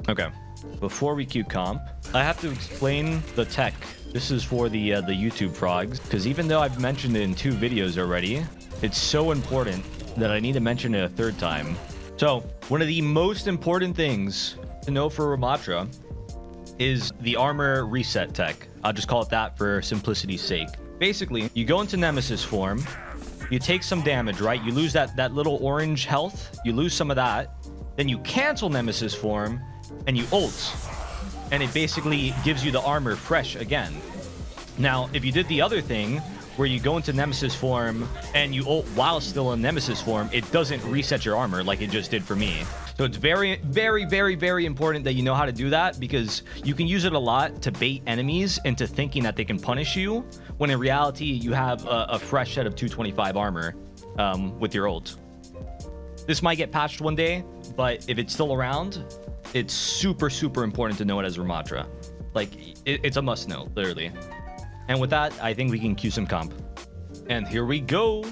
Okay. Before we queue comp, I have to explain the tech. This is for the YouTube frogs, because even though I've mentioned it in 2 videos already, it's so important that I need to mention it a 3rd time. So, one of the most important things to know for Ramattra is the armor reset tech. I'll just call it that for simplicity's sake. Basically, you go into Nemesis form, you take some damage, right? You lose that little orange health, you lose some of that, then you cancel Nemesis form, and you ult. And it basically gives you the armor fresh again. Now, if you did the other thing, where you go into Nemesis form and you ult while still in Nemesis form, it doesn't reset your armor like it just did for me. So it's very, very, very, very important that you know how to do that, because you can use it a lot to bait enemies into thinking that they can punish you, when in reality, you have a fresh set of 225 armor with your ult. This might get patched one day, but if it's still around, it's super, super important to know it as Ramattra. Like, it's a must know, literally. And with that, I think we can cue some comp. And here we go.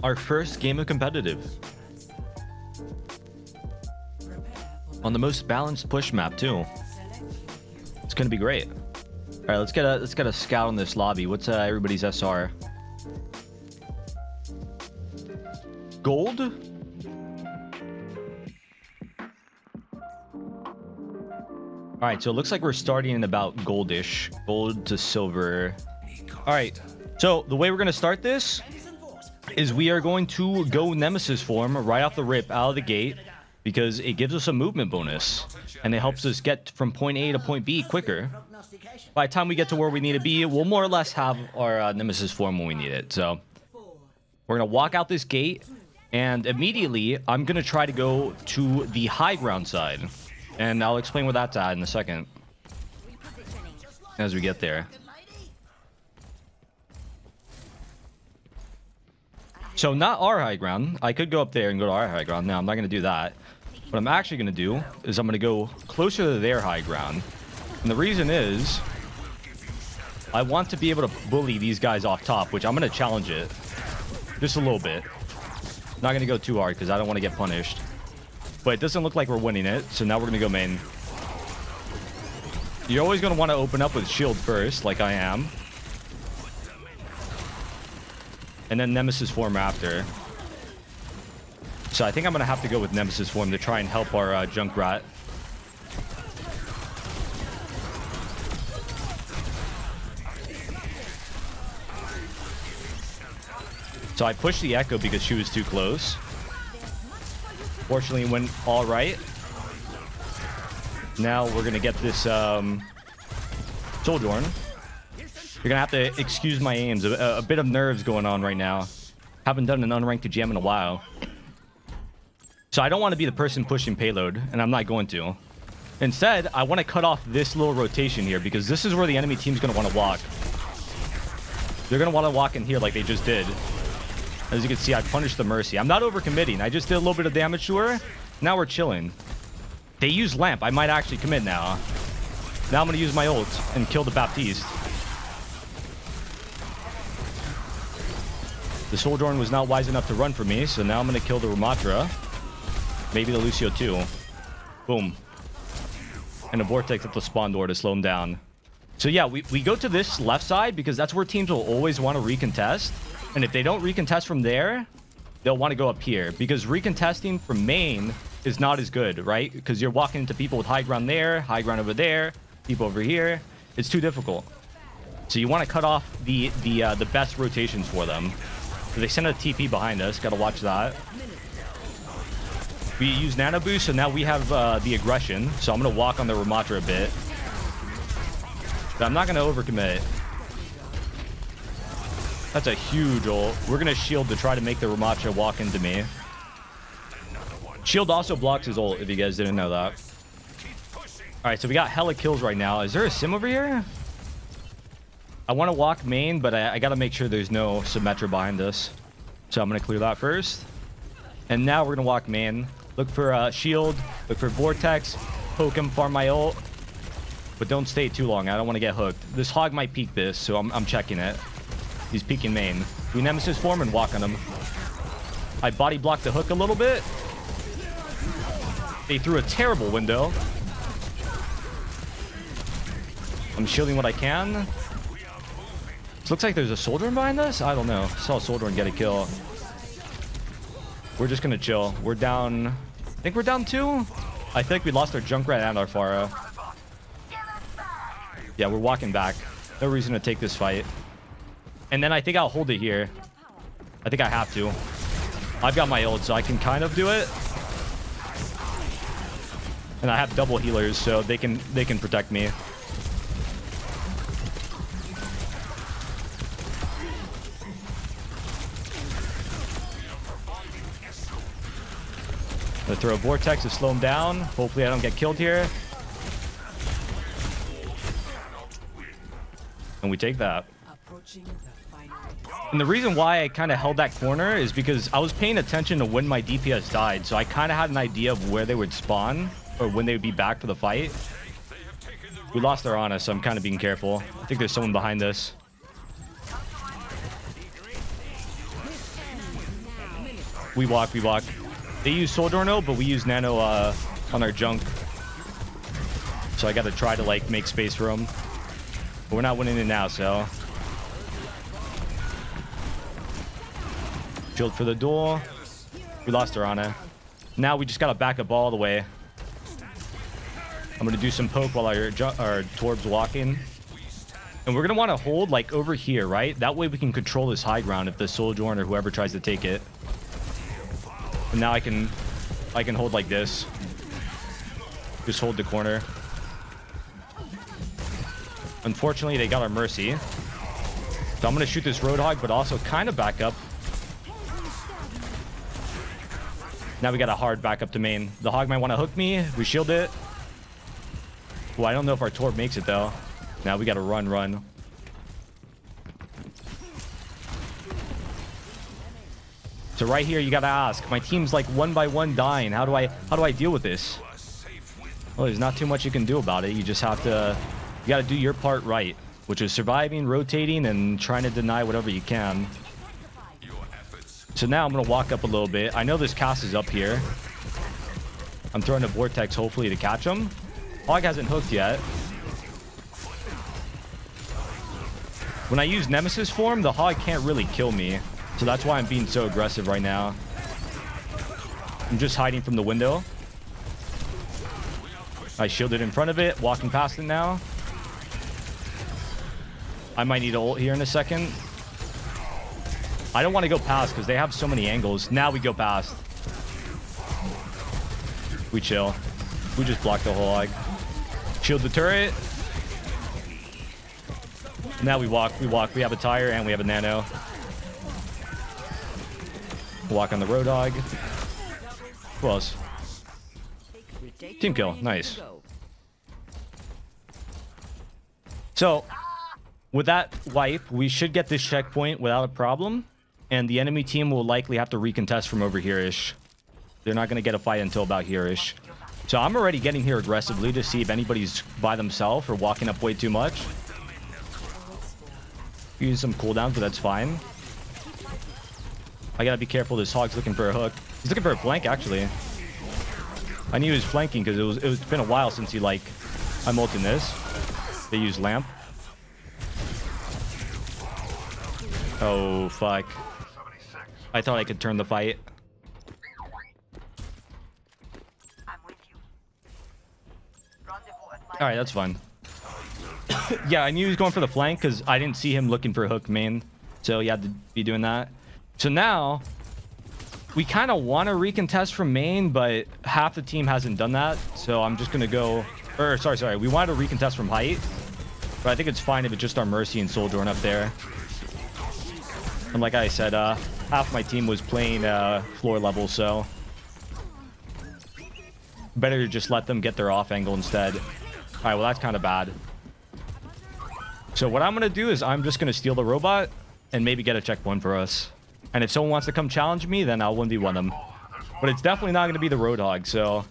Our first game of competitive. On the most balanced push map too. It's gonna be great. All right, let's get a scout on this lobby. What's everybody's SR? Gold? All right, so it looks like we're starting in about goldish. Gold to silver. All right, so the way we're going to start this is we are going to go Nemesis form right off the rip, out of the gate, because it gives us a movement bonus, and it helps us get from point A to point B quicker. By the time we get to where we need to be, we'll more or less have our Nemesis form when we need it. So we're going to walk out this gate, and immediately I'm going to try to go to the high ground side. And I'll explain what that's at in a second as we get there. So not our high ground. I could go up there and go to our high ground. No, I'm not going to do that. What I'm actually going to do is I'm going to go closer to their high ground. And the reason is I want to be able to bully these guys off top, which I'm going to challenge it just a little bit. Not going to go too hard because I don't want to get punished. But it doesn't look like we're winning it, so now we're going to go main. You're always going to want to open up with shield first, like I am. And then Nemesis form after. So I think I'm going to have to go with Nemesis form to try and help our Junkrat. So I pushed the Echo because she was too close. Fortunately, it went all right. Now we're going to get this Sojourn. You're going to have to excuse my aims. A bit of nerves going on right now. Haven't done an unranked gem in a while. So I don't want to be the person pushing payload, and I'm not going to. Instead, I want to cut off this little rotation here, because this is where the enemy team's going to want to walk. They're going to want to walk in here like they just did. As you can see, I punished the Mercy. I'm not overcommitting. I just did a little bit of damage to her. Now we're chilling. They use Lamp. I might actually commit now. Now I'm going to use my ult and kill the Baptiste. The Sojourn was not wise enough to run for me, so now I'm going to kill the Ramattra. Maybe the Lucio too. Boom. And a Vortex at the spawn door to slow him down. So yeah, we go to this left side because that's where teams will always want to recontest. And if they don't recontest from there, they'll want to go up here, because recontesting from main is not as good, right? Because you're walking into people with high ground there, high ground over there, people over here. It's too difficult. So you want to cut off the best rotations for them. So they send a TP behind us. Got to watch that. We use Nano Boost, so now we have the aggression. So I'm going to walk on the Ramattra a bit. But I'm not going to overcommit. That's a huge ult. We're going to shield to try to make the Ramattra walk into me. Shield also blocks his ult, if you guys didn't know that. Alright, so we got hella kills right now. Is there a sim over here? I want to walk main, but I got to make sure there's no Symmetra behind us. So I'm going to clear that first. And now we're going to walk main. Look for shield. Look for Vortex. Poke him, farm my ult. But don't stay too long. I don't want to get hooked. This hog might peek this, so I'm checking it. He's peeking main. We Nemesis form and walk on him. I body blocked the hook a little bit. They threw a terrible window. I'm shielding what I can. It looks like there's a soldier behind us. I don't know. I saw a soldier and get a kill. We're just gonna chill. We're down. I think we're down 2. I think we lost our Junkrat and our Pharah. Yeah, we're walking back. No reason to take this fight. And then I think I'll hold it here. I think I have to. I've got my ult, so I can kind of do it. And I have double healers, so they can protect me. I'm gonna throw a vortex to slow him down. Hopefully I don't get killed here. And we take that. And the reason why I kind of held that corner is because I was paying attention to when my DPS died. So I kind of had an idea of where they would spawn or when they would be back for the fight. We lost their Ana, so I'm kind of being careful. I think there's someone behind us. We walk. They use Soul Dorno, but we use Nano on our junk. So I got to try to like make space for them. But we're not winning it now, so. Shield for the duel. We lost our Ana. Now we just got to back up all the way. I'm going to do some poke while our Torb's walking. And we're going to want to hold like over here, right? That way we can control this high ground if the Sojourn or whoever tries to take it. And now I can hold like this. Just hold the corner. Unfortunately, they got our Mercy. So I'm going to shoot this Roadhog, but also kind of back up. Now we got a hard back up to main. The Hog might want to hook me. We shield it. Well, I don't know if our Torb makes it, though. Now we got to run. So right here, you got to ask. My team's like 1 by 1 dying. How do I deal with this? Well, there's not too much you can do about it. You just have to... You got to do your part right, which is surviving, rotating, and trying to deny whatever you can. So now I'm going to walk up a little bit. I know this cast is up here. I'm throwing a Vortex, hopefully, to catch him. Hog hasn't hooked yet. When I use Nemesis form, the Hog can't really kill me. So that's why I'm being so aggressive right now. I'm just hiding from the window. I shielded in front of it, walking past it now. I might need to ult here in a second. I don't want to go past because they have so many angles. Now we go past. We chill. We just block the whole Hog. Shield the turret. Now we walk. We have a tire and we have a nano. Walk on the Roadhog. Who else? Team kill. Nice. So, with that wipe, we should get this checkpoint without a problem. And the enemy team will likely have to recontest from over here-ish. They're not going to get a fight until about here-ish. So I'm already getting here aggressively to see if anybody's by themselves or walking up way too much. Use some cooldowns, but that's fine. I gotta be careful. This Hog's looking for a hook. He's looking for a flank, actually. I knew he was flanking because it's been a while since I'm ulting this. They use lamp. Oh, fuck. I thought I could turn the fight. Alright, that's fine. Yeah, I knew he was going for the flank because I didn't see him looking for a hook main. So he had to be doing that. So now, we kind of want to recontest from main, but half the team hasn't done that. So I'm just going to go... Or, sorry. We wanted to recontest from height. But I think it's fine if it's just our Mercy and Sojourn up there. And like I said, half my team was playing floor level, so... Better to just let them get their off angle instead. Alright, well that's kind of bad. So what I'm going to do is I'm just going to steal the robot and maybe get a checkpoint for us. And if someone wants to come challenge me, then I'll 1v1 them. But it's definitely not going to be the Roadhog, so...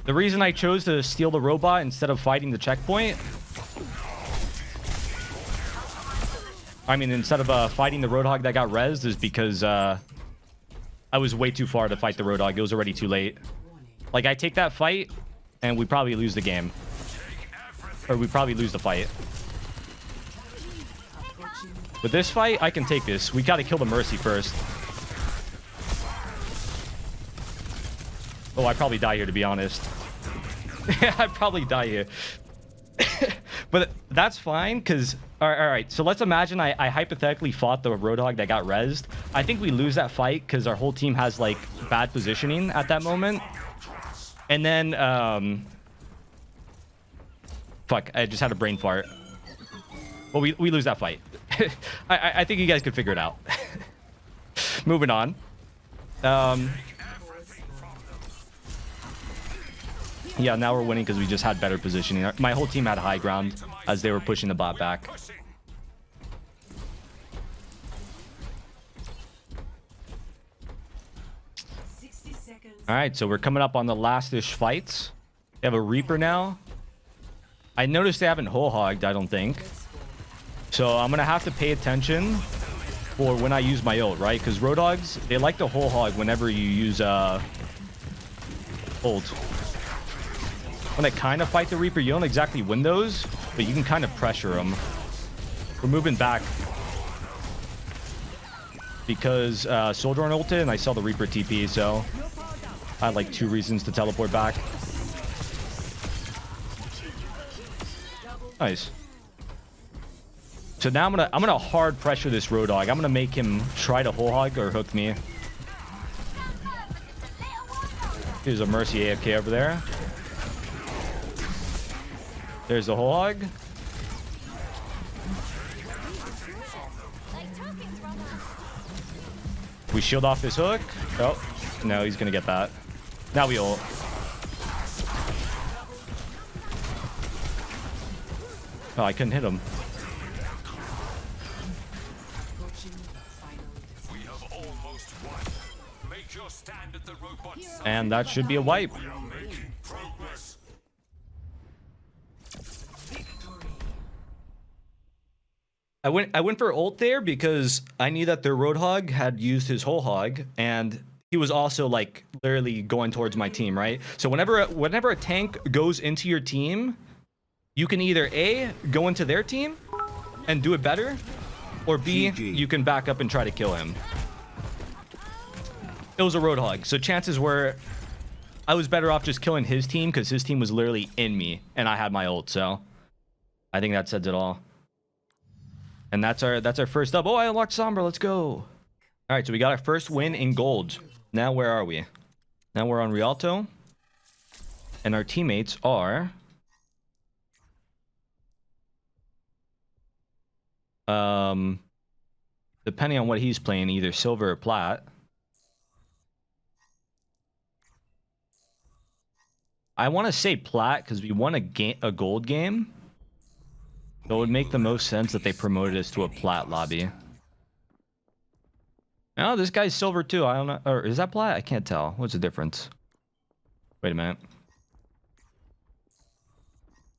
The reason I chose to steal the robot instead of fighting the checkpoint... I mean, instead of fighting the Roadhog that got rezzed is because I was way too far to fight the Roadhog. It was already too late. Like, I take that fight, and we probably lose the game. Or we probably lose the fight. With this fight, I can take this. We gotta kill the Mercy first. Oh, I probably die here, to be honest. I'd probably die here. But that's fine, because... All right, so let's imagine I hypothetically fought the Roadhog that got rezzed. I think we lose that fight because our whole team has, like, bad positioning at that moment. And then, fuck, I just had a brain fart. Well, we lose that fight. I think you guys could figure it out. Moving on. Yeah, now we're winning because we just had better positioning. My whole team had high ground as they were pushing the bot back. All right, so we're coming up on the last-ish fights. We have a Reaper now. I noticed they haven't whole hogged, I don't think. So I'm going to have to pay attention for when I use my ult, right? Because Roadhogs, they like to whole hog whenever you use ult. When I kind of fight the Reaper, you don't exactly win those, but you can kind of pressure them. We're moving back because Sojourn ulted and I saw the Reaper TP, so I had like 2 reasons to teleport back. Nice. So now I'm gonna hard pressure this Roadhog. I'm gonna make him try to whole hog or hook me. There's a Mercy AFK over there. There's the whole hog. We shield off his hook. Oh, no, he's gonna get that. Now we ult. Oh, I couldn't hit him. And that should be a wipe. I went for ult there because I knew that their Roadhog had used his whole hog, and he was also like literally going towards my team, right? So whenever a tank goes into your team, you can either A, go into their team and do it better, or B, you can back up and try to kill him. It was a Roadhog, so chances were I was better off just killing his team because his team was literally in me and I had my ult, so I think that says it all. And that's our first up. Oh, I unlocked Sombra. Let's go. All right, so we got our first win in gold. Now where are we? Now we're on Rialto. And our teammates are... depending on what he's playing, either silver or plat. I want to say plat because we won a gold game. So it would make the most sense that they promoted us to a plat lobby. Oh, this guy's silver too. I don't know. Or is that plat? I can't tell. What's the difference? Wait a minute.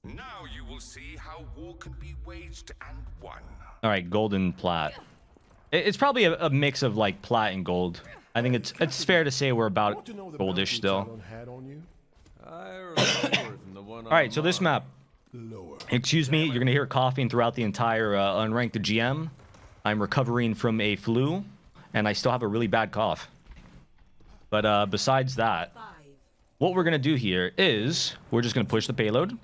Now you will see how war can be waged and won. All right, gold and plat. It's probably a mix of like plat and gold. I think it's fair to say we're about goldish still. All right, so this map. Excuse me, you're going to hear coughing throughout the entire Unranked GM. I'm recovering from a flu, and I still have a really bad cough. But besides that, what we're going to do here is we're just going to push the payload.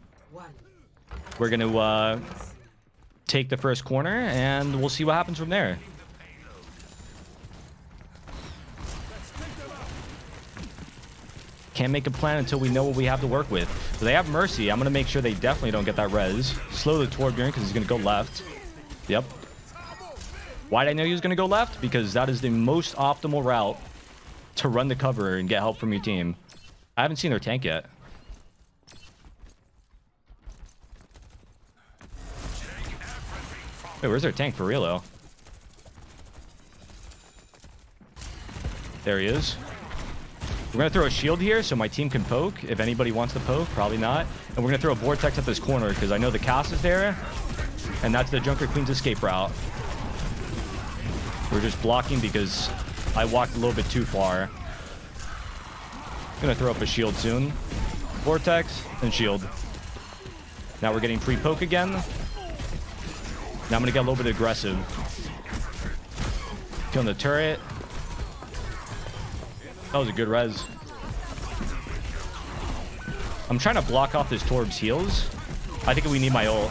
We're going to take the first corner, and we'll see what happens from there. Can't make a plan until we know what we have to work with. So they have Mercy. I'm going to make sure they definitely don't get that res. Slow the Torbjorn because he's going to go left. Yep. Why did I know he was going to go left? Because that is the most optimal route to run the cover and get help from your team. I haven't seen their tank yet. Wait, where's their tank for real though? There he is. We're going to throw a shield here so my team can poke. If anybody wants to poke, probably not. And we're going to throw a vortex at this corner because I know the cast is there. And that's the Junker Queen's escape route. We're just blocking because I walked a little bit too far. Gonna throw up a shield soon. Vortex and shield. Now we're getting free poke again. Now I'm gonna get a little bit aggressive. Killing the turret. That was a good res. I'm trying to block off this Torb's heals. I think we need my ult.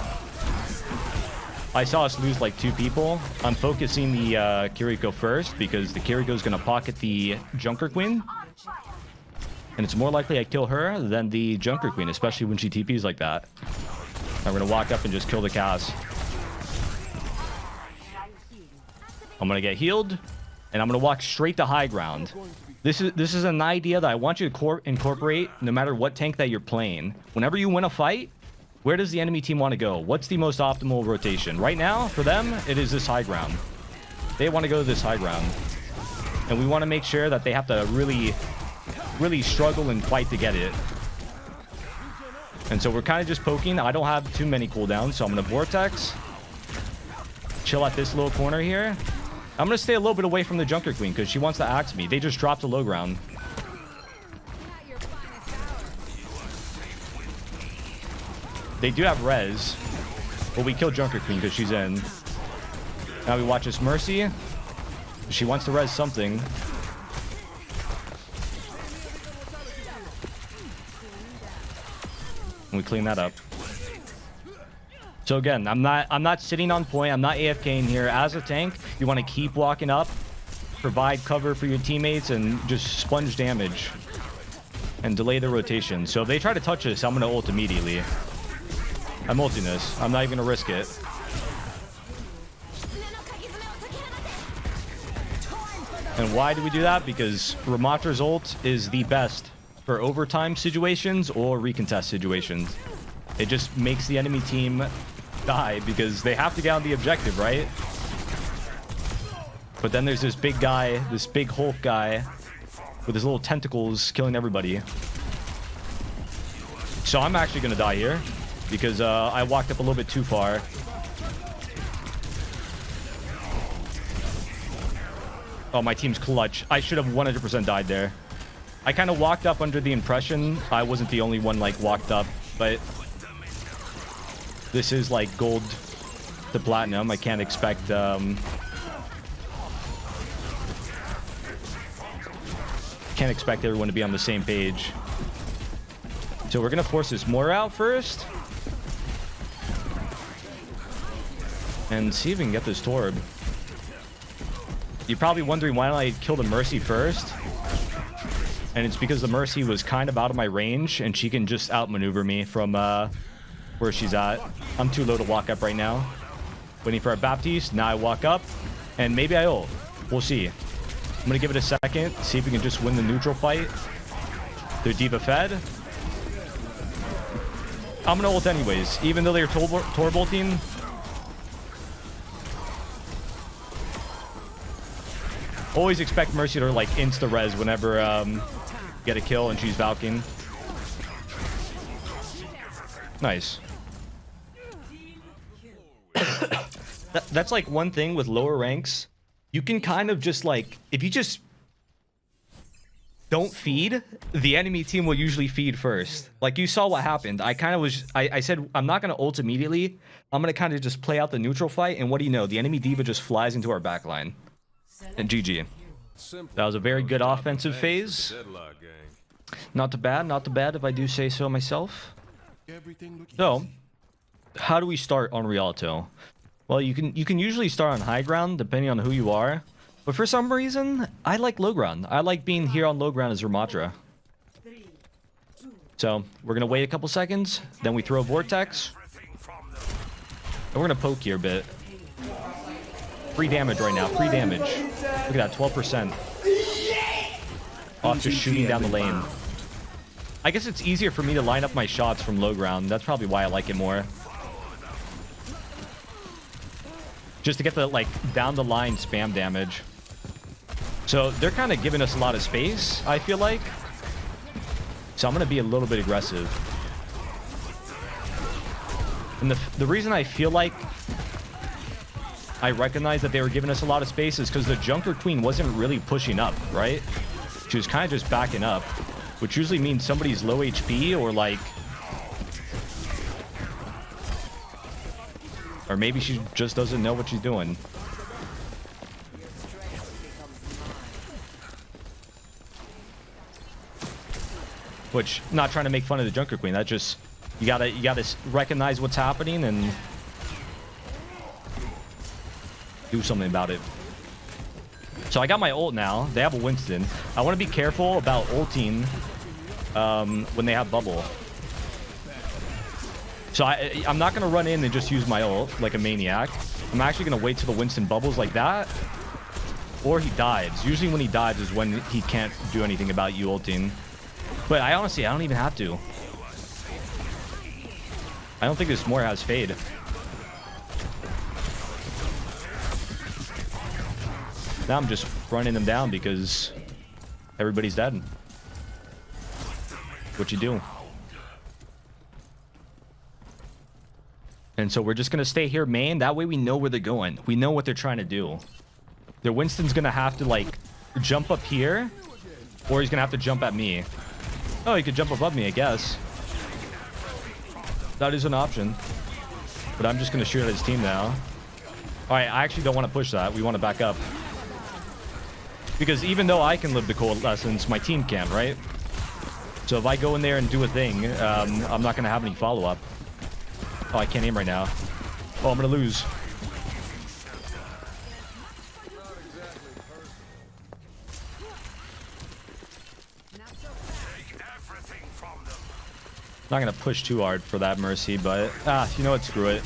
I saw us lose like 2 people. I'm focusing the Kiriko first because the Kiriko is going to pocket the Junker Queen. And it's more likely I kill her than the Junker Queen, especially when she TPs like that. I'm going to walk up and just kill the Cass. I'm going to get healed, and I'm going to walk straight to high ground. This is an idea that I want you to incorporate no matter what tank that you're playing. Whenever you win a fight, where does the enemy team want to go? What's the most optimal rotation? Right now, for them, it is this high ground. They want to go to this high ground. And we want to make sure that they have to really, really struggle and fight to get it. And so we're kind of just poking. I don't have too many cooldowns, so I'm going to Vortex. Chill at this little corner here. I'm going to stay a little bit away from the Junker Queen because she wants to axe me. They just dropped the low ground. They do have res, but we killed Junker Queen because she's in. Now we watch this Mercy. She wants to res something. And we clean that up. So again, I'm not sitting on point. I'm not AFKing here. As a tank, you want to keep walking up, provide cover for your teammates, and just sponge damage and delay the rotation. So if they try to touch this, I'm going to ult immediately. I'm ulting this. I'm not even going to risk it. And why do we do that? Because Ramattra's ult is the best for overtime situations or recontest situations. It just makes the enemy team die because they have to get on the objective, right? But then there's this big guy, this big Hulk guy with his little tentacles killing everybody. So I'm actually going to die here because I walked up a little bit too far. Oh, my team's clutch. I should have 100% died there. I kind of walked up under the impression I wasn't the only one like walked up, but this is like gold to platinum. I can't expect can't expect everyone to be on the same page. So we're gonna force this Moira out first and see if we can get this Torb. You're probably wondering why don't I kill the Mercy first? And it's because the Mercy was kind of out of my range and she can just outmaneuver me from where she's at. I'm too low to walk up right now. Waiting for a Baptiste. Now I walk up and maybe I ult. We'll see. I'm gonna give it a second, see if we can just win the neutral fight. They're D.Va fed. I'm gonna ult anyways, even though they're Torb ulting. Always expect Mercy to like insta-res whenever get a kill and she's Valking. Nice. That's like one thing with lower ranks. You can kind of just like, if you just don't feed, the enemy team will usually feed first. Like you saw what happened. I kind of was, I said, I'm not going to ult immediately. I'm going to kind of just play out the neutral fight. And what do you know? The enemy D.Va just flies into our backline. And GG. That was a very good offensive phase. Not too bad if I do say so myself. So, how do we start on Rialto? Well, you can usually start on high ground depending on who you are. But for some reason, I like low ground. I like being here on low ground as Ramattra. So, we're going to wait a couple seconds. Then we throw a Vortex. And we're going to poke here a bit. Free damage right now. Free damage. Look at that. 12%. Off just shooting down the lane. I guess it's easier for me to line up my shots from low ground. That's probably why I like it more. Just to get the, like, down the line spam damage. So they're kind of giving us a lot of space, I feel like. So I'm going to be a little bit aggressive. And the reason I feel like I recognize that they were giving us a lot of spaces because the Junker Queen wasn't really pushing up, right? She was kind of just backing up, which usually means somebody's low HP or like... Or maybe she just doesn't know what she's doing. Which, not trying to make fun of the Junker Queen. That just... You gotta recognize what's happening and... do something about it. So I got my ult now. They have a Winston. I want to be careful about ulting when they have bubble. So I'm not going to run in and just use my ult like a maniac. I'm actually going to wait till the Winston bubbles like that. Or he dives. Usually when he dives is when he can't do anything about you ulting. But I honestly, I don't even have to. I don't think this Moore has fade. Now I'm just running them down because everybody's dead. What you do? And so we're just going to stay here main. That way we know where they're going. We know what they're trying to do. Their Winston's going to have to like jump up here or he's going to have to jump at me. Oh, he could jump above me, I guess. That is an option. But I'm just going to shoot at his team now. All right, I actually don't want to push that. We want to back up. Because even though I can live the coalescence, my team can't, right? So if I go in there and do a thing, I'm not going to have any follow-up. Oh, I can't aim right now. Oh, I'm going to lose. Not going to push too hard for that Mercy, but... you know what? Screw it.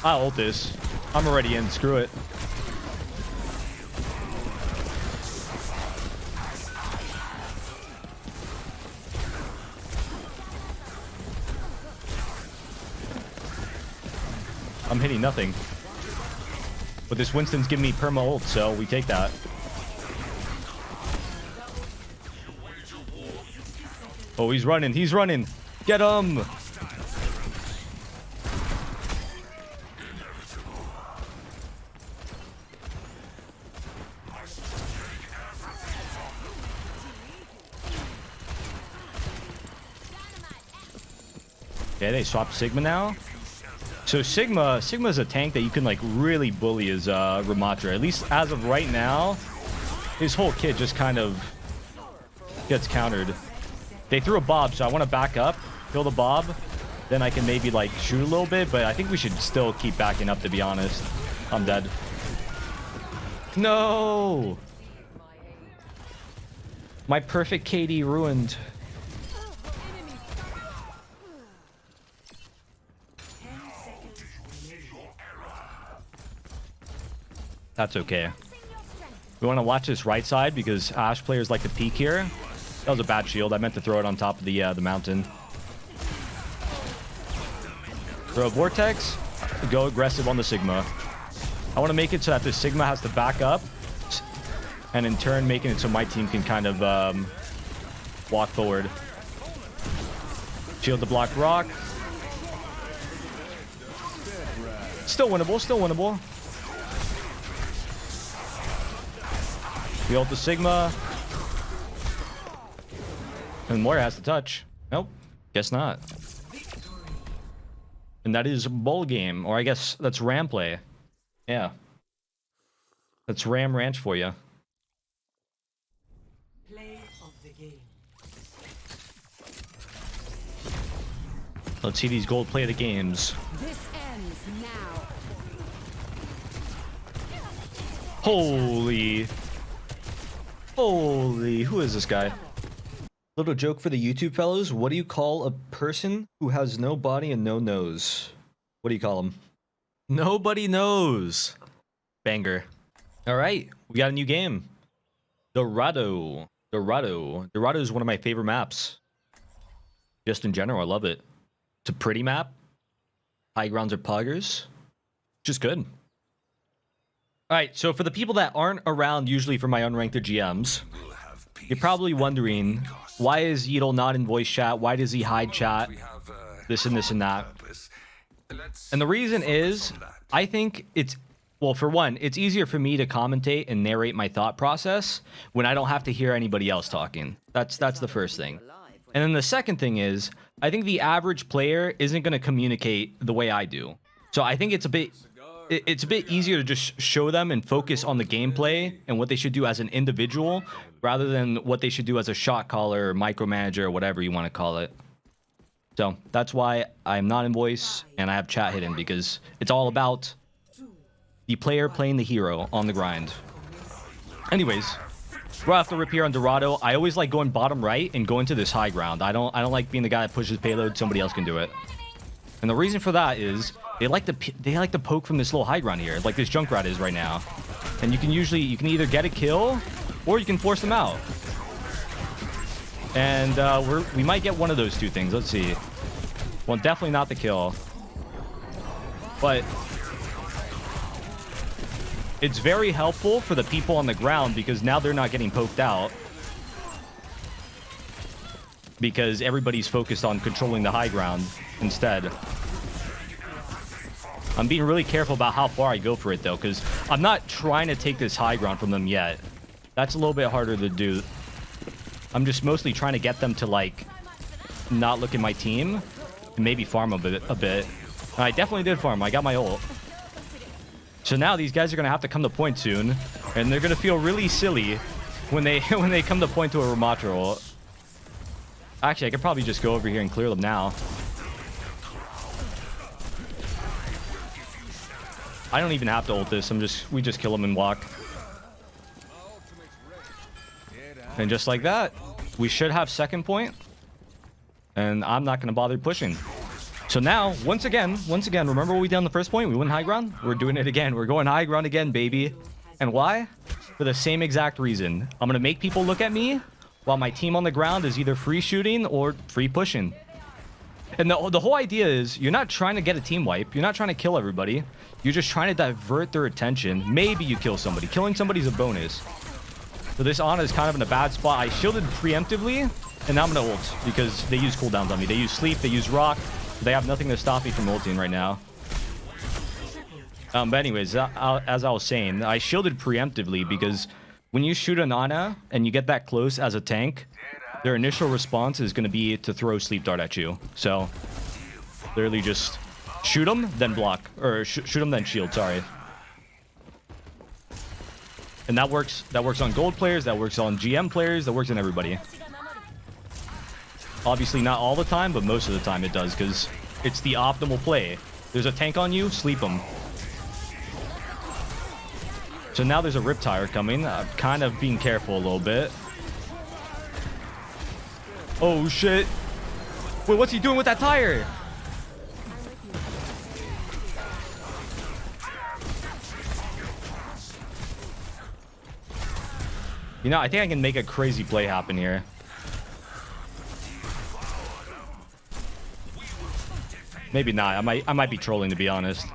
I'll ult this. I'm already in. Screw it. I'm hitting nothing. But this Winston's giving me perma ult, so we take that. Oh, he's running. He's running. Get him. Okay, they swapped Sigma now. So Sigma's a tank that you can like really bully as Ramattra. At least as of right now, his whole kit just kind of gets countered. They threw a Bob, so I want to back up, kill the Bob. Then I can maybe like shoot a little bit, but I think we should still keep backing up, to be honest. I'm dead. No! My perfect KD ruined. That's okay. We want to watch this right side because Ashe players like to peek here. That was a bad shield. I meant to throw it on top of the mountain. Throw a Vortex. Go aggressive on the Sigma. I want to make it so that the Sigma has to back up. And in turn, making it so my team can kind of walk forward. Shield to block rock. Still winnable. Still winnable. We ult the Sigma. And Moira has to touch. Nope. Guess not. And that is bowl game. Or I guess that's Ram play. Yeah. That's Ram Ranch for you. Play of the game. Let's see these gold play of the games. This ends now. Holy. Holy. Who is this guy? Little joke for the YouTube fellows. What do you call a person who has no body and no nose? What do you call them? Nobody knows. Banger. All right. We got a new game. Dorado. Dorado. Dorado is one of my favorite maps. Just in general, I love it. It's a pretty map. High grounds are poggers. Just good. All right. So for the people that aren't around usually for my unranked GMs, you're probably wondering, why is yeatle not in voice chat? Why does he hide chat? This and this and that. Let's And the reason is, focus on that. I think it's, well, for one, it's easier for me to commentate and narrate my thought process when I don't have to hear anybody else talking. That's the first thing. And then the second thing is, I think the average player isn't going to communicate the way I do. So I think it's a bit easier to just show them and focus on the gameplay and what they should do as an individual rather than what they should do as a shot caller or micromanager or whatever you want to call it. So that's why I'm not in voice and I have chat hidden, because it's all about the player playing the hero on the grind. Anyways, right off the rip here on Dorado, I always like going bottom right and going to this high ground. I don't like being the guy that pushes payload. Somebody else can do it. And the reason for that is they like to poke from this little high ground here, like this Junkrat is right now. And you can either get a kill or you can force them out. And we might get one of those two things. Let's see. Well, definitely not the kill. But it's very helpful for the people on the ground because now they're not getting poked out. Because everybody's focused on controlling the high ground instead. I'm being really careful about how far I go for it though, because I'm not trying to take this high ground from them yet. That's a little bit harder to do. I'm just mostly trying to get them to like not look at my team and maybe farm a bit. I definitely did farm. I got my ult. So now these guys are gonna have to come to point soon, and they're gonna feel really silly when they come to point to a Ramattra ult. Actually, I could probably just go over here and clear them now. I don't even have to ult this. We just kill them and walk. And just like that, we should have second point. And I'm not going to bother pushing. So now, once again, remember what we did on the first point? We went high ground. We're doing it again. We're going high ground again, baby. And why? For the same exact reason. I'm going to make people look at me while my team on the ground is either free shooting or free pushing. And the whole idea is you're not trying to get a team wipe. You're not trying to kill everybody. You're just trying to divert their attention. Maybe you kill somebody. Killing somebody's a bonus. So this Ana is kind of in a bad spot. I shielded preemptively, and now I'm going to ult because they use cooldowns on me. They use sleep, they use rock. They have nothing to stop me from ulting right now. But anyways, as I was saying, I shielded preemptively because when you shoot an Ana and you get that close as a tank, their initial response is going to be to throw sleep dart at you. So literally just shoot them, then block. Or shoot them, then shield, sorry. And that works on gold players, that works on GM players, that works on everybody. Obviously not all the time, but most of the time it does, because it's the optimal play. There's a tank on you, sleep them. So now there's a Riptire coming. I'm kind of being careful a little bit. Oh shit. Wait, what's he doing with that tire? You know, I think I can make a crazy play happen here. Maybe not. I might be trolling, to be honest.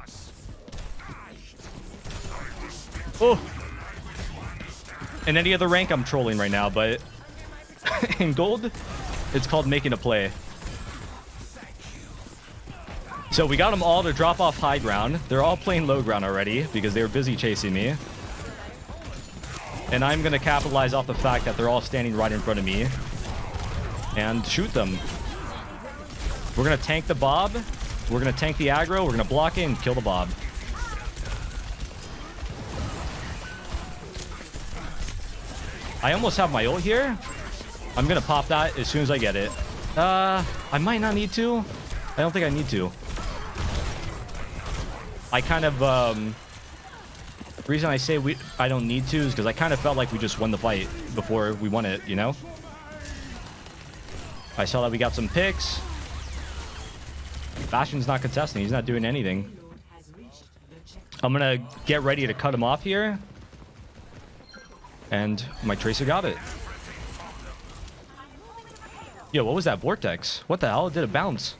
Oh. In any other rank, I'm trolling right now, but in gold, it's called making a play. So we got them all to drop off high ground. They're all playing low ground already because they were busy chasing me. And I'm going to capitalize off the fact that they're all standing right in front of me and shoot them. We're going to tank the Bob. We're going to tank the aggro. We're going to block it and kill the Bob. I almost have my ult here. I'm going to pop that as soon as I get it. I might not need to. I don't think I need to. I kind of... The reason I say I don't need to is because I kind of felt like we just won the fight before we won it, you know? I saw that we got some picks. Bastion's not contesting. He's not doing anything. I'm going to get ready to cut him off here. And my Tracer got it. Yo, what was that vortex? What the hell? It did a bounce.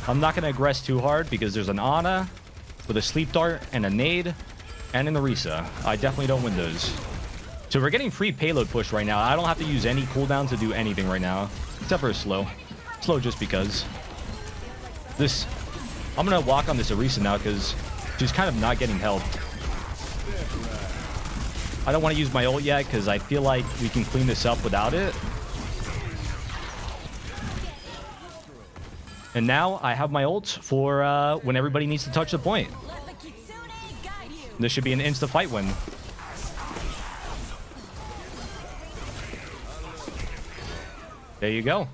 I'm not going to aggress too hard because there's an Ana with a sleep dart and a nade and an Orisa. I definitely don't win those. So we're getting free payload push right now. I don't have to use any cooldowns to do anything right now, except for a slow. slow just because. This, I'm gonna walk on this Arisa now because she's kind of not getting helped. I don't want to use my ult yet because I feel like we can clean this up without it. And now I have my ult for when everybody needs to touch the point. This should be an insta-fight win. There you go.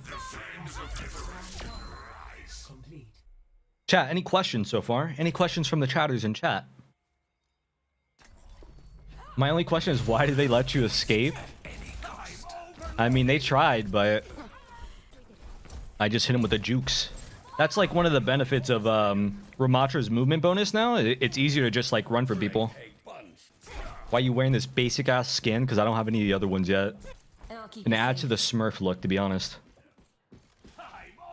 Chat, any questions so far? Any questions from the chatters in chat? My only question is, why did they let you escape? I mean, they tried, but I just hit him with the jukes. That's like one of the benefits of Ramattra's movement bonus now. It's easier to just like run for people. Why are you wearing this basic ass skin? Because I don't have any of the other ones yet. And it adds to the Smurf look, to be honest.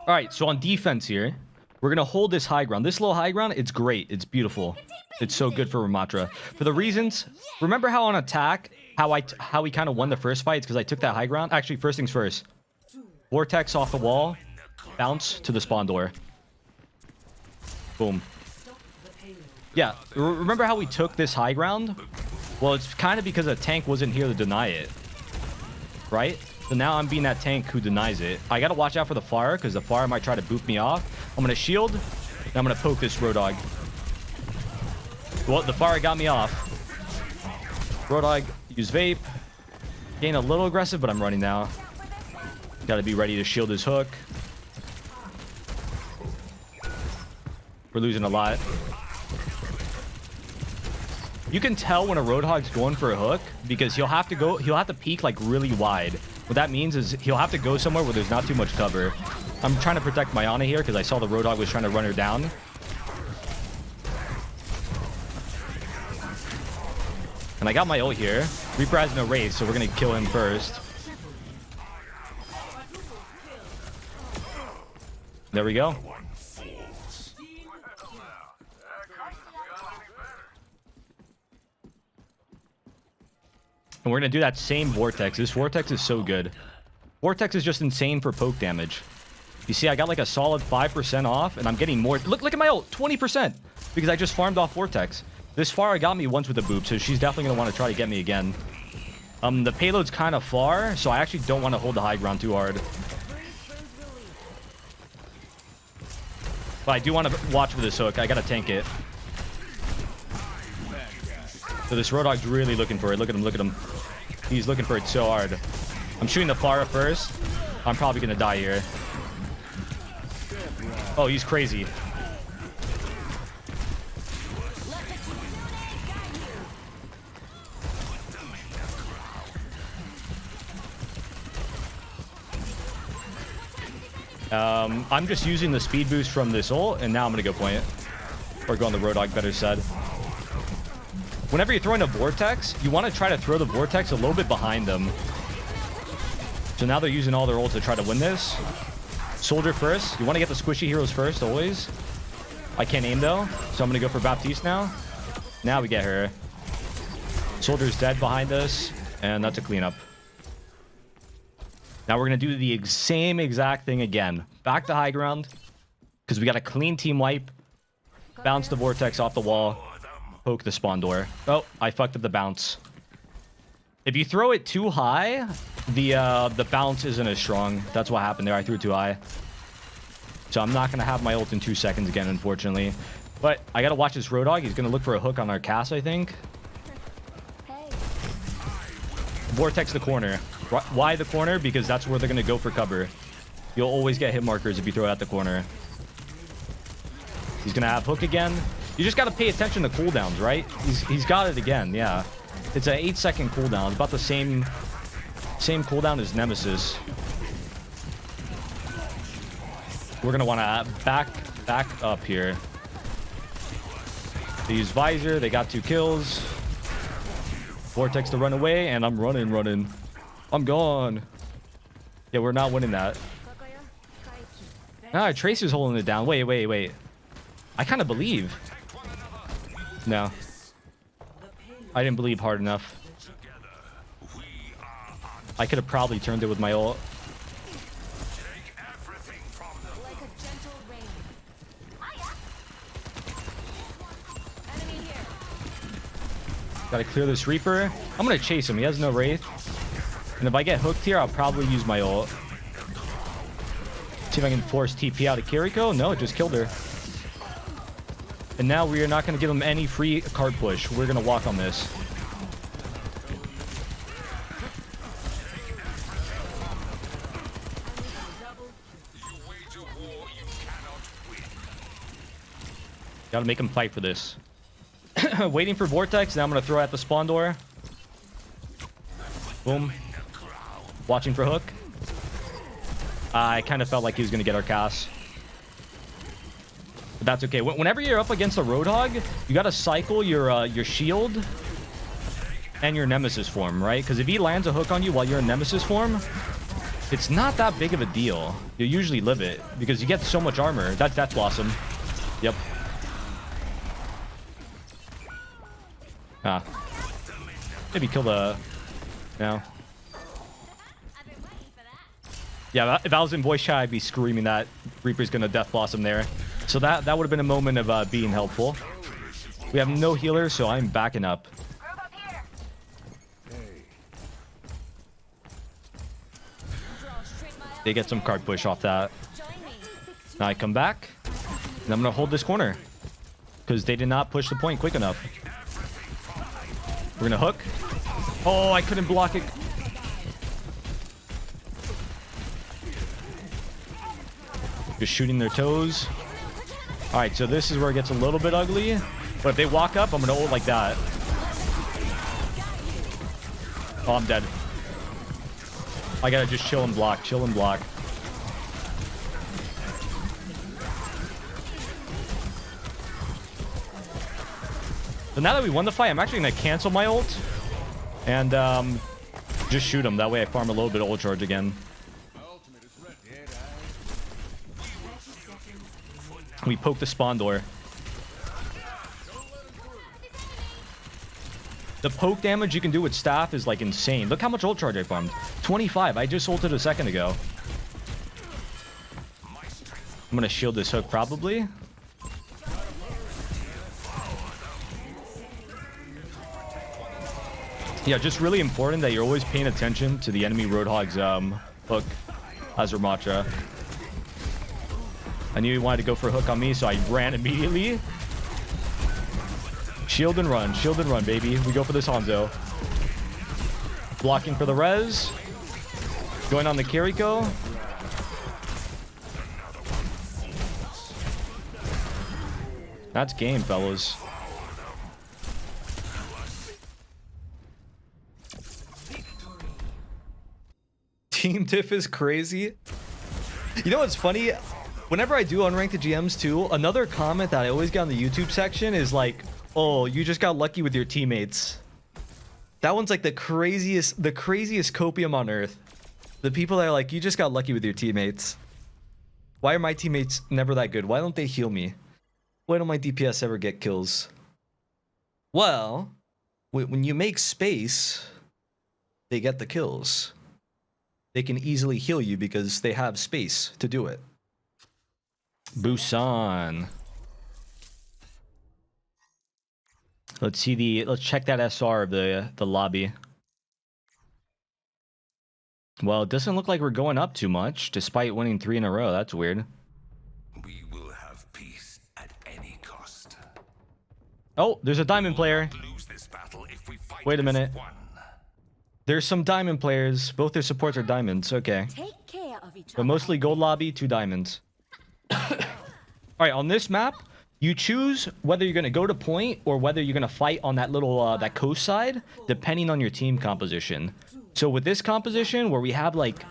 Alright, so on defense here, we're going to hold this high ground. This little high ground, it's great. It's beautiful. It's so good for Ramattra. For the reasons, remember how on attack, how we kind of won the first fight? It's because I took that high ground. Actually, first things first. Vortex off the wall. Bounce to the spawn door. Boom. Yeah, remember how we took this high ground? Well, it's kind of because a tank wasn't here to deny it. Right? So now I'm being that tank who denies it. I gotta watch out for the fire, because the fire might try to boop me off. I'm gonna shield, and I'm gonna poke this Roadhog. Well, the fire got me off. Roadhog, use vape. Getting a little aggressive, but I'm running now. Gotta be ready to shield his hook. We're losing a lot. You can tell when a Roadhog's going for a hook because he'll have to peek like really wide. What that means is he'll have to go somewhere where there's not too much cover. I'm trying to protect my Ana here because I saw the Roadhog was trying to run her down. And I got my ult here. Reaper has no raise, so we're gonna kill him first. There we go. And we're going to do that same Vortex. This Vortex is so good. Vortex is just insane for poke damage. You see, I got like a solid 5% off, and I'm getting more. Look at my ult, 20%, because I just farmed off Vortex. This Pharah got me once with the boop, so she's definitely going to want to try to get me again. The payload's kind of far, so I actually don't want to hold the high ground too hard. But I do want to watch for this hook. I got to tank it. So this Roadhog's really looking for it. Look at him, look at him. He's looking for it so hard. I'm shooting the Pharah first. I'm probably going to die here. Oh, he's crazy. I'm just using the speed boost from this ult, and now I'm going to go point it. Or go on the Roadhog, better said. Whenever you're throwing a Vortex, you want to try to throw the Vortex a little bit behind them. So now they're using all their ults to try to win this. Soldier first. You want to get the squishy heroes first, always. I can't aim, though, so I'm going to go for Baptiste now. Now we get her. Soldier's dead behind us, and that's a cleanup. Now we're going to do the same exact thing again. Back to high ground, because we got a clean team wipe. Bounce the Vortex off the wall. Poke the spawn door. Oh, I fucked up the bounce. If you throw it too high, the bounce isn't as strong. That's what happened there. I threw it too high. So I'm not going to have my ult in 2 seconds again, unfortunately. But I got to watch this Roadhog. He's going to look for a hook on our cast, I think. Vortex the corner. Why the corner? Because that's where they're going to go for cover. You'll always get hit markers if you throw it at the corner. He's going to have hook again. You just got to pay attention to cooldowns, right? He's got it again, yeah. It's an 8-second cooldown. It's about the same cooldown as Nemesis. We're going to want to back up here. They use Visor. They got 2 kills. Vortex to run away, and I'm running. I'm gone. Yeah, we're not winning that. Ah, Tracer's holding it down. Wait. I kind of believe. No. I didn't believe hard enough. I could have probably turned it with my ult. Gotta clear this Reaper. I'm gonna chase him. He has no Wraith. And if I get hooked here, I'll probably use my ult. See if I can force TP out of Kiriko. No, it just killed her. And now we are not going to give him any free card push. We're going to walk on this. Got to make him fight for this. Waiting for Vortex. Now I'm going to throw at the spawn door. Boom. Watching for hook. I kind of felt like he was going to get our cast. But that's okay. Whenever you're up against a Roadhog, you got to cycle your shield and your Nemesis form, right? Because if he lands a hook on you while you're in Nemesis form, it's not that big of a deal. You usually live it because you get so much armor. That's Blossom. Yep. Ah. Maybe kill the... No. Yeah, if I was in voice chat, I'd be screaming that Reaper's gonna Death Blossom there. So that would have been a moment of being helpful. We have no healers, so I'm backing up. They get some card push off that. Now I come back, and I'm gonna hold this corner because they did not push the point quick enough. We're gonna hook. Oh, I couldn't block it. Just shooting their toes. All right, so this is where it gets a little bit ugly. But if they walk up, I'm going to ult like that. Oh, I'm dead. I got to just chill and block, chill and block. So now that we won the fight, I'm actually going to cancel my ult. And just shoot him. That way I farm a little bit of ult charge again. We poke the spawn door. The poke damage you can do with staff is like insane. Look how much ult charge I farmed. 25. I just ulted a second ago. I'm gonna shield this hook probably. Yeah, just really important that you're always paying attention to the enemy Roadhog's hook as Ramattra. I knew he wanted to go for a hook on me, so I ran immediately. Shield and run, baby. We go for this Hanzo. Blocking for the res. Going on the Kiriko. That's game, fellas. Team diff is crazy. You know what's funny? Whenever I do Unranked GMs too, another comment that I always get on the YouTube section is like, oh, you just got lucky with your teammates. That one's like the craziest copium on earth. The people that are like, you just got lucky with your teammates. Why are my teammates never that good? Why don't they heal me? Why don't my DPS ever get kills? Well, when you make space, they get the kills. They can easily heal you because they have space to do it. Busan. Let's check that SR of the lobby. Well, it doesn't look like we're going up too much, despite winning 3 in a row. That's weird. We will have peace at any cost. Oh, there's a diamond player. Wait a minute. There's some diamond players. Both their supports are diamonds. Okay. Take care of each But mostly gold lobby, 2 diamonds. All right, on this map, you choose whether you're going to go to point or whether you're going to fight on that little that coast side, depending on your team composition. So with this composition, where we have like,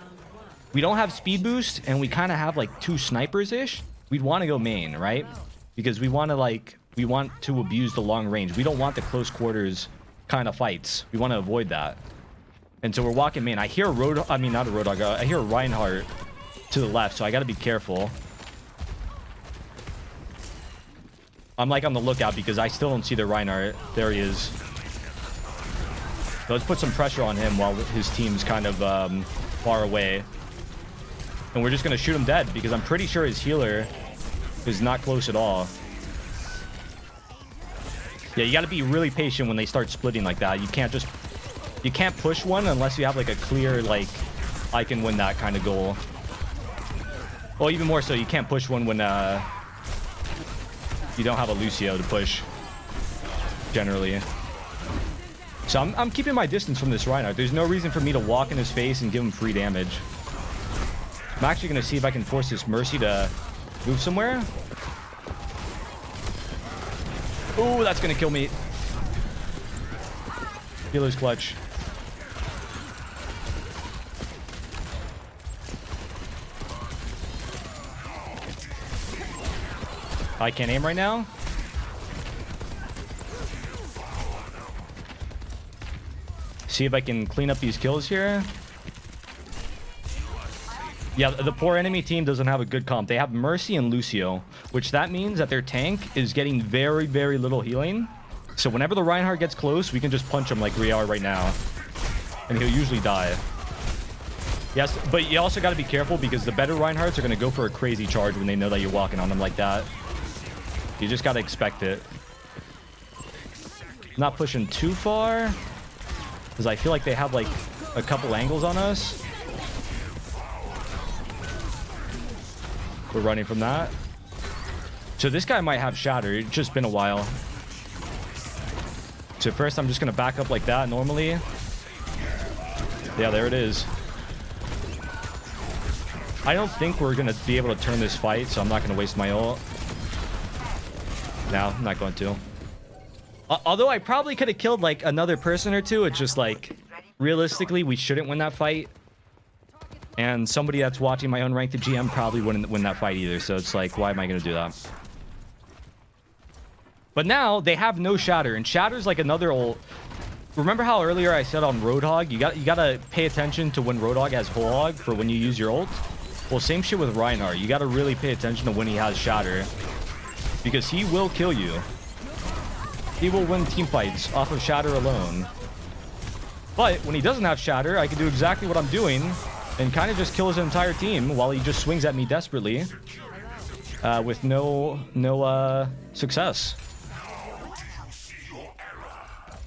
we don't have speed boost and we kind of have like 2 snipers-ish, we'd want to go main, right? Because we want to abuse the long range. We don't want the close quarters kind of fights. We want to avoid that. And so we're walking main. I hear a not a Roadhog. I hear a Reinhardt to the left, so I got to be careful. I'm like on the lookout because I still don't see the Reinhardt. There he is. So let's put some pressure on him while his team's kind of far away. And we're just going to shoot him dead because I'm pretty sure his healer is not close at all. Yeah, you got to be really patient when they start splitting like that. You can't push one unless you have like a clear, like, I can win that kind of goal. Well, even more so, you can't push one when you don't have a Lucio to push, generally. So I'm keeping my distance from this Reinhardt. There's no reason for me to walk in his face and give him free damage. I'm actually going to see if I can force this Mercy to move somewhere. Ooh, that's going to kill me. Healer's clutch. I can't aim right now. See if I can clean up these kills here. Yeah, the poor enemy team doesn't have a good comp. They have Mercy and Lucio, which that means that their tank is getting very, very little healing. So whenever the Reinhardt gets close, we can just punch him like we are right now. And he'll usually die. Yes, but you also got to be careful because the better Reinhardts are going to go for a crazy charge when they know that you're walking on them like that. You just got to expect it. Not pushing too far, because I feel like they have like a couple angles on us. We're running from that. So this guy might have Shatter. It's just been a while. So first I'm just going to back up like that normally. Yeah, there it is. I don't think we're going to be able to turn this fight, so I'm not going to waste my ult. No, I'm not going to. Although I probably could have killed like another person or two. It's just like, realistically, we shouldn't win that fight. And somebody that's watching my Unranked GM probably wouldn't win that fight either. So it's like, why am I going to do that? But now they have no Shatter. And Shatter's like another ult. Remember how earlier I said on Roadhog, you got to pay attention to when Roadhog has Whole Hog for when you use your ult? Well, same shit with Reinhardt. You got to really pay attention to when he has Shatter. Because he will kill you. He will win team fights off of Shatter alone. But when he doesn't have Shatter, I can do exactly what I'm doing and kind of just kill his entire team while he just swings at me desperately with no success.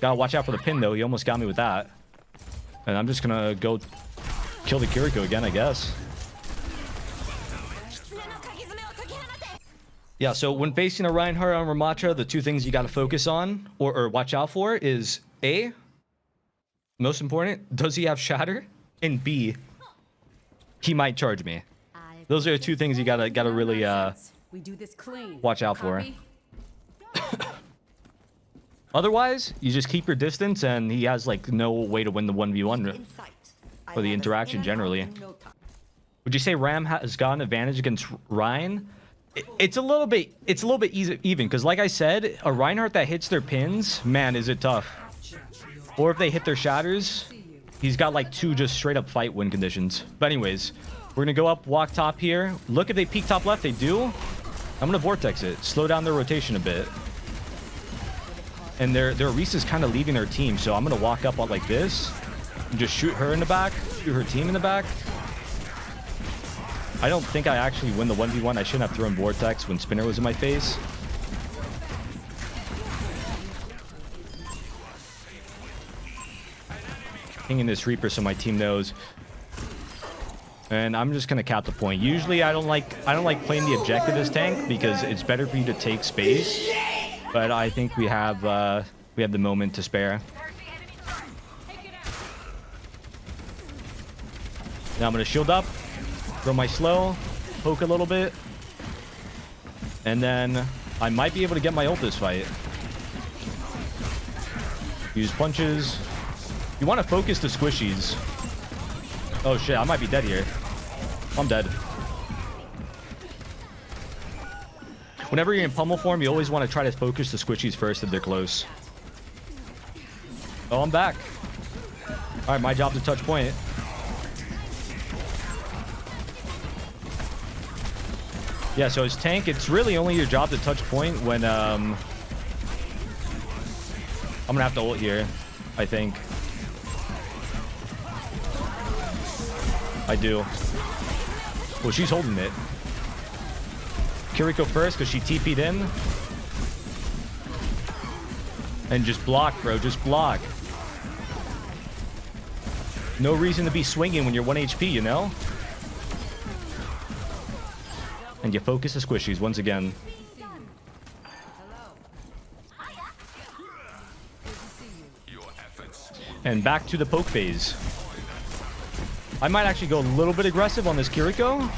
Gotta watch out for the pin though. He almost got me with that. And I'm just gonna go kill the Kiriko again, I guess. Yeah, so when facing a Reinhardt on Ramattra, the two things you got to focus on or watch out for is A, most important, does he have Shatter? And B, he might charge me. Those are the two things you gotta really watch out for. Otherwise, you just keep your distance and he has like no way to win the 1v1 or the interaction generally. Would you say Ram has got an advantage against Ryan? It's a little bit easy, even because like I said, a Reinhardt that hits their pins, man, is it tough. Or if they hit their Shatters, he's got like two just straight up fight win conditions. But anyways, we're gonna go up, walk top here. Look, if they peek top left, they do. I'm gonna vortex it, slow down their rotation a bit. And their Reese is kind of leaving their team, so I'm gonna walk up like this and just shoot her in the back, shoot her team in the back. I don't think I actually win the 1v1. I shouldn't have thrown Vortex when Spinner was in my face. Pinging this Reaper so my team knows. And I'm just gonna cap the point. Usually I don't like playing the objective as tank because it's better for you to take space. But I think we have the moment to spare. Now I'm gonna shield up. Throw my slow, poke a little bit, and then I might be able to get my ult this fight. Use punches. You want to focus the squishies. Oh shit, I might be dead here. I'm dead. Whenever you're in pummel form, you always want to try to focus the squishies first if they're close. Oh, I'm back. All right, my job to touch point. Yeah, so as tank, it's really only your job to touch point when I'm gonna have to ult here, I think. I do. Well, she's holding it. Kiriko first because she TP'd in. And just block, bro. Just block. No reason to be swinging when you're 1 HP, you know? And you focus the squishies once again. And back to the poke phase. I might actually go a little bit aggressive on this Kiriko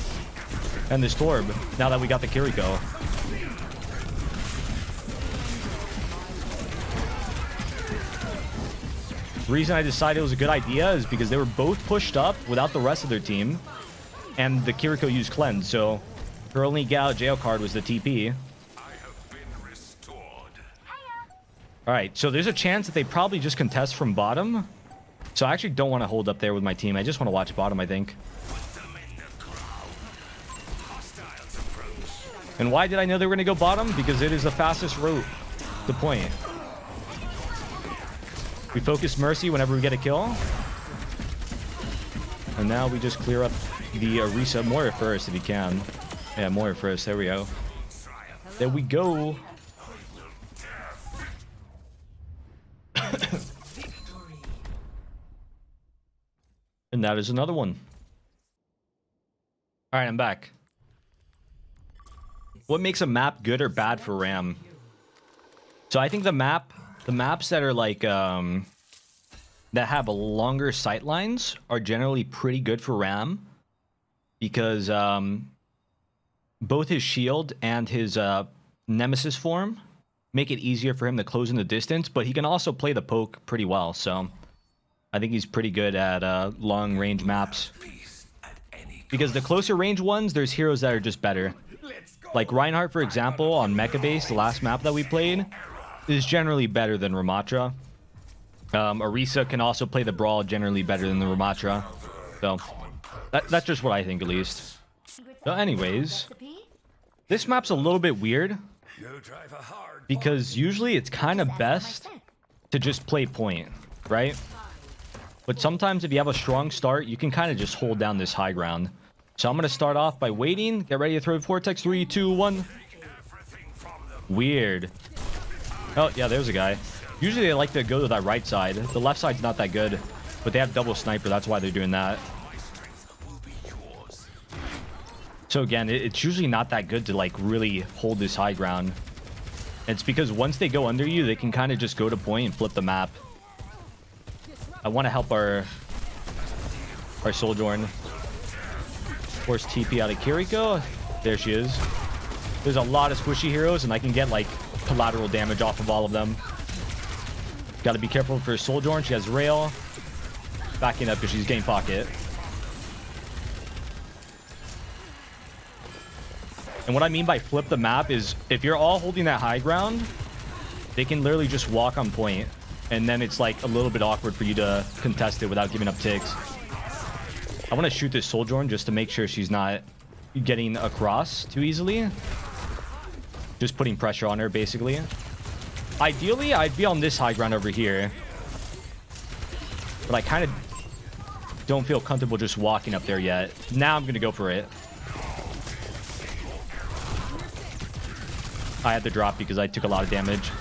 and this Torb now that we got the Kiriko. The reason I decided it was a good idea is because they were both pushed up without the rest of their team. And the Kiriko used Cleanse, so her only get out of jail card was the TP. Alright, so there's a chance that they probably just contest from bottom. So I actually don't want to hold up there with my team. I just want to watch bottom, I think. And why did I know they were going to go bottom? Because it is the fastest route to point. We focus Mercy whenever we get a kill. And now we just clear up the Orisa. Moira first if you can. Yeah, Moira first. There we go. There we go. And that is another one. All right, I'm back. What makes a map good or bad for Ram? So I think the maps that are like that have a longer sight lines are generally pretty good for Ram because both his shield and his nemesis form make it easier for him to close in the distance, but he can also play the poke pretty well, so I think he's pretty good at long range maps. Because the closer range ones, there's heroes that are just better. Like Reinhardt, for example, on Mecha Base, the last map that we played, is generally better than Ramattra. Orisa can also play the Brawl generally better than the Ramattra. So, that's just what I think, at least. So anyways, this map's a little bit weird. Because usually it's kind of best to just play point, right? But sometimes if you have a strong start, you can kind of just hold down this high ground. So I'm going to start off by waiting. Get ready to throw Vortex. 3, 2, 1. Weird. Oh, yeah, there's a guy. Usually they like to go to that right side. The left side's not that good. But they have double sniper. That's why they're doing that. So again, it's usually not that good to like really hold this high ground. It's because once they go under you, they can kind of just go to point and flip the map. I want to help our Sojourn. Force TP out of Kiriko. There she is. There's a lot of squishy heroes, and I can get like collateral damage off of all of them. Got to be careful for Sojourn. She has rail. Backing up because she's getting pocket. And what I mean by flip the map is if you're all holding that high ground, they can literally just walk on point. And then it's like a little bit awkward for you to contest it without giving up ticks. I want to shoot this Sojourn just to make sure she's not getting across too easily. Just putting pressure on her, basically. Ideally, I'd be on this high ground over here. But I kind of don't feel comfortable just walking up there yet. Now I'm going to go for it. I had to drop because I took a lot of damage.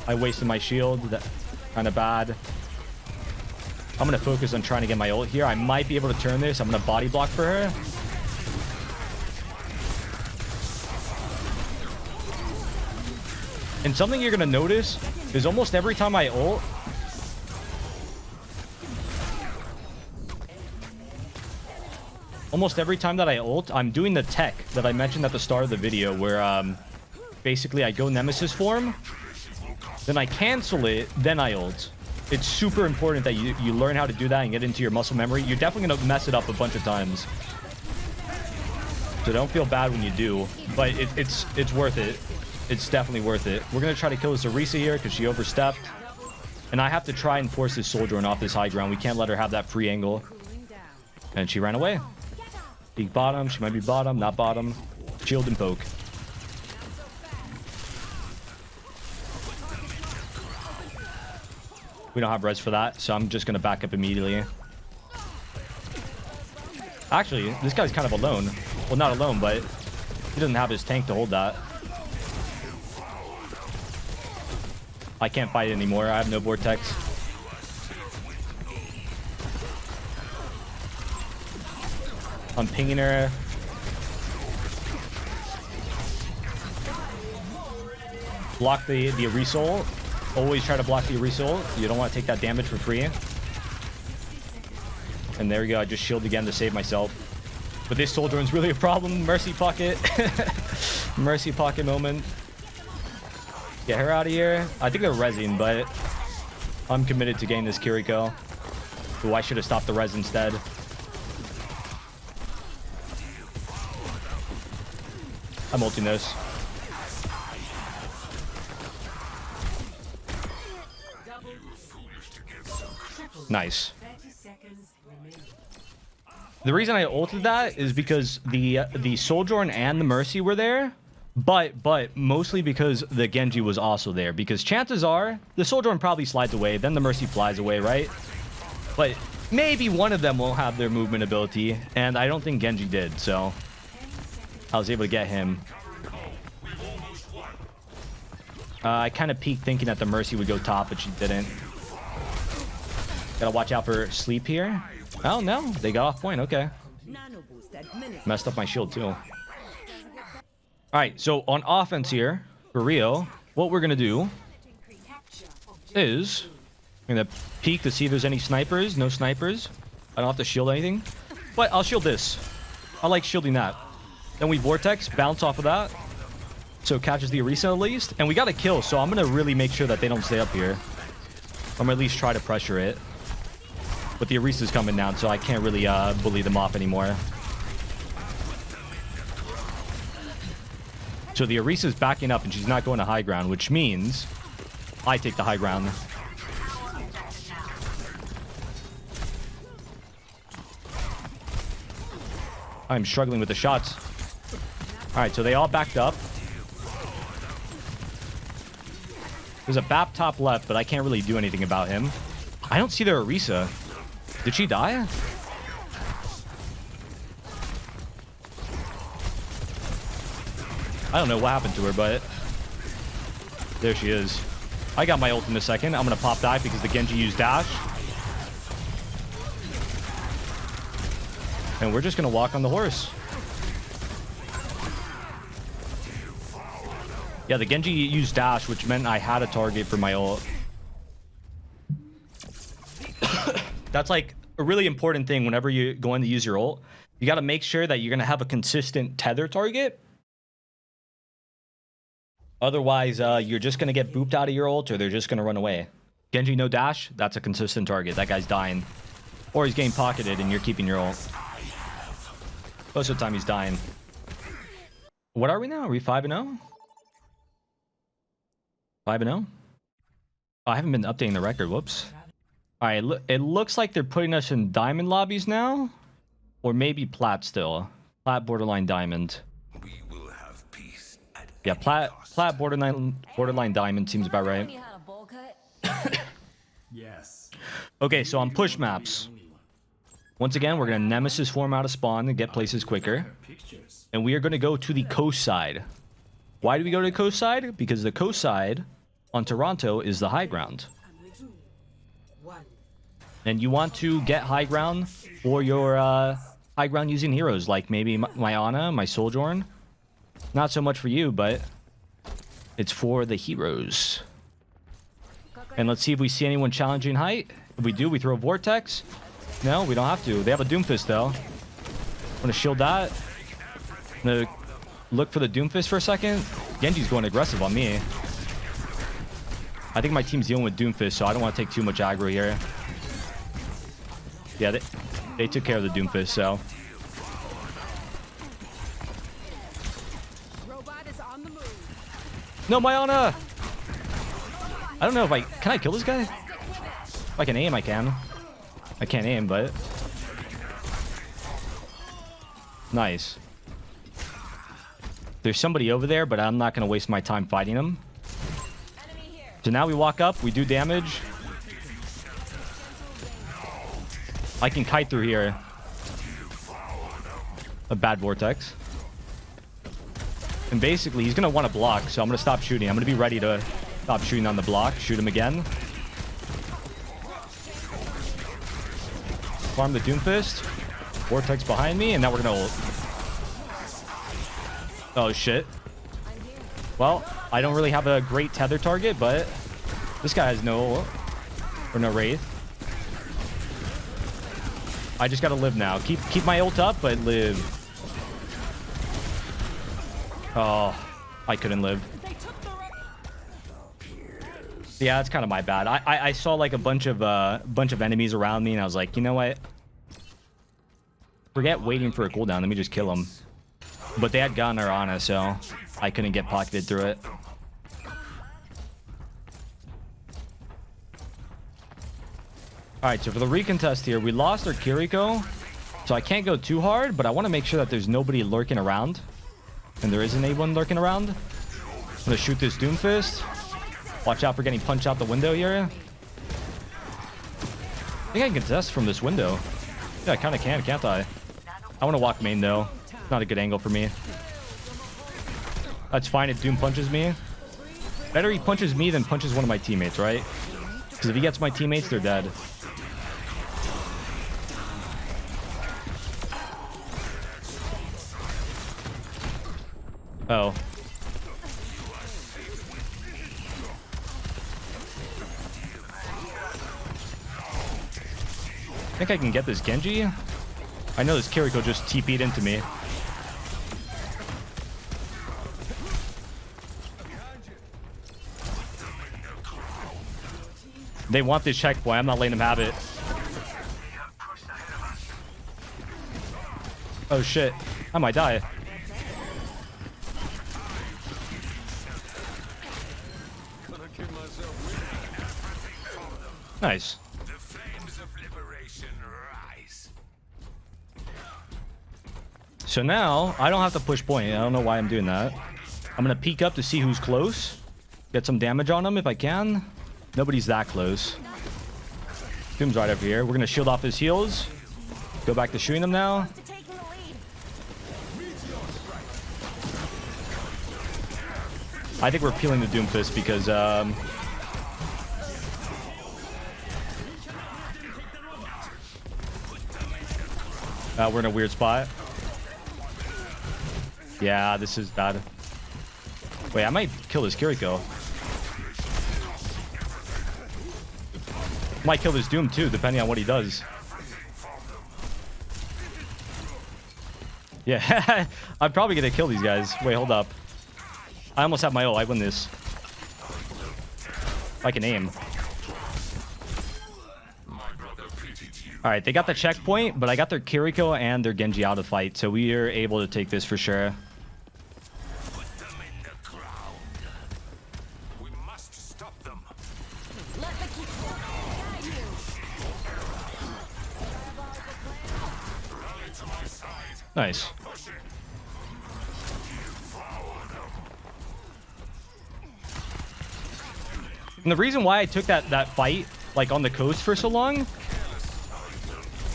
I wasted my shield. That kind of bad. I'm going to focus on trying to get my ult here. I might be able to turn this. I'm going to body block for her. And something you're going to notice is almost every time I ult, I'm doing the tech that I mentioned at the start of the video where basically I go Nemesis form, then I cancel it, then I ult. It's super important that you learn how to do that and get into your muscle memory. You're definitely going to mess it up a bunch of times. So don't feel bad when you do, but it's worth it. It's definitely worth it. We're going to try to kill this Orisa here because she overstepped. And I have to try and force this Sojourn off this high ground. We can't let her have that free angle. And she ran away. Peek bottom. She might be bottom, not bottom. Shield and poke. We don't have res for that, so I'm just going to back up immediately. Actually, this guy's kind of alone. Well, not alone, but He doesn't have his tank to hold that. I can't fight it anymore. I have no vortex. I'm pinging her. Block the Orisa ult. Always try to block the Orisa ult. You don't want to take that damage for free. And there we go. I just shielded again to save myself. But this soldier is really a problem. Mercy pocket. Mercy pocket moment. Get her out of here. I think they're rezzing, but I'm committed to getting this Kiriko. Ooh, I should have stopped the res instead. I'm ulting this. Nice. The reason I ulted that is because the Sojourn and the Mercy were there, but mostly because the Genji was also there. Because chances are the Sojourn probably slides away, then the Mercy flies away, right? But maybe one of them will have their movement ability, and I don't think Genji did, so I was able to get him. I kind of peeked thinking that the Mercy would go top, but she didn't. Gotta watch out for sleep here. Oh, no. They got off point. Okay. Messed up my shield, too. All right. So, on offense here, for Rio, what we're going to do is I'm going to peek to see if there's any snipers. No snipers. I don't have to shield anything. But I'll shield this. I like shielding that. Then we Vortex, bounce off of that. So, it catches the Orisa at least. And we got a kill, so I'm going to really make sure that they don't stay up here. I'm going to at least try to pressure it. But the Orisa's coming down, so I can't really bully them off anymore. So the Orisa's backing up, and she's not going to high ground, which means I take the high ground. I'm struggling with the shots. All right, so they all backed up. There's a BAP top left, but I can't really do anything about him. I don't see their Orisa. Did she die? I don't know what happened to her, but there she is. I got my ult in a second. I'm going to pop dive because the Genji used dash. And we're just going to walk on the horse. Yeah, the Genji used dash, which meant I had a target for my ult. That's like a really important thing whenever you're going to use your ult. You got to make sure that you're going to have a consistent tether target. Otherwise, you're just going to get booped out of your ult, or they're just going to run away. Genji no dash, that's a consistent target. That guy's dying. Or he's getting pocketed and you're keeping your ult. Most of the time he's dying. What are we now? Are we 5-0? 5-0? Oh, I haven't been updating the record. Whoops. All right, it looks like they're putting us in diamond lobbies now, or maybe plat still. Plat, borderline, diamond. We will have peace at Yeah, plat, borderline, diamond seems about right. Yes. Okay, so on push maps, once again, we're gonna Nemesis form out of spawn to get places quicker, and we are gonna go to the coast side. Why do we go to the coast side? Because the coast side on Toronto is the high ground. And you want to get high ground for your high ground using heroes, like maybe my Ana, my Sojourn. Not so much for you, but it's for the heroes. And let's see if we see anyone challenging height. If we do, we throw Vortex. No, we don't have to. They have a Doomfist, though. I'm going to shield that. I'm going to look for the Doomfist for a second. Genji's going aggressive on me. I think my team's dealing with Doomfist, so I don't want to take too much aggro here. Yeah, they took care of the Doomfist, so. Robot is on the move. No, Mayana! I don't know if I... Can I kill this guy? If I can aim, I can. I can't aim, but... Nice. There's somebody over there, but I'm not going to waste my time fighting him. So now we walk up, we do damage. I can kite through here. A bad vortex. And basically, he's going to want to block, so I'm going to stop shooting. I'm going to be ready to stop shooting on the block. Shoot him again. Farm the Doomfist. Vortex behind me, and now we're going to ult. Oh, shit. Well, I don't really have a great tether target, but this guy has no ult. Or no Wraith. I just got to live now. Keep my ult up, but live. Oh, I couldn't live. Yeah, that's kind of my bad. I saw like a bunch of enemies around me, and I was like, you know what? Forget waiting for a cooldown. Let me just kill them. But they had gotten her on us, so I couldn't get pocketed through it. All right, so for the recontest here, we lost our Kiriko, so I can't go too hard, but I want to make sure that there's nobody lurking around. And there isn't anyone lurking around. I'm gonna shoot this Doomfist. Watch out for getting punched out the window here. I think I can contest from this window. Yeah, I kind of can, can't I? I want to walk main, though. It's not a good angle for me. That's fine if Doom punches me. Better he punches me than punches one of my teammates, right? Because if he gets my teammates, they're dead. Oh. I think I can get this Genji. I know this Kiriko just TP'd into me. They want this checkpoint. I'm not letting them have it. Oh shit. I might die. Nice. The flames of liberation rise. So now I don't have to push point. I don't know why I'm doing that. I'm gonna peek up to see who's close. Get some damage on him if I can. Nobody's that close. Doom's right over here. We're gonna shield off his heals. Go back to shooting them now. I think we're peeling the Doomfist because we're in a weird spot. Yeah, this is bad. Wait, I might kill this Kiriko. Might kill this Doom too, depending on what he does. Yeah, I'm probably gonna kill these guys. Wait, hold up. I almost have my ult. I win this. I can aim. Alright, they got the checkpoint, but I got their Kiriko and their Genji out of fight, so we are able to take this for sure. We must stop them. Nice. And the reason why I took that fight, like on the coast for so long,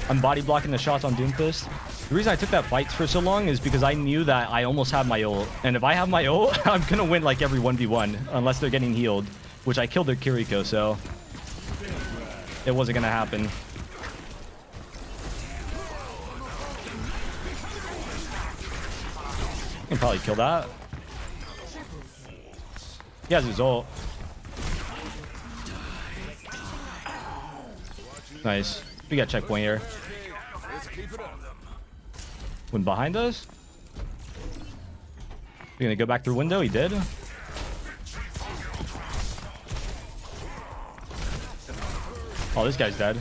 I'm body blocking the shots on Doomfist. The reason I took that fight for so long is because I knew that I almost had my ult. And if I have my ult, I'm gonna win like every 1v1, unless they're getting healed, which I killed their Kiriko, so it wasn't gonna happen. I can probably kill that. He has his ult. Nice. We got checkpoint here. When behind us? You gonna go back through window? He did. Oh, this guy's dead.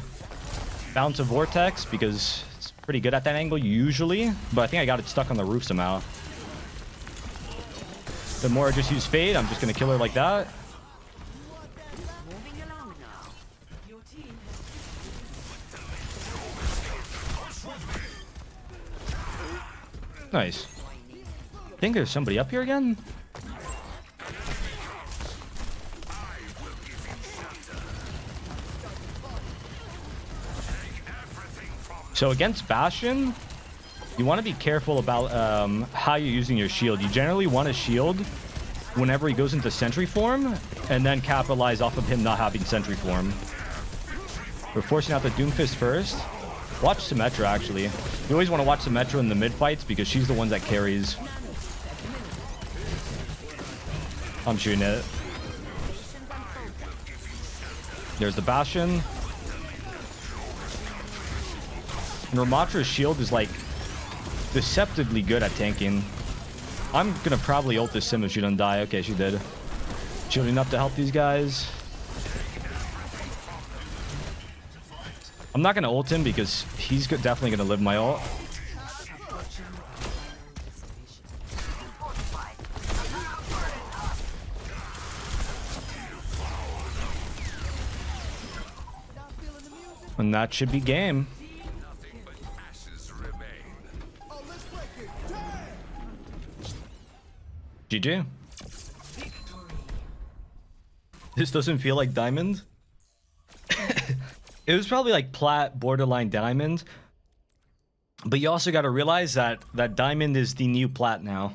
Bounce a vortex because it's pretty good at that angle usually, but I think I got it stuck on the roof somehow. The more I just use fade, I'm just gonna kill her like that. Nice. I think there's somebody up here again. So against Bastion, You want to be careful about how you're using your shield. You generally want to shield whenever he goes into sentry form, and then capitalize off of him not having sentry form. We're forcing out the Doomfist first. Watch Ramattra, actually. You always want to watch Ramattra in the mid fights because she's the one that carries. I'm shooting it. There's the Bastion. And Ramattra's shield is like deceptively good at tanking. I'm gonna probably ult this sim if she doesn't die. Okay, she did. Shielding up to help these guys. I'm not gonna ult him because he's definitely gonna live my ult. And that should be game. GG. This doesn't feel like diamond. It was probably like plat, borderline diamond. But you also got to realize that diamond is the new plat now.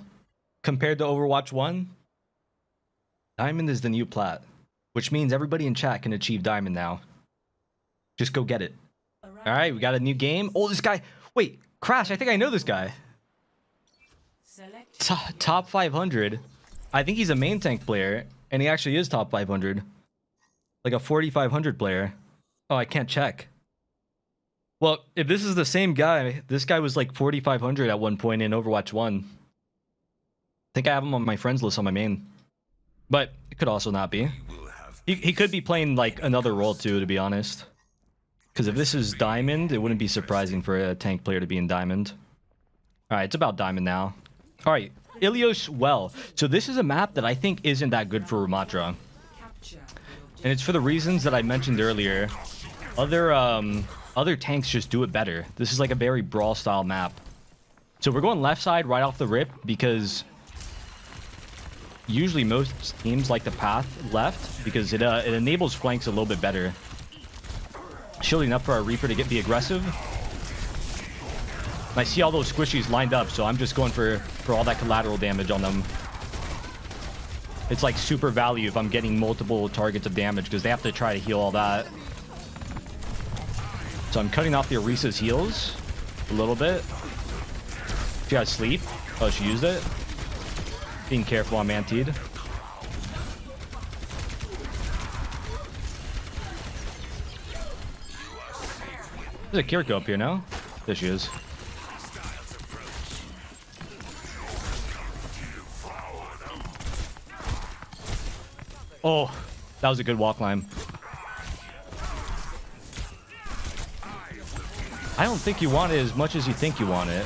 Compared to Overwatch 1, diamond is the new plat. Which means everybody in chat can achieve diamond now. Just go get it. Alright, we got a new game. Oh, this guy. Wait, Crash, I think I know this guy. Top 500. I think he's a main tank player. And he actually is top 500. Like a 4,500 player. Oh, I can't check. Well, if this is the same guy, this guy was like 4,500 at one point in Overwatch 1. I think I have him on my friends list on my main. But it could also not be. He could be playing like another role too, to be honest. Because if this is Diamond, it wouldn't be surprising for a tank player to be in Diamond. Alright, it's about Diamond now. Alright, Ilios Well. So this is a map that I think isn't that good for Ramattra. And it's for the reasons that I mentioned earlier. Other tanks just do it better. This is like a very brawl style map. So we're going left side right off the rip because usually most teams like the path left because it enables flanks a little bit better. Shielding up for our Reaper to be aggressive. And I see all those squishies lined up, so I'm just going for all that collateral damage on them. It's like super value if I'm getting multiple targets of damage because they have to try to heal all that. So I'm cutting off the Orisa's heals a little bit. She has sleep. Oh, she used it. Being careful on Mantid. There's a Kiriko up here now. There she is. Oh, that was a good walk line. I don't think you want it as much as you think you want it.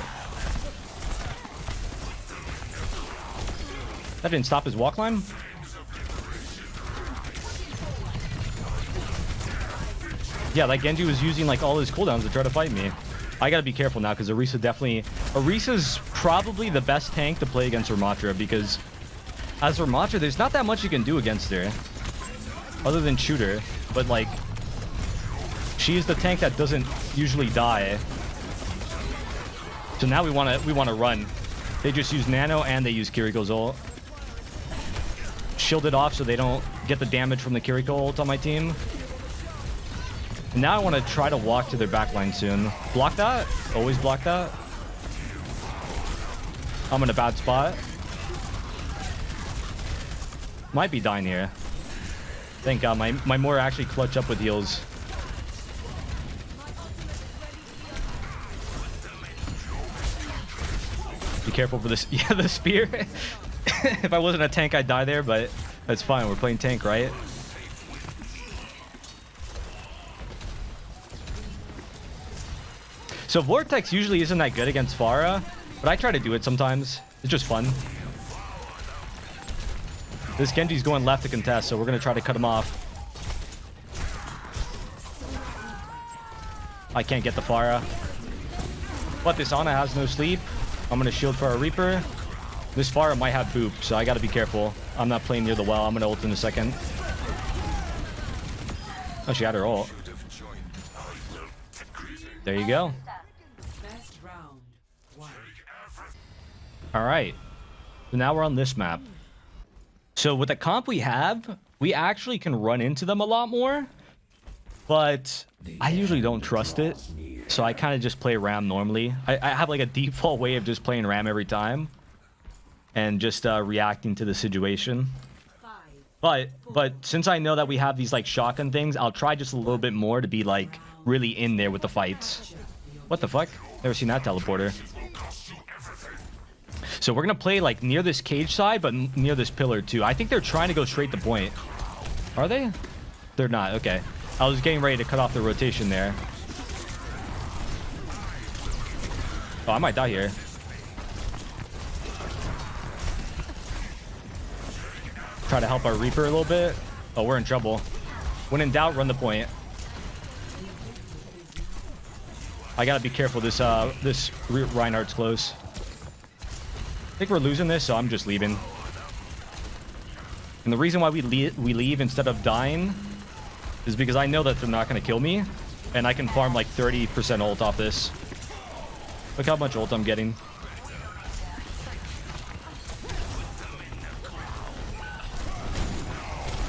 That didn't stop his walk line? Yeah, like Genji was using like all his cooldowns to try to fight me. I gotta be careful now because Orisa's probably the best tank to play against Ramattra because as Ramattra, there's not that much you can do against her other than shoot her, but like she's the tank that doesn't usually die. So now we want to run. They just use Nano and they use Kiriko's ult. Shield it off so they don't get the damage from the Kiriko ult on my team. And now I want to try to walk to their backline soon. Block that. Always block that. I'm in a bad spot. Might be dying here. Thank God my Moira actually clutch up with heals. Be careful for this. Yeah, the spear. If I wasn't a tank, I'd die there, but that's fine. We're playing tank, right? So Vortex usually isn't that good against Pharah, but I try to do it sometimes. It's just fun. This Genji's going left to contest, so we're going to try to cut him off. I can't get the Pharah. But this Ana has no sleep. I'm going to shield for our Reaper. This Pharah might have boop, so I got to be careful. I'm not playing near the well. I'm going to ult in a second. Oh, she had her ult. There you go. All right. So now we're on this map. So with the comp we have, we actually can run into them a lot more. But I usually don't trust it. So I kind of just play Ram normally. I have like a default way of just playing Ram every time. And just reacting to the situation. But since I know that we have these like shotgun things, I'll try just a little bit more to be like really in there with the fights. What the fuck? Never seen that teleporter. So we're gonna play like near this cage side, but near this pillar too. I think they're trying to go straight to point. Are they? They're not. Okay. I was getting ready to cut off the rotation there. Oh, I might die here. Try to help our Reaper a little bit. Oh, we're in trouble. When in doubt, run the point. I gotta be careful. This Reinhardt's close. I think we're losing this, so I'm just leaving. And the reason why we leave instead of dying is because I know that they're not gonna kill me, and I can farm like 30% ult off this. Look how much ult I'm getting.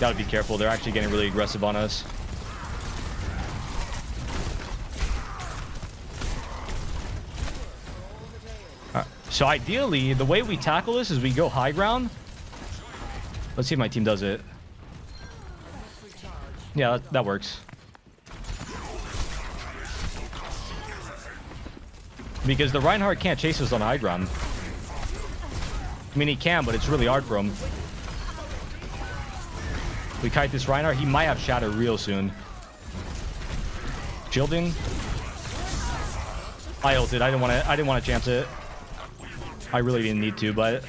Gotta be careful. They're actually getting really aggressive on us. So ideally, the way we tackle this is we go high ground. Let's see if my team does it. Yeah, that works. Because the Reinhardt can't chase us on high ground. I mean, he can, but it's really hard for him. We kite this Reinhardt. He might have Shatter real soon. Shielding. I ulted. I didn't want to chance it. I really didn't need to, but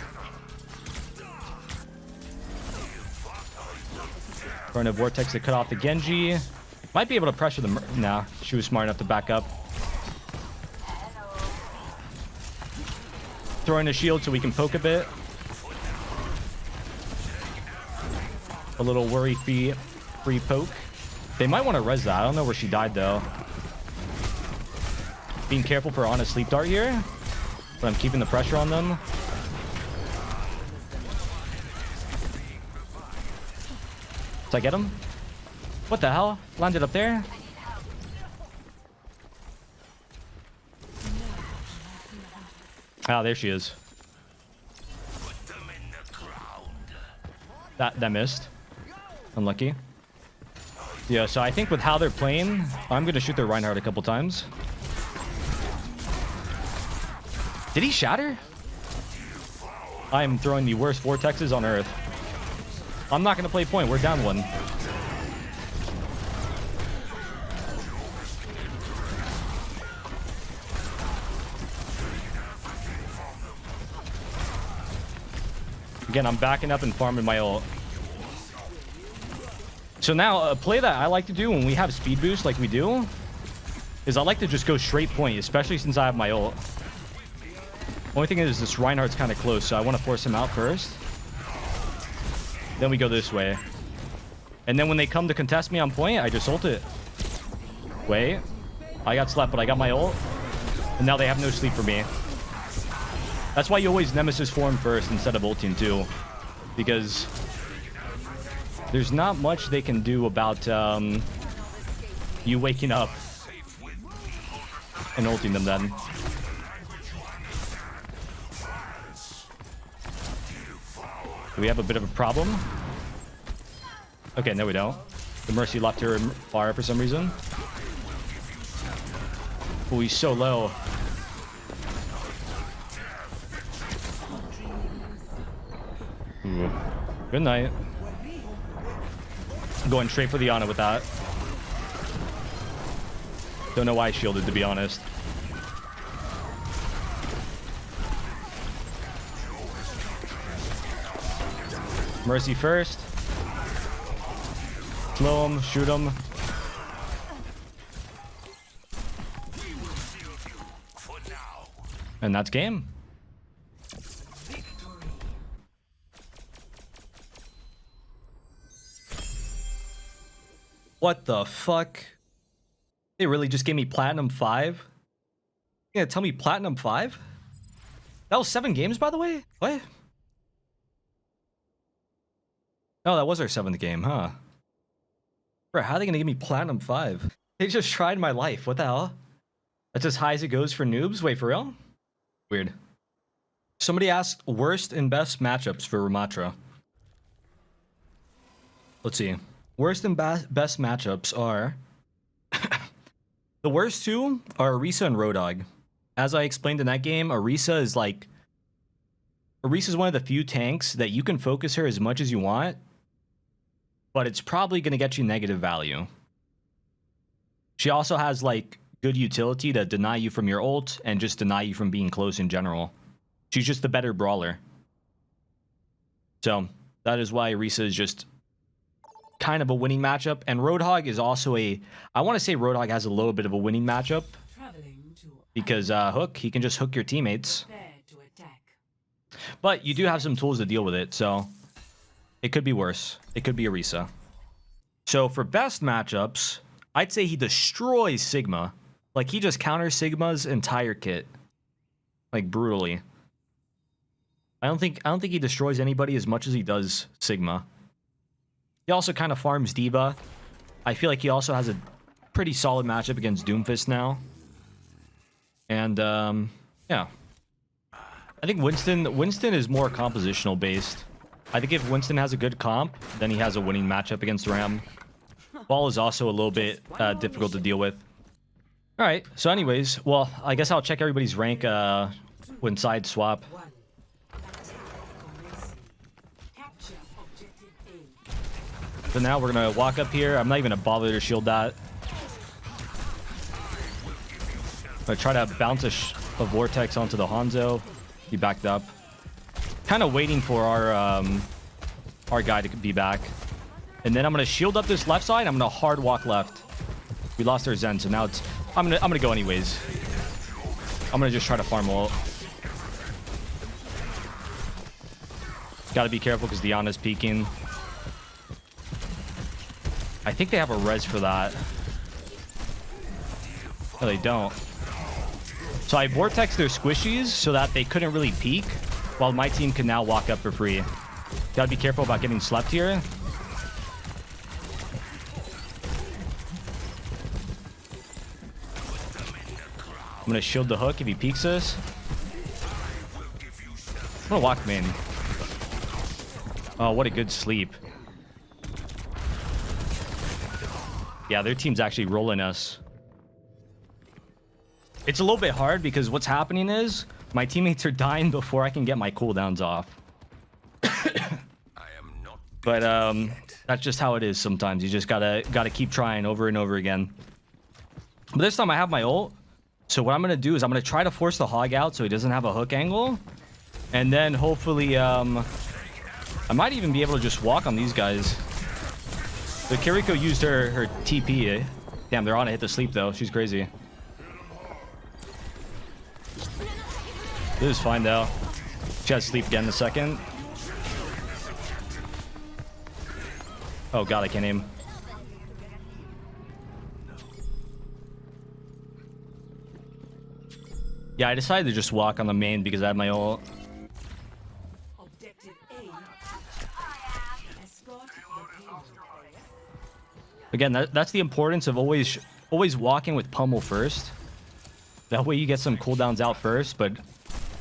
throwing a vortex to cut off the Genji. Might be able to pressure them. Nah, she was smart enough to back up. Throwing a shield so we can poke a bit. A little worry-free poke. They might want to res that. I don't know where she died though. Being careful for on a sleep dart here. But I'm keeping the pressure on them. Did I get him? What the hell? Landed up there? Ah, there she is. That missed. Unlucky. Yeah, so I think with how they're playing, I'm going to shoot their Reinhardt a couple times. Did he shatter? I am throwing the worst vortexes on Earth. I'm not going to play point. We're down one. Again, I'm backing up and farming my ult. So now, a play that I like to do when we have speed boost like we do is I like to just go straight point, especially since I have my ult. Only thing is this Reinhardt's kind of close, so I want to force him out first. Then we go this way. And then when they come to contest me on point, I just ult it. Wait. I got slept, but I got my ult. And now they have no sleep for me. That's why you always Nemesis form first instead of ulting too. Because there's not much they can do about you waking up and ulting them then. Do we have a bit of a problem? Okay, no we don't. The Mercy left her in fire for some reason. Oh, he's so low. Ooh. Good night. Going straight for the Ana with that. Don't know why I shielded, to be honest. Mercy first. Slow him, shoot him. And that's game. What the fuck? They really just gave me Platinum 5? Yeah, tell me Platinum 5? That was 7 games, by the way? What? Oh, that was our 7th game, huh? Bro, how are they gonna give me Platinum 5? They just tried my life. What the hell? That's as high as it goes for noobs? Wait, for real? Weird. Somebody asked worst and best matchups for Ramattra. Let's see. Worst and best matchups are... The worst two are Orisa and Roadhog. As I explained in that game, Orisa is like... Orisa is one of the few tanks that you can focus her as much as you want, but it's probably going to get you negative value. She also has like good utility to deny you from your ult and just deny you from being close in general. She's just the better brawler. So that is why Orisa is just kind of a winning matchup. And Roadhog is also a... I want to say Roadhog has a little bit of a winning matchup. Because Hook, he can just hook your teammates. But you do have some tools to deal with it, so it could be worse. It could be Orisa. So for best matchups, I'd say he destroys Sigma. Like, he just counters Sigma's entire kit. Like, brutally. I don't think he destroys anybody as much as he does Sigma. He also kind of farms D.Va. I feel like he also has a pretty solid matchup against Doomfist now. And, yeah. I think Winston is more compositional based. I think if Winston has a good comp, then he has a winning matchup against Ram. Ball is also a little bit difficult to deal with. All right, so anyways, well, I guess I'll check everybody's rank when side swap. So now we're gonna walk up here. I'm not even gonna bother to shield that. I'm gonna try to bounce a vortex onto the Hanzo. He backed up. Kind of waiting for our guy to be back. And then I'm gonna shield up this left side. I'm gonna hard walk left. We lost our Zen, so now it's... I'm gonna go anyways. I'm gonna just try to farm ult. Gotta be careful because Diana's peeking. I think they have a res for that. No, they don't. So I vortexed their squishies so that they couldn't really peek, while my team can now walk up for free. Gotta be careful about getting slept here. I'm gonna shield the hook if he peeks us. I'm gonna walk main. Oh, what a good sleep. Yeah, their team's actually rolling us. It's a little bit hard because what's happening is my teammates are dying before I can get my cooldowns off. But that's just how it is sometimes. You just gotta keep trying over and over again. But this time I have my ult. So what I'm gonna do is I'm gonna try to force the hog out so he doesn't have a hook angle. And then hopefully I might even be able to just walk on these guys. The Kiriko used her TP. Damn, they're on a hit to sleep though. She's crazy. This is fine though. She has sleep again in a second. Oh god, I can't aim. Yeah, I decided to just walk on the main because I had my ult. Again, that's the importance of always walking with pummel first. That way you get some cooldowns out first, but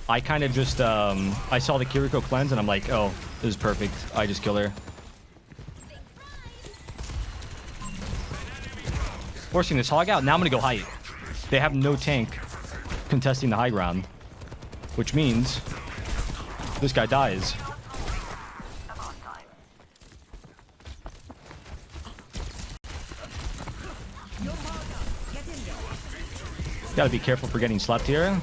I kind of just, I saw the Kiriko cleanse and I'm like, oh, this is perfect. I just kill her. Forcing this hog out. Now I'm going to go height. They have no tank contesting the high ground, which means this guy dies. Gotta be careful for getting slept here.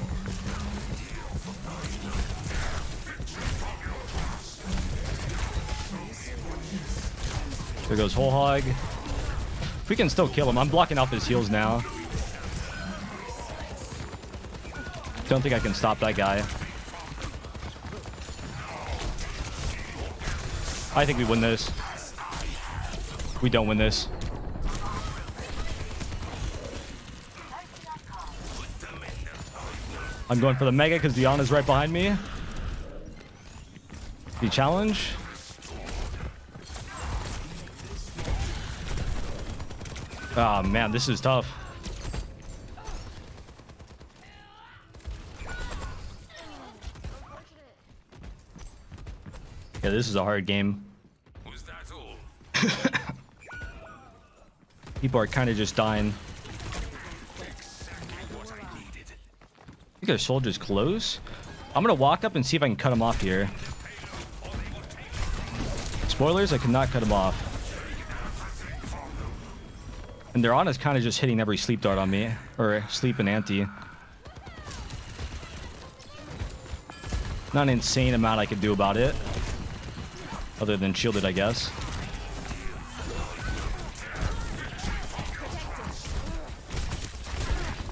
There goes whole hog. We can still kill him. I'm blocking off his heals now. Don't think I can stop that guy. I think we win this. We don't win this. I'm going for the mega because the Ana's right behind me. The challenge. Oh man, this is tough. Yeah, this is a hard game. Was that all? People are kind of just dying. Exactly what I needed. I think our soldier's close. I'm gonna walk up and see if I can cut him off here. Spoilers, I cannot cut him off. And their Ana's kind of just hitting every sleep dart on me. Or sleep and anti. Not an insane amount I could do about it. Other than shielded, I guess.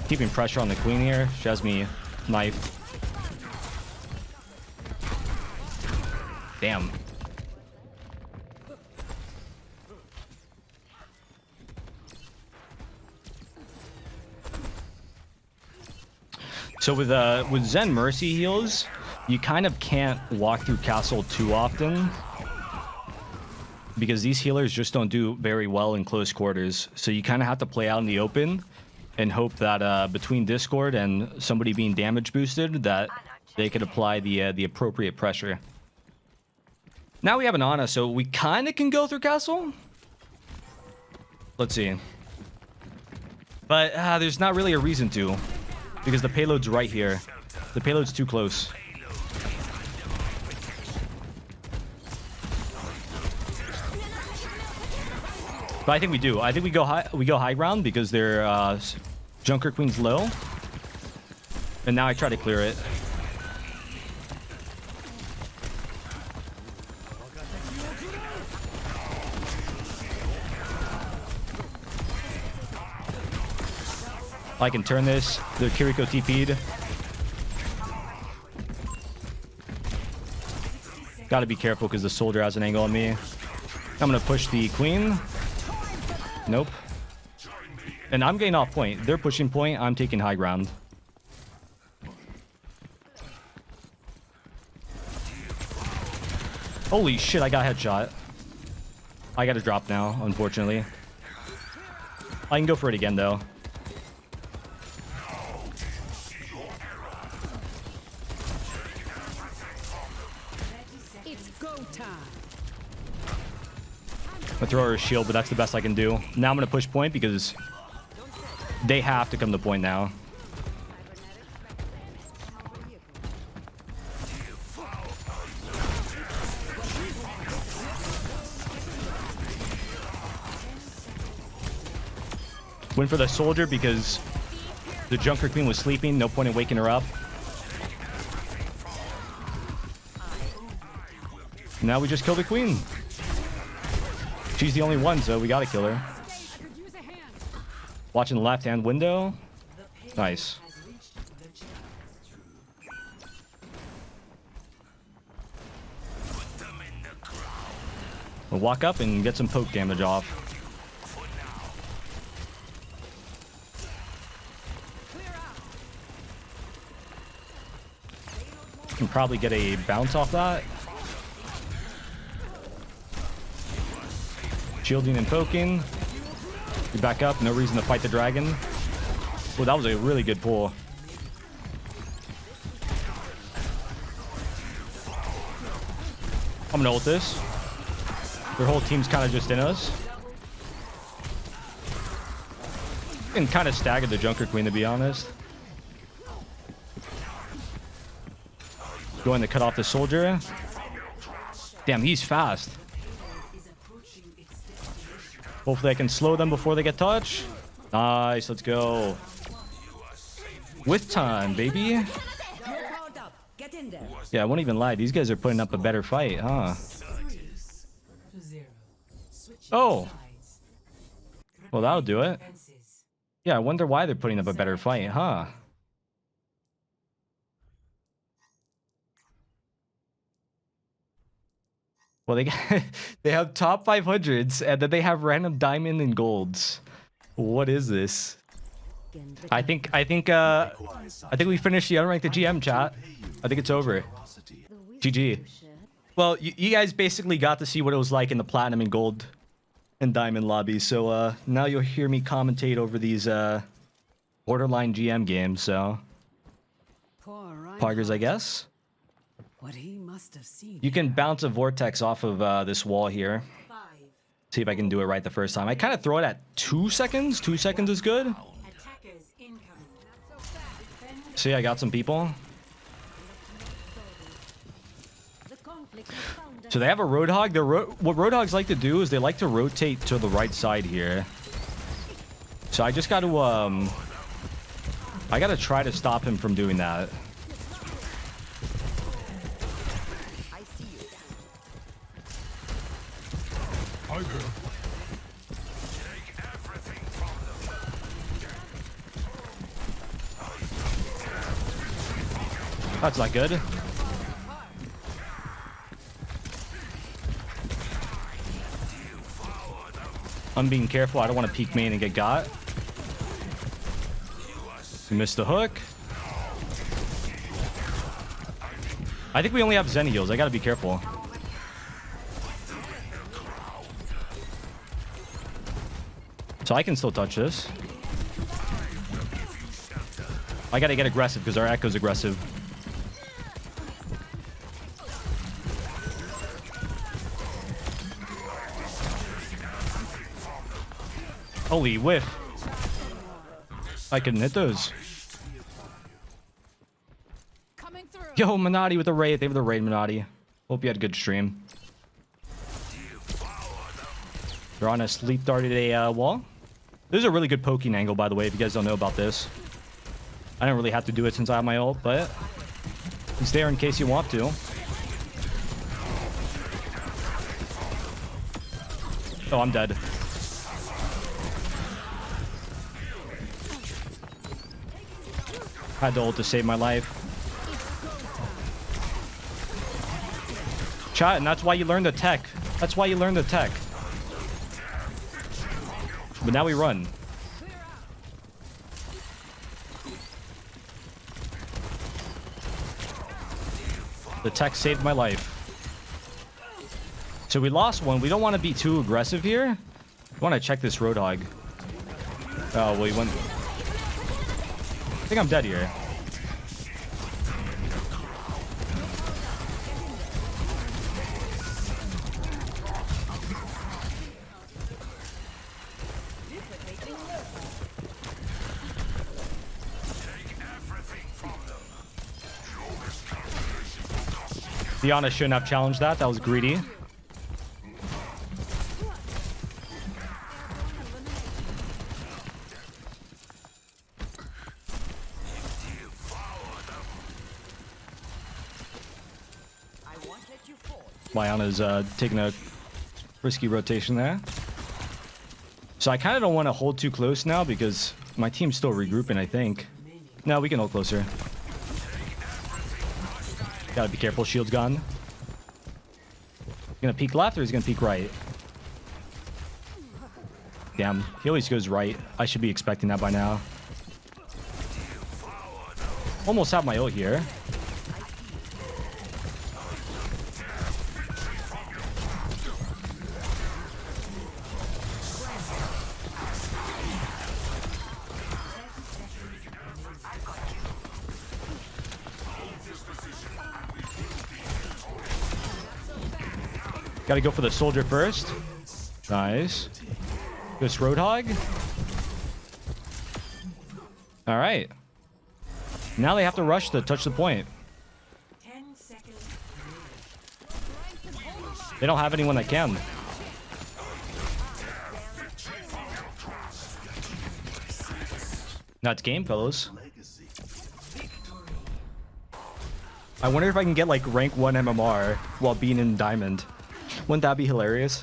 Keeping pressure on the queen here. She has me knife. Damn. So with Zen Mercy heals, you kind of can't walk through castle too often because these healers just don't do very well in close quarters. So you kind of have to play out in the open and hope that between Discord and somebody being damage boosted, that they could apply the appropriate pressure. Now we have an Ana, so we kind of can go through castle. Let's see. But there's not really a reason to, because the payload's right here. The payload's too close. But I think we do. I think we go high ground because their Junker Queen's low. And now I try to clear it. I can turn this. The Kiriko TP'd. Gotta be careful because the soldier has an angle on me. I'm gonna push the queen. Nope. And I'm getting off point. They're pushing point. I'm taking high ground. Holy shit, I got headshot. I gotta drop now, unfortunately. I can go for it again, though. It's go time. I throw her a shield, but that's the best I can do. Now I'm gonna push point because they have to come to point now. Went for the soldier because the Junker Queen was sleeping. No point in waking her up. Now we just kill the queen. She's the only one, so we gotta kill her. Watching the left-hand window. Nice. We'll walk up and get some poke damage off. Can probably get a bounce off that. Shielding and poking. We back up. No reason to fight the dragon. Oh, that was a really good pull. I'm gonna ult this. Their whole team's kind of just in us. And kind of staggered the Junker Queen, to be honest. Going to cut off the soldier. Damn, he's fast. Hopefully I can slow them before they get touched. Nice, let's go. With time, baby. Yeah, I won't even lie. These guys are putting up a better fight, huh? Oh. Well, that'll do it. Yeah, I wonder why they're putting up a better fight, huh? Well, they have top 500s, and then they have random diamond and golds. What is this? I think we finished the Unranked GM chat. I think it's over. GG. Well, you guys basically got to see what it was like in the platinum and gold and diamond lobby. So now you'll hear me commentate over these borderline GM games. So Pargers, I guess. What he must have seen. You can bounce a vortex off of this wall here. See if I can do it right the first time. I kind of throw it at 2 seconds. 2 seconds is good. See, I got some people. So they have a Roadhog. What Roadhogs like to do is they like to rotate to the right side here. So I just got to I got to try to stop him from doing that. That's not good. I'm being careful. I don't want to peek main and get got. We missed the hook. I think we only have Zen heals. I gotta be careful. So I can still touch this. I gotta get aggressive because our Echo's aggressive. Holy whiff. I can hit those. Yo, Minotti with the raid. They have the raid, Minotti. Hope you had a good stream. They're on a sleep darted a wall. This is a really good poking angle, by the way, if you guys don't know about this. I don't really have to do it since I have my ult, but it's there in case you want to. Oh, I'm dead. I had to ult to save my life. Chat, and that's why you learn the tech. That's why you learn the tech. But now we run. The tech saved my life. So we lost one. We don't want to be too aggressive here. We want to check this Roadhog. Oh, well, he went... I think I'm dead here. Diana shouldn't have challenged that. That was greedy. Liana's taking a risky rotation there. So I kind of don't want to hold too close now because my team's still regrouping, I think. No, we can hold closer. Gotta be careful, shield's gone. Gonna peek left or he's gonna peek right? Damn, he always goes right. I should be expecting that by now. Almost have my ult here. Gotta go for the soldier first. Nice. This Roadhog. All right. Now they have to rush to touch the point. They don't have anyone that can. That's game, fellas. I wonder if I can get like rank 1 MMR while being in Diamond. Wouldn't that be hilarious?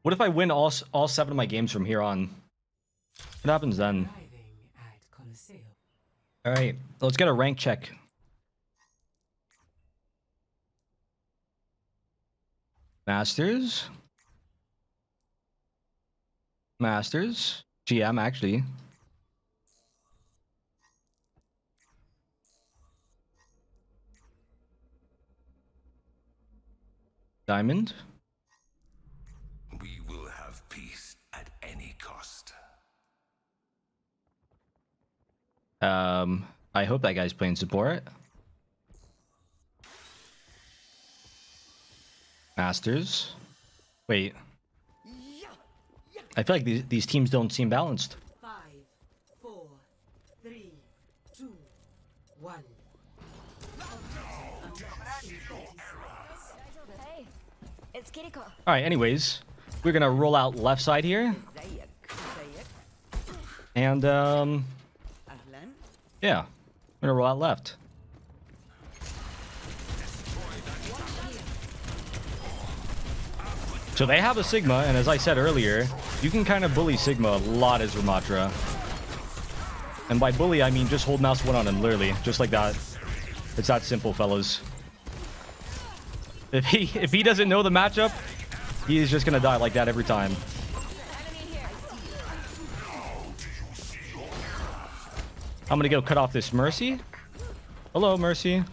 What if I win all 7 of my games from here on? What happens then? All right, let's get a rank check. Masters. Masters. GM actually. Diamond. We will have peace at any cost. I hope that guy's playing support. Masters. Wait. I feel like these teams don't seem balanced. 5, 4, 3, 2, 1. Hey, it's Kiriko. All right. Anyways, we're gonna roll out left side here, and Ahlan. yeah, I'm gonna roll out left. So they have a Sigma, and as I said earlier, you can kind of bully Sigma a lot as Ramattra. And by bully, I mean just hold mouse 1 on him, literally, just like that. It's that simple, fellas. If he doesn't know the matchup, he is just gonna die like that every time. I'm gonna go cut off this Mercy. Hello, Mercy.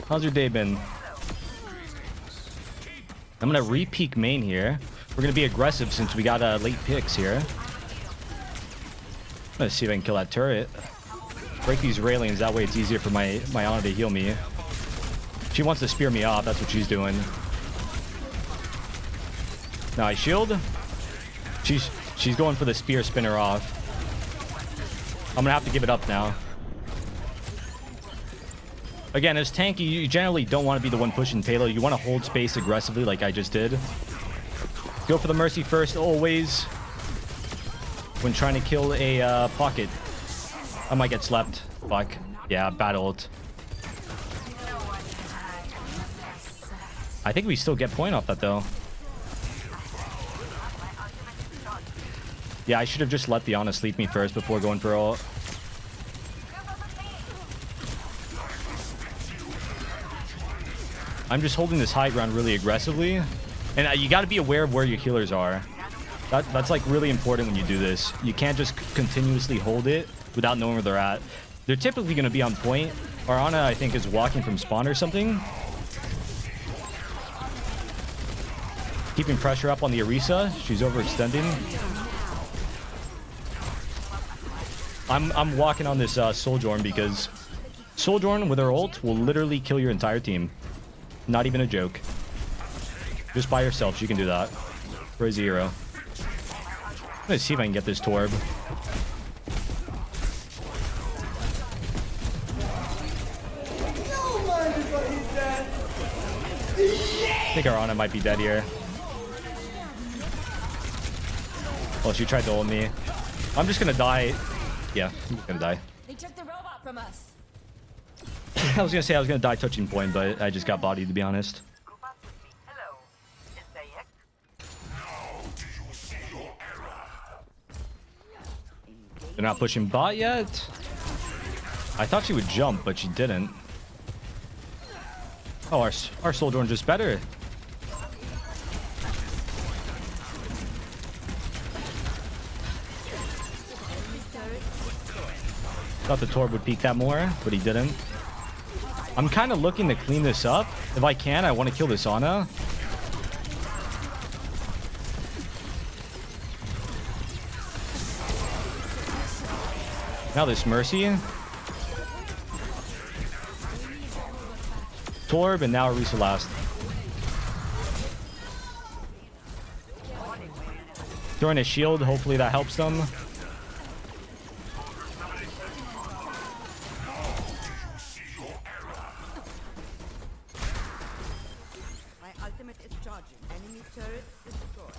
How's your day been? I'm gonna re-peek main here. We're gonna be aggressive since we got late picks here. Let's see if I can kill that turret. Break these railings, that way it's easier for my Ana to heal me. She wants to spear me off, that's what she's doing. Nice shield. She's going for the spear spinner off. I'm gonna have to give it up now. Again, as tanky, you generally don't want to be the one pushing payload. You want to hold space aggressively like I just did. Go for the Mercy first, always. When trying to kill a pocket. I might get slept. Fuck. Yeah, bad ult. I think we still get point off that, though. Yeah, I should have just let the Ana sleep me first before going for ult. I'm just holding this high ground really aggressively. And you got to be aware of where your healers are. That's like really important when you do this. You can't just continuously hold it without knowing where they're at. They're typically going to be on point. Our Ana, I think, is walking from spawn or something. Keeping pressure up on the Orisa. She's overextending. I'm walking on this Sojourn because Sojourn with her ult will literally kill your entire team. Not even a joke. Just by herself, she can do that. For a 0. Let's see if I can get this Torb. I think our Ana might be dead here. Well, she tried to ult me. I'm just gonna die. Yeah, I'm gonna die. They took the robot from us. I was gonna say I was gonna die touching point, but I just got bodied, to be honest. They're not pushing bot yet. I thought she would jump, but she didn't. Oh, our Sojourn just better. Thought the Torb would peek that more, but he didn't. I'm kind of looking to clean this up. If I can, I want to kill this Ana. Now this Mercy. Torb, and now Orisa last. Throwing a shield, hopefully that helps them. My ultimate is charging. Enemy turret destroyed.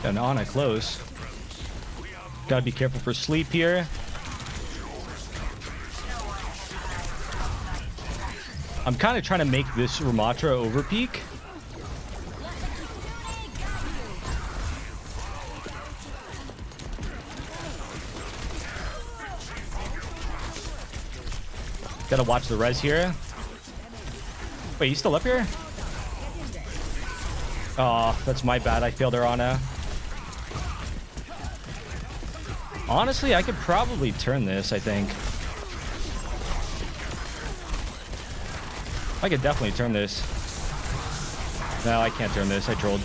Got an Ana close. Gotta be careful for sleep here. I'm kind of trying to make this Ramattra over peak. Gotta watch the res here. Wait, he's still up here? Oh, that's my bad. I failed her on a. Honestly, I could probably turn this, I think. I could definitely turn this. No, I can't turn this. I trolled.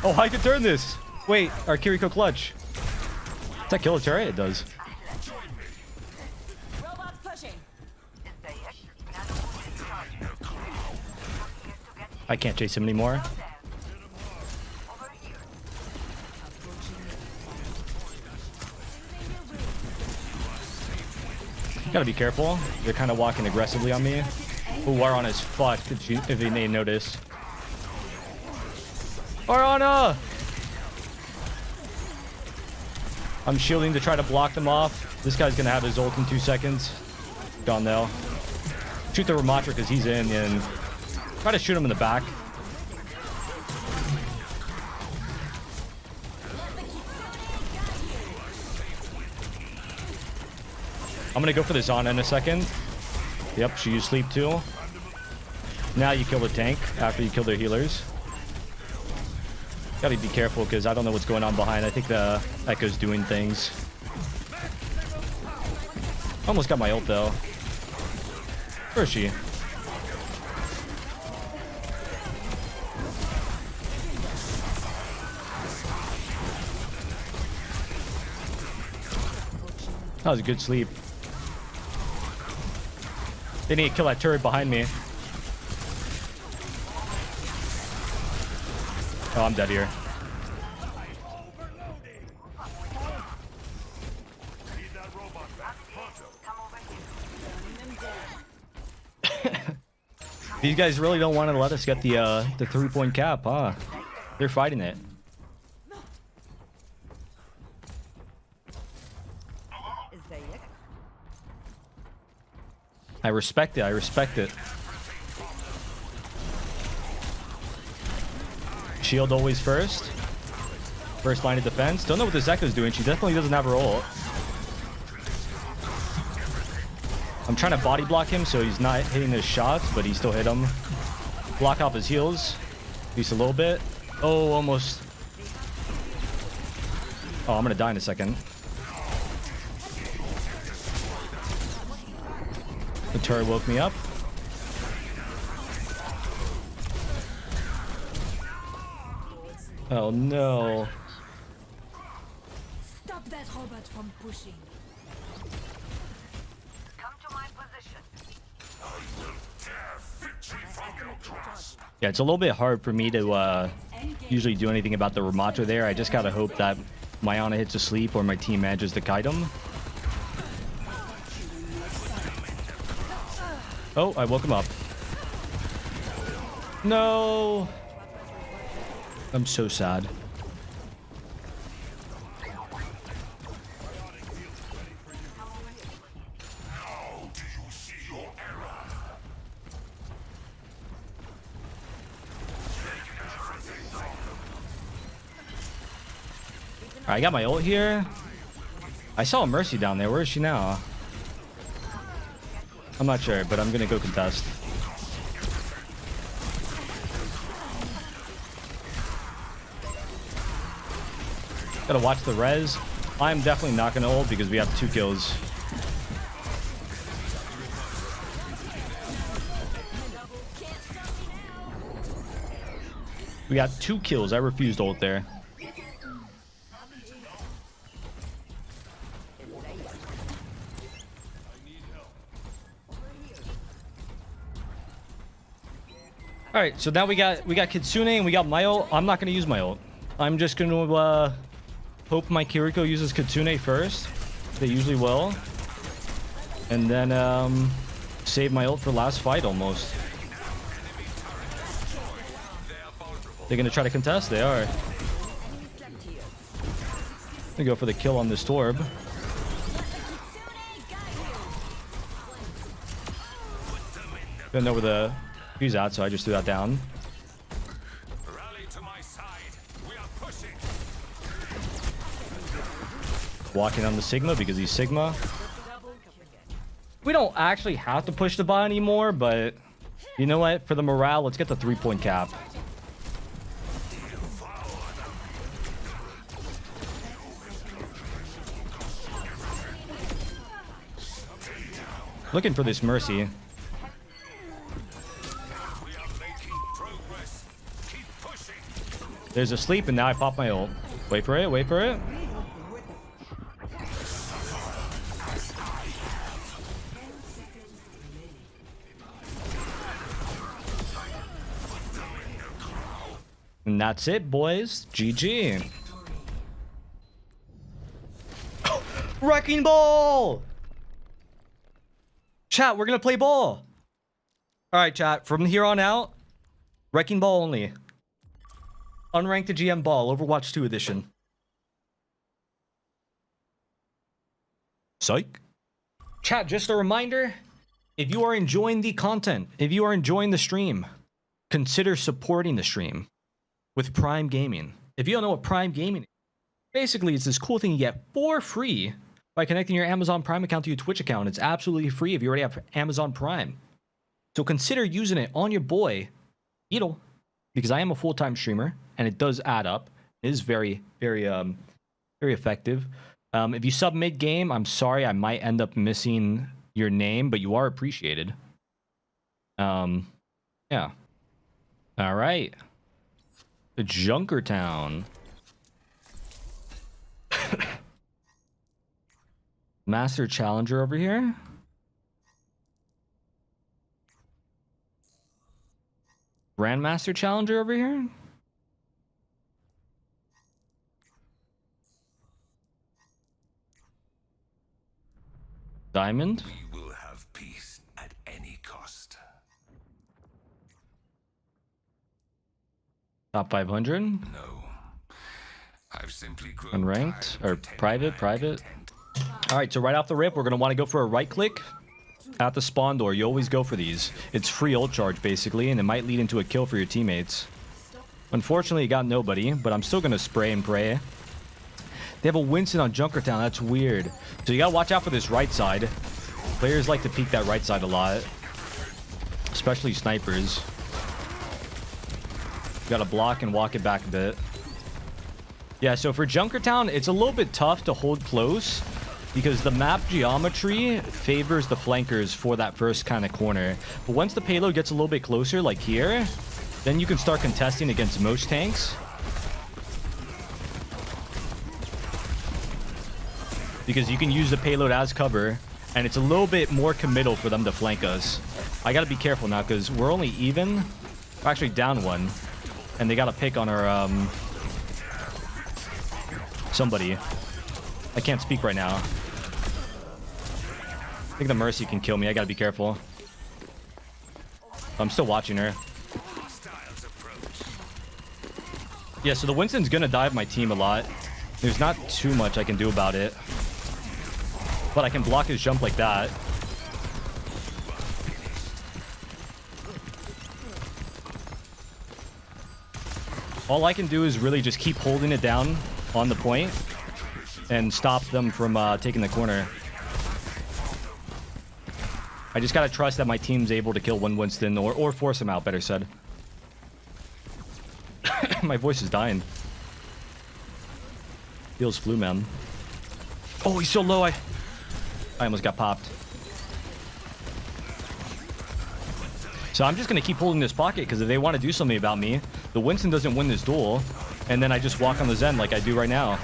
Oh, I could turn this. Wait, our Kiriko clutch. Does that kill a turret? It does. Robots pushing. I can't chase him anymore. Gotta be careful. They're kind of walking aggressively on me. Ooh, Waron is fucked if they didn't notice. Arana! I'm shielding to try to block them off. This guy's gonna have his ult in 2 seconds. Gone though. Shoot the Ramattra because he's in, and try to shoot him in the back. I'm gonna go for this Ana in a second. Yep, she used sleep too. Now you kill the tank after you kill their healers. Gotta be careful because I don't know what's going on behind. I think the Echo's doing things. Almost got my ult though. Where is she? That was a good sleep. They need to kill that turret behind me. Oh, I'm dead here. These guys really don't want to let us get the 3-point cap, huh? They're fighting it. I respect it. I respect it. Shield always first. First line of defense. Don't know what this Echo's doing. She definitely doesn't have her ult. I'm trying to body block him so he's not hitting his shots, but he still hit him. Block off his heals. At least a little bit. Oh, almost. Oh, I'm gonna die in a second. The turret woke me up. Oh no. Stop that robot from pushing. Come to my position. Yeah, it's a little bit hard for me to usually do anything about the Ramattra there. I just gotta hope that my Ana hits a sleep or my team manages to kite him. Oh, I woke him up. No. I'm so sad. Alright, I got my ult here. I saw a Mercy down there. Where is she now? I'm not sure, but I'm gonna go contest. Gotta watch the res. I'm definitely not gonna ult because we have 2 kills. We got 2 kills. I refused ult there. All right, so now we got Kitsune and we got my ult. I'm not gonna use my ult. I'm just gonna hope my Kiriko uses Kitsune first. They usually will, and then save my ult for last fight almost. They're gonna try to contest. They are. Gonna go for the kill on this Torb. Don't know where the He's out, so I just threw that down. Rally to my side. We are pushing. Walking on the Sigma because he's Sigma. We don't actually have to push the bot anymore, but You know what? For the morale, let's get the 3-point cap. Looking for this Mercy. We are making progress. Keep pushing. There's a sleep, and now I pop my ult. Wait for it, wait for it. And that's it, boys. GG. Wrecking Ball! Chat, we're gonna play ball. Alright, chat. From here on out, Wrecking Ball only. Unranked GM Ball, Overwatch 2 edition. Psych. Chat, just a reminder, if you are enjoying the content, if you are enjoying the stream, consider supporting the stream with Prime Gaming. If you don't know what Prime Gaming is, basically it's this cool thing you get for free by connecting your Amazon Prime account to your Twitch account. It's absolutely free if you already have Amazon Prime. So consider using it on your boy, yeatle, because I am a full-time streamer and it does add up. It is very, very effective. If you sub mid-game, I'm sorry, I might end up missing your name, but you are appreciated. Yeah. All right. The Junkertown. Master Challenger over here. Grandmaster Challenger over here. Diamond. We will have peace at any cost. Top 500. No. I've simply grown Unranked tired or of pretending private. I'm content. All right, so right off the rip, we're going to want to go for a right click at the spawn door. You always go for these. It's free ult charge, basically, and it might lead into a kill for your teammates. Unfortunately, you got nobody, but I'm still going to spray and pray. They have a Winston on Junkertown. That's weird. So you got to watch out for this right side. Players like to peek that right side a lot, especially snipers. You got to block and walk it back a bit. Yeah, so for Junkertown, it's a little bit tough to hold close because the map geometry favors the flankers for that first kind of corner. But once the payload gets a little bit closer, like here, then you can start contesting against most tanks. Because you can use the payload as cover, and it's a little bit more committal for them to flank us. I gotta be careful now, because we're only even. We're actually down one. And they got a pick on our, somebody. I can't speak right now. I think the Mercy can kill me. I gotta be careful. I'm still watching her. Yeah, so the Winston's gonna dive my team a lot. There's not too much I can do about it. But I can block his jump like that. All I can do is really just keep holding it down on the point and stop them from taking the corner. I just gotta trust that my team's able to kill one Winston or force him out, better said. My voice is dying. Feels flu, man. Oh, he's so low. I almost got popped. So I'm just going to keep holding this pocket because if they want to do something about me, the Winston doesn't win this duel. And then I just walk on the Zen like I do right now.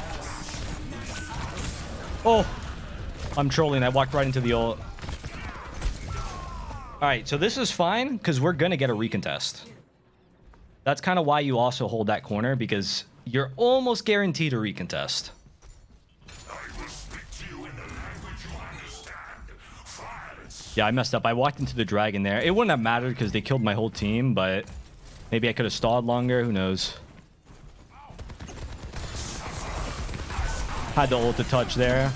Oh, I'm trolling. I walked right into the ult. All right, so this is fine because we're going to get a recontest. That's kind of why you also hold that corner, because you're almost guaranteed a recontest. Yeah, I messed up. I walked into the dragon there. It wouldn't have mattered because they killed my whole team, but maybe I could have stalled longer. Who knows? Had the ult to touch there.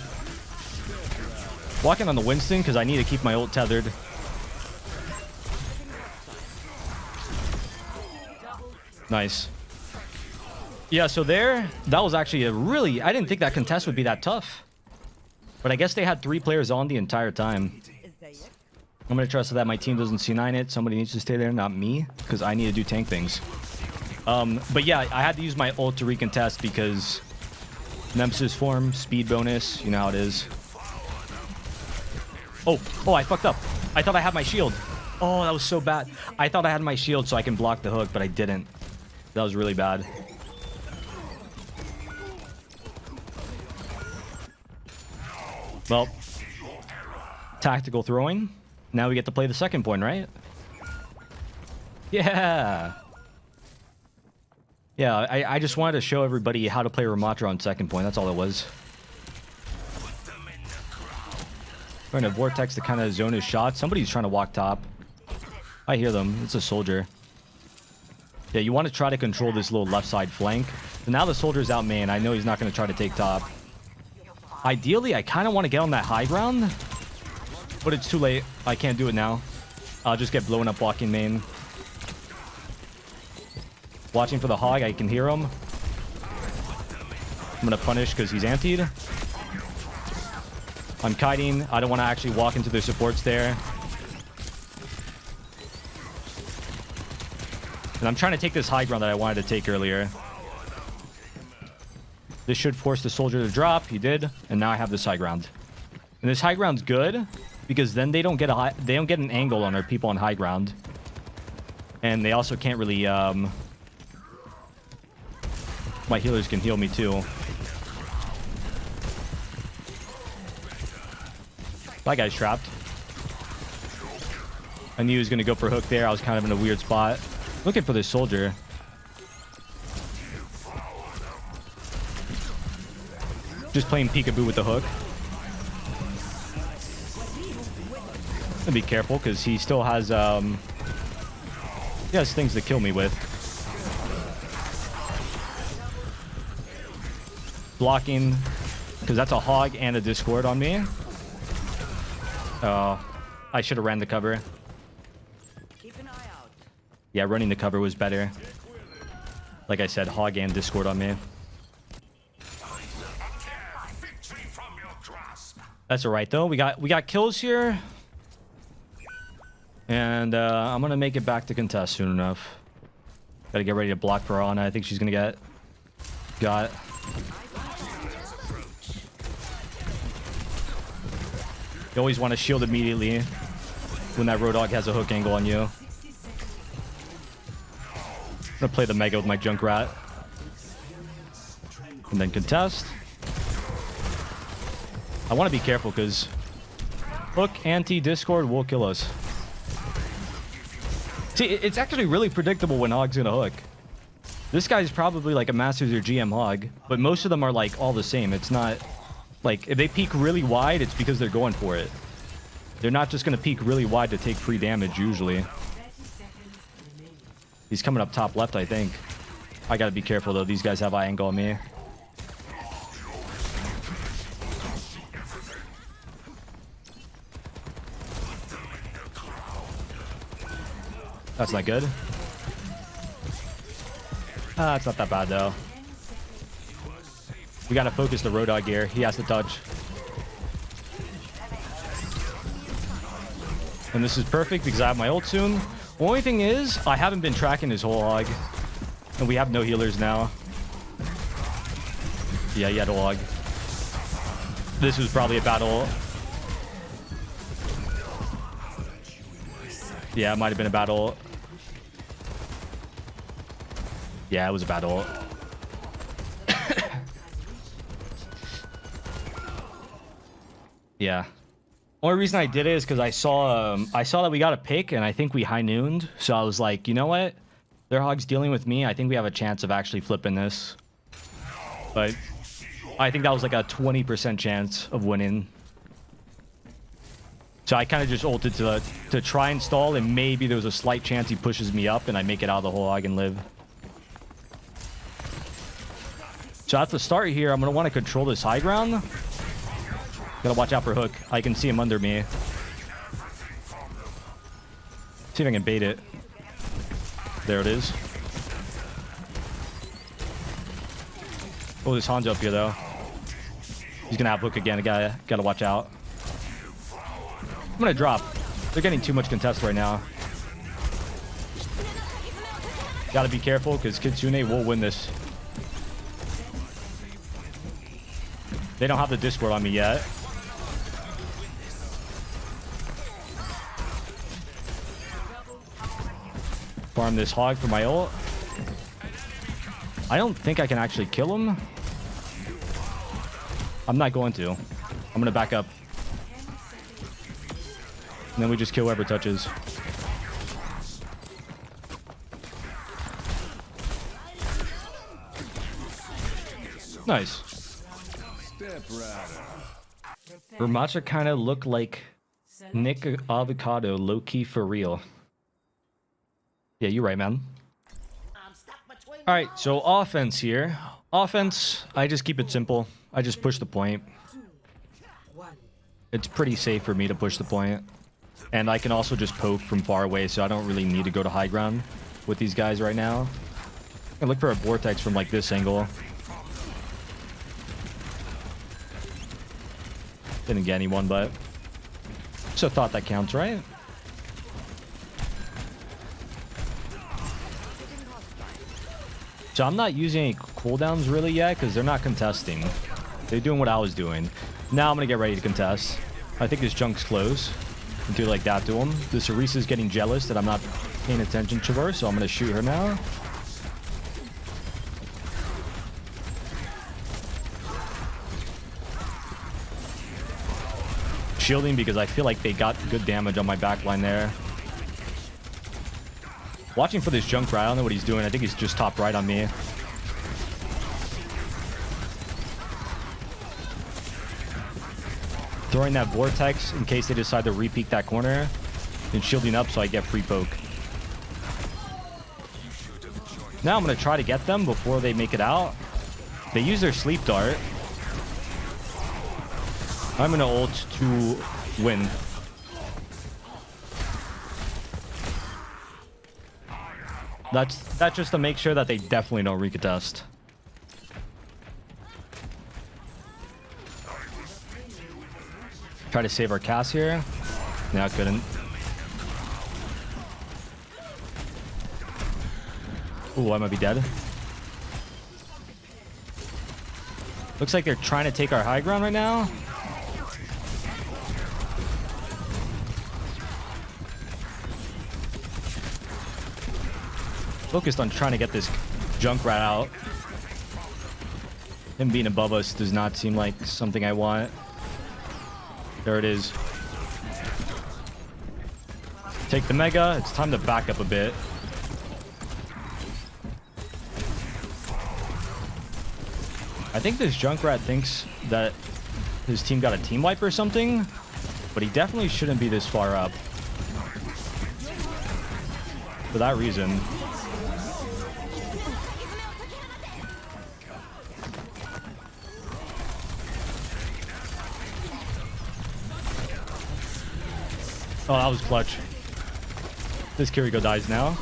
Walking on the Winston because I need to keep my ult tethered. Nice. Yeah, so there, that was actually a really... I didn't think that contest would be that tough. But I guess they had 3 players on the entire time. Is there yet? I'm gonna trust that my team doesn't C9 it. Somebody needs to stay there, not me, because I need to do tank things. But yeah, I had to use my ult to recontest because Nemesis form, speed bonus, you know how it is. Oh, I fucked up. I thought I had my shield. Oh, that was so bad. I thought I had my shield so I can block the hook, but I didn't. That was really bad. Well, tactical throwing. Now we get to play the second point, right? Yeah. Yeah, I just wanted to show everybody how to play Ramattra on second point. That's all it was. Trying to vortex to kind of zone his shot. Somebody's trying to walk top. I hear them. It's a soldier. Yeah, you want to try to control this little left side flank. But now the soldier's out main. I know he's not going to try to take top. Ideally, I kind of want to get on that high ground. But it's too late. I can't do it now. I'll just get blown up walking main. Watching for the hog. I can hear him. I'm going to punish because he's antied. I'm kiting. I don't want to actually walk into their supports there. And I'm trying to take this high ground that I wanted to take earlier. This should force the soldier to drop. He did. And now I have this high ground. And this high ground's good because then they don't get an angle on our people on high ground. And they also can't really my healers can heal me too. That guy's trapped. I knew he was going to go for hook there. I was kind of in a weird spot. Looking for this soldier. Just playing peekaboo with the hook. And be careful because he still has things to kill me with. Blocking because that's a hog and a discord on me. Oh, I should have ran the cover. Keep an eye out. Yeah, running the cover was better. Like I said, hog and discord on me. That's all right though. We got kills here, and I'm gonna make it back to contest soon enough. Gotta get ready to block Piranha. I think she's gonna get got. You always want to shield immediately when that Roadhog has a hook angle on you. I'm gonna play the Mega with my Junkrat. And then contest. I want to be careful because hook, anti-discord will kill us. See, it's actually really predictable when Hog's gonna hook. This guy's probably like a Masters or GM Hog, but most of them are like all the same. It's not... Like, if they peek really wide, it's because they're going for it. They're not just going to peek really wide to take free damage, usually. He's coming up top left, I think. I got to be careful, though. These guys have eye angle on me. That's not good. It's not that bad, though. We gotta focus the Roadhog here. He has to touch. And this is perfect because I have my ult soon. Only thing is, I haven't been tracking his whole hog. And we have no healers now. Yeah, yeatle hog. This was probably a battle. Yeah, it might have been a battle. Yeah, it was a battle. Yeah. Only reason I did it is because I saw that we got a pick and I think we high nooned. So I was like, you know what? Their hog's dealing with me. I think we have a chance of actually flipping this. But I think that was like a 20% chance of winning. So I kind of just ulted to try and stall, and maybe there was a slight chance he pushes me up and I make it out of the hole. I can live. So at the start here, I'm going to want to control this high ground. Gotta watch out for hook. I can see him under me. See if I can bait it. There it is. Oh, this Hanzo up here though. He's gonna have hook again. I gotta watch out. I'm gonna drop. They're getting too much contest right now. Gotta be careful because Kitsune will win this. They don't have the Discord on me yet. Farm this hog for my ult. I don't think I can actually kill him. I'm not going to. I'm gonna back up. And then we just kill whoever touches. Nice. Ramattra kind of looked like Nick Avocado, low-key for real. Yeah, you're right, man. All right, so offense here. Offense, I just keep it simple. I just push the point. It's pretty safe for me to push the point. And I can also just poke from far away, so I don't really need to go to high ground with these guys right now. I look for a vortex from like this angle. Didn't get anyone, but it's a thought that counts, right? So I'm not using any cooldowns really yet because they're not contesting. They're doing what I was doing. Now I'm going to get ready to contest. I think this junk's close. And do like that to him. This Orisa's getting jealous that I'm not paying attention to her, so I'm going to shoot her now. Shielding because I feel like they got good damage on my backline there. Watching for this Junkrat. I don't know what he's doing. I think he's just top right on me. Throwing that vortex in case they decide to re-peek that corner. And shielding up so I get free poke. Now I'm going to try to get them before they make it out. They use their sleep dart. I'm going to ult to win. That's just to make sure that they definitely don't recontest. Try to save our cast here. No, I couldn't. Ooh, I might be dead. Looks like they're trying to take our high ground right now. Focused on trying to get this Junkrat out. Him being above us does not seem like something I want. There it is. Take the Mega. It's time to back up a bit. I think this Junkrat thinks that his team got a team wipe or something, but he definitely shouldn't be this far up. For that reason. Oh, that was clutch. This Kiriko dies now.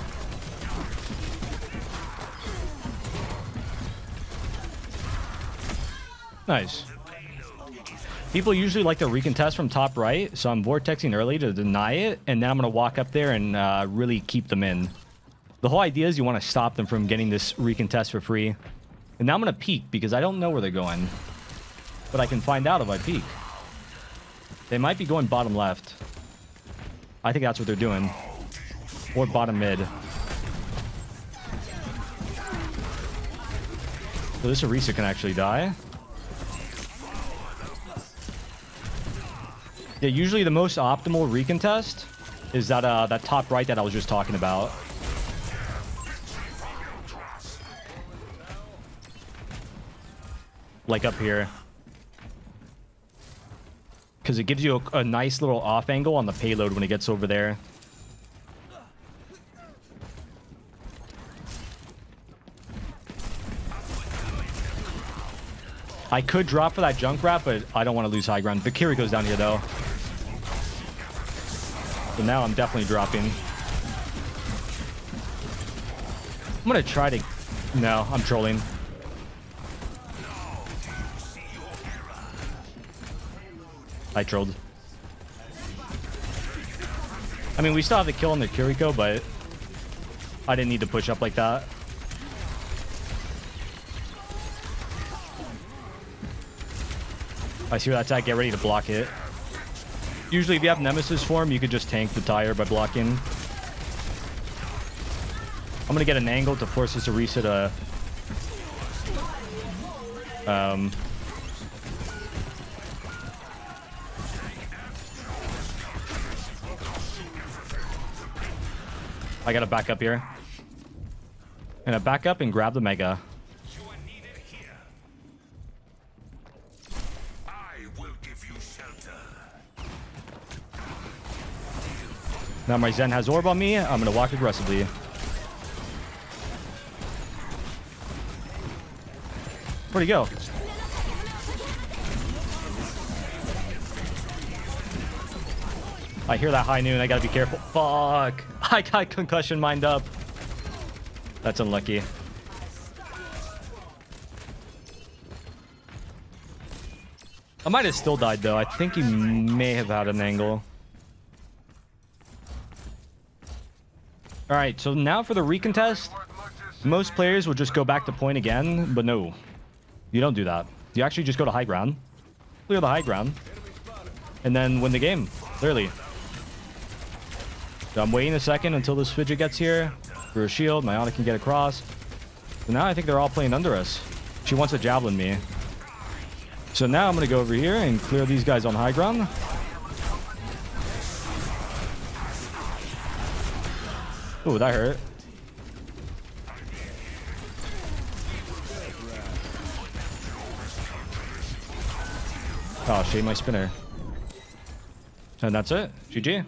Nice. People usually like to recontest from top right, so I'm vortexing early to deny it, and then I'm going to walk up there and really keep them in. The whole idea is you want to stop them from getting this recontest for free. And now I'm going to peek because I don't know where they're going. But I can find out if I peek. They might be going bottom left. I think that's what they're doing. Or bottom mid. So this Orisa can actually die. Yeah, usually the most optimal recontest is that that top right that I was just talking about. Like up here. Because it gives you a nice little off angle on the payload when it gets over there. I could drop for that Junkrat, but I don't want to lose high ground. The Kiriko's down here, though. So now I'm definitely dropping. I'm going to try to... No, I'm trolling. I trolled. I mean, we still have the kill on the Kiriko, but I didn't need to push up like that. I see where that's at. Get ready to block it. Usually, if you have Nemesis form, you could just tank the tire by blocking. I'm going to get an angle to force us to reset a... I got to back up here. I'm going to back up and grab the Mega. You are needed here. I will give you shelter. Now my Zen has orb on me. I'm going to walk aggressively. Where'd he go? I hear that high noon. I gotta be careful. Fuck. I got concussion mined up. That's unlucky. I might have still died though. I think he may have had an angle. Alright, so now for the recontest. Most players will just go back to point again, but no. You don't do that. You actually just go to high ground. Clear the high ground. And then win the game. Clearly. So I'm waiting a second until this fidget gets here. For a shield, my Ana can get across. So now I think they're all playing under us. She wants to javelin me. So now I'm going to go over here and clear these guys on high ground. Ooh, that hurt. Oh, shade my spinner. And that's it. GG.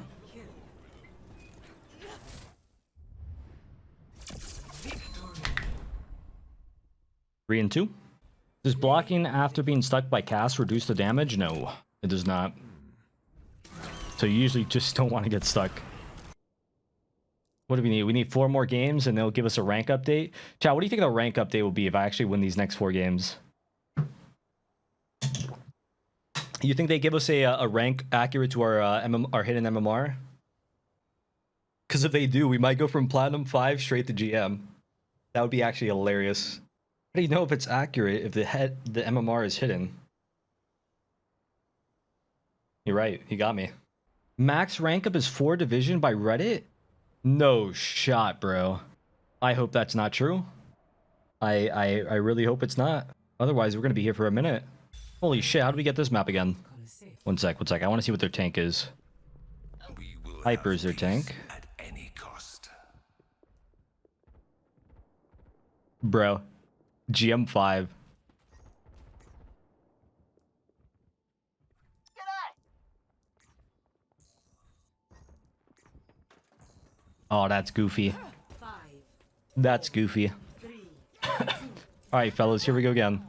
3 and 2. Does blocking after being stuck by cast reduce the damage? No, it does not. So you usually just don't want to get stuck. What do we need? We need 4 more games and they'll give us a rank update. Chat, what do you think the rank update will be if I actually win these next 4 games? You think they give us a rank accurate to our hidden MMR? Because if they do, we might go from Platinum 5 straight to GM. That would be actually hilarious. How do you know if it's accurate if the MMR is hidden? You're right. You got me. Max rank up is 4 division by Reddit? No shot, bro. I hope that's not true. I really hope it's not. Otherwise, we're going to be here for a minute. Holy shit, how do we get this map again? One sec. I want to see what their tank is. Hyper's their tank. At any cost. Bro. GM5. Oh, that's goofy. That's goofy. Alright, fellas, here we go again.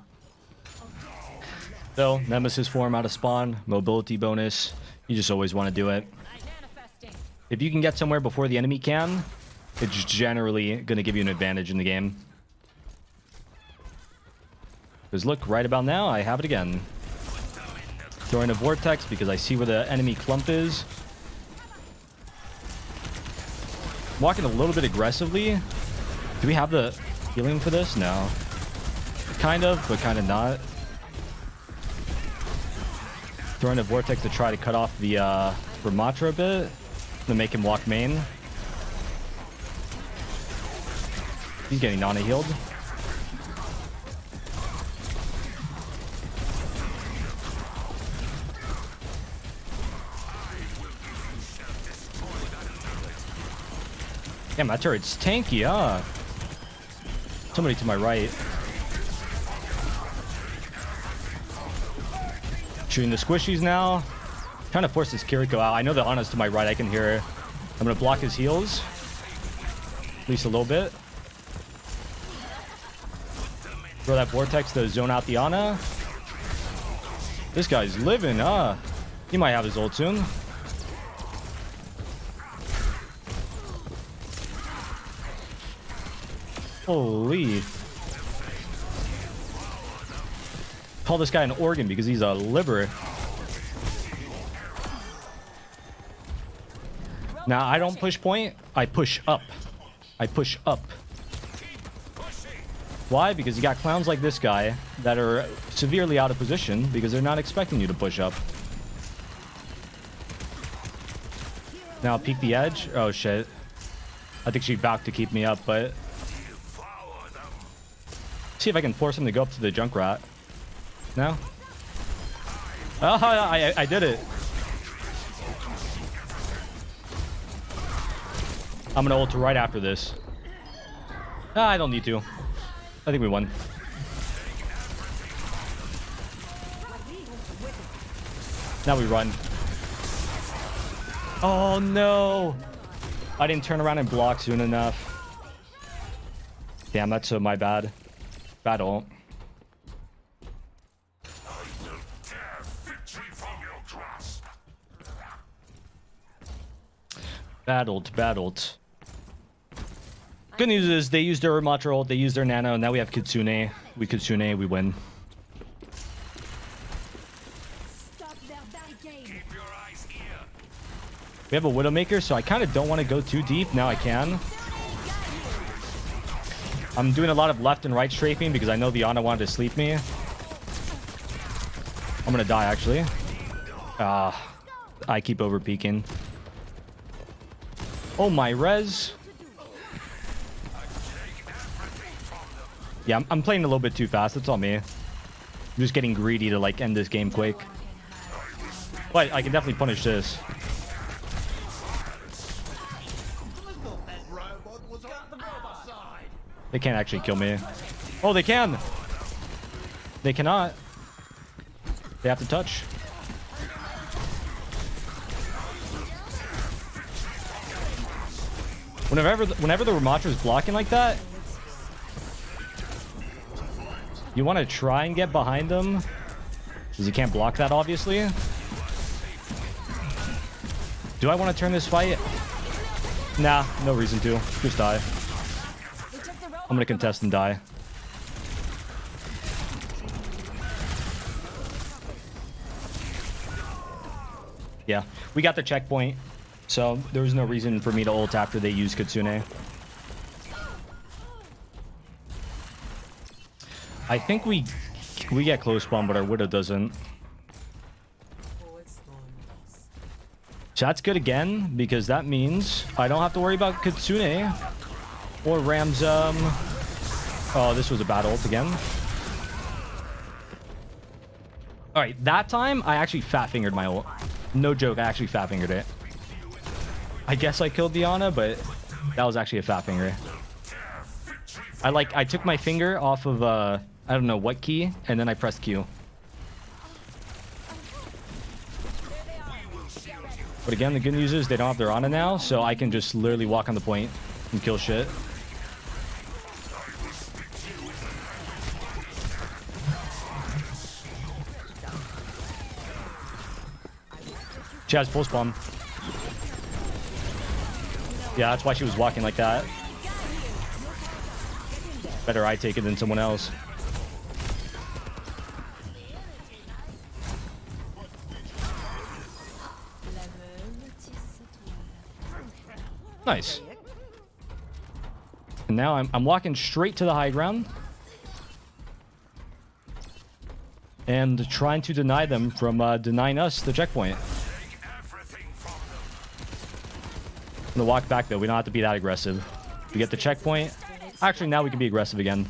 So, Nemesis form out of spawn, mobility bonus. You just always want to do it. If you can get somewhere before the enemy can, it's generally going to give you an advantage in the game. Because look, right about now, I have it again. Throwing a vortex because I see where the enemy clump is. Walking a little bit aggressively. Do we have the healing for this? No. Kind of, but kind of not. Throwing a vortex to try to cut off the Ramattra a bit. To make him walk main. He's getting Nana healed. Damn, that turret's tanky, huh? Somebody to my right. Shooting the squishies now. Trying to force this Kiriko out. I know the Ana's to my right. I can hear her. I'm going to block his heals. At least a little bit. Throw that vortex to zone out the Ana. This guy's living, huh? He might have his ult soon. Holy. Call this guy an organ because he's a liver. Now, I don't push point. I push up. I push up. Why? Because you got clowns like this guy that are severely out of position because they're not expecting you to push up. Now, peek the edge. Oh, shit. I think she's about to keep me up, but... See if I can force him to go up to the Junkrat. No? Oh, I did it. I'm gonna ult right after this. I don't need to. I think we won. Now we run. Oh no! I didn't turn around and block soon enough. Damn, that's my bad. Bad ult. Bad ult, bad ult. Good news is they used their Ramattra ult, they used their nano, and now we have Kitsune. We Kitsune, we win. Stop their barricade. Keep your eyes here. We have a Widowmaker, so I kind of don't want to go too deep. Now I can. I'm doing a lot of left and right strafing because I know the Ana wanted to sleep me. I'm gonna die, actually. I keep over peeking. Oh, my res. Yeah, I'm playing a little bit too fast. It's all me. I'm just getting greedy to, like, end this game quick. But I can definitely punish this. They can't actually kill me. Oh, they can! They cannot. They have to touch. Whenever the Ramattra is blocking like that, you want to try and get behind them, because you can't block that, obviously. Do I want to turn this fight? Nah, no reason to. Just die. I'm gonna contest and die. Yeah, we got the checkpoint, so there was no reason for me to ult after they used Kitsune. I think we get close spawn, but our Widow doesn't. So that's good again, because that means I don't have to worry about Kitsune or Ram's. Oh, this was a bad ult again. All right, that time I actually fat fingered my ult. No joke, I actually fat fingered it. I guess I killed Diana, but that was actually a fat finger. I took my finger off of I don't know what key, and then I pressed Q. But again, the good news is they don't have their Ana now, so I can just literally walk on the point and kill shit. She has full spawn. Yeah, that's why she was walking like that. Better I take it than someone else. Nice. And now I'm walking straight to the high ground. And trying to deny them from denying us the checkpoint. I'm gonna walk back though. We don't have to be that aggressive. We get the checkpoint. Actually, now we can be aggressive again.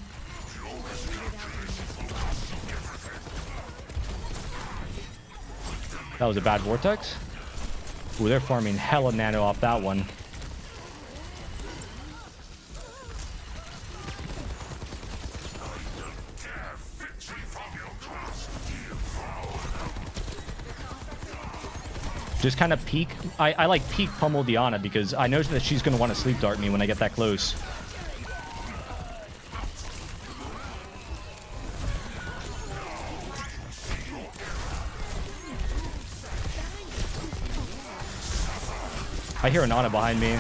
That was a bad vortex. Ooh, they're farming hella nano off that one. Just kind of peek. I like peek pummel Diana because I know that she's going to want to sleep dart me when I get that close. I hear an Ana behind me.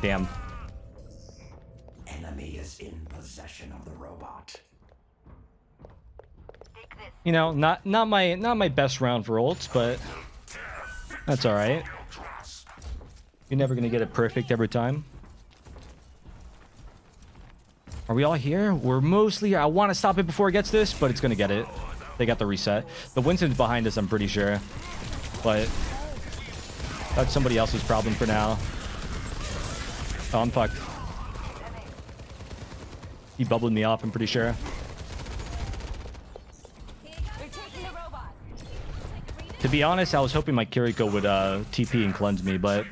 Damn. Enemy is in possession of the robot. Take this. You know, not my best round for ults, but that's all right. You're never gonna get it perfect every time. Are we all here? We're mostly here. I want to stop it before it gets this, but it's gonna get it. They got the reset. The Winston's behind us, I'm pretty sure, but that's somebody else's problem for now. Oh, I'm fucked. He bubbled me off, I'm pretty sure. To be honest, I was hoping my Kiriko would TP and cleanse me, but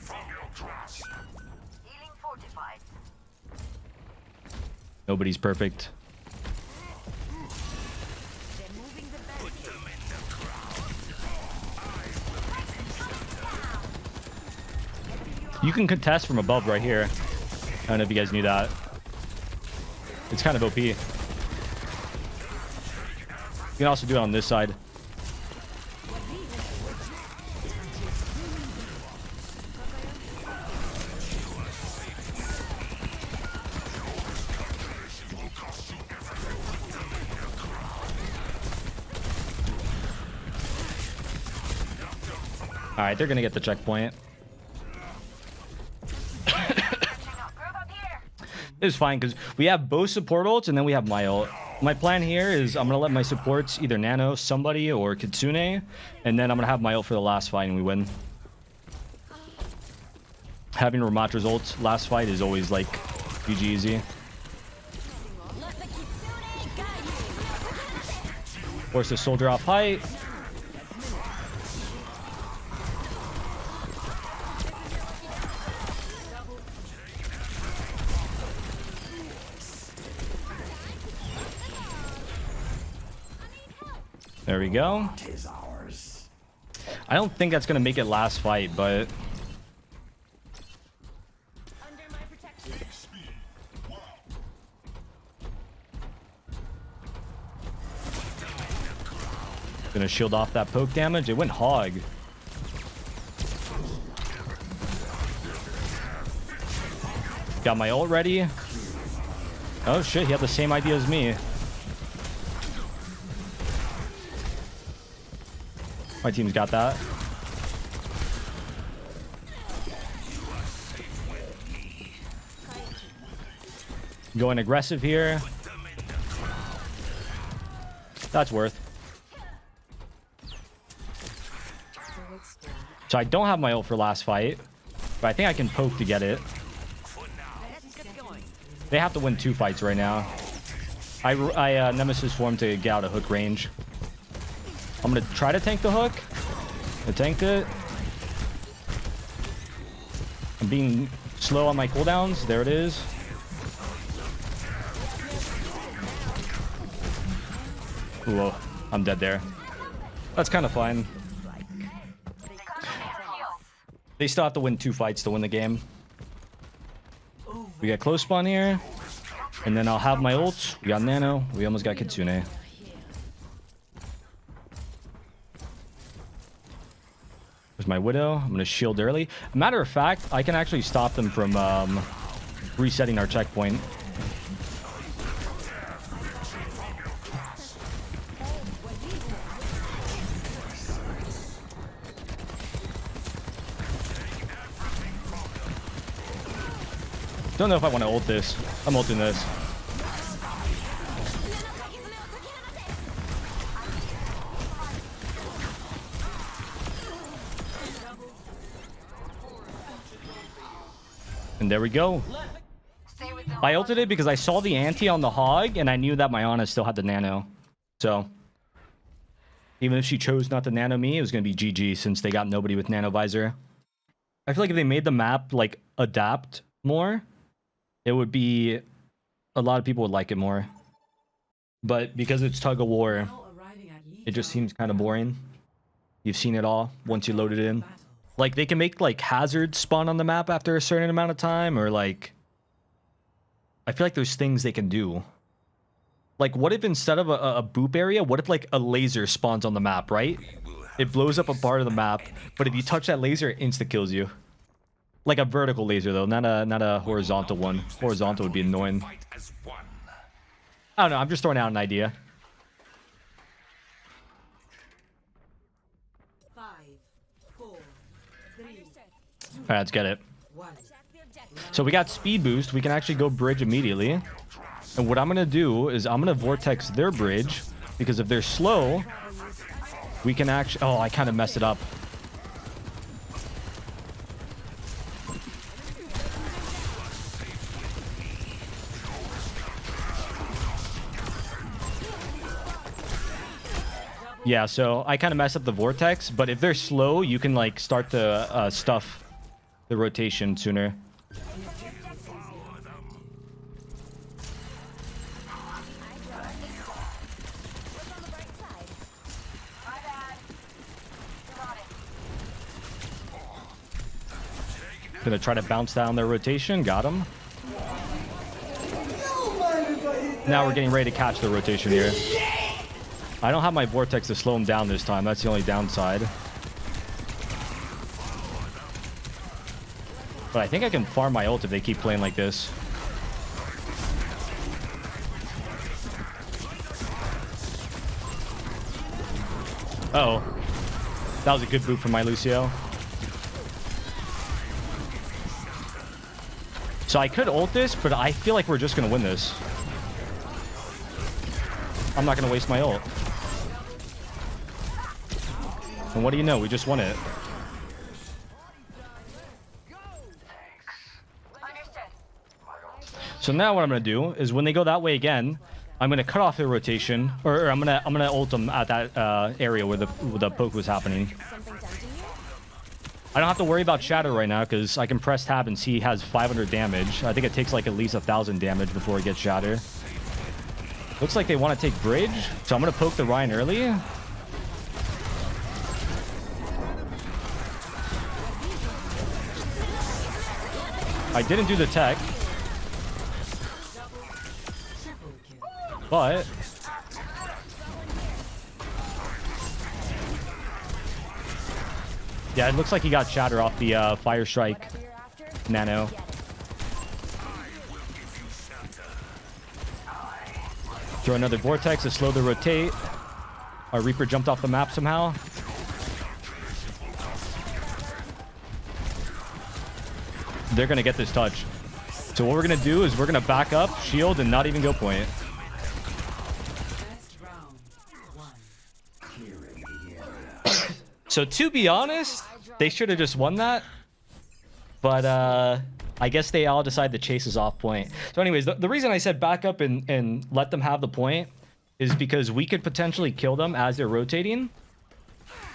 nobody's perfect. You can contest from above right here. I don't know if you guys knew that. It's kind of OP. You can also do it on this side. All right, they're gonna get the checkpoint. It's fine because we have both support ults and then we have my ult. My plan here is I'm gonna let my supports either nano somebody or Kitsune, and then I'm gonna have my ult for the last fight and we win. Having Ramattra's ult last fight is always like GG easy. Force the soldier off height. There we go. I don't think that's gonna make it last fight, but gonna shield off that poke damage. It went hog. Got my ult ready. Oh shit, he had the same idea as me. My team's got that. Going aggressive here. That's worth. So I don't have my ult for last fight, but I think I can poke to get it. They have to win 2 fights right now. I Nemesis formed to get out of hook range. I'm gonna try to tank the hook. I tanked it. I'm being slow on my cooldowns. There it is. Whoa, I'm dead there. That's kind of fine. They still have to win 2 fights to win the game. We got close spawn here. And then I'll have my ult. We got nano. We almost got Kitsune. There's my Widow. I'm going to shield early. Matter of fact, I can actually stop them from resetting our checkpoint. Don't know if I want to ult this. I'm ulting this. And there we go. I ulted it because I saw the anti on the hog and I knew that my Ana still had the nano. So even if she chose not to nano me, it was going to be GG since they got nobody with nano visor. I feel like if they made the map like adapt more, it would be a lot of people would like it more. But because it's tug of war, it just seems kind of boring. You've seen it all once you load it in. Like, they can make, like, hazards spawn on the map after a certain amount of time, or, like... I feel like there's things they can do. Like, what if instead of a boop area, what if, like, a laser spawns on the map, right? It blows up a part of the map, but if you touch that laser, it insta-kills you. Like a vertical laser, though, not a horizontal one. Horizontal would be annoying. I don't know, I'm just throwing out an idea. All right, let's get it. So we got speed boost. We can actually go bridge immediately. And what I'm going to do is I'm going to vortex their bridge, because if they're slow, we can actually... Oh, I kind of messed it up. Yeah, so I kind of messed up the vortex, but if they're slow, you can like start to stuff the rotation sooner. Gonna try to bounce down their rotation. Got him. Now we're getting ready to catch the rotation here. I don't have my vortex to slow him down this time. That's the only downside. But I think I can farm my ult if they keep playing like this. Uh-oh. That was a good boot from my Lucio. So I could ult this, but I feel like we're just going to win this. I'm not going to waste my ult. And what do you know? We just won it. So now what I'm going to do is when they go that way again, I'm going to cut off their rotation, or I'm going to ult them at that area where the poke was happening. I don't have to worry about Shatter right now because I can press tab and see he has 500 damage. I think it takes like at least 1,000 damage before it gets Shatter. Looks like they want to take bridge, so I'm going to poke the Ryan early. I didn't do the tech. But... yeah, it looks like he got Shatter off the Fire Strike Nano. Throw another Vortex to slow the rotate. Our Reaper jumped off the map somehow. They're going to get this touch. So what we're going to do is we're going to back up, shield, and not even go point. So to be honest, they should have just won that. But I guess they all decide the chase is off point. So anyways, the reason I said back up and let them have the point is because we could potentially kill them as they're rotating.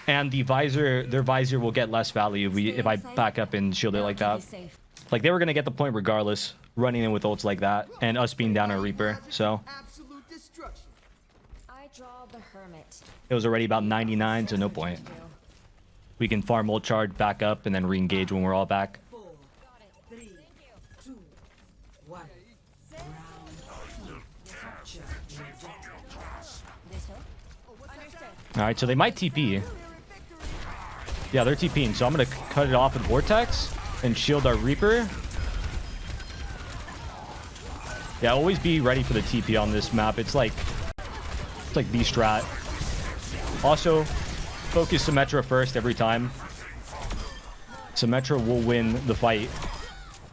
And their visor will get less value if I back up and shield it like that. Like they were going to get the point regardless, running in with ults like that, and us being down our Reaper. So it was already about 99, so no point. We can farm ult charge, back up, and then re-engage when we're all back. 4, 3, 2, 1. Alright, so they might TP. Yeah, they're TPing, so I'm going to cut it off with Vortex and shield our Reaper. Yeah, always be ready for the TP on this map. It's like the strat. Also, focus Symmetra first every time. Symmetra will win the fight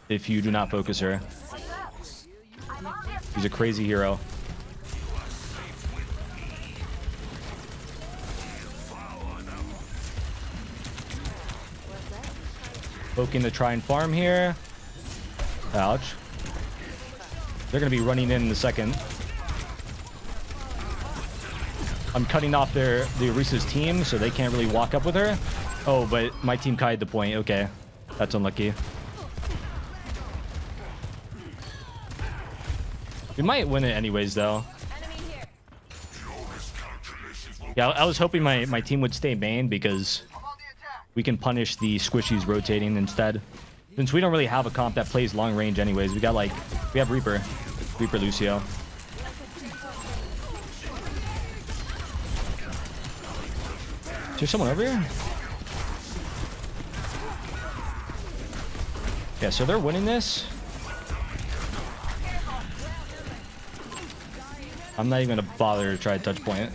if you do not focus her. He's a crazy hero. Poking to try and farm here. Ouch. They're going to be running in a second. I'm cutting off the Orisa's team, so they can't really walk up with her. Oh, but my team kited the point. Okay. That's unlucky. We might win it anyways, though. Yeah, I was hoping my team would stay main because we can punish the squishies rotating instead. Since we don't really have a comp that plays long range anyways. We have Reaper Lucio. Is there someone over here? Yeah, so they're winning this. I'm not even gonna bother to try to touch point.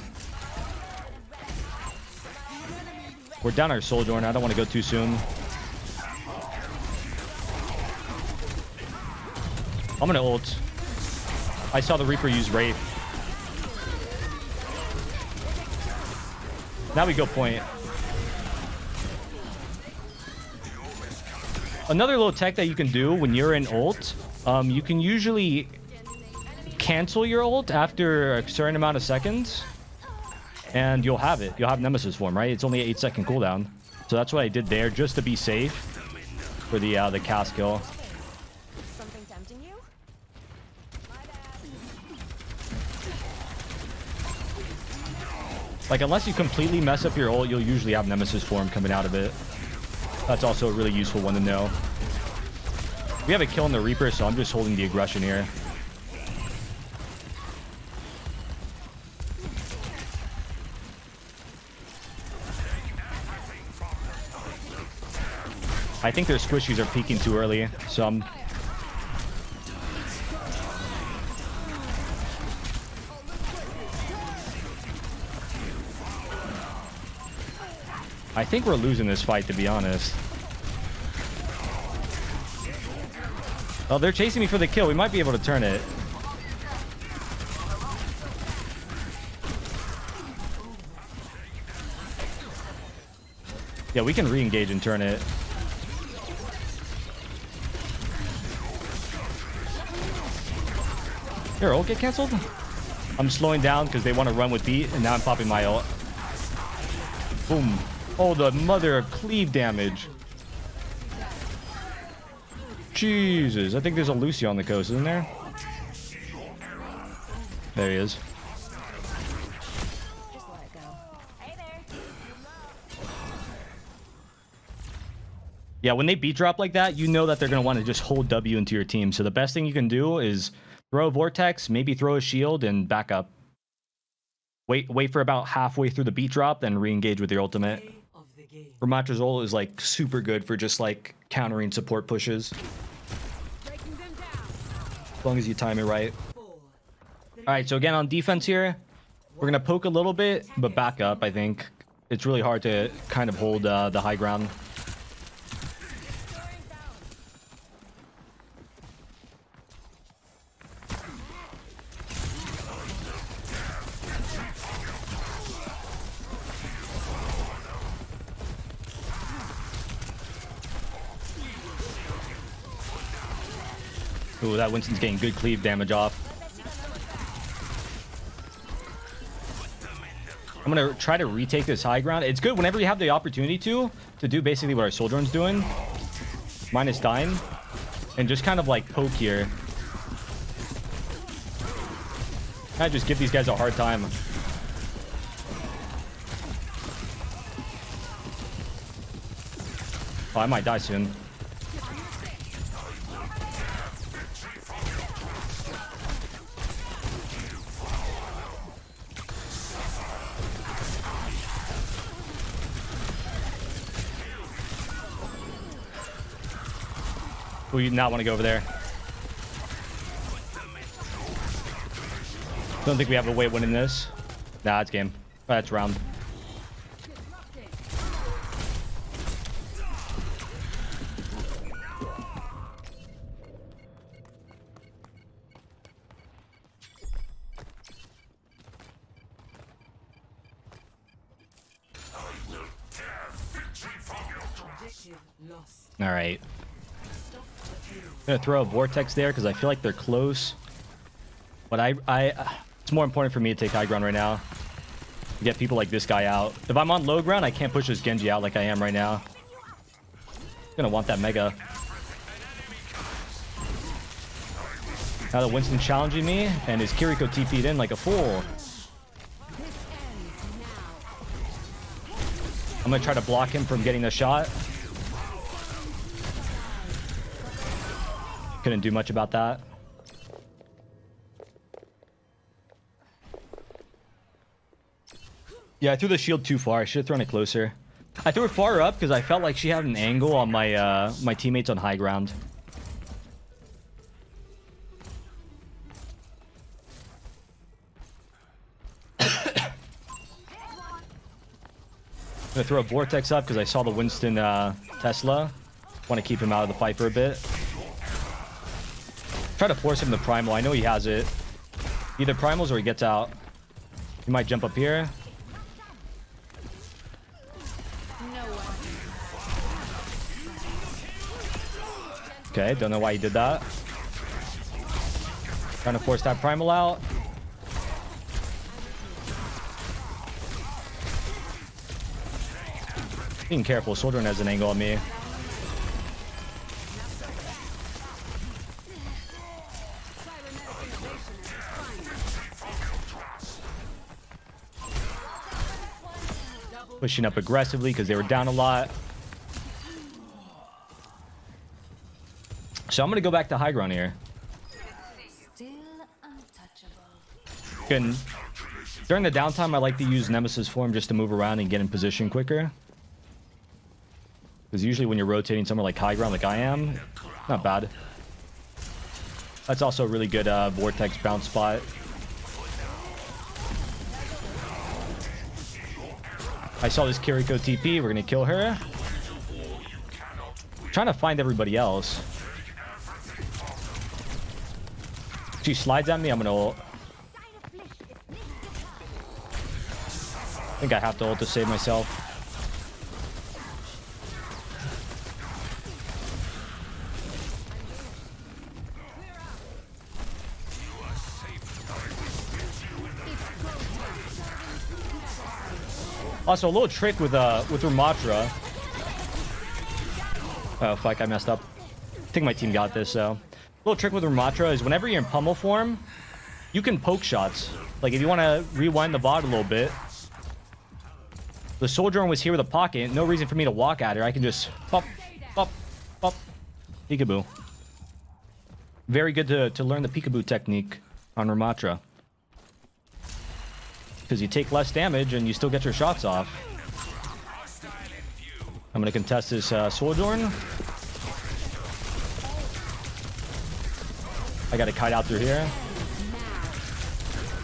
We're down our soldier, and I don't want to go too soon. I'm gonna ult. I saw the Reaper use Wraith. Now we go point. Another little tech that you can do when you're in ult, you can usually cancel your ult after a certain amount of seconds, and you'll have it. You'll have Nemesis form, right? It's only an 8-second cooldown. So that's what I did there, just to be safe for the cast kill. Something tempting you? Like, unless you completely mess up your ult, you'll usually have Nemesis form coming out of it. That's also a really useful one to know. We have a kill in the Reaper, so I'm just holding the aggression here. I think their squishies are peaking too early, so I'm... I think we're losing this fight, to be honest. Oh, they're chasing me for the kill. We might be able to turn it. Yeah, we can re-engage and turn it. Your ult get canceled? I'm slowing down because they want to run with beat, and now I'm popping my ult. Boom. Oh, the mother of cleave damage. Jesus. I think there's a Lucio on the coast, isn't there? There he is. Just let it go. Hey there. Yeah, when they beat drop like that, you know that they're going to want to just hold W into your team. So the best thing you can do is throw a Vortex, maybe throw a shield, and back up. Wait for about halfway through the beat drop, then re-engage with your ultimate. Ramattra's ult is like super good for just like countering support pushes. As long as you time it right. Alright, so again on defense here, we're going to poke a little bit, but back up, I think. It's really hard to kind of hold the high ground. Ooh, that Winston's getting good cleave damage off. I'm gonna try to retake this high ground. It's good whenever you have the opportunity to do basically what our Soldier's doing. Minus dying. And just kind of like poke here. I just give these guys a hard time. Oh, I might die soon. Oh, you do not want to go over there. Don't think we have a way of winning this. Nah, it's game. That's round. All right. I'm gonna throw a vortex there because I feel like they're close. But it's more important for me to take high ground right now. Get people like this guy out. If I'm on low ground, I can't push this Genji out like I am right now. Gonna want that mega. Now that Winston challenging me and his Kiriko TP'd in like a fool. I'm gonna try to block him from getting the shot. Couldn't do much about that. Yeah, I threw the shield too far. I should have thrown it closer. I threw it far up because I felt like she had an angle on my my teammates on high ground. gonna throw a vortex up because I saw the Winston Tesla. Want to keep him out of the fight for a bit. Try to force him to primal. I know he has it. Either primals or he gets out. He might jump up here. Okay, don't know why he did that. Trying to force that primal out. Being careful, Soldier has an angle on me. Pushing up aggressively because they were down a lot. So I'm going to go back to high ground here. Still untouchable. Good. During the downtime, I like to use Nemesis form just to move around and get in position quicker. Because usually when you're rotating somewhere like high ground like I am, not bad. That's also a really good vortex bounce spot. I saw this Kiriko TP. We're going to kill her. Trying to find everybody else. She slides at me. I'm going to ult. I think I have to ult to save myself. Also, a little trick with Ramattra. Oh, fuck, I messed up. I think my team got this, so. A little trick with Ramattra is whenever you're in pummel form, you can poke shots. Like, if you want to rewind the VOD a little bit, the soldier was here with a pocket. No reason for me to walk at her. I can just pop, pop, pop. Peekaboo. Very good to learn the peekaboo technique on Ramattra. Because you take less damage and you still get your shots off. I'm going to contest this Sojourn. I got to kite out through here.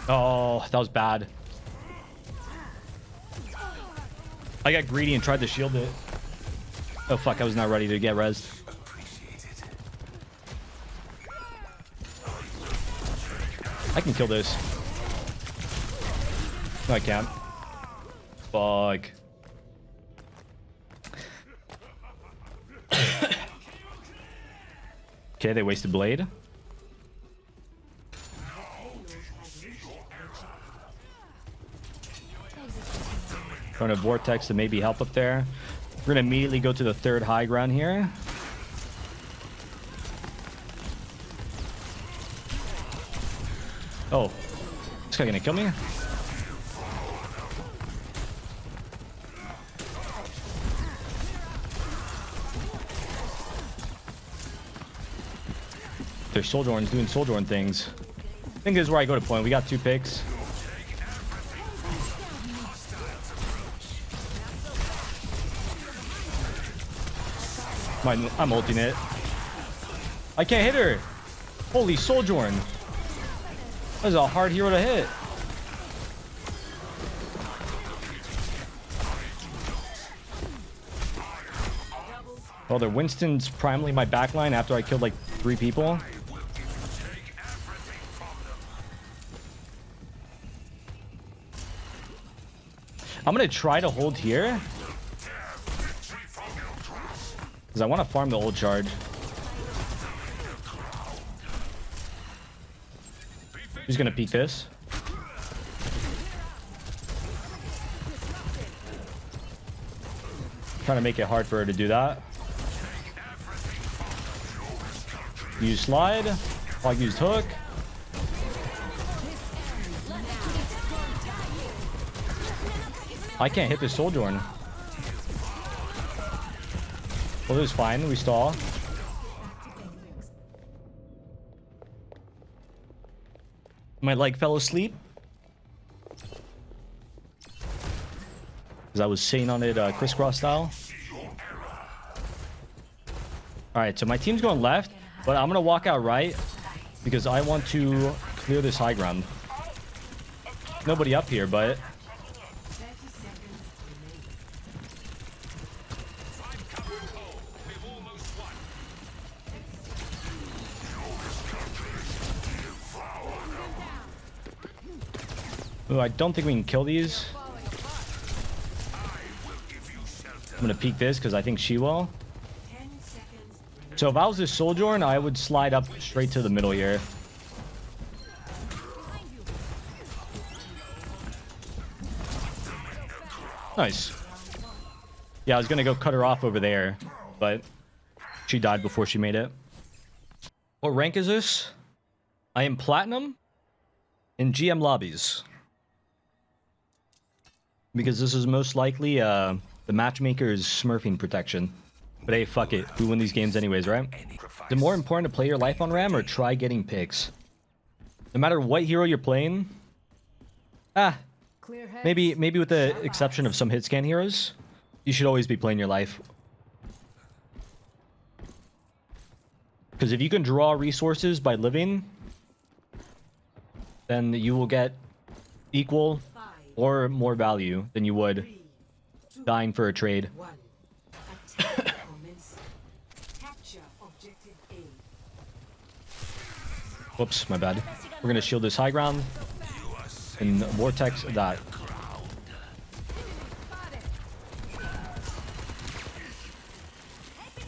Oh, that was bad. I got greedy and tried to shield it. Oh, fuck. I was not ready to get rezzed. I can kill this. No, I can't. Fuck. Okay, they wasted blade. Throwing a vortex to maybe help up there. We're gonna immediately go to the third high ground here. Oh, this guy gonna kill me? Their Sojourn's doing Sojourn things. I think this is where I go to point. We got 2 picks. I'm ulting it. I can't hit her. Holy Sojourn. That was a hard hero to hit. Well, their Winston's primarily my backline after I killed like 3 people. I'm gonna try to hold here. Because I want to farm the old charge. Who's gonna peek this? Trying to make it hard for her to do that. Use slide. I used hook. I can't hit this Sojourn. Well, it was fine. We stall. My leg fell asleep. Because I was sitting on it crisscross style. Alright, so my team's going left. But I'm going to walk out right. Because I want to clear this high ground. Nobody up here, but... Oh, I don't think we can kill these. I'm gonna peek this because I think she will. So if I was this Sojourn, I would slide up straight to the middle here. Nice. Yeah, I was gonna go cut her off over there, but she died before she made it. What rank is this? I am Platinum in GM lobbies. Because this is most likely the matchmaker's smurfing protection. But hey, fuck it. We win these games anyways, right? Is it more important to play your life on Ram or try getting picks? No matter what hero you're playing. Maybe with the exception of some hit scan heroes, you should always be playing your life. Because if you can draw resources by living, then you will get equal or more value than you would dying for a trade. Whoops, my bad. We're gonna shield this high ground and vortex that.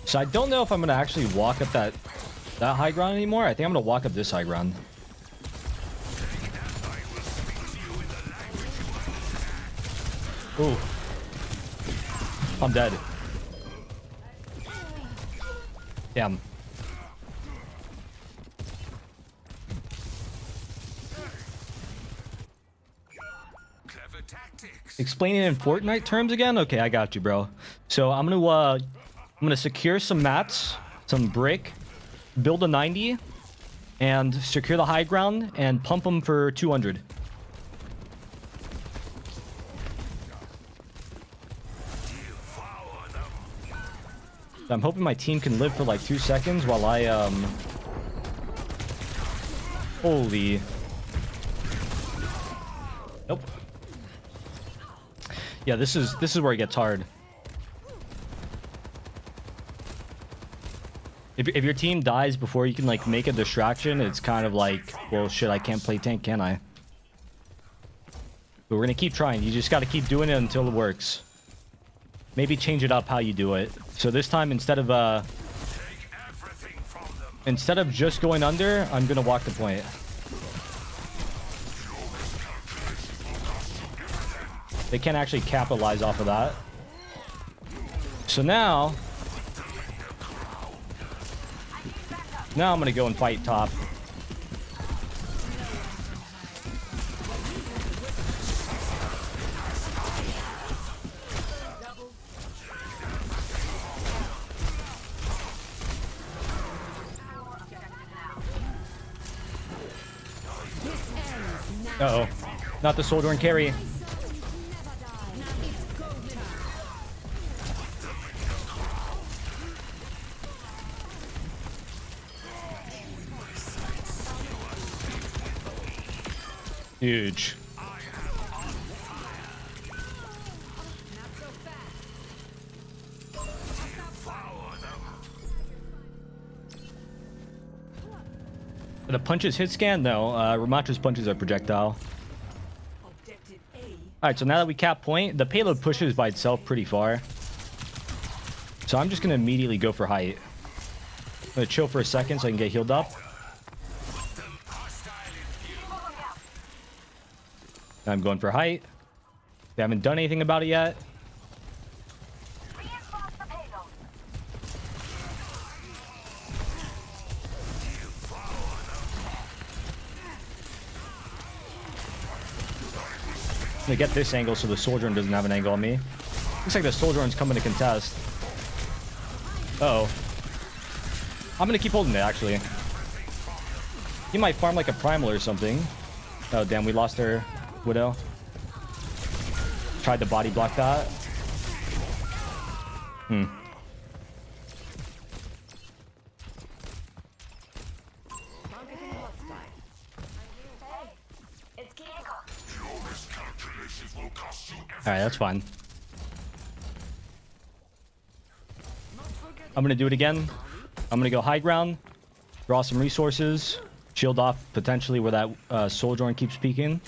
So I don't know if I'm gonna actually walk up that high ground anymore. I think I'm gonna walk up this high ground. Ooh. I'm dead. Damn. Explain it in Fortnite terms again? Okay, I got you, bro. So I'm gonna secure some mats, some brick, build a 90, and secure the high ground and pump them for 200. I'm hoping my team can live for like 2 seconds while I holy. Nope. Yeah, this is where it gets hard. If your team dies before you can like make a distraction, it's kind of like, well, shit, I can't play tank, can I? But we're gonna keep trying. You just got to keep doing it until it works. Maybe change it up how you do it. So this time, instead of just going under, I'm gonna walk the point. They can't actually capitalize off of that. So now I'm gonna go and fight top. Uh-oh. Not the soldier and carry. Huge. The punches hit scan? No. Ramattra's punches are projectile. Alright, so now that we cap point, the payload pushes by itself pretty far. So I'm just going to immediately go for height. I'm going to chill for a second so I can get healed up. I'm going for height. They haven't done anything about it yet. I'm gonna get this angle so the soldier doesn't have an angle on me. Looks like the soldier is coming to contest. Uh-oh. I'm gonna keep holding it, actually. He might farm like a primal or something. Oh, damn, we lost our Widow. Tried to body block that. Alright, that's fine. I'm gonna do it again. I'm gonna go high ground, draw some resources, shield off potentially where that Sojourn keeps peeking.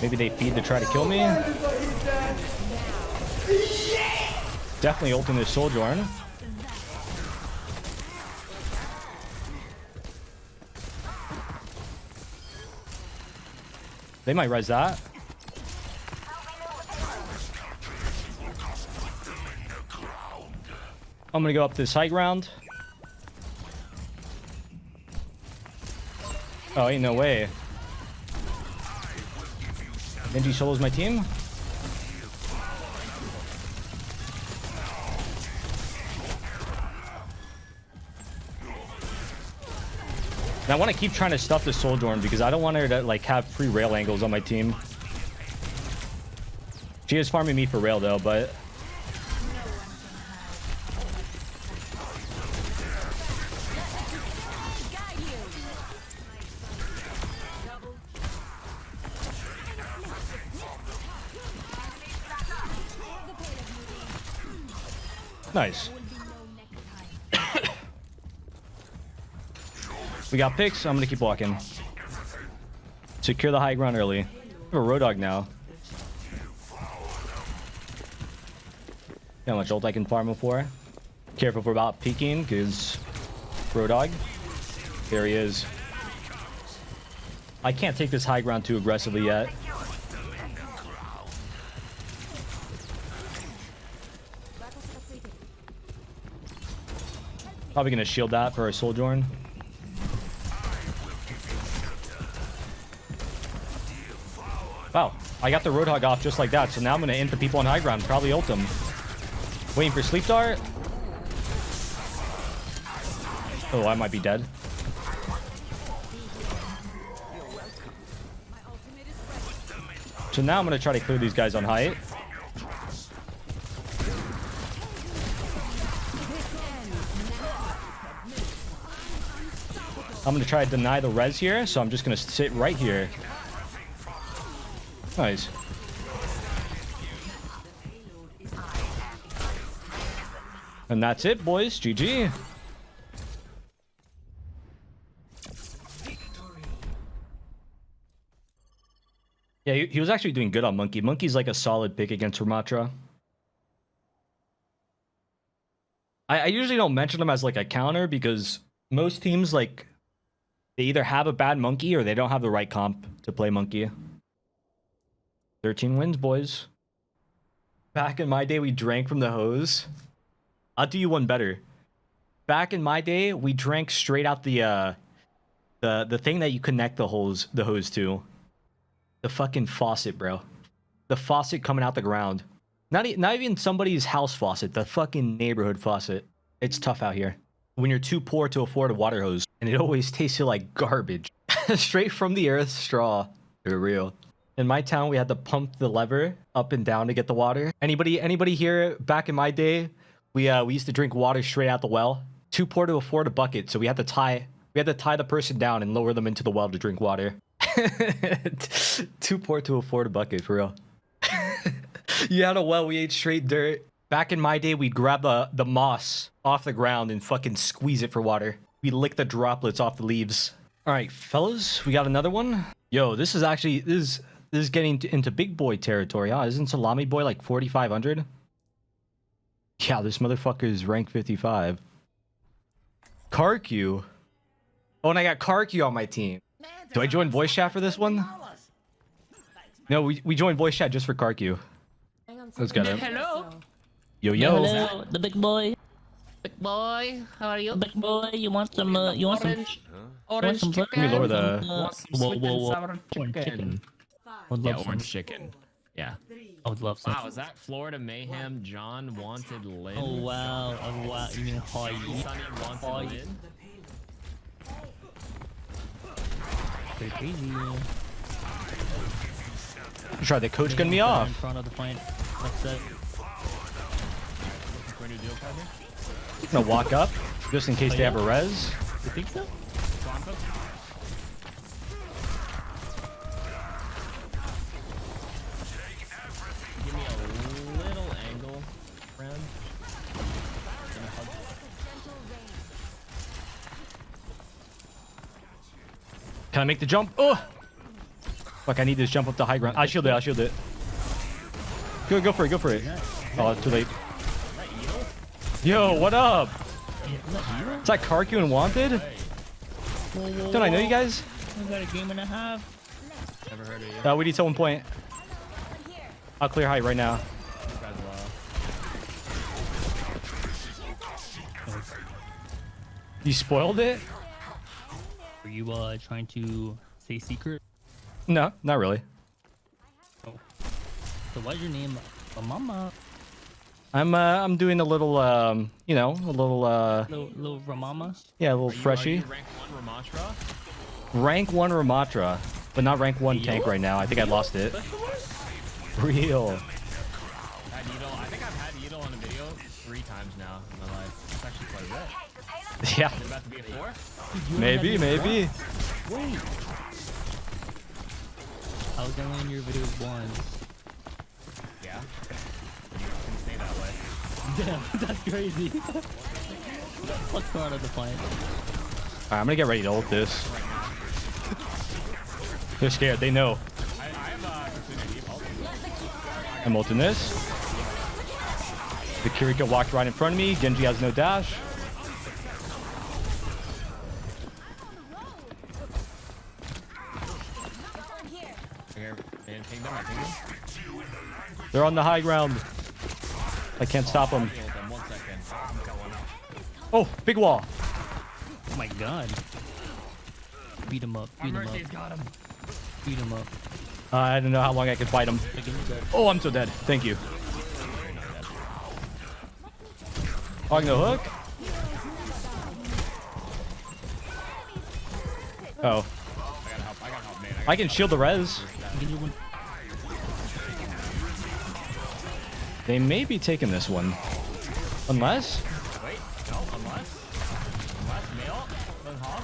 Maybe they feed to try to kill me. Definitely ulting this Sojourn. They might res that. I'm gonna go up this high ground. Oh, ain't no way. Benji solos my team. And I want to keep trying to stuff the Sojourn because I don't want her to like have free rail angles on my team. She is farming me for rail though, but nice. We got picks. I'm gonna keep walking. Secure the high ground early. I have a Road Dog now. How much ult I can farm him for. Careful for about peeking, because Road Dog. There he is. I can't take this high ground too aggressively yet. Probably gonna shield that for our Sojourn. Wow, I got the Roadhog off just like that, so now I'm gonna int the people on high ground, probably ult them. Waiting for Sleep Dart. Oh, I might be dead. So now I'm gonna try to clear these guys on height. I'm gonna try to deny the res here, so I'm just gonna sit right here. Nice. And that's it, boys. GG. Yeah, he was actually doing good on Monkey. Monkey's like a solid pick against Ramattra. I usually don't mention him as like a counter because most teams like they either have a bad Monkey or they don't have the right comp to play Monkey. 13 wins, boys. Back in my day, we drank from the hose. I'll do you one better. Back in my day, we drank straight out the thing that you connect the hose to. The fucking faucet, bro. The faucet coming out the ground. Not even somebody's house faucet. The fucking neighborhood faucet. It's tough out here. When you're too poor to afford a water hose. And it always tasted like garbage. Straight from the earth straw. They're real. In my town, we had to pump the lever up and down to get the water. Anybody here back in my day, we used to drink water straight out the well. Too poor to afford a bucket, so we had to tie the person down and lower them into the well to drink water. Too poor to afford a bucket, for real. You had a well, we ate straight dirt. Back in my day, we'd grab the moss off the ground and fucking squeeze it for water. We lick the droplets off the leaves. All right, fellas, we got another one. Yo, this is getting into big boy territory, huh? Isn't Salami Boy like 4,500? Yeah, this motherfucker is rank 55. Karq. Oh, and I got Karq on my team. Do I join voice chat for this one? No, we joined voice chat just for Karq. Let's get him. Hello? Yo. Hello, the big boy. Big boy, how are you? Big boy, you want some, you want some... Orange some chicken. Let me lower the... Want some Whoa, sweet whoa, and whoa. sour Orange chicken. I would Yeah, love some. orange chicken. Yeah. I would love some. Wow, is that Florida Mayhem John Wanted Lynn? Oh wow, you mean Hawaii? Sunny Wanted Lynn? Pretty crazy. Try the coach gun me off. In front of the point. That's it. I'm gonna walk up just in case they have a res. You think so? Give me a little angle, friend. Can I make the jump? Oh! Fuck, I need to jump up the high ground. I shield it. I shield it. Go for it. Go for it. Oh, too late. Yo, what up? Is that Karku and Wanted? Don't I know you guys? We got a game and a half. Never heard of you. We need someone point. I'll clear height right now. This guy's low. You spoiled it? Are you trying to say secret? No, not really. Oh. So why's your name Mama? I'm doing a little you know, a little Little Ramama? yeah, a little Are you freshy. rank 1 Ramattra? Rank 1 Ramattra, but not rank 1 tank right now. I think I lost it. Real. Had yeatle. I think I've had yeatle on a video 3 times now in my life. It's actually quite a bit. Yeah. Is it about to be a 4? Maybe. Wait. I was only in your videos once. Yeah. You can stay that way. Damn, that's crazy. What's part of the plan? Alright, I'm gonna get ready to ult this. They're scared. They know. I have Kitsune deep ult. I'm ulting this. The Kiriko walked right in front of me. Genji has no dash. Here, man, ping them. I ping them. They're on the high ground. I can't stop them. Heal them 1 second. Got one. Oh, big wall. Oh my god. Beat him up. Beat him up. Mercy's got him. Beat him up. I don't know how long I could fight him. Oh, I'm so dead. Thank you. Hog no hook. Oh. I gotta help, man. I can shield the res. They may be taking this one. Unless? Wait, no, unless male, then hog.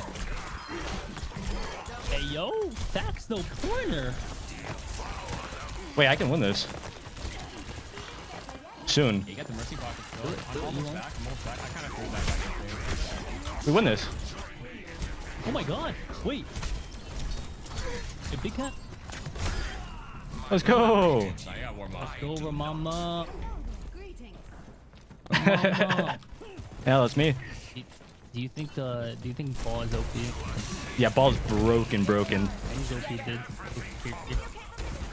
Hey yo, facts no corner. Wait, I can win this. Soon. You got the mercy pocket still. I'm almost back. I kind of threw that back in. We win this. Oh my god. Wait. Hey, big cat. Let's go. So I got warm up. Go over mama. Greetings. Mama. Yeah, that's me. Do you think ball is OP? Yeah, ball's broken. He's OP, dude.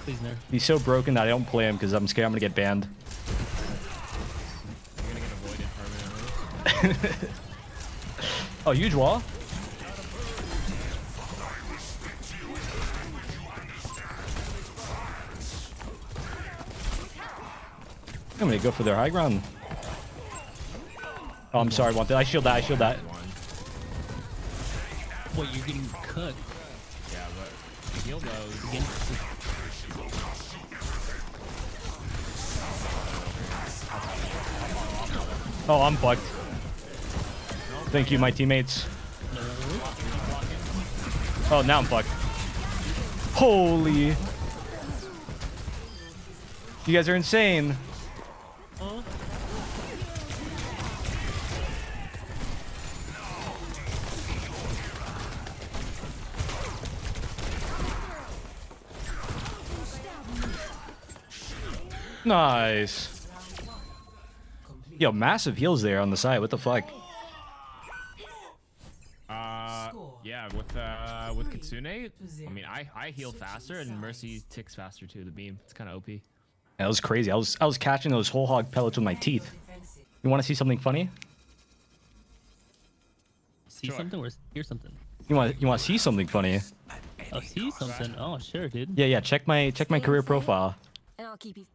Please nerf. He's so broken that I don't play him because I'm scared I'm gonna get banned. You're gonna get avoided permanently. Oh, huge wall. I'm gonna go for their high ground. Oh, I'm sorry, Wanted. I shield that. What, you're getting cooked? Yeah, but heal those. Again? Oh, I'm fucked. Thank you, my teammates. Oh, now I'm fucked. Holy. You guys are insane. Nice. Yo, massive heals there on the side. What the fuck? Yeah, with Kitsune, I mean, I heal faster and Mercy ticks faster too. The beam, it's kind of OP. That was crazy. I was catching those whole hog pellets with my teeth. You want to see something funny? See something or hear something? You want to see something funny? Oh, see something? Oh, sure, dude. Yeah. Check my career profile. And I'll keep you.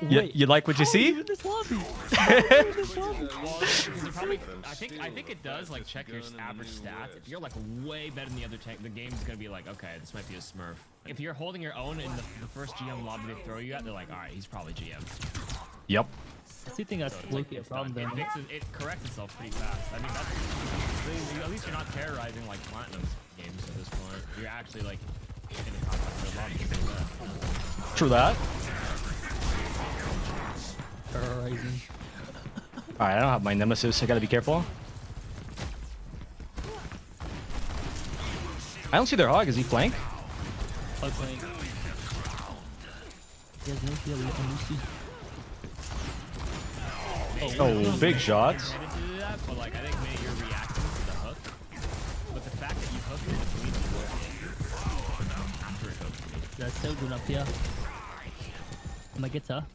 You like what you see? This lobby. Well, because you probably, I think it does like check your average stats. If you're like way better than the other tank, the game's gonna be like, okay, this might be a Smurf. If you're holding your own in the first GM lobby they throw you at, they're like, all right, he's probably GM. Yep. I still think that's low-key a problem then. It corrects itself pretty fast. I mean, that's at least you're not terrorizing like platinum games at this point. You're actually like in a complex lobby. True that. Terrorizing. Alright, I don't have my nemesis. I gotta be careful. I don't see their hog. Is he flank? Hug playing. He has no heal. You can Lucy. Oh, big shots. Wanted to do that, but like I think maybe you're reacting to the hook. But the fact that you hooked in between the after it hooked me. That's so good up here. Am I get her?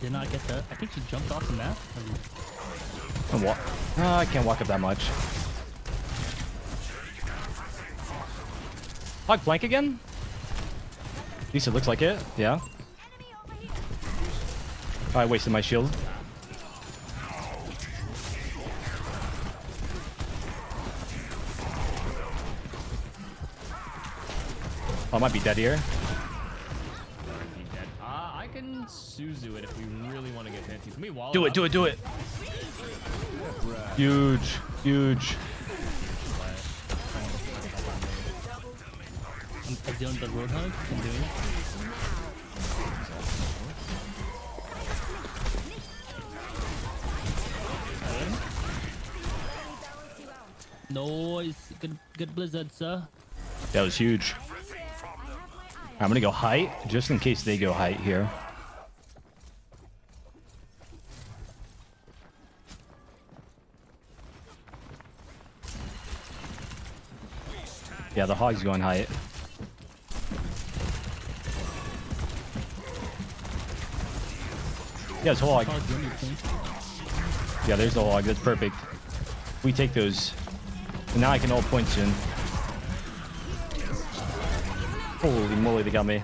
Did not get her. I think she jumped off the map. I can't walk up that much. Hog flank again? At least it looks like it. Yeah. Oh, I wasted my shield. Oh, I might be dead here. He's dead. I can Suzu it if we really want to get fancy. Can we wall Do it it, up? do it, do it. Huge, huge. I'm doing the road hug. I'm doing it. Nice. Good blizzard, sir. That was huge. I'm gonna go height, just in case they go height here. Yeah, the hog's going height. Yeah, it's hog. Hug, you think? Yeah, there's the hog. That's perfect. We take those. And now I can ult points in. Holy moly, they got me.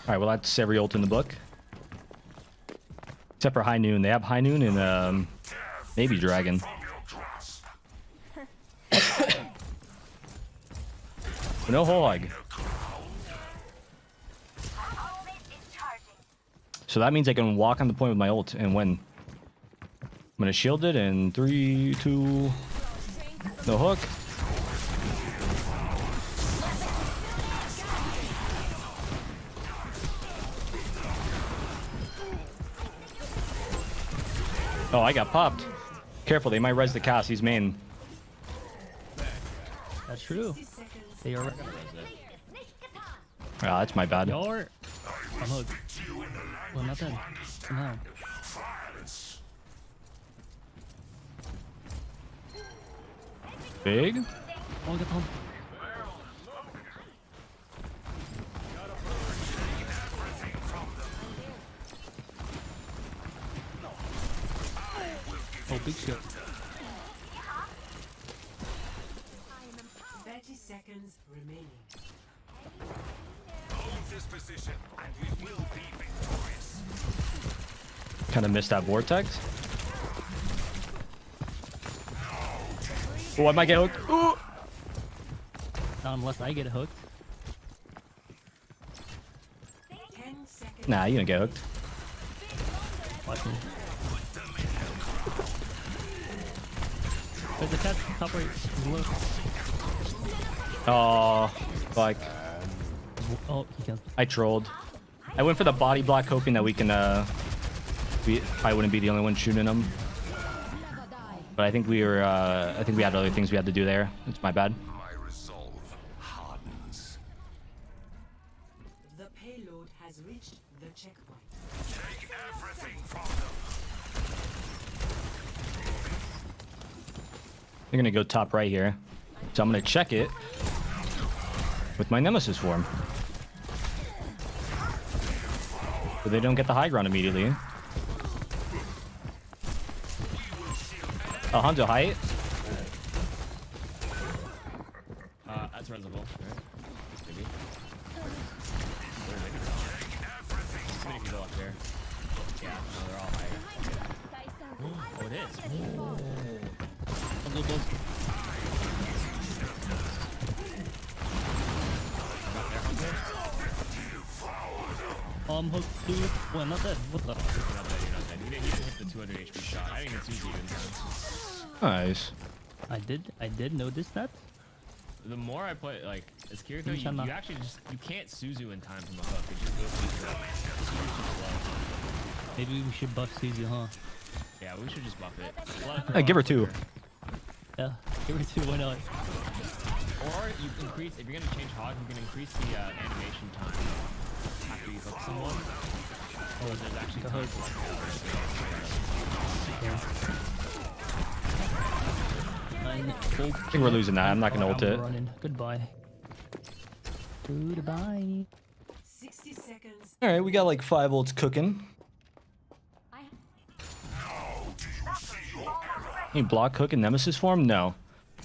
Alright, well that's every ult in the book. Except for High Noon. They have High Noon and maybe Dragon. But no hog. So that means I can walk on the point with my ult and win. I'm gonna shield it in 3, 2, no hook. Oh, I got popped. Careful, they might res the cast. He's main. That's true. They are. Ah, that's my bad. You're. I'm hooked. Well, not dead. Somehow. Big. Oh, get home. Oh, big shot. 30 seconds remaining. Hold this position, and we will be victorious. Kind of missed that vortex. Oh, I might get hooked. Ooh. Not unless I get hooked. 10 seconds. Nah, you don't get hooked. Watch me. There's a cat top right. Look. Oh, fuck. Oh, he can. I trolled. I went for the body block hoping that we can, I wouldn't be the only one shooting him. But I think we were, I think we had other things we had to do there. It's my bad. My resolve hardens. The payload has reached the checkpoint. Take everything from them. They're gonna go top right here. So I'm gonna check it with my Nemesis form. So they don't get the high ground immediately. Hanzo height. That's reasonable, right? Maybe. How many people up there? Yeah, no, they're all high. Oh, it is. I'll go both. Hooked dude. Well, not dead. What the? You're not dead, you're not dead. He didn't hit the 200 HP shot. I didn't even see you in time. Nice. I did notice that. The more I play, like, as Kiriko, you actually just, you can't Suzu in time from a hook. It just goes too slow. Maybe we should buff Suzu, huh? Yeah, we should just buff it. Give her 2. Yeah, give her 2, why not? Or you increase, if you're gonna change hog, you can increase the animation time after you hook someone. Or there's actually time for I think we're losing that. I'm not gonna ult it. Goodbye. Goodbye. 60 seconds. All right, we got like 5 ults cooking. Any block hook in Nemesis form? No.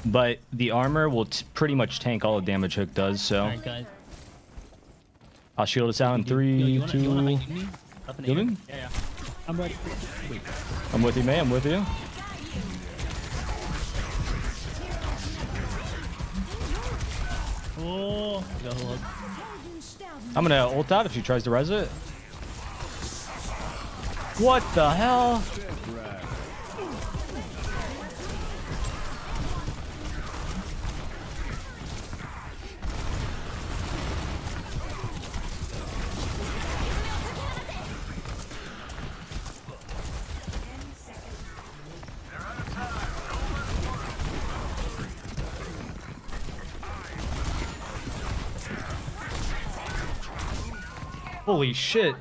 But the armor will pretty much tank all the damage hook does, so. Alright, guys. I'll shield us out in 3, You 2. wanna hike me? Up in the air? Healing? Yeah. I'm ready. Wait. I'm with you, May. I'm with you. Oh, go look. I'm gonna ult out if she tries to res it. What the hell? Holy shit.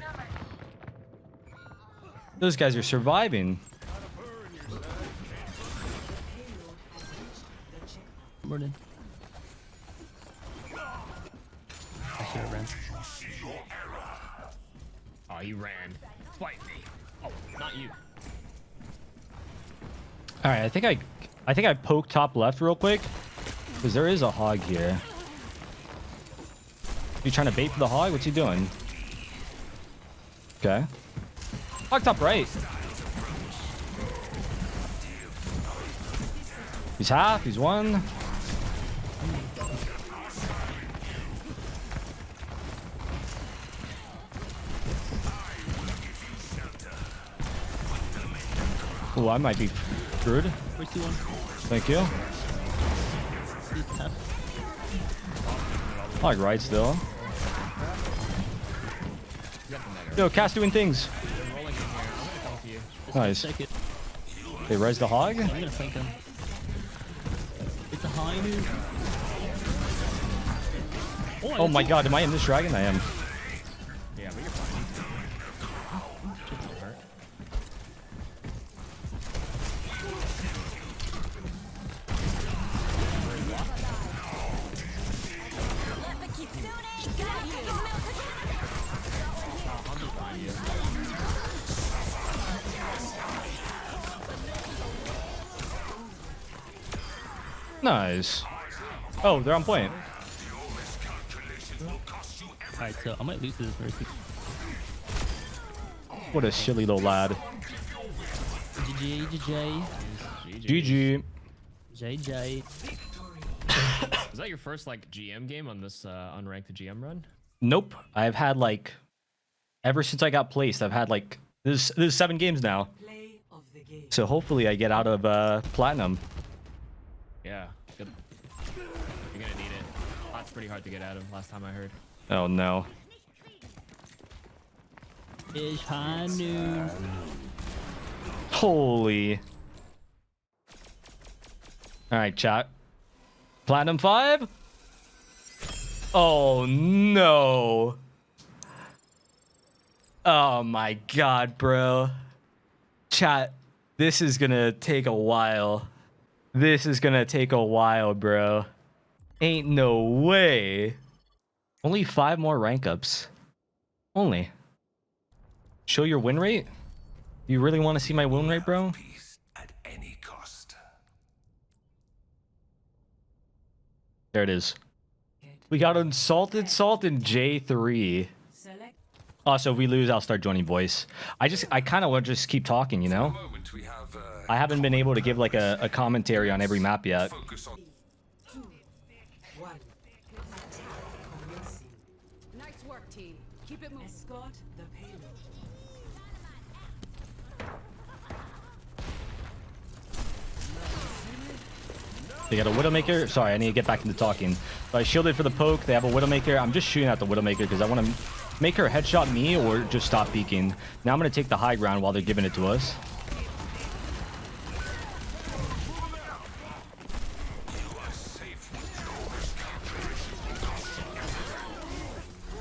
Those guys are surviving. Morning. I should have ran. Oh, you ran. Fight me. Oh, not you. All right, I think I poked top left real quick because there is a hog here. You trying to bait for the hog? What's he doing? Okay. Hog top right. He's half. He's 1. Oh, I might be screwed. Where's he one? Thank you. He's half. Hog right still. Yo, cast doing things. They're rolling in here. I'm gonna come with you. Nice. Take it. They res the hog. I'm gonna flank him. It's a high move. Oh my god, am I in this dragon? I am. Yeah, but you're fine. Shouldn't hurt. I'll just find you. Nice. Oh, they're on point. Alright, so I might lose this mercy. What a silly little lad. GG, GG. GG. JJ. Is that your first like GM game on this unranked GM run? Nope. I've had like, ever since I got placed, I've had like, this is 7 games now. Play of the game. So hopefully I get out of platinum. Yeah, good. You're gonna need it. That's pretty hard to get out of. Last time I heard. Oh no. It's high noon. Holy. All right, chat. Platinum 5? Oh no. Oh my god, bro. Chat, this is gonna take a while. This is gonna take a while, bro. Ain't no way. Only 5 more rank ups. Only. Show your win rate? You really want to see my win rate, bro? Peace at any cost. There it is. We got Insulted Salt in J3. Select Also, if we lose, I'll start joining voice. I kind of want to just keep talking, you know? Moment we have I haven't been able to give like a commentary on every map yet. focus on 1. Attack commencing. Nice work, team. Keep it moving. Escort the payload. They got a Widowmaker. Sorry, I need to get back into talking. So I shielded for the poke. They have a Widowmaker. I'm just shooting at the Widowmaker because I want to make her headshot me or just stop peeking. Now I'm going to take the high ground while they're giving it to us.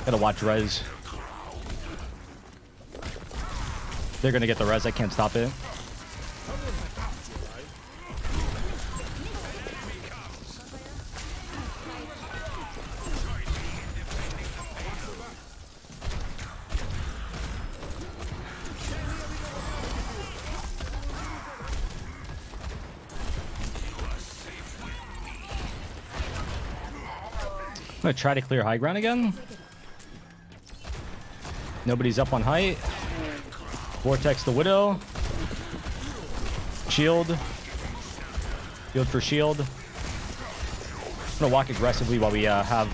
Gotta watch res. They're gonna get the res. I can't stop it. I'm gonna try to clear high ground again. Nobody's up on height. Vortex the Widow. Shield. Shield for shield. I'm gonna walk aggressively while we have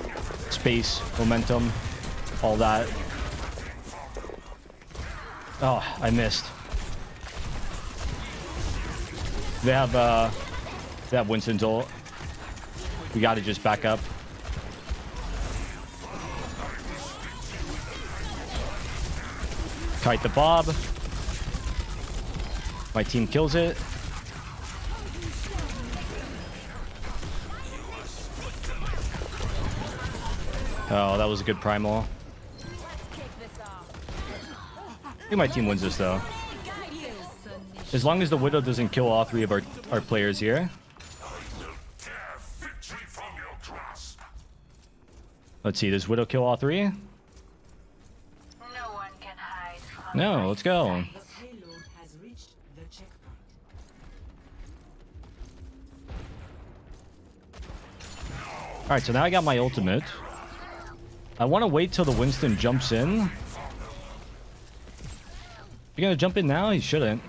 space, momentum, all that. Oh, I missed. They have Winston's ult. We gotta just back up. Kite the Bob. My team kills it. Oh, that was a good primal. I think my team wins this though. As long as the Widow doesn't kill all three of our players here. Let's see, does Widow kill all three? No, let's go. The payload has reached the checkpoint. Alright, so now I got my ultimate. I want to wait till the Winston jumps in. You gonna jump in now? He shouldn't.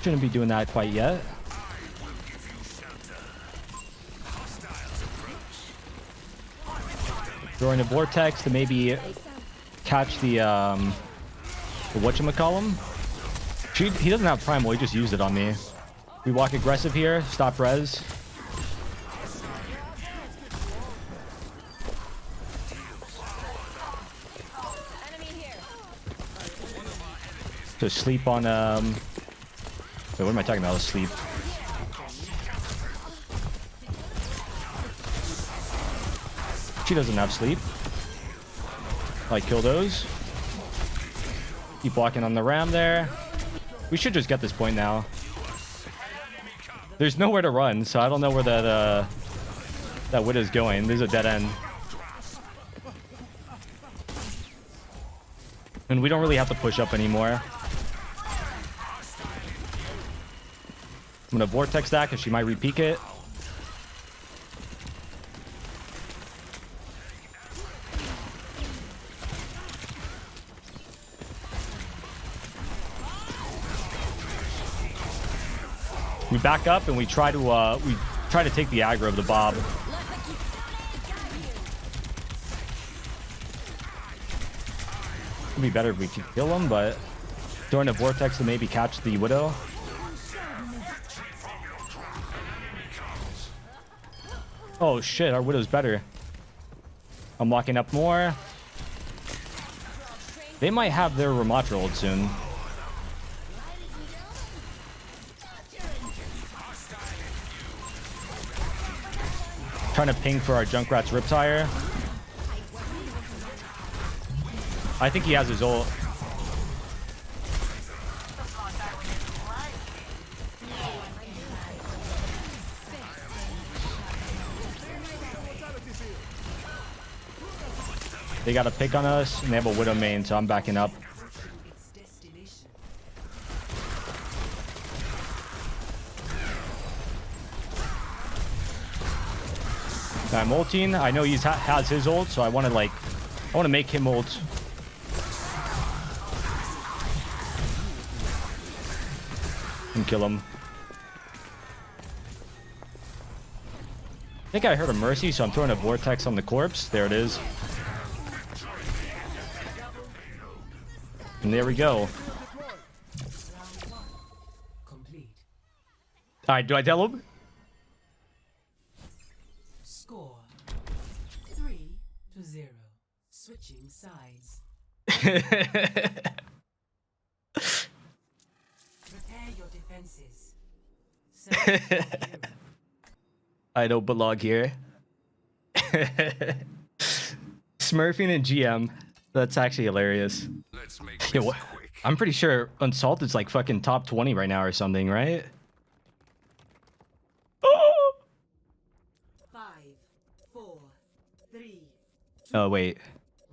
Shouldn't be doing that quite yet. Throwing a vortex to maybe catch the whatchamacallem. He doesn't have primal, he just used it on me. We walk aggressive here, stop res. To sleep on wait, what am I talking about? Sleep. She doesn't have sleep. Like, kill those. Keep walking on the ram there. We should just get this point now. There's nowhere to run, so I don't know where that Widow's going. There's a dead end. And we don't really have to push up anymore. I'm gonna vortex that because she might re-peek it. We back up and we try to take the aggro of the Bob. It'd be better if we could kill him, but throwing a vortex to maybe catch the Widow. Oh shit, our Widow's better. I'm walking up more. They might have their Ramattra ult soon. Trying to ping for our Junkrat's Riptire. I think he has his ult. They got a pick on us, and they have a Widow main, so I'm backing up. Its destination. I'm ulting. I know he has his ult, so I want to make him ult. And kill him. I think I heard a Mercy, so I'm throwing a vortex on the corpse. There it is. And there we go. Complete. All right, do I tell him? Score 3-0. Switching sides. Prepare your defenses. Select your hero. I don't belong here. Smurfing and GM. That's actually hilarious. Let's make Yeah, this what? quick. I'm pretty sure Unsalted's like fucking top 20 right now or something, right? Five, four, three, Oh wait.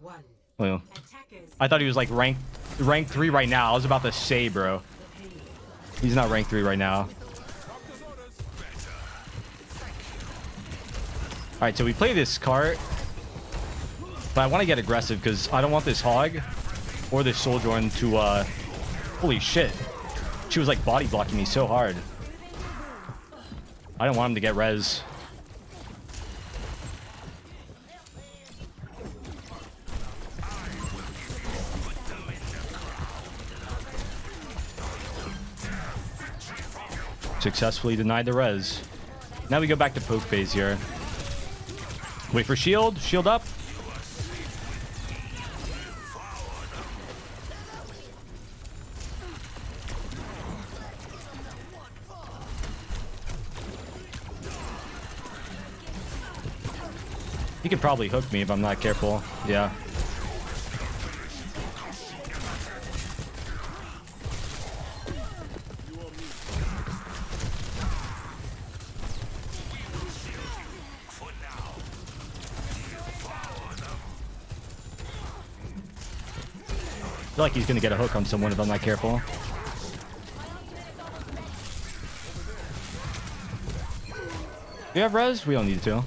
one. Well, Attackers. I thought he was like rank 3 right now. I was about to say, bro. He's not rank 3 right now. All right, so we play this cart, but I want to get aggressive because I don't want this hog or this soldier one to holy shit. She was like body blocking me so hard. I don't want him to get res. Successfully denied the res. Now we go back to poke phase here. Wait for shield. Shield up. He could probably hook me if I'm not careful. Yeah. I feel like he's gonna get a hook on someone if I'm not careful. Do you have res? We don't need to.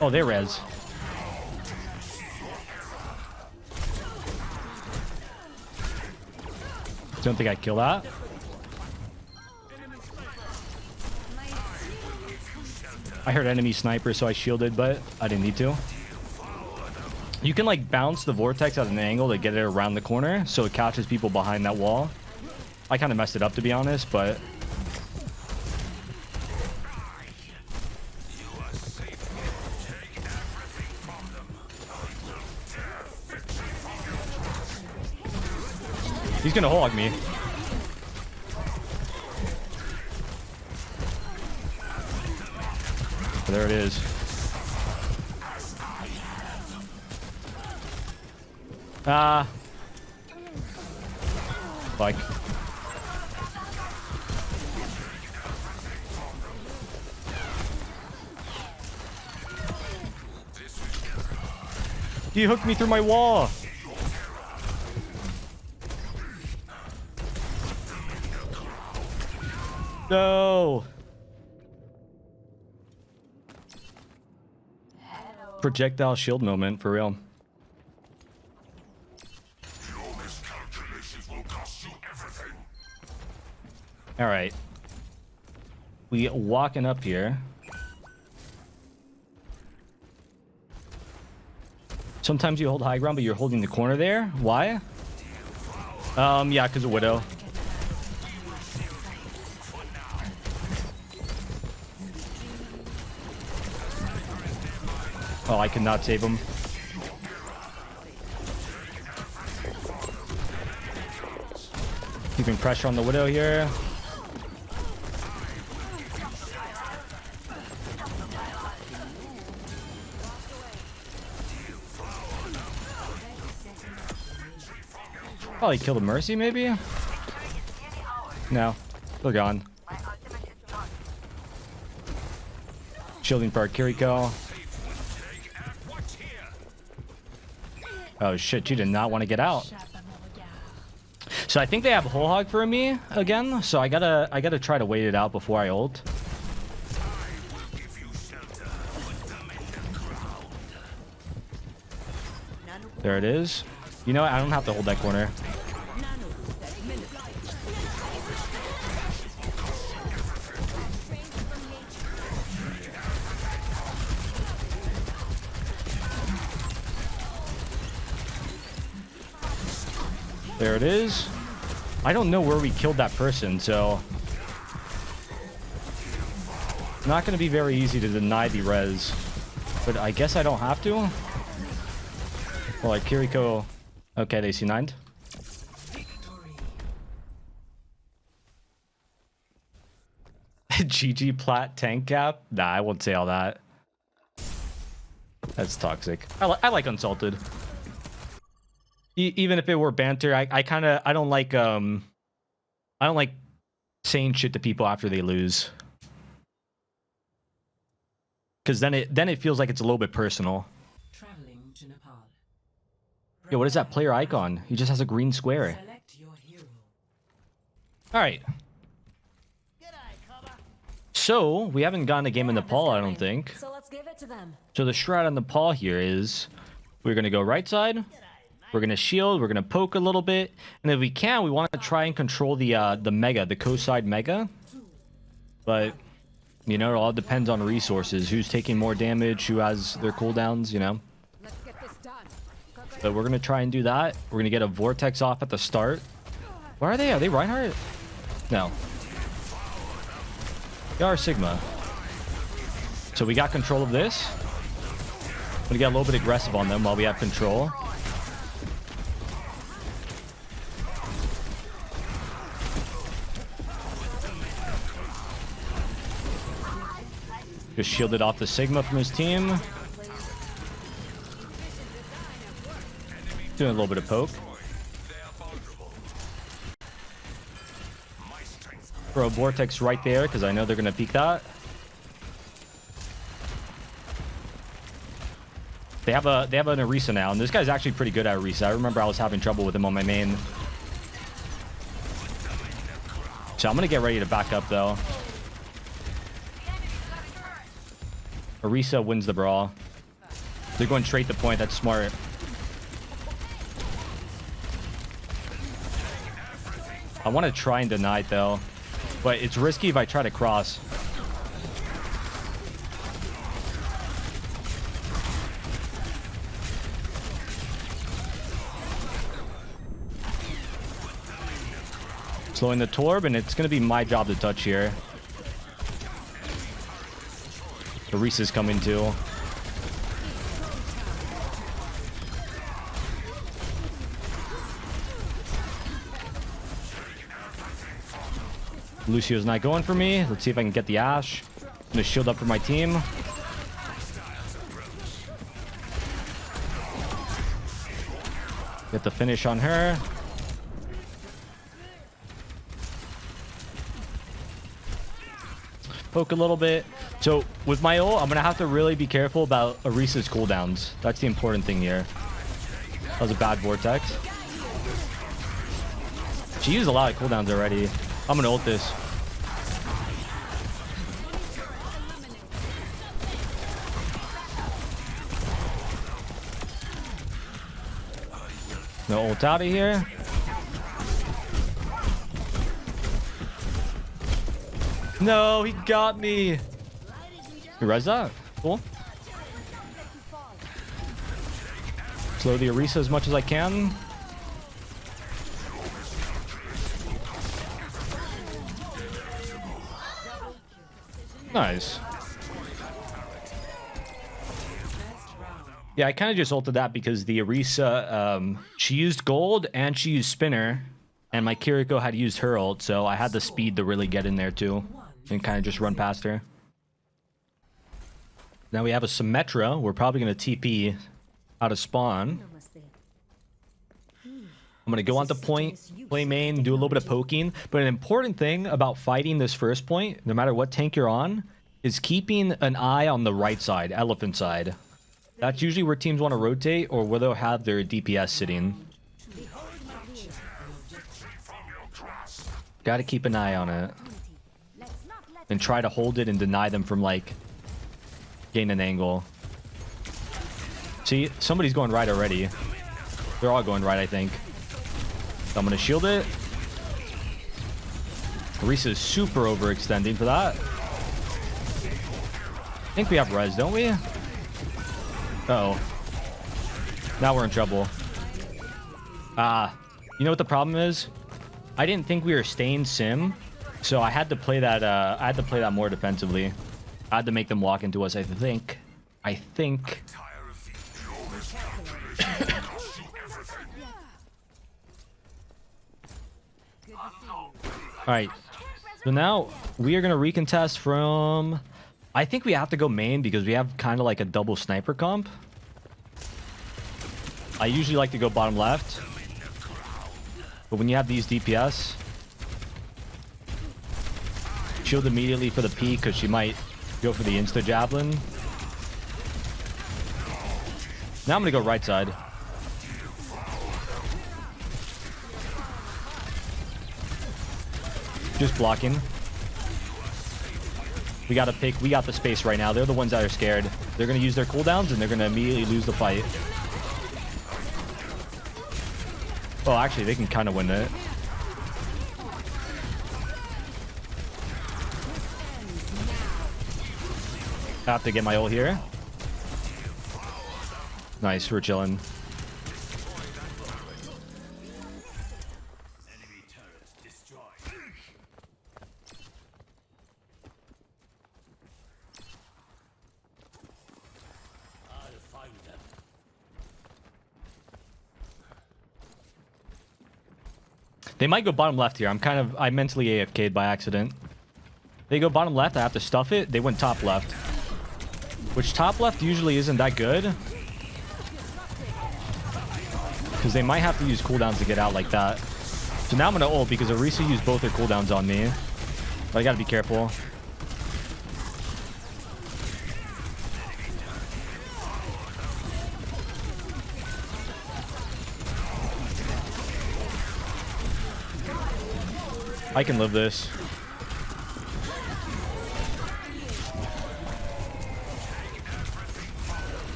Oh, they res. Don't think I kill that. I heard enemy sniper, so I shielded, but I didn't need to. You can like bounce the vortex at an angle to get it around the corner so it catches people behind that wall. I kind of messed it up to be honest, but he's gonna hog me. There it is. Like. He hooked me through my wall. No. Projectile shield moment for real. All right. We walking up here. Sometimes you hold high ground, but you're holding the corner there. Why? Yeah, because of Widow. Oh, I could not save him. Keeping pressure on the Widow here. Probably kill the Mercy, maybe? No. They're gone. Shielding for our Kiriko. Oh shit, she did not want to get out. So I think they have whole hog for me again, so I gotta try to wait it out before I ult. There it is. You know what? I don't have to hold that corner. There it is. I don't know where we killed that person, so not going to be very easy to deny the res. But I guess I don't have to. Well, like Kiriko. Okay, they C9'd. GG plat tank cap? Nah, I won't say all that. That's toxic. I like Unsalted. Even if it were banter, I don't like saying shit to people after they lose. Because then it feels like it's a little bit personal. Traveling to Nepal. Yo, what is that player icon? He just has a green square. Select your hero. All right. So we haven't gotten a game in Nepal, I don't think. So let's give it to them. So the strat on Nepal here is we're gonna go right side. We're gonna shield. We're gonna poke a little bit, and if we can, we want to try and control the mega, the co-side mega. But you know, it all depends on resources. Who's taking more damage? Who has their cooldowns? You know. Let's get this done. But we're gonna try and do that. We're gonna get a vortex off at the start. Where are they? Are they Reinhardt? No. They are Sigma. So we got control of this. I'm gonna get a little bit aggressive on them while we have control. Just shielded off the Sigma from his team. Doing a little bit of poke. Throw a vortex right there because I know they're gonna peek that. They have an Orisa now, and this guy's actually pretty good at Orisa. I remember I was having trouble with him on my main. So I'm gonna get ready to back up though. Orisa wins the brawl. They're going straight to point. That's smart. I want to try and deny it though, but it's risky if I try to cross. Slowing the Torb, and it's going to be my job to touch here. Orisa's coming too. Lucio's not going for me. Let's see if I can get the Ashe. I'm going to shield up for my team. Get the finish on her. Poke a little bit. So with my ult, I'm gonna have to really be careful about Orisa's cooldowns. That's the important thing here. That was a bad vortex. She used a lot of cooldowns already. I'm gonna ult this. No ult out of here. No, he got me. He res that. Cool. Slow the Orisa as much as I can. Nice. Yeah, I kind of just ulted that because the Orisa, she used gold and she used spinner, and my Kiriko had used her ult, so I had the speed to really get in there too and kind of just run past her. Now we have a Symmetra. We're probably going to TP out of spawn. I'm going to go on to point, play main, do a little bit of poking. But an important thing about fighting this first point, no matter what tank you're on, is keeping an eye on the right side, elephant side. That's usually where teams want to rotate or where they'll have their DPS sitting. Got to keep an eye on it. And try to hold it and deny them from, like, gain an angle. See, somebody's going right already. They're all going right, I think. So I'm going to shield it. Orisa is super overextending for that. I think we have res, don't we? Uh-oh. Now we're in trouble. You know what the problem is? I didn't think we were staying sim, so I had to play that. I had to play that more defensively. I had to make them walk into us. I think. All right. So now we are gonna recontest from I think we have to go main because we have kind of like a double sniper comp. I usually like to go bottom left. But when you have these DPS, shield immediately for the peek because she might go for the insta javelin. Now I'm gonna go right side. Just blocking. We gotta pick. We got the space right now. They're the ones that are scared. They're gonna use their cooldowns and they're gonna immediately lose the fight. Well, actually, they can kind of win it. I have to get my ult here. Nice, we're chilling. They might go bottom left here. I mentally AFK'd by accident. They go bottom left, I have to stuff it. They went top left. Which top left usually isn't that good. Because they might have to use cooldowns to get out like that. So now I'm gonna ult because Orisa used both her cooldowns on me. But I gotta be careful. I can live this.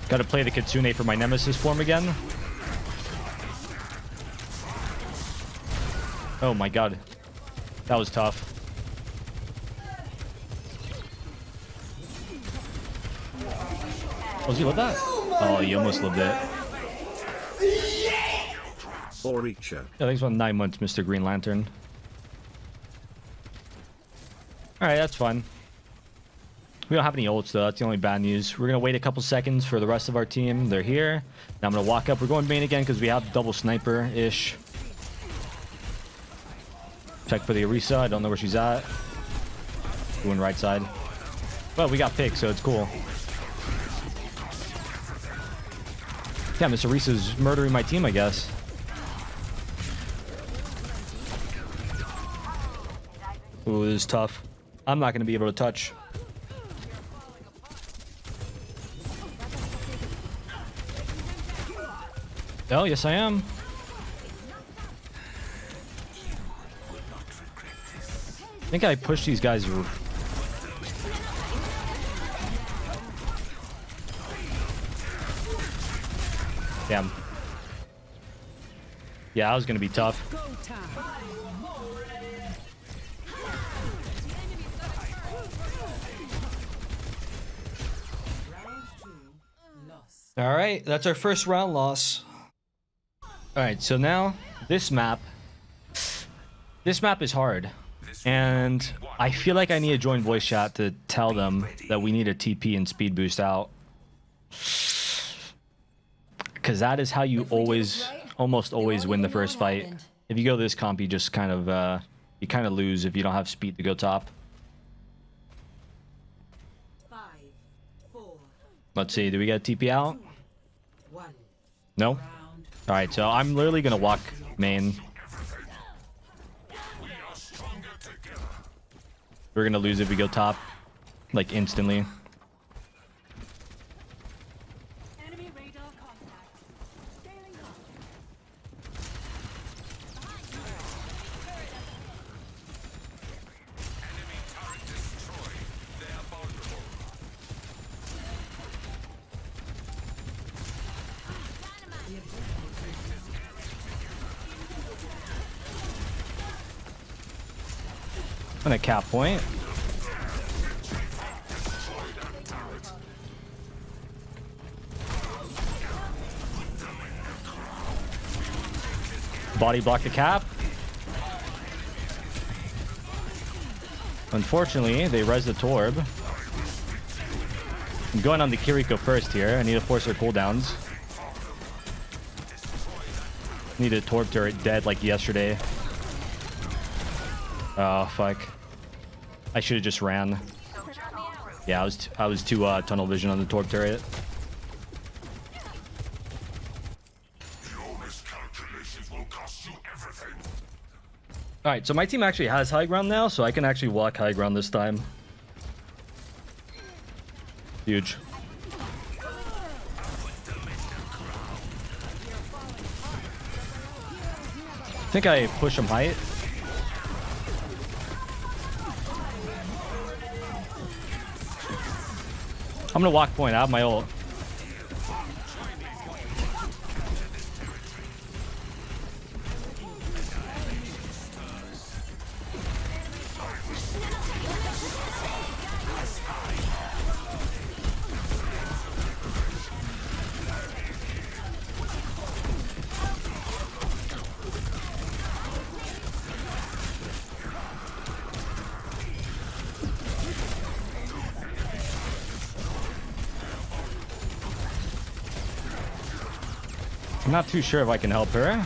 Gotta play the Kitsune for my Nemesis form again. Oh my god. That was tough. Oh, does he live that? Oh, he almost lived it. Yeah, thanks for 9 months, Mr. Green Lantern. Alright, that's fine. We don't have any ults though, that's the only bad news. We're gonna wait a couple seconds for the rest of our team. They're here. Now I'm gonna walk up. We're going main again because we have double sniper-ish. Check for the Orisa. I don't know where she's at. Going right side. Well, we got picked, so it's cool. Yeah, Miss Orisa's murdering my team, I guess. Ooh, this is tough. I'm not going to be able to touch. Oh, yes I am. I think I pushed these guys. Damn. Yeah, I was going to be tough. All right, that's our first round loss. All right, so now this map is hard. And I feel like I need to join voice chat to tell them that we need a TP and speed boost out. Because that is how you almost always win the first fight. If you go this comp, you just kind of lose if you don't have speed to go top. 5, 4, Let's see, do we get a TP out? 1. No? Alright, so I'm literally gonna walk main. We're gonna lose if we go top, like instantly. Enemy radar contact. Scaling up. Enemy turret destroyed. They are vulnerable. And a cap point. Body block the cap. Unfortunately, they res the Torb. I'm going on the Kiriko first here. I need to force her cooldowns. Need a Torb turret dead like yesterday. Oh, fuck. I should have just ran. Yeah, I was too tunnel vision on the torp turret. Your miscalculations will cost you everything. All right, so my team actually has high ground now, so I can actually walk high ground this time. Huge. I think I push him height. I'm gonna walk point. I have my ult. I'm not too sure if I can help her.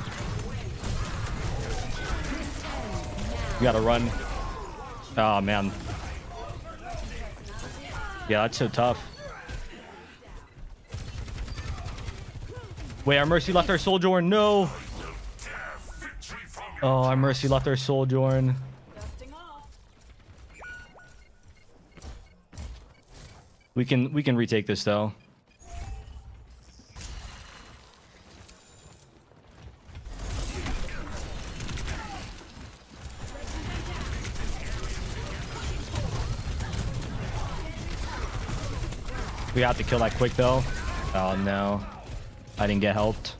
We gotta run. Oh, man. Yeah, that's so tough. Wait, our Mercy left our Sojourn. No. Oh, our Mercy left our Sojourn. We can retake this though. We have to kill that quick though. Oh no. I didn't get helped.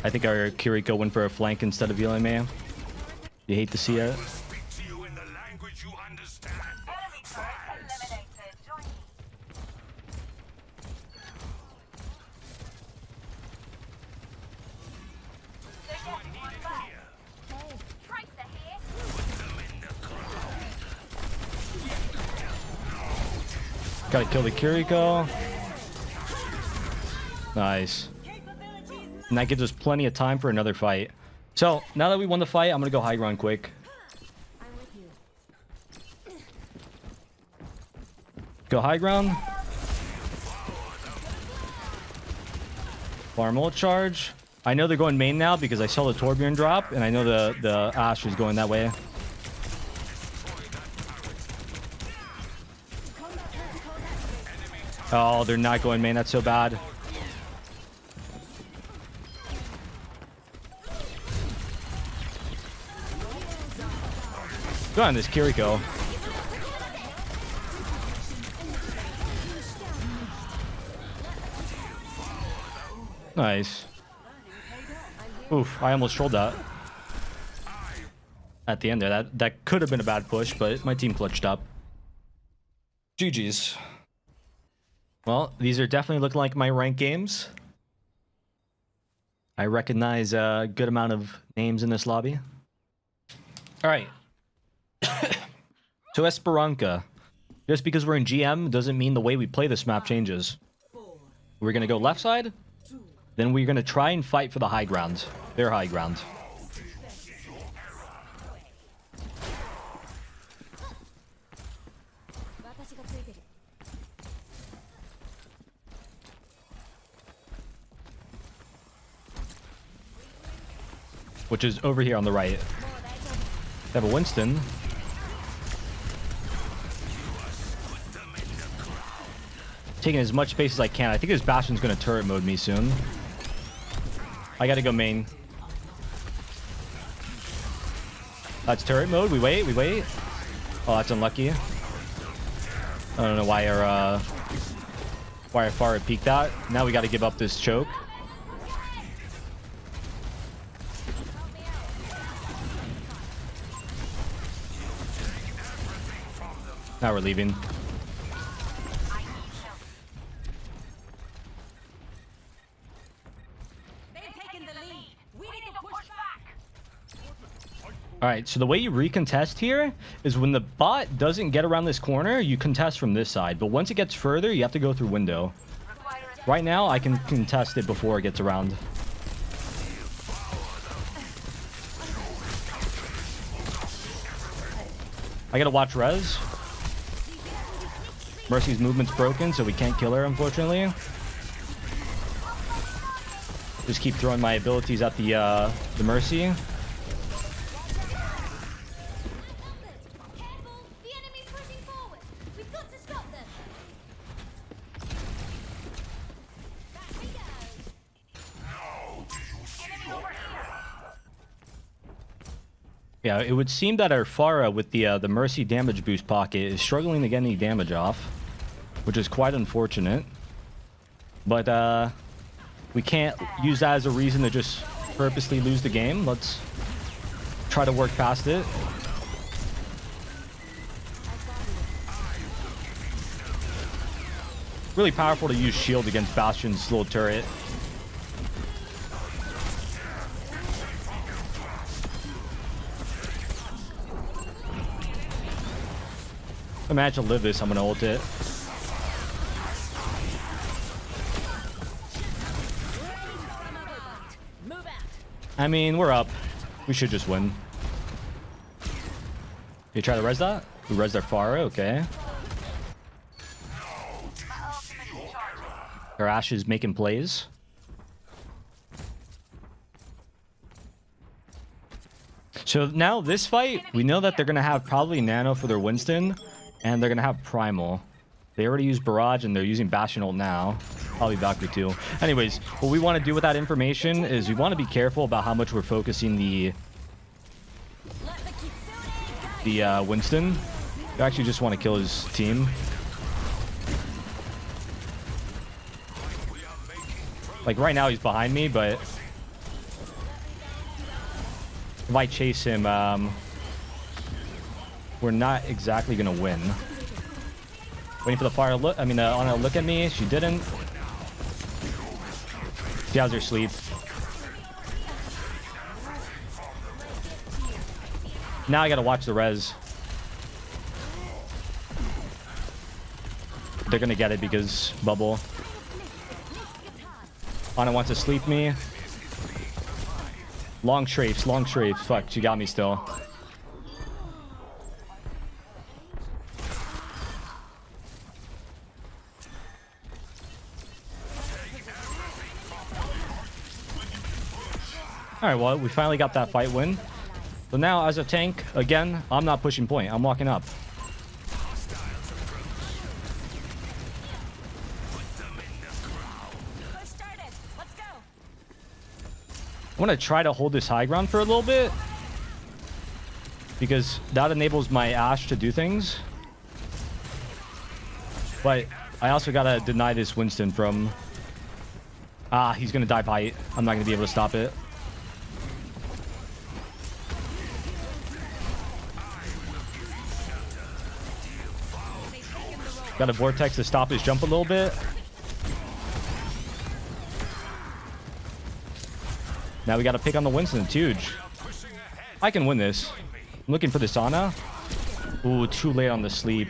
I think our Kiriko went for a flank instead of healing me. You hate to see it. Speak to you in the language you understand. Gotta kill the Kiriko. Nice. And that gives us plenty of time for another fight. So, now that we won the fight, I'm gonna go high ground quick. Go high ground. Farm ult charge. I know they're going main now because I saw the Torbjorn drop, and I know the Ashe is going that way. Oh, they're not going main. That's so bad. Go on this Kiriko. Nice. Oof, I almost trolled that. At the end there. That could have been a bad push, but my team clutched up. GG's. Well, these are definitely looking like my ranked games. I recognize a good amount of names in this lobby. All right. So Esperanza. Just because we're in GM doesn't mean the way we play this map changes. We're going to go left side. Then we're going to try and fight for the high ground. Their high ground. Which is over here on the right. They have a Winston. Taking as much space as I can. I think this Bastion's going to turret mode me soon. I got to go main. That's turret mode. We wait. Oh, that's unlucky. I don't know why our Pharah peeked that. Now we got to give up this choke. Now we're leaving. Alright, so the way you recontest here is when the bot doesn't get around this corner, you contest from this side. But once it gets further, you have to go through window. Right now, I can contest it before it gets around. I gotta watch res. Mercy's movement's broken, so we can't kill her, unfortunately. Just keep throwing my abilities at the Mercy. Careful! The enemy's pushing forward. We've got to stop them. Back we go. Enemy over here. Yeah, it would seem that our Pharah with the Mercy damage boost pocket is struggling to get any damage off, which is quite unfortunate. But we can't use that as a reason to just purposely lose the game. Let's try to work past it. Really powerful to use shield against Bastion's little turret. If I manage to live this, I'm gonna ult it. I mean, we're up. We should just win. You try to res that? We res their Pharah, okay. Our Ashe is making plays. So now this fight, we know that they're going to have probably Nano for their Winston, and they're going to have Primal. They already used Barrage, and they're using Bastion ult now. Probably Valkyrie too. Anyways, what we want to do with that information is we want to be careful about how much we're focusing the Winston. We actually just want to kill his team. Like right now he's behind me, but if I chase him, we're not exactly gonna win. Waiting for the fire to look. I mean, Ana to look at me. She didn't. She has her sleep. Now I gotta watch the res. They're gonna get it because bubble. Ana wants to sleep me. Long strafes, long strafes. Fuck, she got me still. Alright, well, we finally got that fight win. So now, as a tank, again, I'm not pushing point. I'm walking up. I want to try to hold this high ground for a little bit, because that enables my Ashe to do things. But I also got to deny this Winston from... he's going to dive height. I'm not going to be able to stop it. Got a Vortex to stop his jump a little bit. Now we got to pick on the Winston. It's huge. I can win this. I'm looking for this Ana. Ooh, too late on the sleep.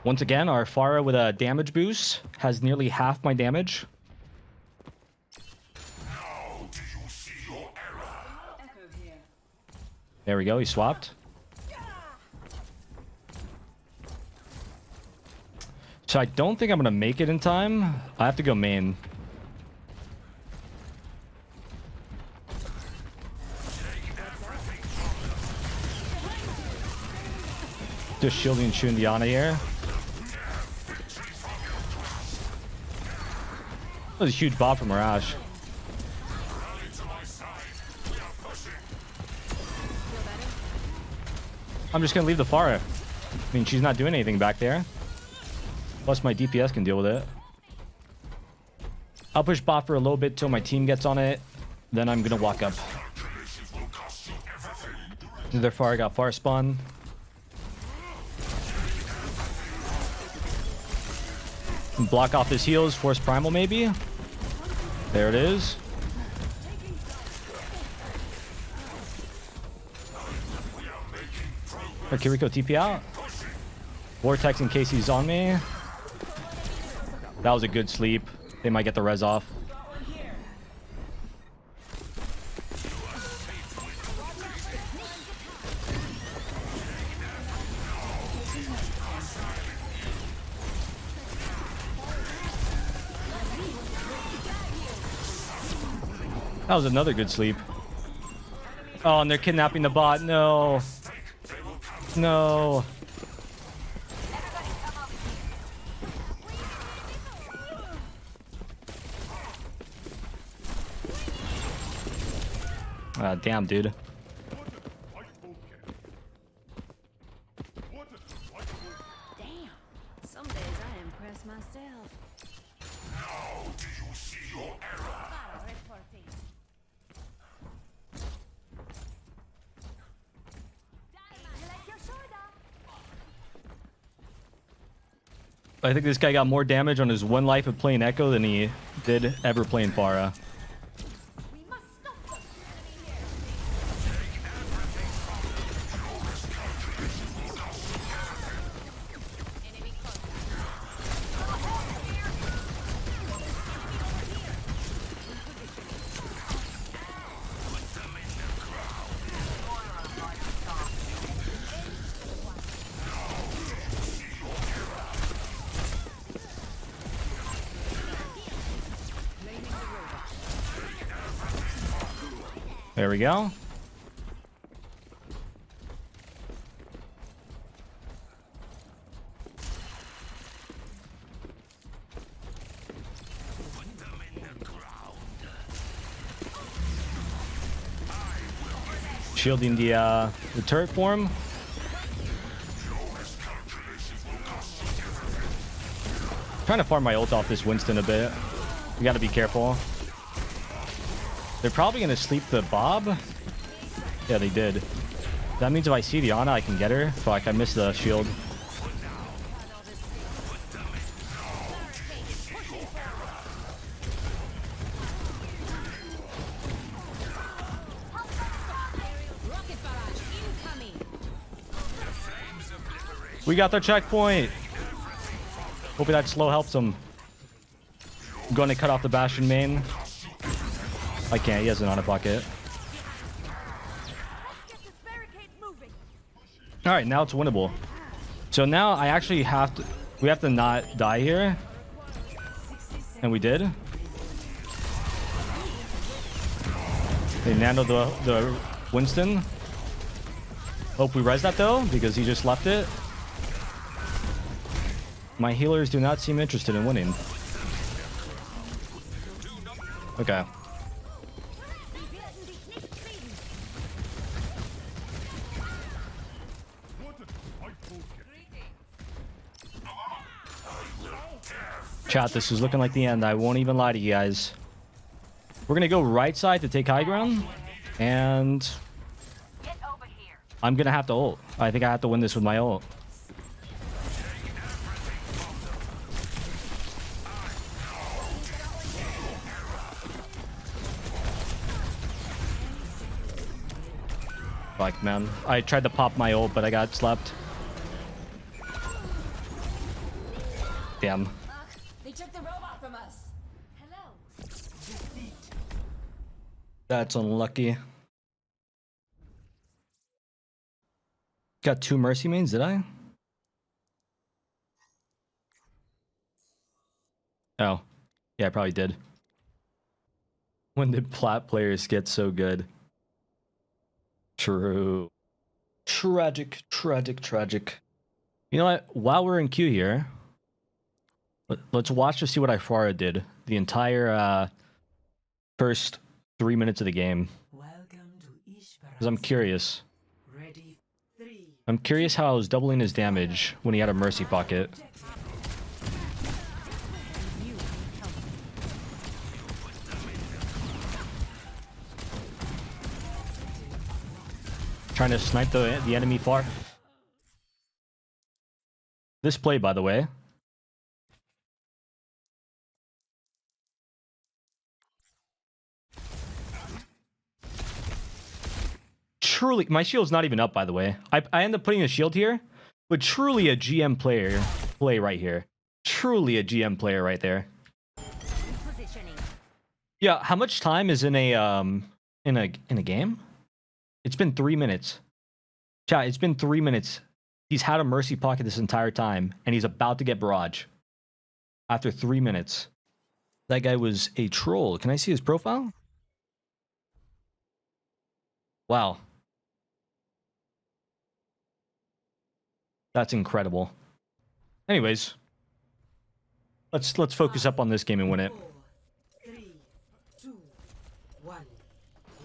Once again, our Pharah with a damage boost has nearly half my damage. There we go, he swapped. So I don't think I'm gonna make it in time. I have to go main. Just shielding and shooting the Ana here. That was a huge bot from our Ashe. I'm just gonna leave the Pharah. I mean, she's not doing anything back there. Plus my DPS can deal with it. I'll push bot for a little bit till my team gets on it. Then I'm gonna walk up. Their Pharah got far spawn. Block off his heals, force primal maybe. There it is. Or Kiriko TP out. Vortex in case he's on me. That was a good sleep. They might get the res off. That was another good sleep. Oh, and they're kidnapping the bot. No. No. Ah, damn, dude. Damn. Some days I impress myself. Now do you see your error? Fire reporting. Dynamite. Like your shoulder. I think this guy got more damage on his one life of playing Echo than he did ever playing Pharah. We must stop them. Enemy here. Enemy contact. There we go. Shielding the turret form. Trying to farm my ult off this Winston a bit. We gotta be careful. They're probably gonna sleep the Bob. Yeah, they did. That means if I see the Ana, I can get her. Fuck, I missed the shield. Rocket barrage incoming. We got their checkpoint. Hoping that slow helps them. I'm going to cut off the Bastion main. I can't. He has an Ana bucket. Get this barricade moving. All right, now it's winnable. So now I actually have to. We have to not die here, and we did. They nanoed the Winston. Hope we res that though, because he just left it. My healers do not seem interested in winning. Okay. Chat, this is looking like the end. I won't even lie to you guys. We're gonna go right side to take high ground, and Get over here. I'm gonna have to ult. I think I have to win this with my ult. Fuck, man. I tried to pop my ult, but I got slept. Damn. They took the robot from us. Hello. That's unlucky. Got 2 mercy mains, did I? Oh. Yeah, I probably did. When did plat players get so good? True. Tragic, tragic, tragic. You know what? While we're in queue here, let's watch to see what Ifara did the entire first 3 minutes of the game. Welcome to Because I'm curious. Ready. 3. I'm curious how I was doubling his damage when he had a mercy pocket. Trying to snipe the enemy far. This play, by the way. Truly, my shield's not even up, by the way. I end up putting a shield here, but truly a GM player play right here. Truly a GM player right there. Positioning. Yeah, how much time is in a game? It's been 3 minutes. Chat, it's been 3 minutes. He's had a mercy pocket this entire time, and he's about to get barrage. After 3 minutes. That guy was a troll. Can I see his profile? Wow. That's incredible. Anyways, let's focus up on this game and win it. 4, 3, 2, 1.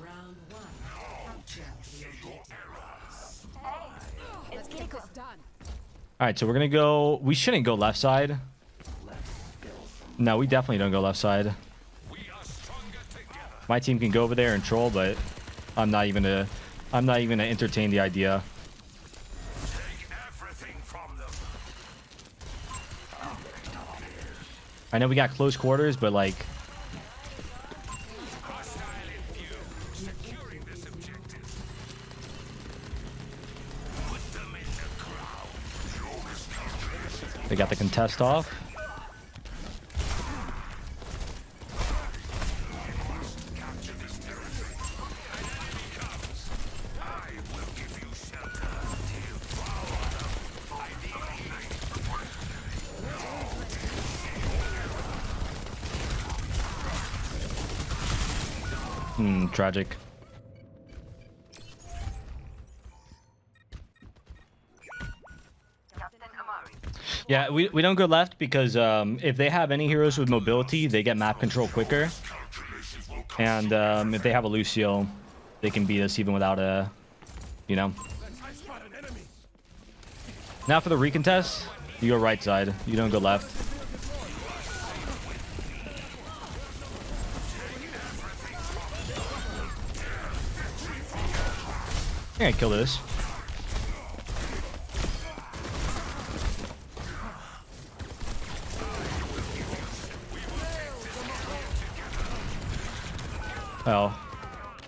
Round 1. Capture the objective. Let's get this done. All right, so we're gonna go. We shouldn't go left side. No, we definitely don't go left side. My team can go over there and troll, but I'm not even gonna entertain the idea. I know we got close quarters, but like, they got the contest off. Tragic. Yeah, we don't go left because if they have any heroes with mobility, they get map control quicker. And if they have a Lucio, they can beat us even without a, you know. Now for the recontest, you go right side. You don't go left. I think I kill this. Oh,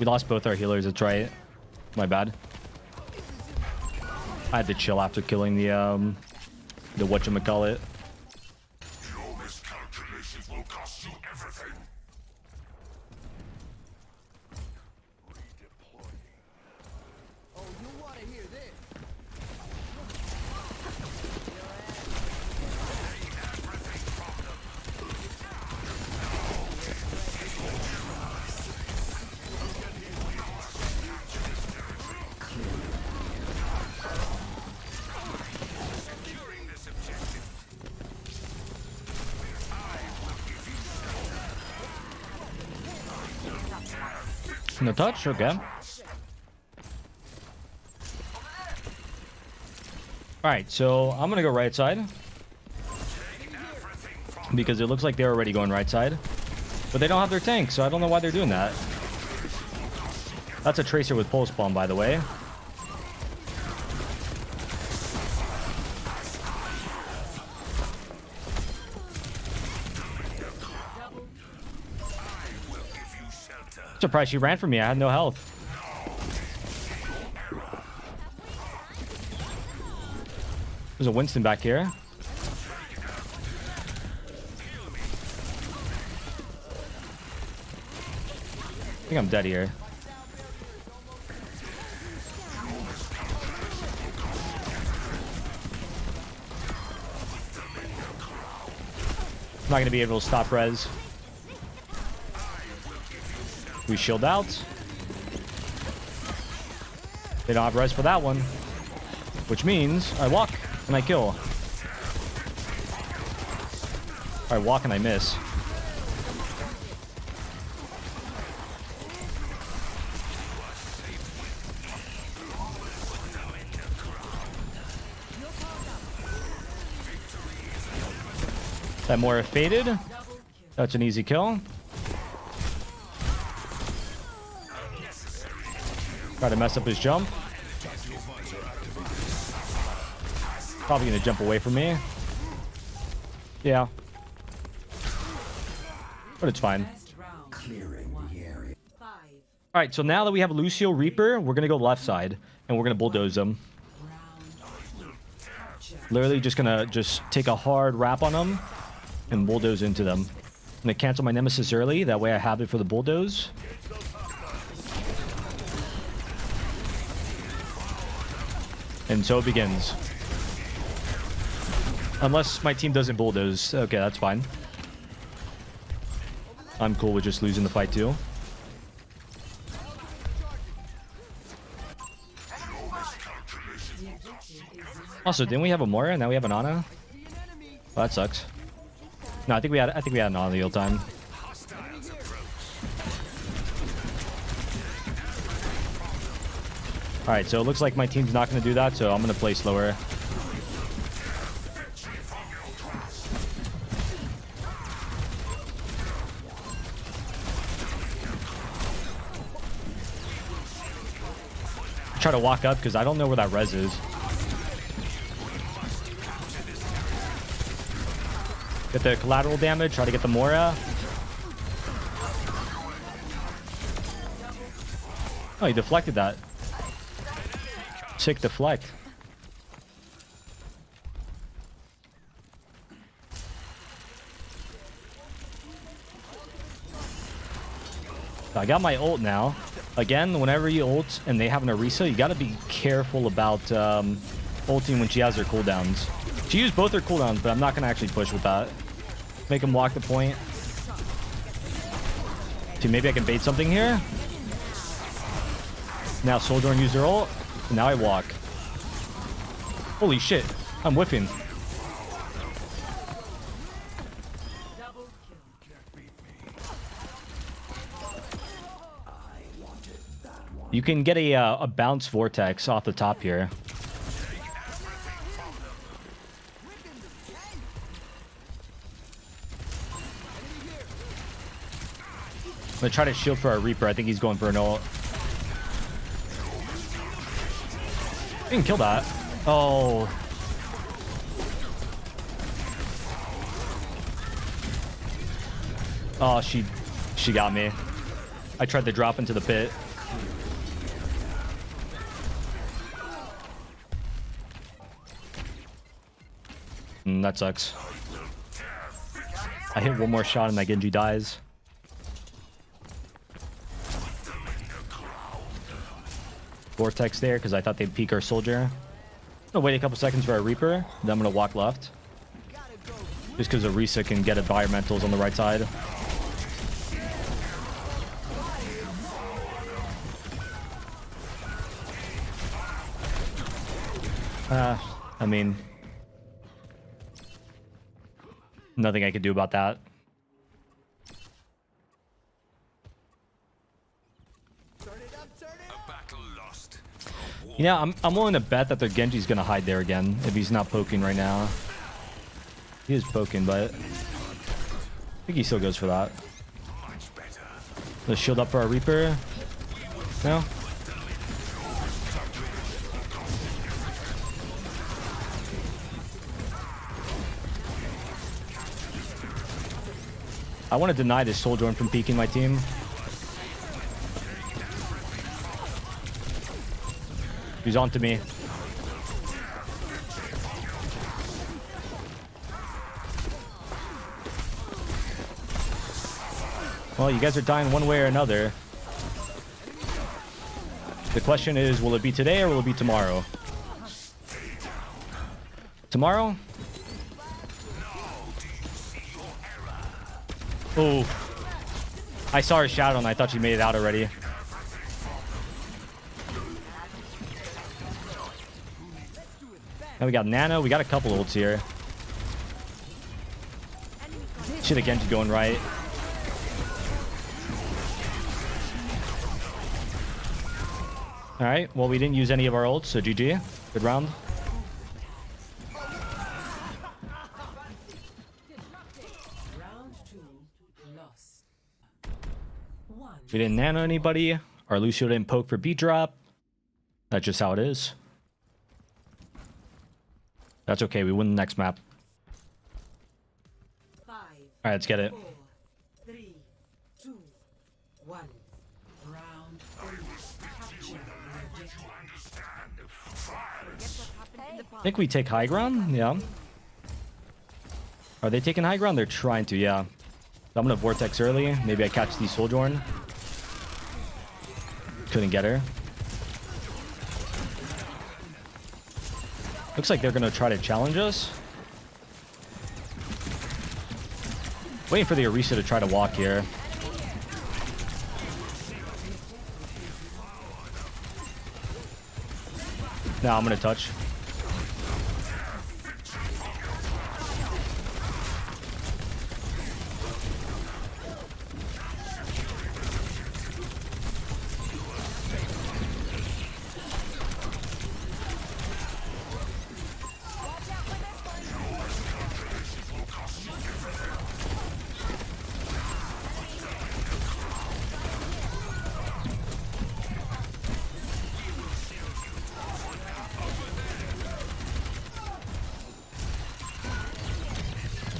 we lost both our healers. That's right. My bad. I had to chill after killing the whatchamacallit. Your miscalculations will cost you everything. No touch? Okay. Alright, so I'm gonna go right side. Because it looks like they're already going right side. But they don't have their tank, so I don't know why they're doing that. That's a tracer with pulse bomb, by the way. Surprised she ran from me. I had no health. There's a Winston back here. I think I'm dead here. I'm not going to be able to stop res. We shield out. They don't have res for that one. Which means I walk and I kill. I walk and I miss. That Moira faded. That's an easy kill. Try to mess up his jump. Probably gonna jump away from me. Yeah. But it's fine. Alright, so now that we have Lucio Reaper, we're gonna go left side and we're gonna bulldoze them. Literally just gonna take a hard wrap on them and bulldoze into them. I'm gonna cancel my Nemesis early, that way I have it for the bulldoze. And so it begins. Unless my team doesn't bulldoze. Okay, that's fine. I'm cool with just losing the fight too. Also, didn't we have a Moira? Now we have an Ana? Oh, that sucks. No, I think we had an Ana the whole time. Alright, so it looks like my team's not going to do that, so I'm going to play slower. Try to walk up because I don't know where that res is. Get the collateral damage, try to get the Moira. Oh, he deflected that. Sick deflect. I got my ult now. Again, whenever you ult and they have an Orisa, you gotta be careful about ulting when she has her cooldowns. She used both her cooldowns, but I'm not gonna actually push with that. Make him walk the point. See, maybe I can bait something here. Now Soldier used her ult. Now I walk. Holy shit, I'm whiffing. You can get a bounce vortex off the top here. I'm gonna try to shield for our Reaper. I think he's going for an ult. I didn't kill that. Oh. Oh, she got me. I tried to drop into the pit. That sucks. I hit one more shot and that Genji dies. Vortex there because I thought they'd peek our Soldier. I'm gonna wait a couple seconds for our Reaper. Then I'm gonna walk left. Just because Orisa can get environmentals on the right side. I mean, nothing I could do about that. You know, I'm willing to bet that their Genji's gonna hide there again if he's not poking right now. He is poking, but I think he still goes for that. Let's shield up for our Reaper. No? I want to deny this Soldier from peeking my team. He's on to me. Well, you guys are dying one way or another. The question is, will it be today or will it be tomorrow? Tomorrow? Oh. I saw her shadow and I thought she made it out already. Now we got Nano. We got a couple ults here. Shit, again, Genji going right. Alright, well, we didn't use any of our ults, so GG. Good round. We didn't nano anybody. Our Lucio didn't poke for beat drop. That's just how it is. That's okay. We win the next map. 5, All right, let's get it. 4, 3, 2, 1. Round 3. Capture the objective. I think we take high ground. Yeah. Are they taking high ground? They're trying to. Yeah. So I'm gonna vortex early. Maybe I catch the Sojourn. Couldn't get her. Looks like they're gonna try to challenge us. Waiting for the Orisa to try to walk here. Now I'm gonna touch.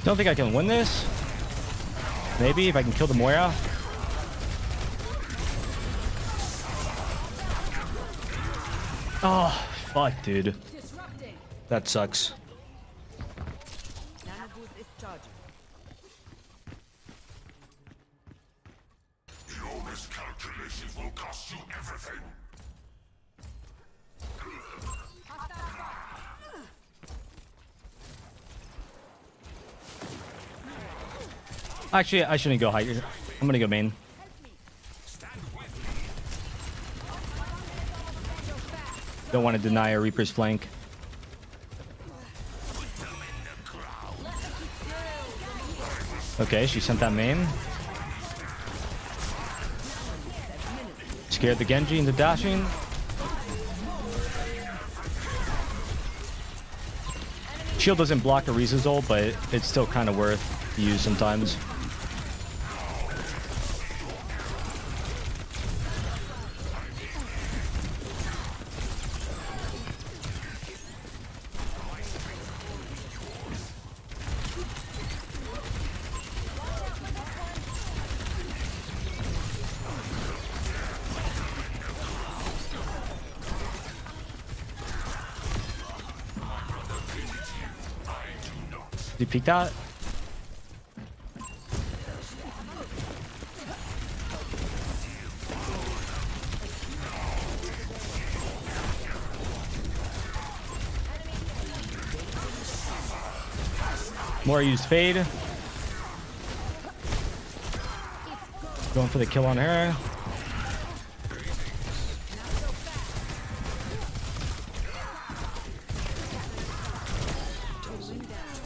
Don't think I can win this. Maybe if I can kill the Moira. Oh, fuck, dude. That sucks. Nano boost is charging. Your miscalculations will cost you everything. Actually, I shouldn't go high. I'm gonna go main. Don't want to deny a Reaper's flank. Okay, she sent that main. Scared the Genji into dashing. Shield doesn't block a Riza's ult, but it's still kind of worth to use sometimes. Did you peek that? More used fade. Going for the kill on her.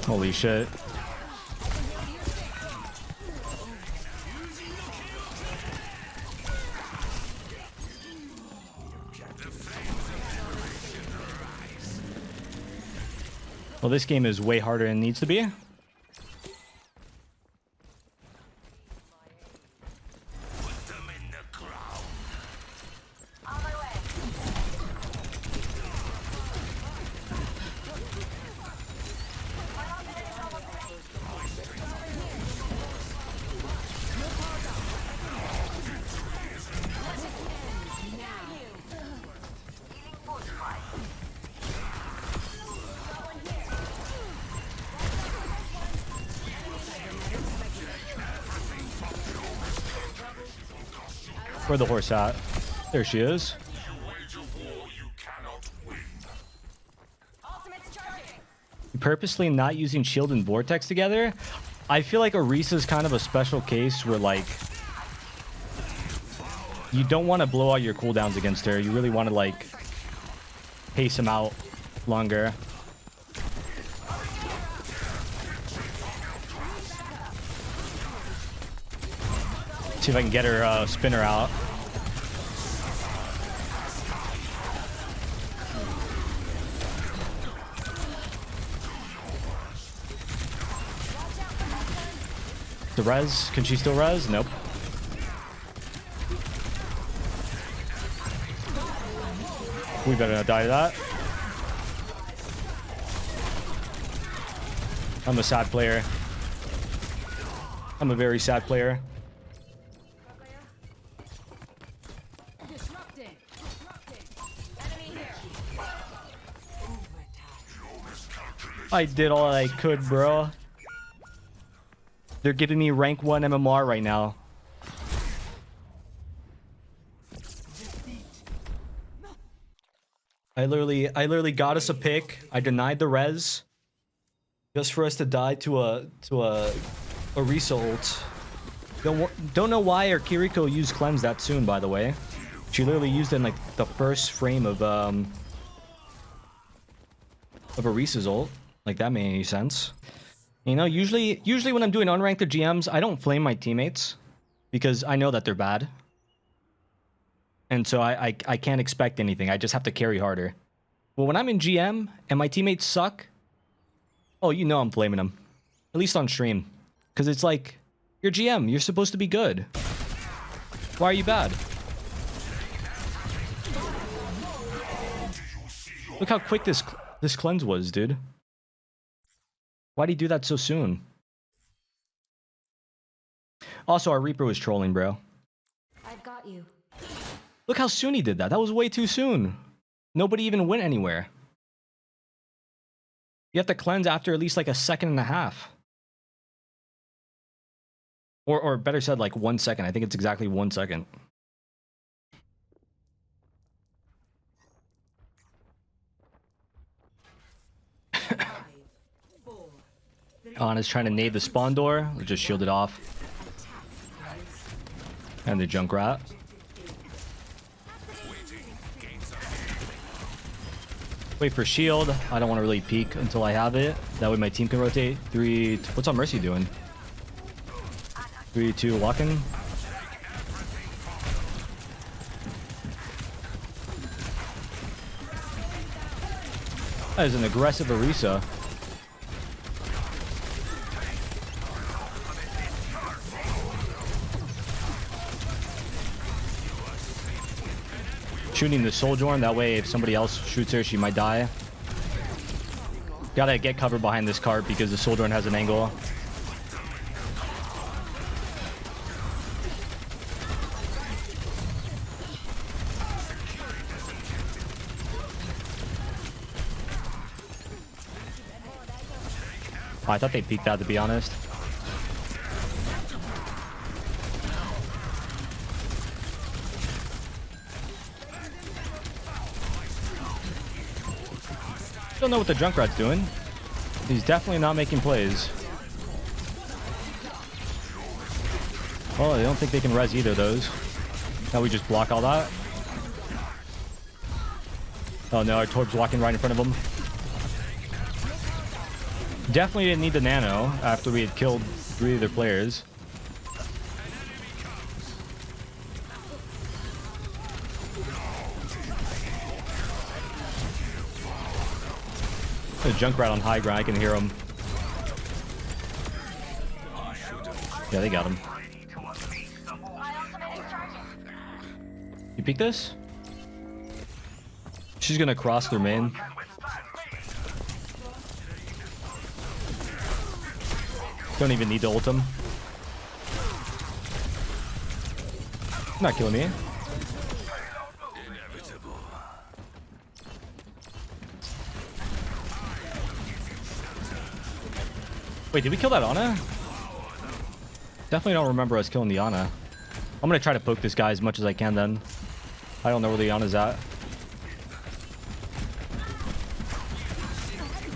Holy shit. Well, this game is way harder than it needs to be. Where the horse at? There she is. Purposely not using shield and vortex together. I feel like Orisa is kind of a special case where, like, you don't want to blow out your cooldowns against her. You really want to, like, pace them out longer. See if I can get her spinner out. The res, can she still res? Nope. We better not die to that. I'm a sad player. I'm a very sad player. I did all I could, bro. They're giving me rank 1 MMR right now. I literally got us a pick. I denied the res just for us to die to a Orisa ult. Don't know why our Kiriko used cleanse that soon, by the way. She literally used it in like the first frame of Orisa's ult. Like, that made any sense. You know, usually when I'm doing unranked GMs, I don't flame my teammates because I know that they're bad. And so I can't expect anything. I just have to carry harder. But when I'm in GM and my teammates suck, oh, you know I'm flaming them. At least on stream. Because it's like, you're GM. You're supposed to be good. Why are you bad? Look how quick this cleanse was, dude. Why'd he do that so soon? Also, our Reaper was trolling, bro. I've got you. Look how soon he did that. That was way too soon. Nobody even went anywhere. You have to cleanse after at least like a second and a half. Or better said, like 1 second. I think it's exactly 1 second. Ana's trying to nade the spawn door. We'll just shield it off. And the Junkrat. Wait for shield. I don't want to really peek until I have it. That way my team can rotate. 3... What's our Mercy doing? 3, 2, walking. That is an aggressive Orisa. Shooting the Sojourn, that way if somebody else shoots her, she might die. Gotta get covered behind this cart because the Sojourn has an angle. I thought they peeked that, to be honest. Don't know what the Junkrat's doing. He's definitely not making plays. Well, I don't think they can res either of those. Now we just block all that. Oh no, our Torb's walking right in front of him. Definitely didn't need the nano after we had killed 3 of their players. The Junkrat on high ground, I can hear him. Yeah, they got him. You peek this? She's gonna cross their main. Don't even need to ult him. Not killing me. Wait, did we kill that Ana? Definitely don't remember us killing the Ana. I'm gonna try to poke this guy as much as I can then. I don't know where the Ana's at.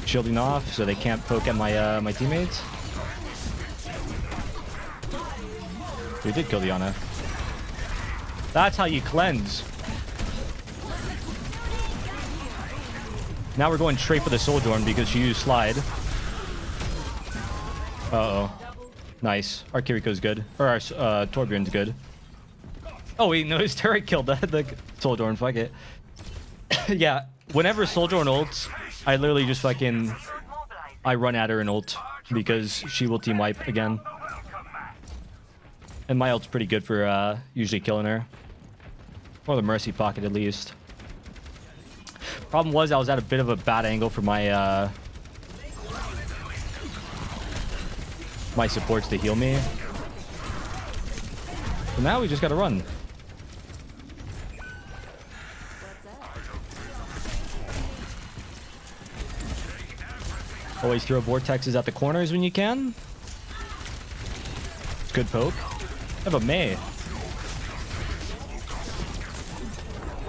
Shielding off so they can't poke at my my teammates. We did kill the Ana. That's how you cleanse. Now we're going straight for the Sojourn because she used slide. Uh-oh. Nice. Our Kiriko's good. Or our Torbjorn's good. Oh wait, no, his turret killed the Sojourn. Fuck it. Yeah, whenever Sojourn ults, I literally just fucking... I run at her and ult because she will team wipe again. And my ult's pretty good for usually killing her. Or the Mercy pocket at least. Problem was I was at a bit of a bad angle for my my supports to heal me. So now we just gotta run. Always throw vortexes at the corners when you can. Good poke. I have a Mei.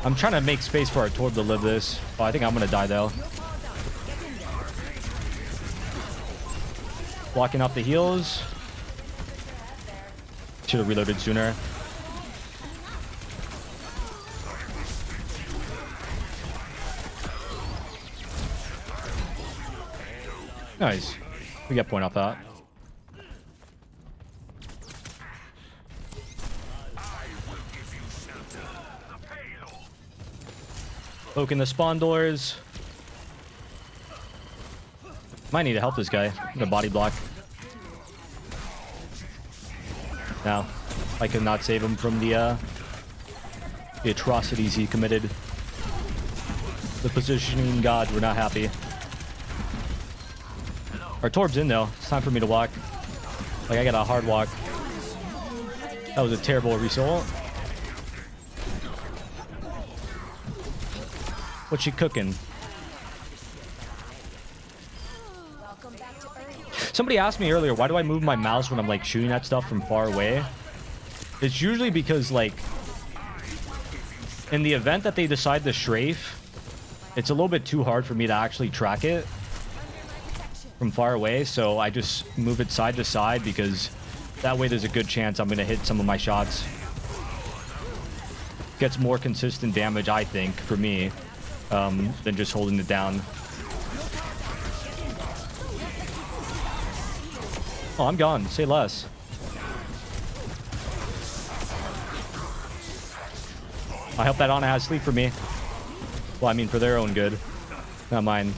I'm trying to make space for our Torb to live this. Oh, I think I'm gonna die though. Blocking off the heals. Should have reloaded sooner. Nice. We get point off that. Poking the spawn doors. Might need to help this guy. I'm gonna body block. Now, I could not save him from the atrocities he committed. The positioning gods were not happy. Our Torb's in though. It's time for me to walk. Like I got a hard walk. That was a terrible result. What's she cooking? Somebody asked me earlier, why do I move my mouse when I'm like shooting at stuff from far away? It's usually because like in the event that they decide to strafe, it's a little bit too hard for me to actually track it from far away. So I just move it side to side because that way there's a good chance I'm going to hit some of my shots. Gets more consistent damage, I think, for me, than just holding it down. Oh, I'm gone. Say less. I hope that Ana has sleep for me. Well, I mean for their own good, not mine.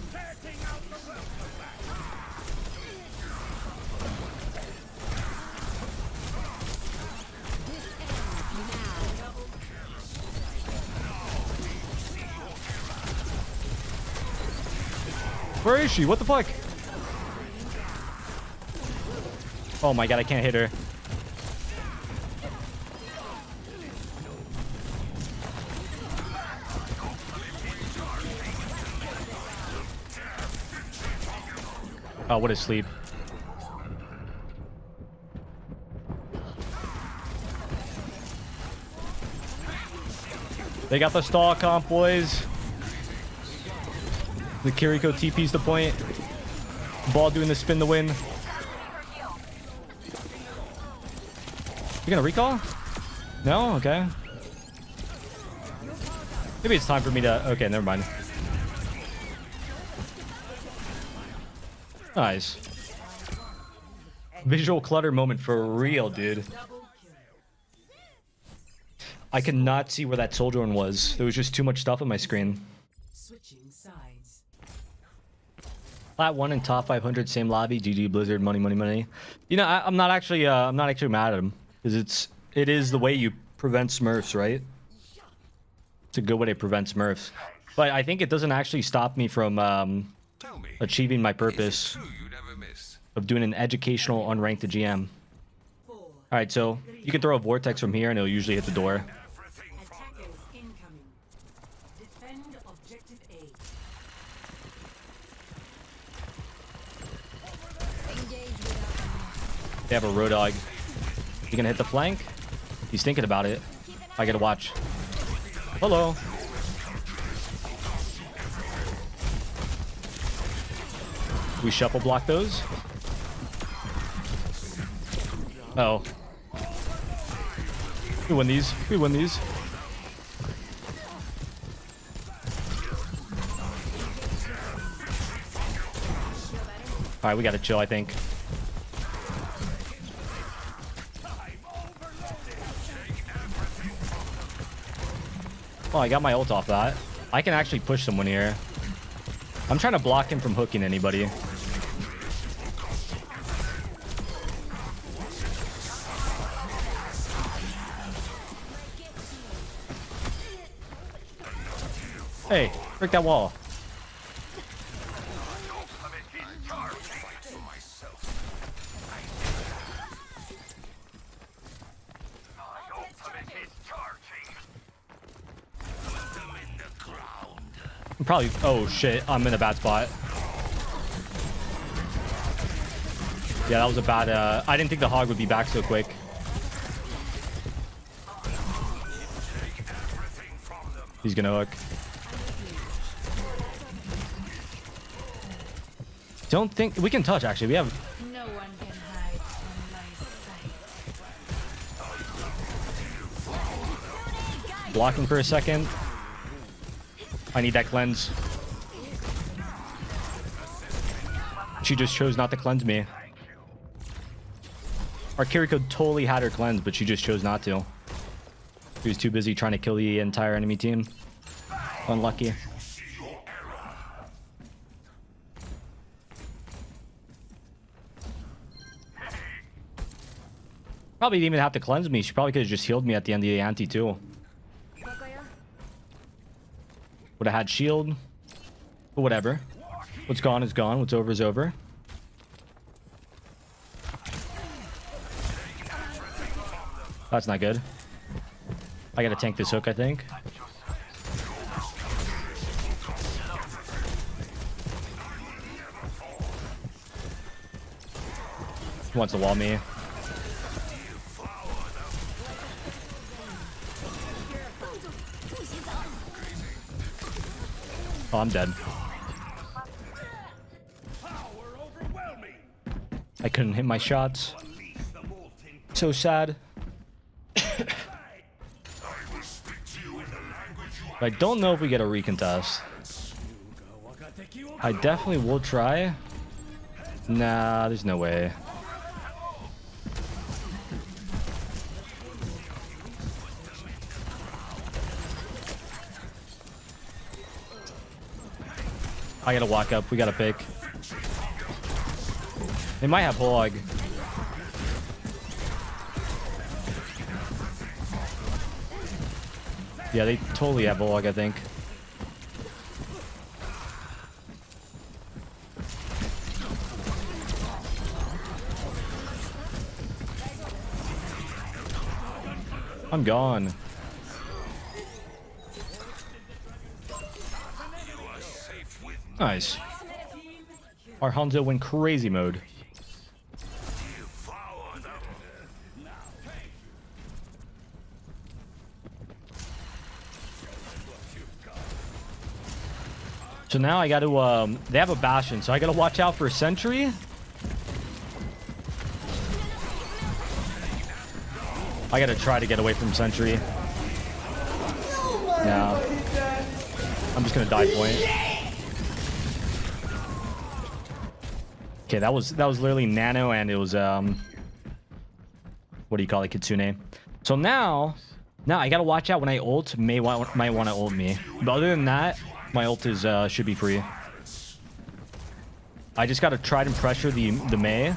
Where is she? What the fuck? Oh my god, I can't hit her. Oh, what a sleep. They got the stall comp, boys. The Kiriko TP's the point. Ball doing the spin to win. You gonna recall? No? Okay. Maybe it's time for me to... Okay, never mind. Nice. Visual clutter moment for real, dude. I could not see where that soldier one was. There was just too much stuff on my screen. Switching sides. Plat 1 in top 500, same lobby. GG Blizzard, money, money, money. You know, I'm not actually mad at him. Because it is the way you prevent Smurfs, right? It's a good way to prevent Smurfs. But I think it doesn't actually stop me from achieving my purpose of doing an educational unranked to GM. Alright, so you can throw a vortex from here and it'll usually hit the door. Attackers incoming. Defend objective A. They have a road dog. You gonna hit the flank? He's thinking about it. I gotta watch. Hello. We shuffle block those. Oh. We win these. We win these. Alright, we gotta chill, I think. Oh, I got my ult off that. I can actually push someone here. I'm trying to block him from hooking anybody. Hey, break that wall. I'm probably... Oh, shit. I'm in a bad spot. Yeah, that was a bad... I didn't think the hog would be back so quick. He's gonna hook. Don't think... We can touch, actually. We have... No one can hide from my sight. Blocking for a second. I need that cleanse. She just chose not to cleanse me. Our Kiriko totally had her cleanse, but she just chose not to. She was too busy trying to kill the entire enemy team. Unlucky. Probably didn't even have to cleanse me. She probably could have just healed me at the end of the ante too. Would have had shield. But whatever. What's gone is gone. What's over is over. That's not good. I gotta tank this hook, I think. He wants to wall me. Oh, I'm dead. I couldn't hit my shots. So sad. I don't know if we get a recontest. I definitely will try. Nah, there's no way. I gotta walk up. We gotta pick. They might have hog. Yeah, they totally have hog, I think. I'm gone. Nice. Our Hanzo went crazy mode. So now I got to, they have a Bastion, so I got to watch out for a Sentry. I got to try to get away from Sentry. Yeah. I'm just going to die point. Okay, that was literally Nano, and it was, what do you call it, Kitsune. So now I got to watch out when I ult. Might want to ult me. But other than that, my ult is should be free. I just gotta try and pressure the Mei.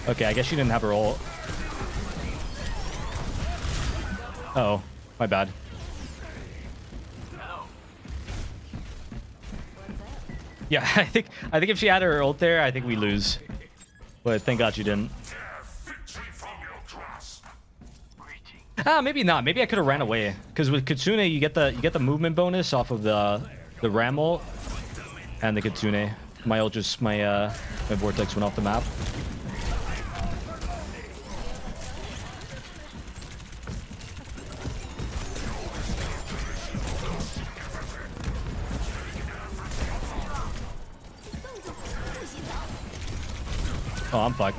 Okay, I guess she didn't have her ult. Uh oh, my bad. Yeah, I think if she had her ult there, I think we lose. But thank God you didn't. Ah, maybe not. Maybe I could have ran away. Because with Kitsune, you get the movement bonus off of the Ram ult and the Kitsune. My ult just my vortex went off the map. Oh, I'm fucked.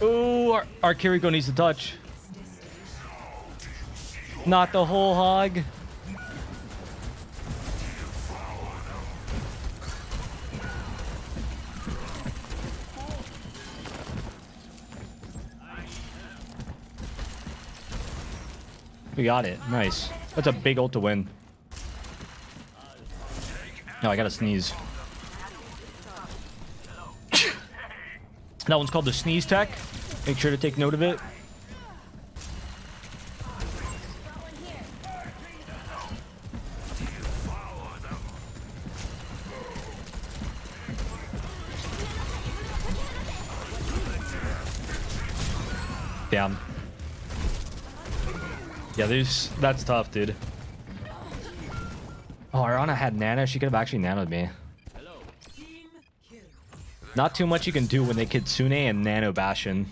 Ooh, our Kiriko needs to touch. Not the whole hog. We got it. Nice. That's a big ult to win. No, I gotta sneeze. That one's called the sneeze tech. Make sure to take note of it. Damn. Yeah, that's tough, dude. Oh, Arana had Nano. She could have actually nanoed me. Not too much you can do when they Kitsune and Nano Bastion.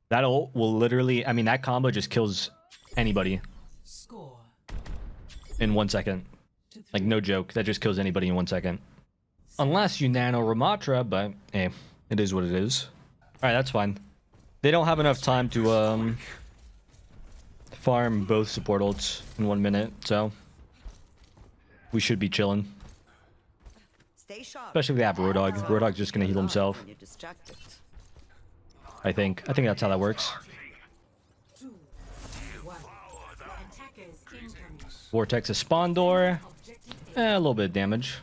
That ult will literally... I mean, that combo just kills anybody. In 1 second. Like, no joke. That just kills anybody in 1 second. Unless you Nano Ramattra, but hey, it is what it is. Alright, that's fine. They don't have enough time to farm both support ults in 1 minute, so... we should be chilling. Stay sharp. Especially if they have Roadhog. Roadhog's just gonna heal himself. I think that's how that works. Vortex a spawn door. A little bit of damage.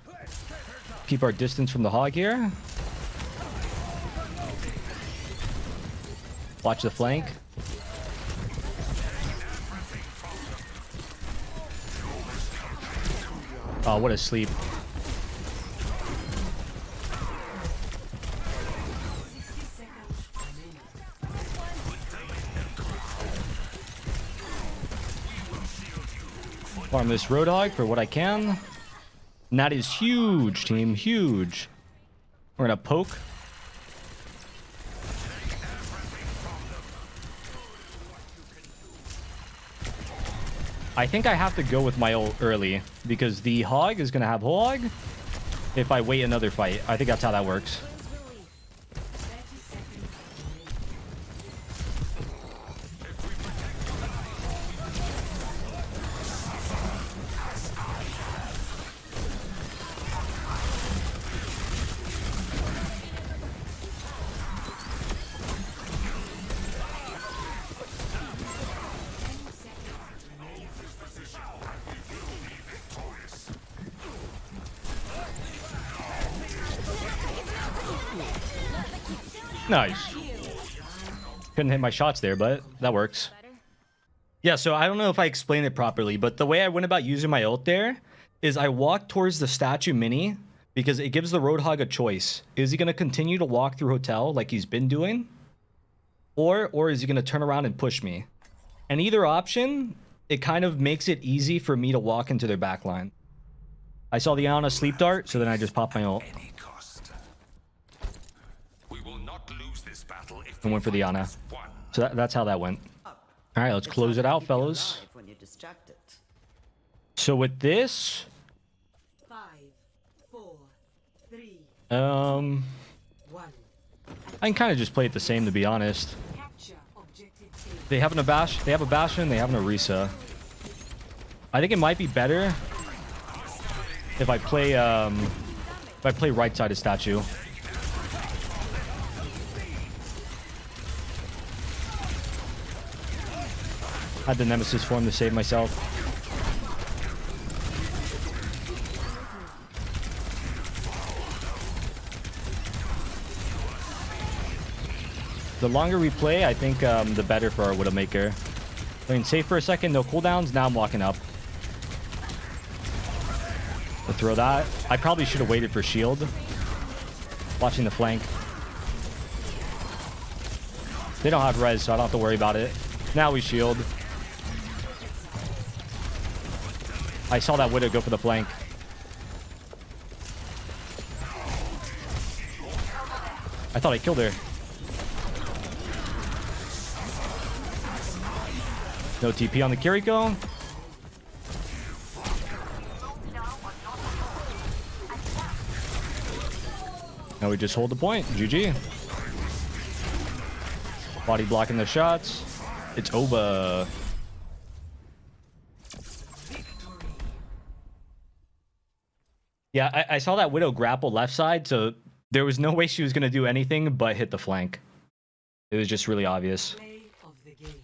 Keep our distance from the hog here. Watch the flank. Oh, what a sleep. Farm this Roadhog for what I can. And that is huge, team. Huge. We're gonna poke. I think I have to go with my ult early because the hog is gonna have hog if I wait another fight. I think that's how that works. Nice. Couldn't hit my shots there, but that works. Yeah, so I don't know if I explained it properly, but the way I went about using my ult there is I walked towards the statue mini because it gives the Roadhog a choice. Is he going to continue to walk through hotel like he's been doing? Or is he going to turn around and push me? And either option, it kind of makes it easy for me to walk into their backline. I saw the Ana sleep dart, so then I just popped my ult. And went for the Ana. So that's how that went. All right, let's close it out, fellas. So with this, 5, 4, 3, I 1. can kind of just play it the same, to be honest. Capture objective A. They have an Abash, they have a Bastion, they have an Orisa. I think it might be better if I play right side of statue. Had the Nemesis form to save myself. The longer we play, I think the better for our Widowmaker. Playing safe for a second, no cooldowns. Now I'm walking up. To throw that. I probably should have waited for shield. Watching the flank. They don't have res, so I don't have to worry about it. Now we shield. I saw that Widow go for the flank. I thought I killed her. No TP on the Kiriko. Now we just hold the point. GG. Body blocking the shots. It's over. Yeah, I saw that Widow grapple left side, so there was no way she was going to do anything but hit the flank. It was just really obvious. Play of the game.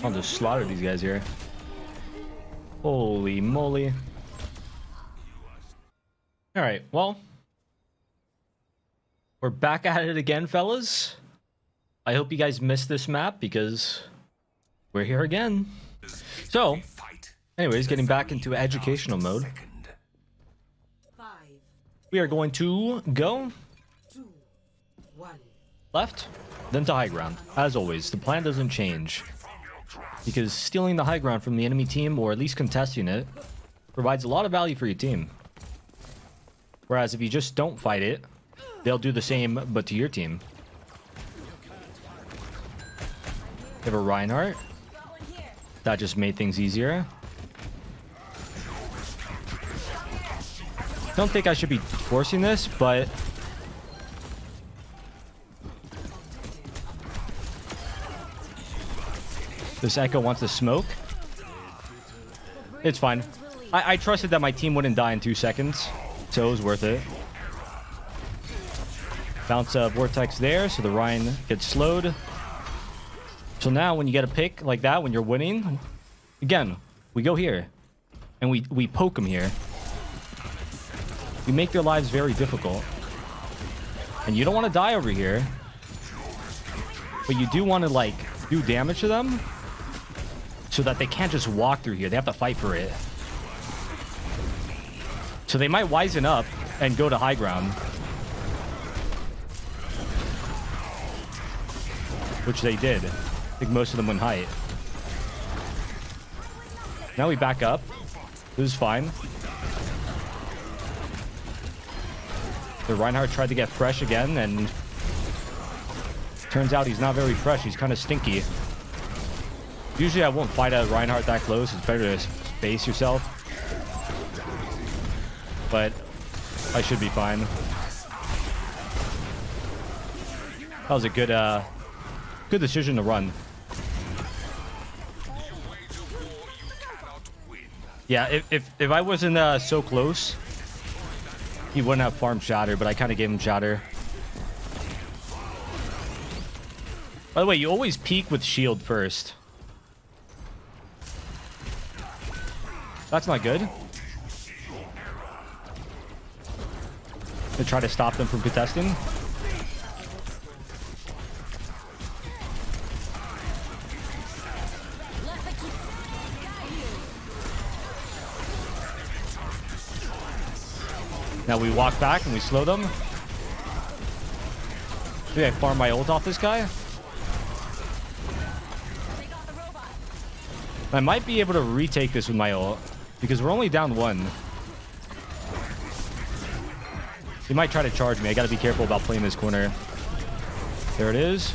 I'll just slaughter these guys here. Holy moly. Alright, well. We're back at it again, fellas. I hope you guys missed this map because we're here again. So, anyways, getting back into educational mode. 5, We are going to go 2, 1. left, then to high ground. As always, the plan doesn't change. Because stealing the high ground from the enemy team, or at least contesting it, provides a lot of value for your team. Whereas if you just don't fight it, they'll do the same, but to your team. You have a Reinhardt. That just made things easier. Don't think I should be forcing this, but this Echo wants to smoke. It's fine. I trusted that my team wouldn't die in 2 seconds, so it was worth it. Bounce a Vortex there, so the Rhine gets slowed. So now when you get a pick like that, when you're winning, again, we go here. And we poke them here. We make their lives very difficult. And you don't want to die over here. But you do want to like do damage to them so that they can't just walk through here. They have to fight for it. So they might wisen up and go to high ground. Which they did. I think most of them went height. Now we back up. This is fine. The Reinhardt tried to get fresh again, and turns out he's not very fresh. He's kind of stinky. Usually I won't fight a Reinhardt that close. It's better to space yourself. But I should be fine. That was a good good decision to run. Yeah, if I wasn't so close, he wouldn't have farmed Shatter, but I kind of gave him Shatter. By the way, you always peek with shield first. That's not good. To try to stop them from contesting. Now we walk back and we slow them. Maybe I farm my ult off this guy. I might be able to retake this with my ult because we're only down 1. He might try to charge me. I gotta be careful about playing this corner. There it is.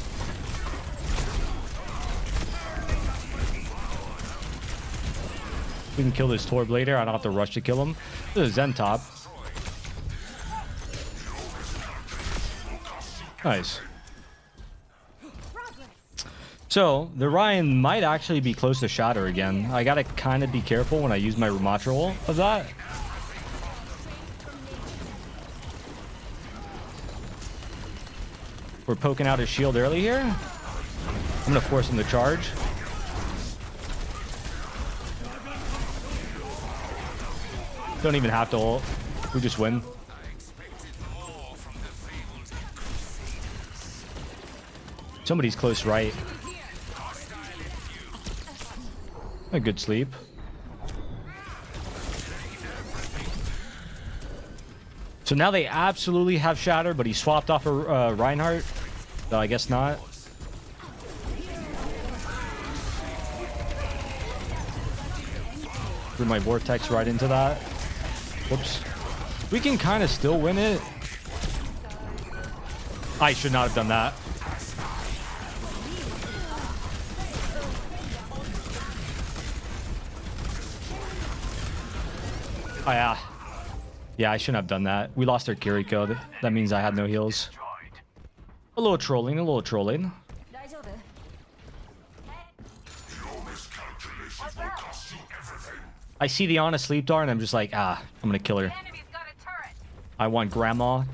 We can kill this Torb later. I don't have to rush to kill him. This is Zen top. Nice. So, the Ryan might actually be close to Shatter again. I gotta kind of be careful when I use my Ramattra ult of that. We're poking out his shield early here. I'm gonna force him to charge. Don't even have to ult. We just win. Somebody's close right. A good sleep. So now they absolutely have Shatter, but he swapped off a Reinhardt. So I guess not. Threw my Vortex right into that. Whoops. We can kind of still win it. I should not have done that. Oh, yeah. Yeah, I shouldn't have done that. We lost our Kiriko. That means I had no heals. A little trolling, a little trolling. I see the Ana sleep dart and I'm just like, I'm gonna kill her. I want grandma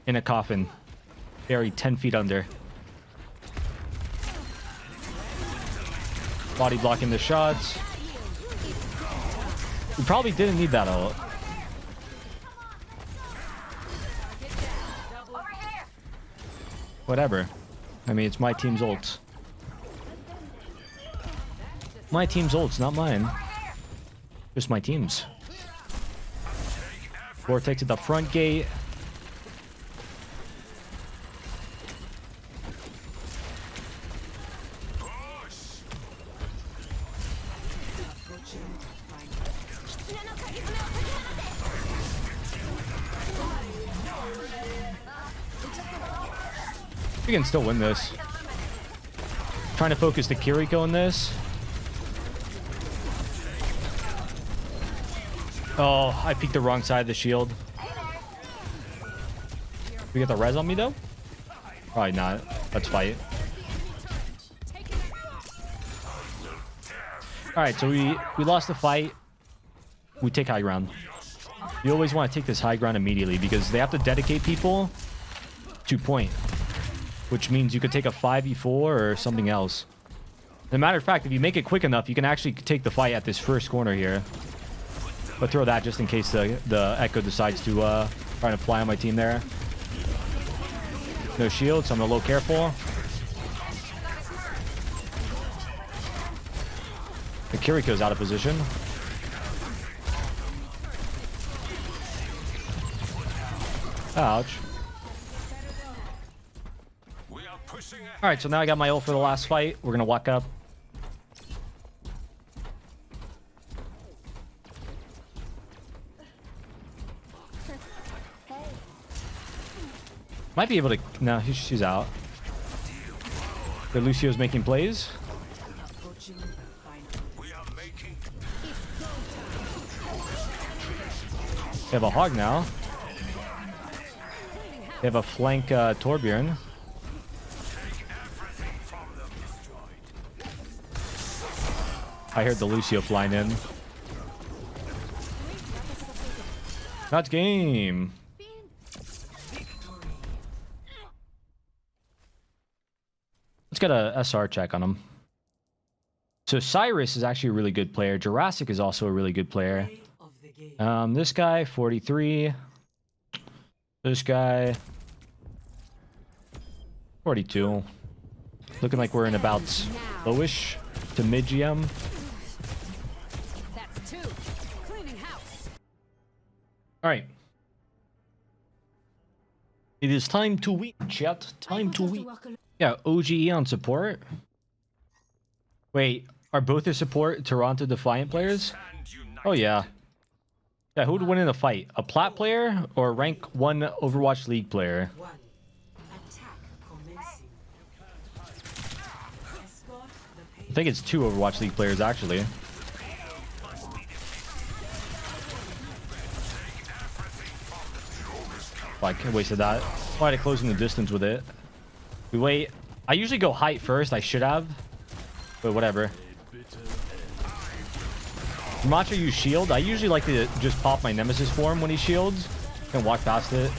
in a coffin. Buried 10 feet under. Body blocking the shots. We probably didn't need that ult. Whatever. I mean, it's my team's ults. My team's ults, not mine. Just my team's. Vortex at the front gate. We can still win this. Trying to focus the Kiriko in this. Oh, I peeked the wrong side of the shield. We get the res on me though? Probably not. Let's fight. Alright, so we lost the fight. We take high ground. You always want to take this high ground immediately because they have to dedicate people to point. Which means you could take a 5v4 or something else. As a matter of fact, if you make it quick enough, you can actually take the fight at this first corner here. But throw that just in case the Echo decides to try to fly on my team there. No shield, so I'm a little careful. The Kiriko's out of position. Ouch. We are pushing ahead. All right, so now I got my ult for the last fight. We're gonna walk up. Might be able to. No, she's out. The Lucio's making plays. We are making They have a hog now. They have a flank Torbjorn. I heard the Lucio flying in. That's game. Let's get a SR check on him. So Cyrus is actually a really good player. Jurassic is also a really good player. Play of the game. This guy, 43. This guy, 42. Looking like we're in about lowish to mid GM. That's 2. Cleaning house. All right. It is time to win, chat. Time to win. Yeah, OGE on support. Wait, are both their support Toronto Defiant players? stand united. Oh yeah. Yeah, who would win in a fight? A plat player or a rank 1 Overwatch League player? 1. Attack commencing. Escort the I think it's 2 Overwatch League players actually. Oh, I wasted that. Oh, I had to close in the distance with it. We wait. I usually go height first. I should have. But whatever. Ramattra use shield. I usually like to just pop my nemesis form when he shields and walk past it.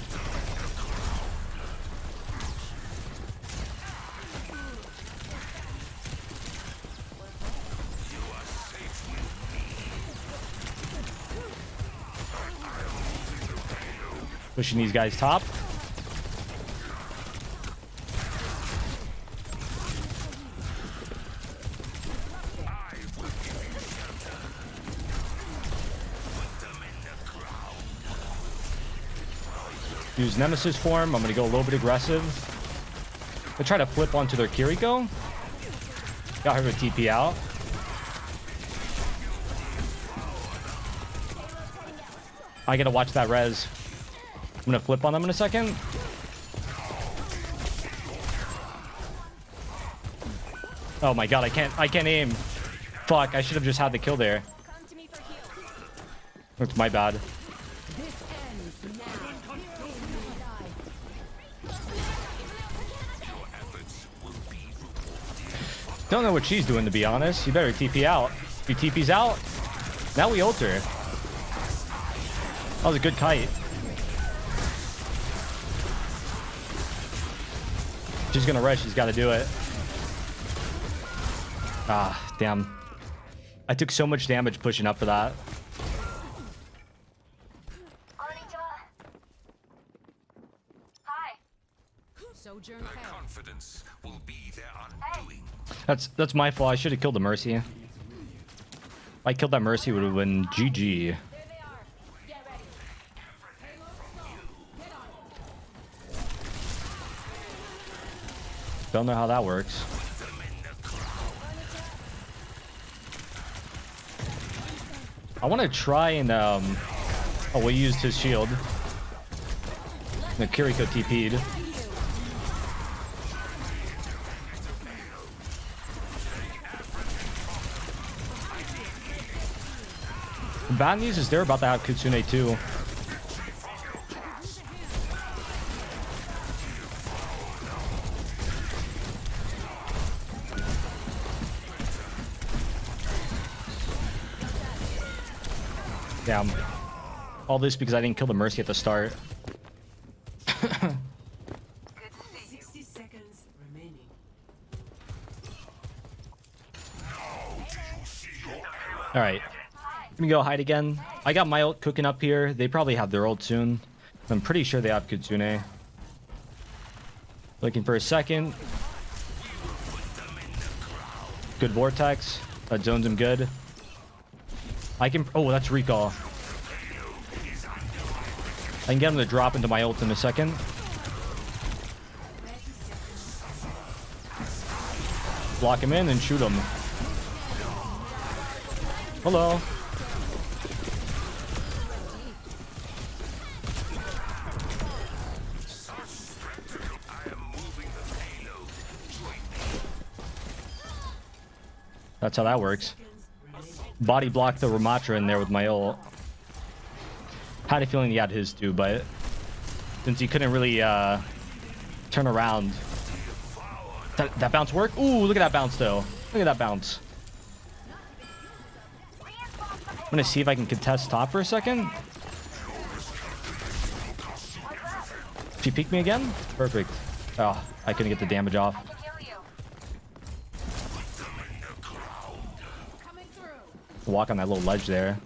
Pushing these guys top. Use Nemesis form. I'm going to go a little bit aggressive. They try to flip onto their Kiriko. Got her to TP out. I got to watch that res. I'm going to flip on them in a second. Oh my god, I can't aim. Fuck, I should have just had the kill there. That's my bad. Don't know what she's doing, to be honest. You better TP out. If he TP's out, now we ult her. That was a good kite. She's gonna rush. She's got to do it. Ah, damn. I took so much damage pushing up for that. Sojourn Their failed. confidence will be their undoing. That's my fault. I should have killed the Mercy. If I killed that Mercy, it would have been GG. There they are. Get ready. Get on. Don't know how that works. I want to try and oh, we used his shield. The Kiriko TP'd. The bad news is they're about to have Kitsune too. Damn. All this because I didn't kill the Mercy at the start. 60 seconds remaining. Alright. Let me go hide again. I got my ult cooking up here. They probably have their ult soon. I'm pretty sure they have Kitsune. Looking for a second. Good vortex. That zones him good. I can... Oh, that's recall. I can get him to drop into my ult in a second. Block him in and shoot him. Hello. That's how that works. Body blocked the Ramattra in there with my ult. Had a feeling he had his too, but since he couldn't really turn around. That bounce work? Ooh, look at that bounce though. Look at that bounce. I'm gonna see if I can contest top for a second. She peeked me again? Perfect. Oh, I couldn't get the damage off. Walk on that little ledge there.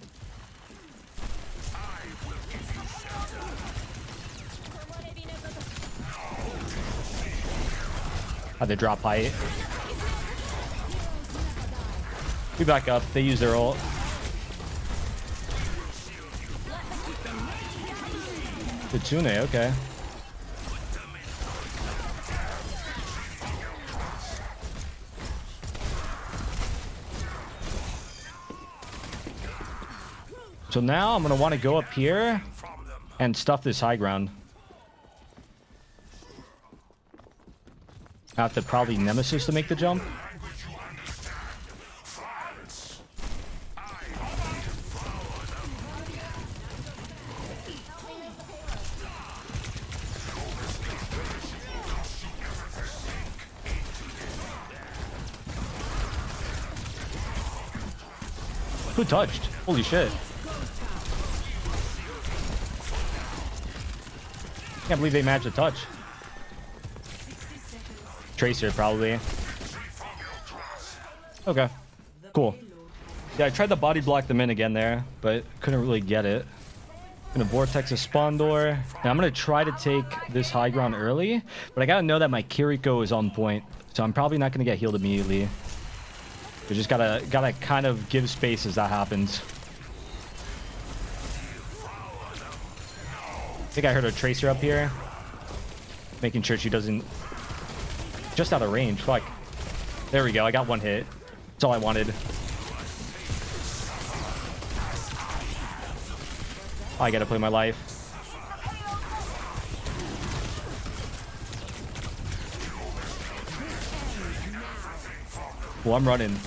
Had to drop height. We back up. They use their ult. Kitsune, okay. So now I'm gonna want to go up here and stuff this high ground. I have to probably Nemesis to make the jump. Who touched? Holy shit. Can't believe they managed to touch. Tracer, probably. Okay. Cool. Yeah, I tried to body block them in again there, but couldn't really get it. Gonna vortex a spawn door. Now I'm gonna try to take this high ground early, but I gotta know that my Kiriko is on point, so I'm probably not gonna get healed immediately. We just gotta kind of give space as that happens. I think I heard a Tracer up here. Making sure she doesn't... Just out of range. Fuck. There we go. I got one hit. That's all I wanted. I gotta play my life. Well, I'm running.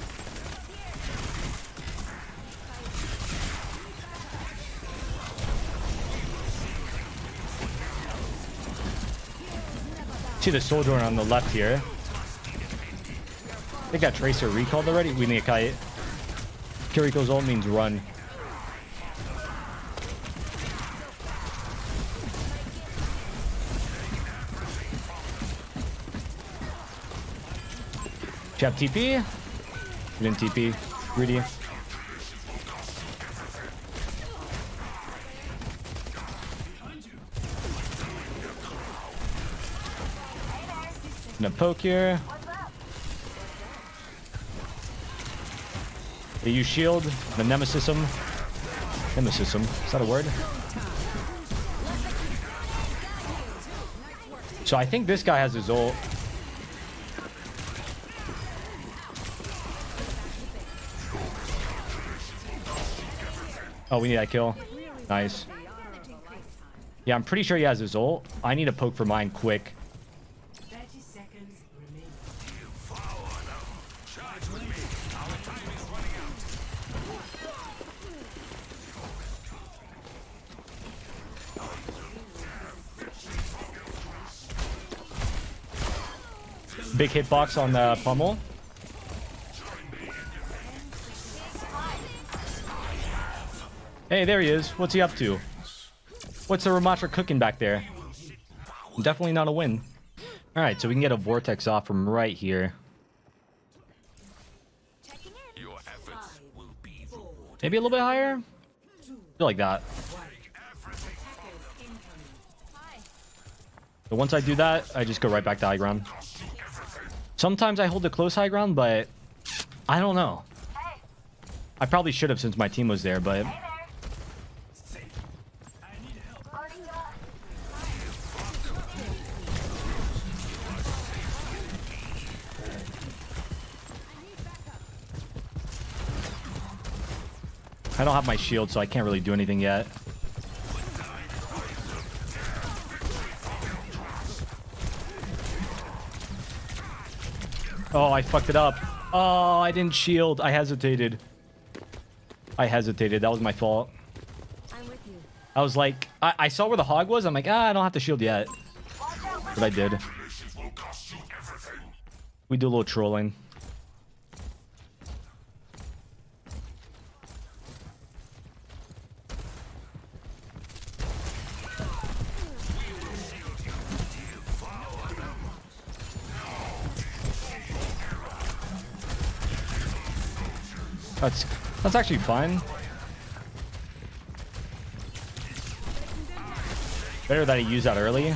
See the soldier on the left here. I think that Tracer recalled already. We need a kite. Kiriko's ult means run. Do you have TP? You didn't TP. Greedy. Gonna poke here. They use shield. The Nemesis him. Nemesis him. Is that a word? So I think this guy has his ult. Oh, we need that kill. Nice. Yeah, I'm pretty sure he has his ult. I need to poke for mine quick. 30 seconds remaining. Big hitbox on the pummel. Hey, there he is. What's he up to? What's the Ramattra cooking back there? Definitely not a win. All right, so we can get a vortex off from right here. Your efforts will be rewarded. Maybe a little bit higher? Feel like that. So once I do that, I just go right back to high ground. Sometimes I hold the close high ground, but I don't know. I probably should have since my team was there, but I don't have my shield, so I can't really do anything yet. Oh, I fucked it up. Oh, I didn't shield. I hesitated. That was my fault. I'm with you. I was like, I saw where the hog was. I'm like, I don't have to shield yet. But I did. We do a little trolling. That's actually fine. Better that I use that early.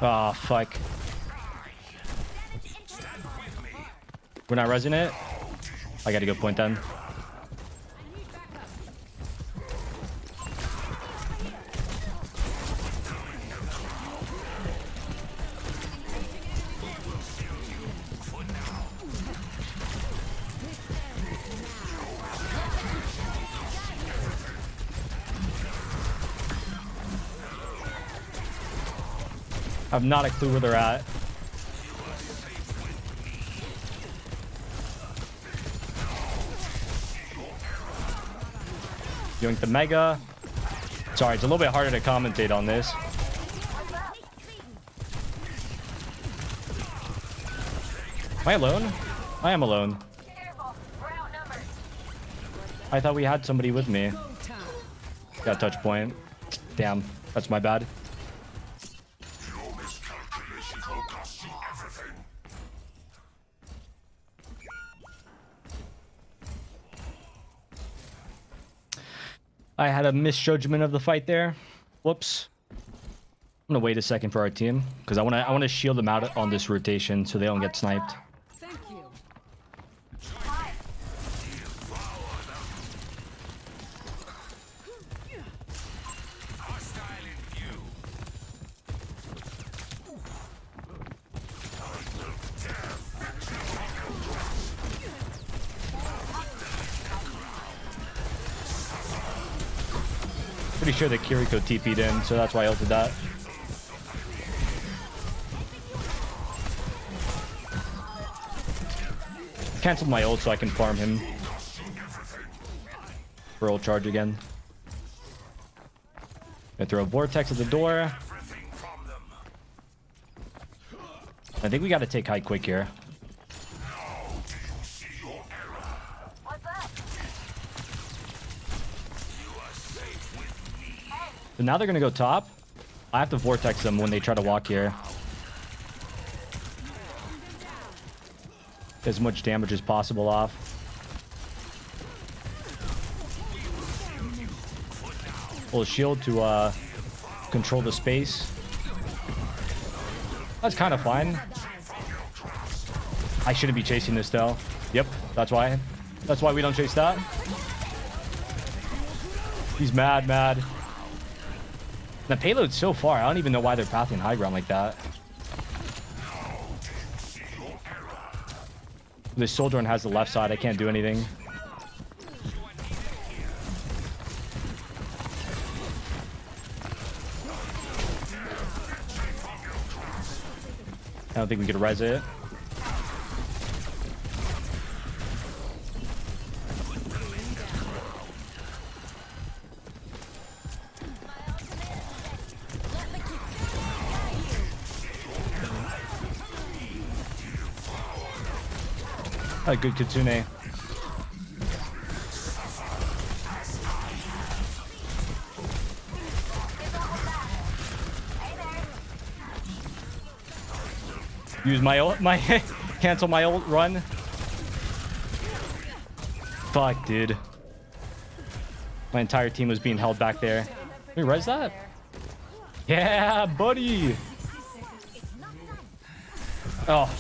Oh, fuck. We're not resing it? I gotta go point then. I have not a clue where they're at. Doing the mega. Sorry, it's a little bit harder to commentate on this. Am I alone? I am alone. I thought we had somebody with me. Got touch point. Damn, that's my bad. I had a misjudgment of the fight there. Whoops. I'm gonna wait a second for our team because I wanna shield them out on this rotation so they don't get sniped. Thank you. Pretty sure that Kiriko TP'd in, so that's why I ulted that. Cancelled my ult so I can farm him for ult charge again. Gonna throw a vortex at the door. I think we gotta take high quick here. So now they're gonna go top. I have to vortex them when they try to walk here. As much damage as possible off. Full shield to control the space. That's kind of fine. I shouldn't be chasing this though. Yep, that's why. That's why we don't chase that. He's mad. The payload's so far. I don't even know why they're pathing high ground like that. This soldier one has the left side. I can't do anything. I don't think we could res it. A good Kitsune. Use my ult, cancel my ult, run. Fuck, dude. My entire team was being held back there. Can we res that? Yeah, buddy. Oh,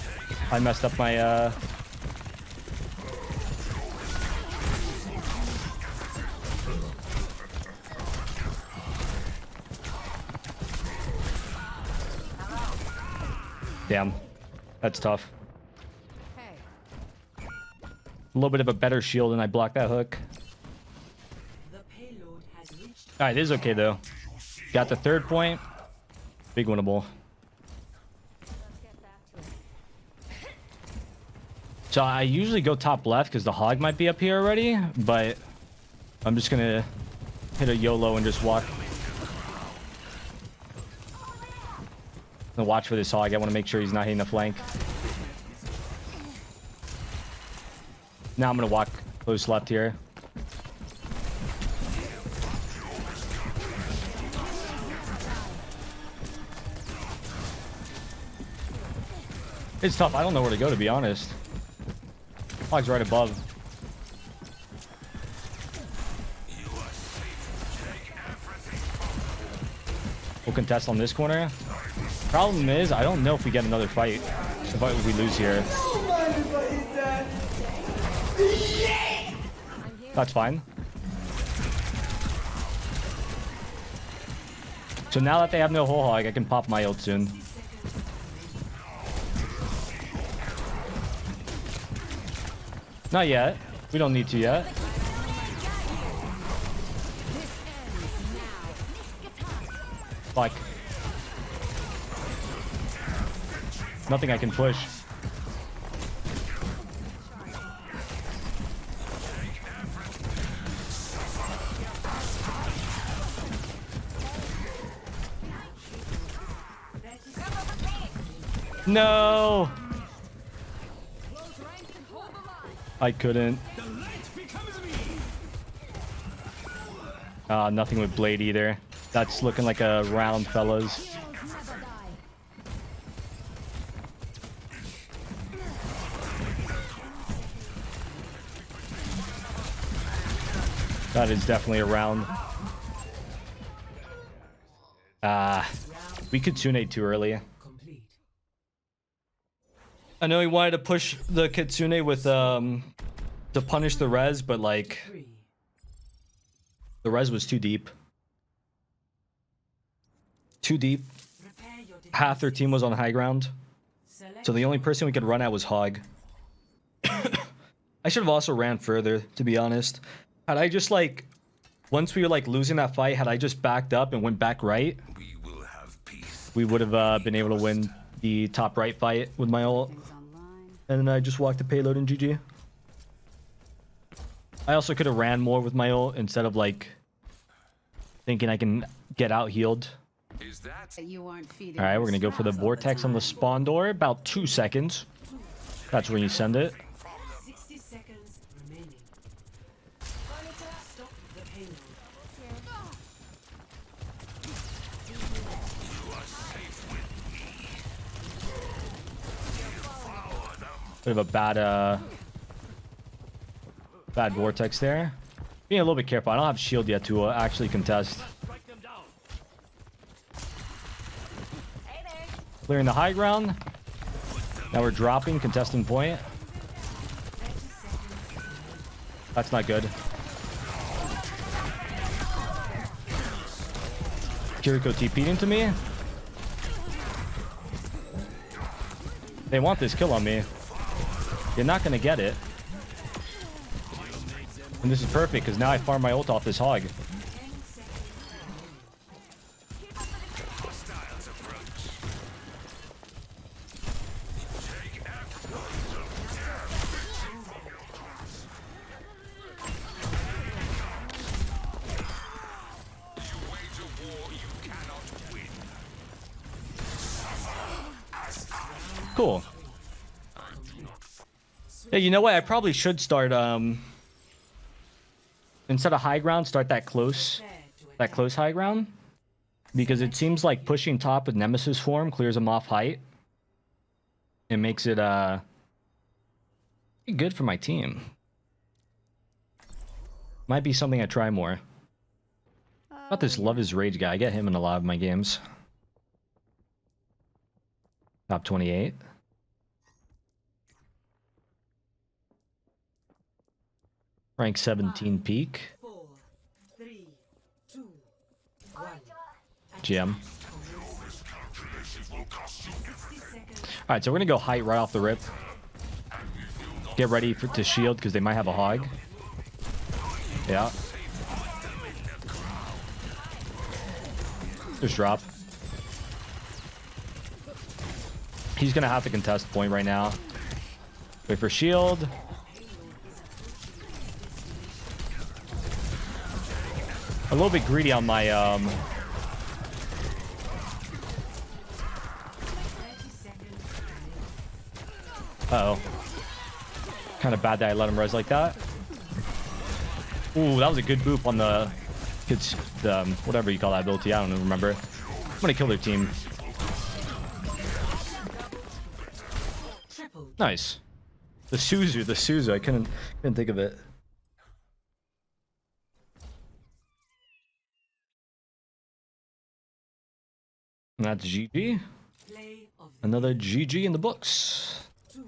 I messed up my Damn. That's tough. Hey, A little bit of a better shield and I blocked that hook. The payload has reached. Alright, this is okay though. Got the third point. Big winnable. Let's get back to it. So I usually go top left because the hog might be up here already, but I'm just gonna hit a YOLO and just walk. I'm gonna watch for this hog. I want to make sure he's not hitting the flank. Now I'm gonna walk close left here. It's tough. I don't know where to go, to be honest. Hog's right above. We'll contest on this corner. Problem is, I don't know if we get another fight. If we lose here. That's fine. So now that they have no whole hog, I can pop my ult soon. Not yet. We don't need to yet. Fuck. Nothing I can push. No! I couldn't. Nothing with blade either. That's looking like a round, fellas. That is definitely a round. We could Tsune too early. I know he wanted to push the Kitsune with to punish the res, but like the res was too deep. Too deep. Half their team was on high ground. So the only person we could run at was Hog. I should have also ran further, to be honest. Had I just like once we were like losing that fight, had I just backed up and went back right, We will have peace. we would have been able to win the top right fight with my ult. And then I just walked the payload in GG. I also could have ran more with my ult instead of like thinking I can get out healed. Is that You aren't feeding. All right, we're gonna go for the yourselves all vortex on the time. spawn door. About 2 seconds. That's when you send it. 60 seconds remaining. Stop the payload. Bit of a bad bad vortex there. Being a little bit careful. I don't have shield yet to actually contest. Clearing the high ground. Now we're dropping, contesting point. That's not good. Kiriko TP'd into me. They want this kill on me. You're not gonna get it. And this is perfect because now I farm my ult off this hog. Cool. Yeah, you know what? I probably should start instead of high ground, start that close high ground, because it seems like pushing top with Nemesis form clears him off height. it makes it good for my team. Might be something I try more. About this Love is Rage guy. I get him in a lot of my games. Top 28. Rank 17 peak. 4, 3, 2, 1. GM. 60 seconds. Alright, so we're gonna go height right off the rip. Get ready to shield because they might have a hog. Yeah. Just drop. He's gonna have to contest point right now. Wait for shield. A little bit greedy on my 30 seconds. uh-oh. Kind of bad that I let him res like that. Ooh, that was a good boop on the kids, the whatever you call that ability. I don't even remember. I'm gonna kill their team. Triple. Nice. The Suzu. I couldn't think of it. And that's GG. Play of the Another GG in the books. 2,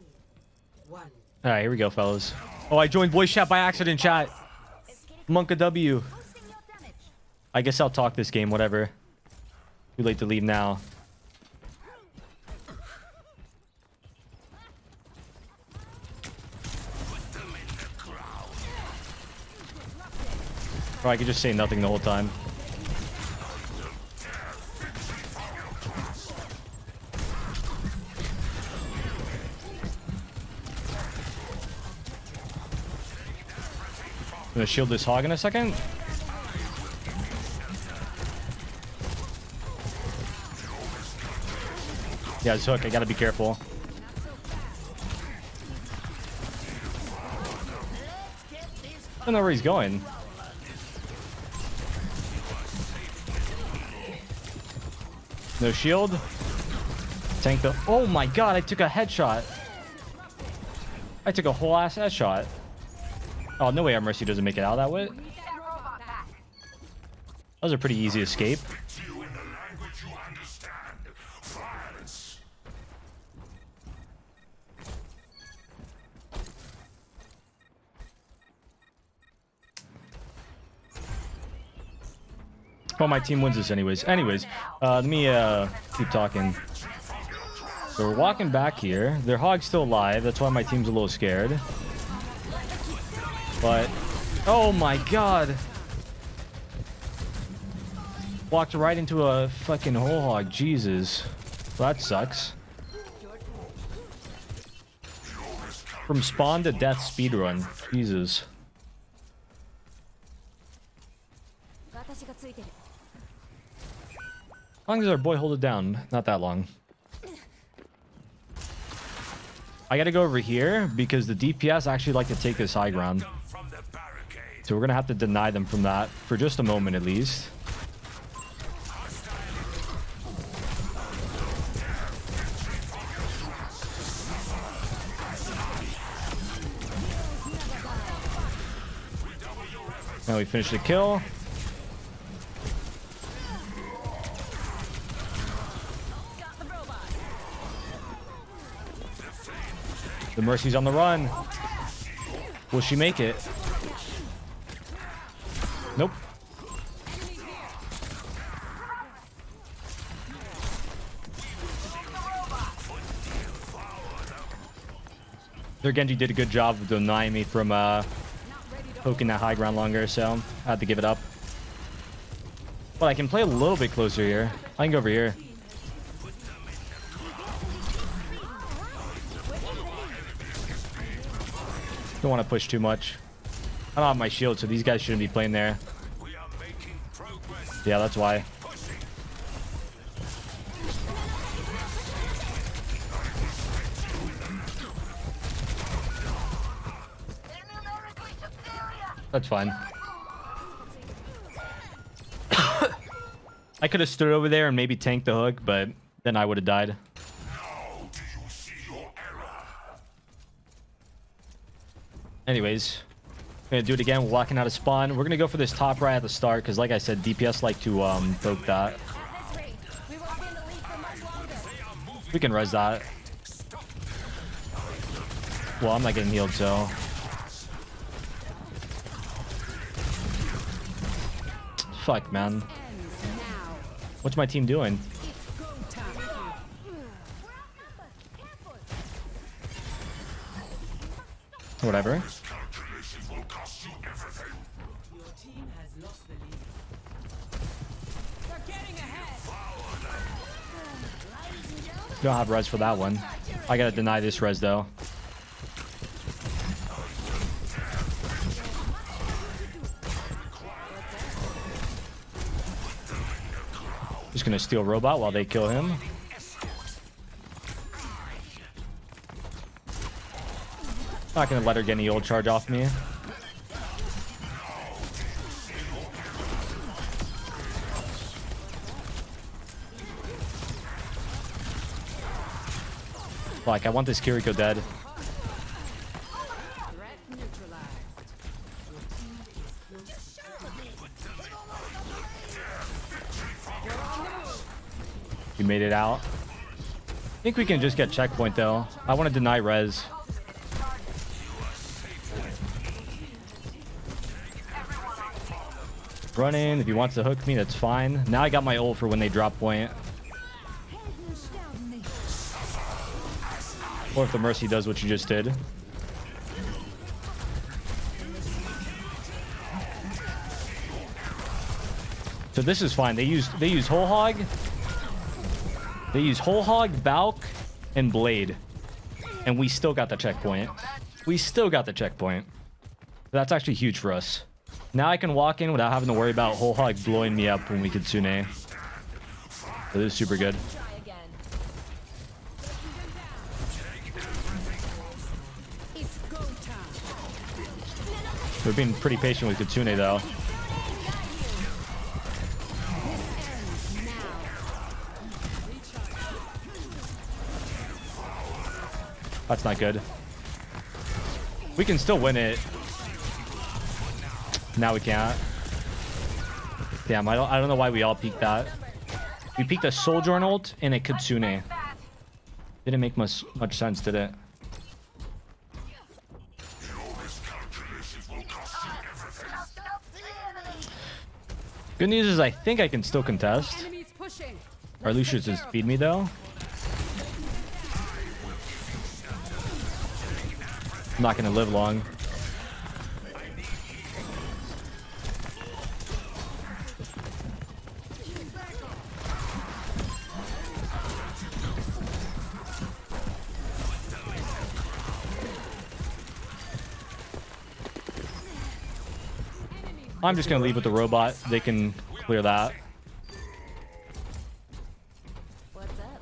1. All right, here we go, fellas. Oh, I joined voice chat by accident, chat. Monka W. I guess I'll talk this game, whatever. Too late to leave now. Or I could just say nothing the whole time. I'm gonna shield this hog in a second. Yeah, it's hook. I gotta be careful. I don't know where he's going. No shield. Tank the. Oh my god! I took a headshot. I took a whole ass headshot. Oh, no way our Mercy doesn't make it out that way. That was a pretty easy escape. Well, my team wins this anyways. Let me keep talking. So we're walking back here. Their hog's still alive. That's why my team's a little scared. But, oh my god. Walked right into a fucking whole hog. Jesus. Well, that sucks. From spawn to death speedrun. Jesus. As long as our boy hold it down. Not that long. I gotta go over here because the DPS actually like to take this high ground. So we're gonna have to deny them from that for just a moment at least. Now we finish the kill. The Mercy's on the run. Will she make it? Nope. Their Genji did a good job of denying me from poking that high ground longer, so I had to give it up. But I can play a little bit closer here. I can go over here. Don't want to push too much. I don't have my shield, so these guys shouldn't be playing there. Yeah, that's why. That's fine. I could have stood over there and maybe tanked the hook, but then I would have died. Now do you see your Anyways, gonna do it again. We're walking out of spawn. We're gonna go for this top right at the start because, like I said, DPS like to poke that. At this rate, we won't be in the lead for much longer. We can res that. Well, I'm not getting healed, so. Fuck, man. Ends now. What's my team doing? It's go time. Whatever. Your team has lost the lead. They're getting ahead. Don't have res for that one. I gotta deny this res though. Just gonna steal robot while they kill him. Not gonna let her get any old charge off me. Like, I want this Kiriko dead. Threat neutralized. We made it out. I think we can just get checkpoint though. I want to deny res. Run in. If he wants to hook me, that's fine. Now I got my ult for when they drop point. Or if the Mercy does what you just did. So this is fine. They use whole hog. They use whole hog, Balk, and Blade. And we still got the checkpoint. We still got the checkpoint. That's actually huge for us. Now I can walk in without having to worry about whole hog blowing me up when we Kitsune. So this is super good. Try again. It's go time. We're being pretty patient with Kitsune though. Ends now. That's not good. We can still win it. Now we can't. Damn, I don't know why we all peeked that. We peeked a Sojourn ult and a Kitsune. Didn't make much sense, did it? Good news is I think I can still contest. Enemies pushing. Or Lucius should speed me though. I'm not gonna live long. I'm just gonna leave with the robot. They can clear that. What's up?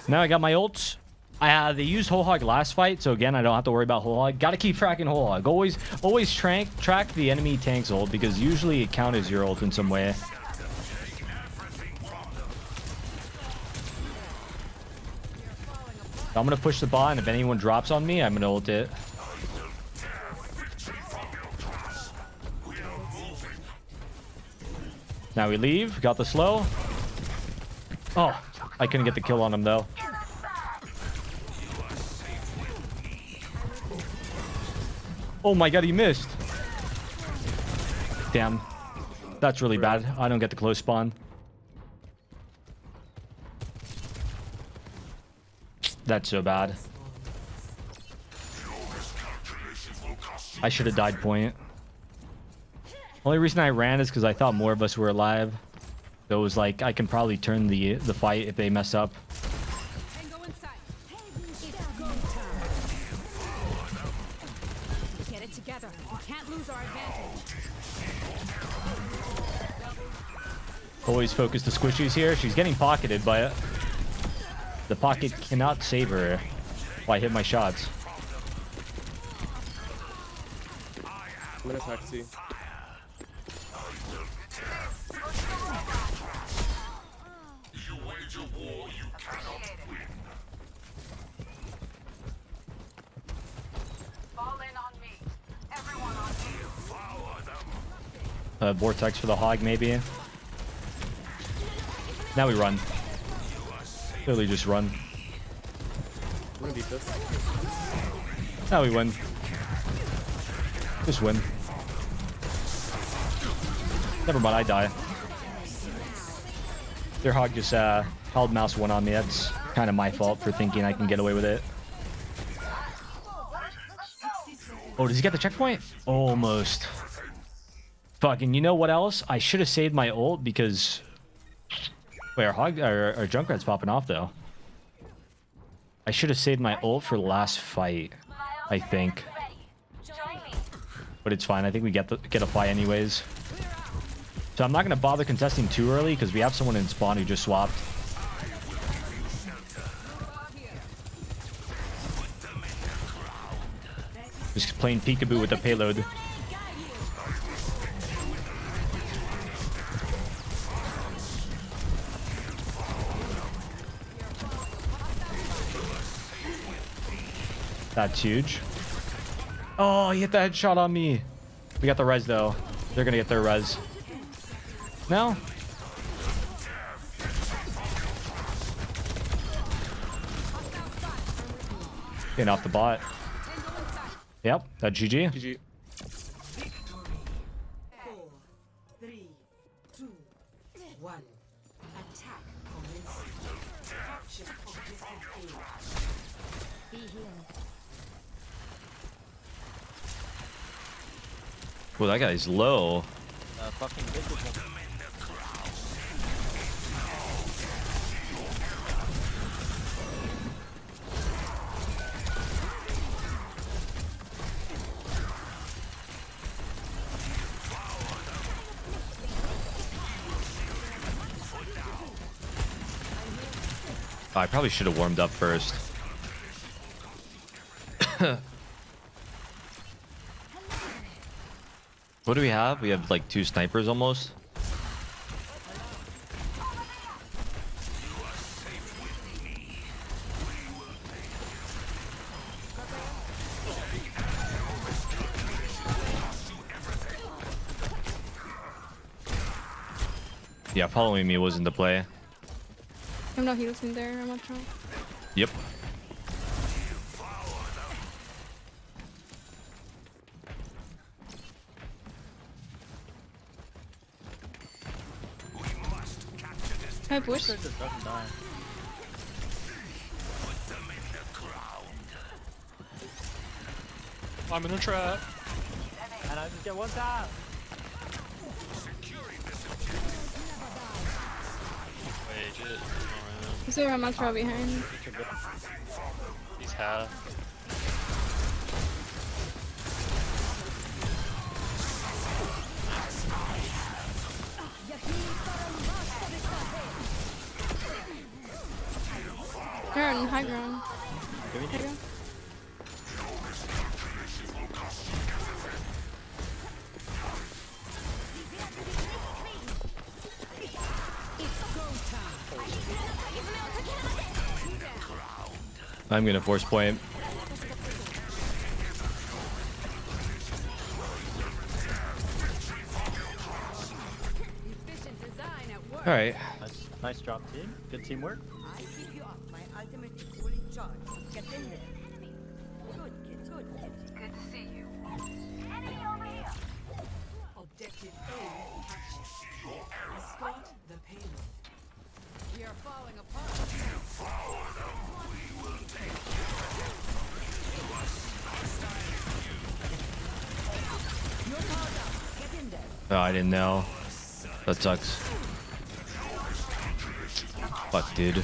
Now I got my ults. They used whole hog last fight, so again I don't have to worry about whole hog. Gotta keep tracking whole hog. Always track the enemy tank's ult because usually it counters your ult in some way. So I'm gonna push the bot, and if anyone drops on me, I'm gonna ult it. Now we leave. Got the slow. Oh, I couldn't get the kill on him though. Oh my god, he missed. Damn. That's really bad. I don't get the close spawn. That's so bad. I should have died point. Only reason I ran is because I thought more of us were alive. So it was like, I can probably turn the fight if they mess up. Tango inside. It's go time. Get it together. We can't lose our advantage. Always focus the squishies here. She's getting pocketed, but the pocket cannot save her. Well, I hit my shots. I'm gonna taxi. vortex for the hog, maybe. Now we run. Clearly just run. I'm gonna beat this. Now we win. Just win. Never mind, I die. Their hog just held mouse one on me. That's kind of my fault for thinking I can get away with it. Oh, does he get the checkpoint? Almost. Fucking, you know what else? I should have saved my ult because... Wait, our Junkrat's popping off, though. I should have saved my ult for last fight, I think. But it's fine. I think we get a fight anyways. So I'm not going to bother contesting too early because we have someone in spawn who just swapped. Just playing peekaboo with the payload. That's huge. Oh, he hit the headshot on me. We got the res though. They're gonna get their res. No? Getting off the bot. Yep, that GG. GG. 4, 3, 2, 1. Attack commencing. Capture objective A. Be healed. Well, that guy's low. Fucking visible. Oh, I probably should have warmed up first. What do we have? We have like 2 snipers almost. Yeah, following me wasn't the play. I'm not healing there, Ramattra. Yep. Can I push? Just doesn't die. I'm in a trap. And I just get one tap. Wait, shit. Around. Is there Ramattra behind? He's half. They're on high ground. High ground. I'm gonna force point. All right. Nice job, team. Good teamwork. I keep you up. My ultimate is fully charged. Get in there. Good kid, good kid. Good to see you. Enemy over here. Objective A captured. Escort the payload. We are falling apart. You're powered up. Get in there. Oh, I didn't know. That sucks. Fuck, dude.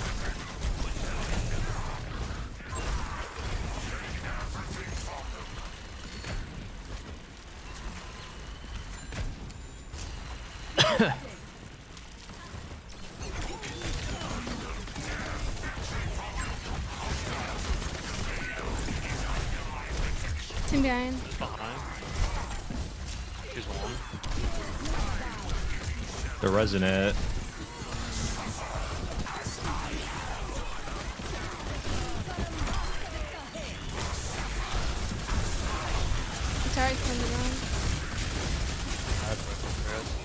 Team behind. Behind. He's one. The resonant. The turret's on the ground. I have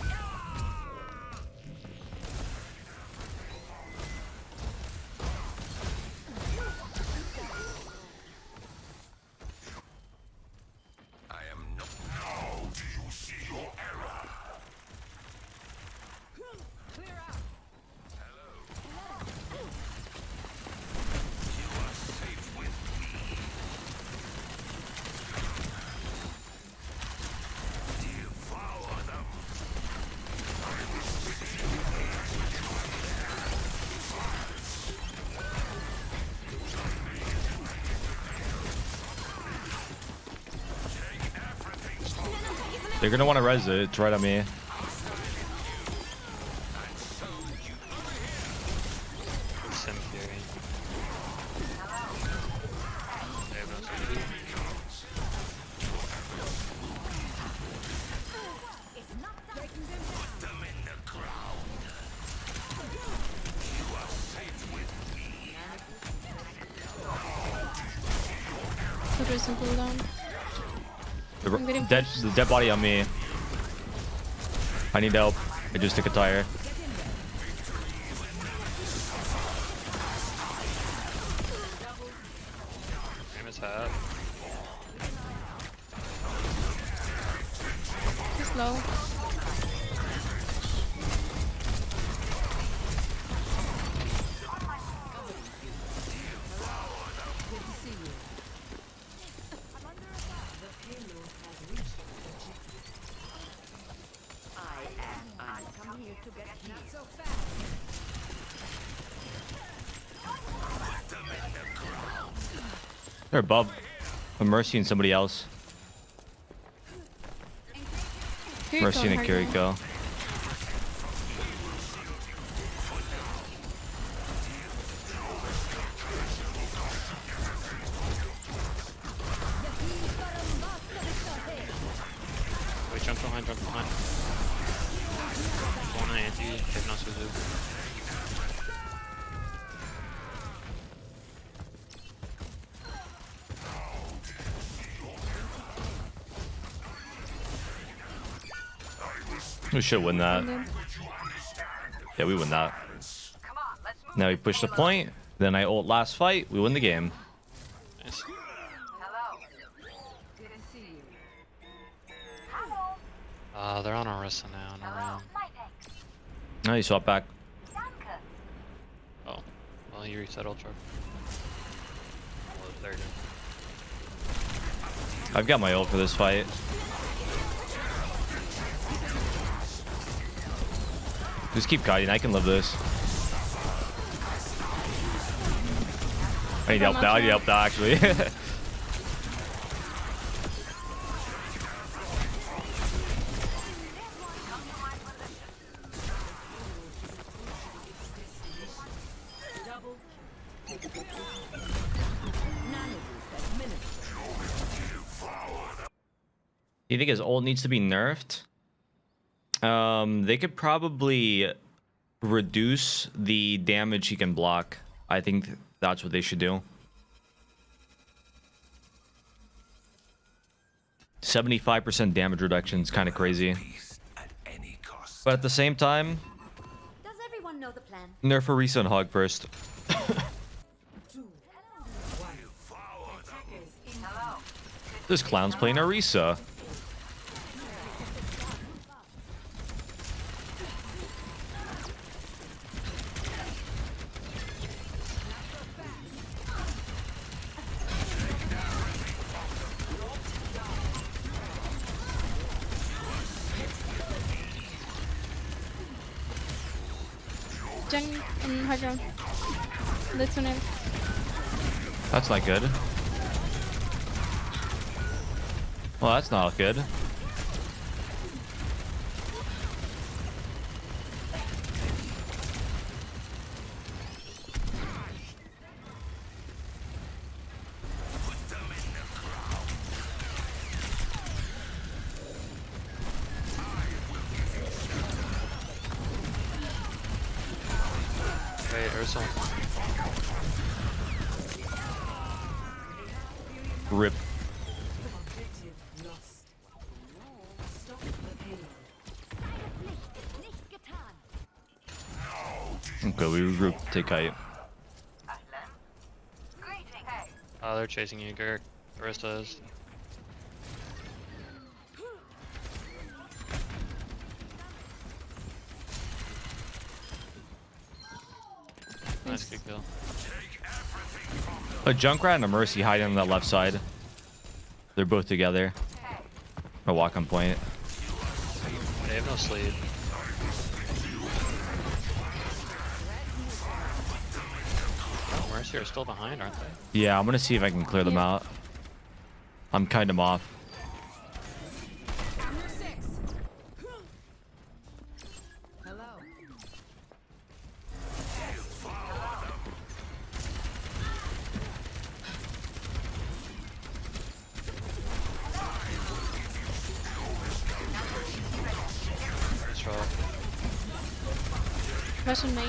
They're gonna want to res it. It's right on me. Sim Fury. They have no security. Put her some cooldown. The dead body on me. I need help. I just took a tire. Famous hat. He's low. They're above. A Mercy and somebody else. Mercy and a Kiriko. Wait, jump behind, jump behind. One on anti, Hypno Suzu. We should win that. Yeah, we win that. Now we push the point. Then I ult last fight. We win the game. Nice. They're on Orisa now. No round. Oh, you swap back. Oh, well, he reset ultra. Well, third. I've got my ult for this fight. Just keep kiting. I can live this. I need help now. I need help now, actually. You think his ult needs to be nerfed? They could probably reduce the damage he can block. I think that's what they should do. 75% damage reduction is kind of crazy. But at the same time, Does everyone know the plan? nerf Orisa and Hog first. This clown's playing Orisa. Jen and high ground. That's her name. That's not good. Well, that's not good. Wait, Ursa. Rip. Okay, we regroup. Take kite. Oh, they're chasing you, Gurk. Ursa is. Nice good kill. A Junkrat and a Mercy hiding on that left side. They're both together. I walk on point. They have no sleep. Oh, Mercy are still behind, aren't they? Yeah, I'm gonna see if I can clear them out. I'm kind of off. Russian main.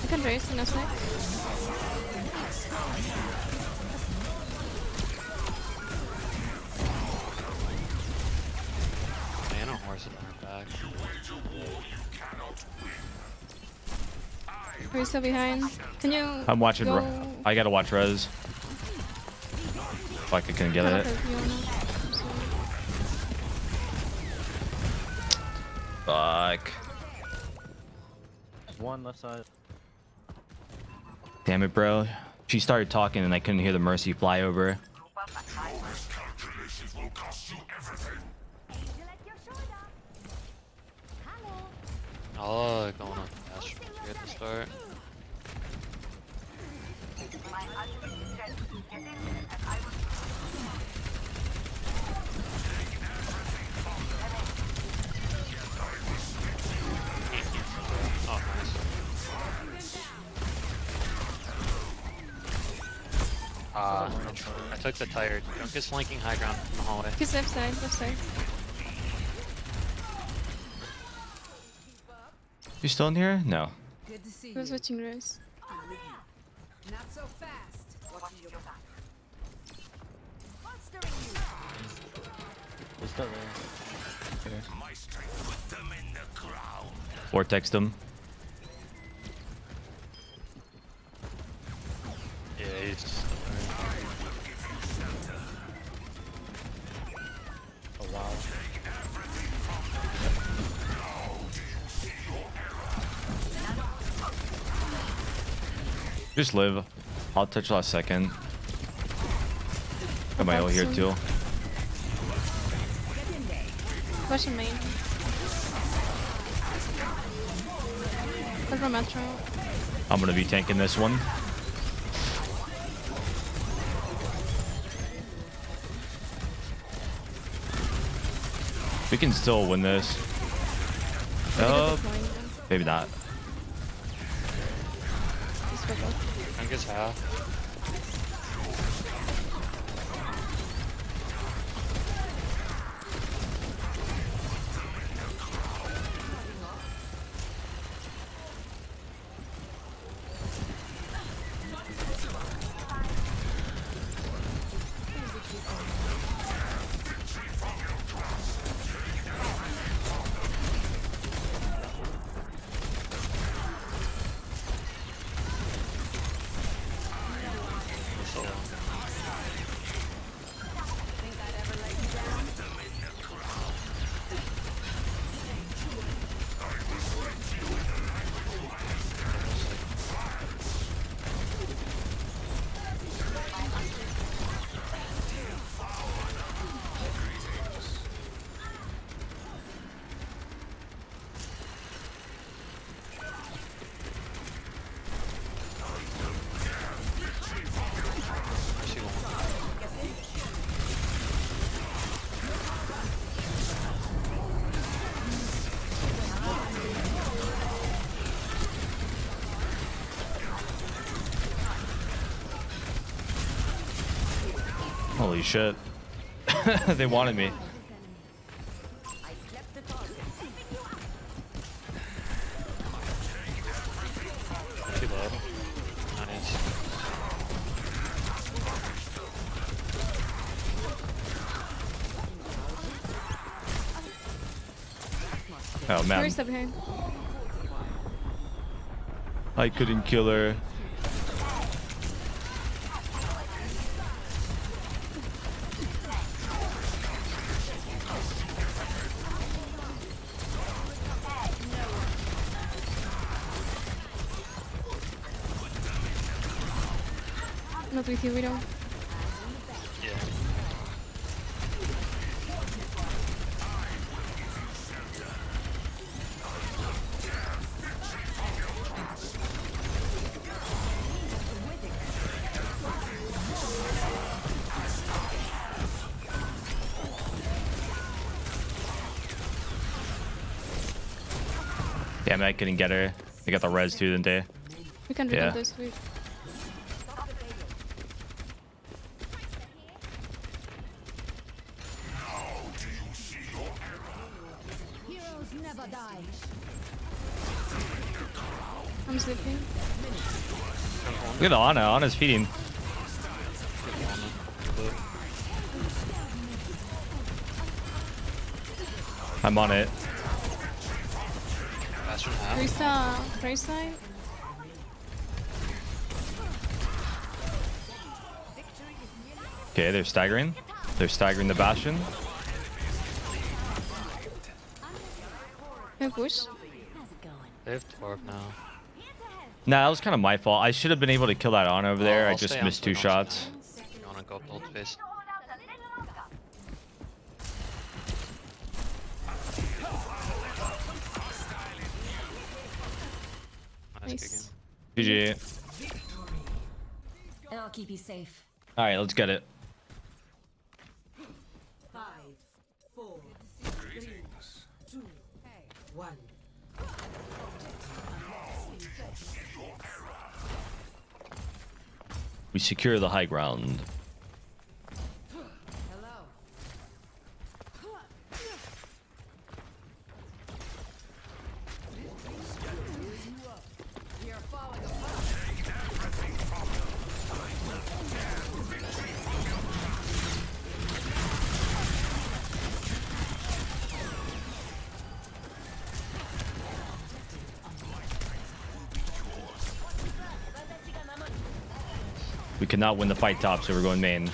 I can raise in a sec. Mana horse in our back. We're still behind. Can you? I'm watching. Go... I gotta watch res. Fuck, I couldn't get it. Fuck. One left side. Damn it, bro. She started talking and I couldn't hear the Mercy fly over. Oh, going on fast at the start. Oh, nice. I took the tired. Don't get flanking high ground in the hallway. He's left side, left side. You still in here? No. Good to see He was you. watching Rose. Not so fast. Watching your back. They're still there. My strength put them in the ground. Vortexed him. Yeah, he's still Oh wow. Just live. I'll touch last second. Got my ult here too. Russian main. Good Ramattra. I'm gonna be tanking this one. We can still win this. Maybe not. I think it's half. Holy shit. They wanted me. Too low. Nice. Oh man. Where's up here? I couldn't kill her. Not with you, Widow. Yeah. Damn it, I couldn't get her. They got the res too, didn't they? We can rebuild this week. never die. I'm sleeping. Look at Ana. Ana's feeding. I'm on it. Bastion half. Tracer side. Okay, they're staggering. They're staggering the Bastion. Can push. They have 12 now. Nah, that was kind of my fault. I should have been able to kill that Ana over there. I I'll just stay on missed 2 foot, shots. You wanna go build space? Nice. GG. And I'll keep you safe. All right, let's get it. 5, 4, 3, 2, 1. We secure the high ground. Hello. We are falling apart. We cannot win the fight top, so we're going main. You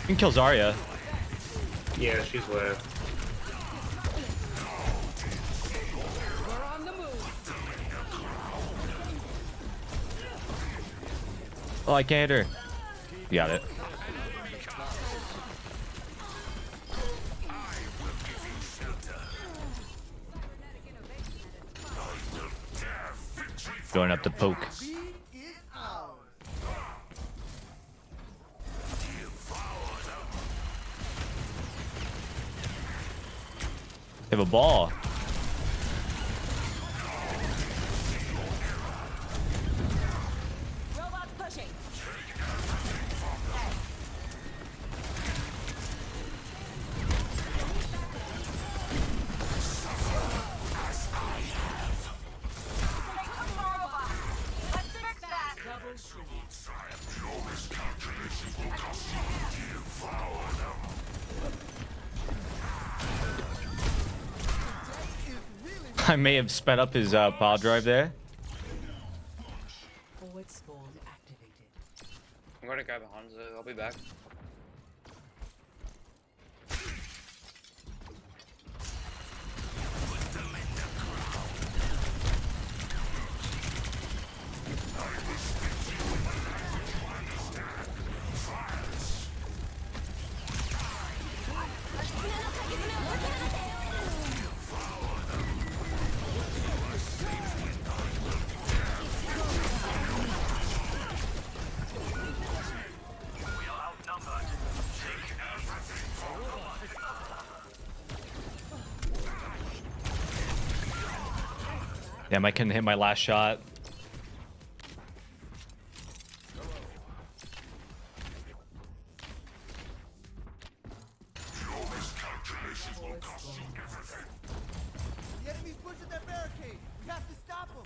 can kill Zarya. Yeah, she's left. We're on the move. Oh, I can't hit her. You got it. Going up to poke. They have a ball. Robots pushing. I may have sped up his pod drive there. Forward spawn activated. I'm gonna grab a Hanzo. I'll be back. Damn, I couldn't hit my last shot. The enemy's pushing that barricade. We have to stop them.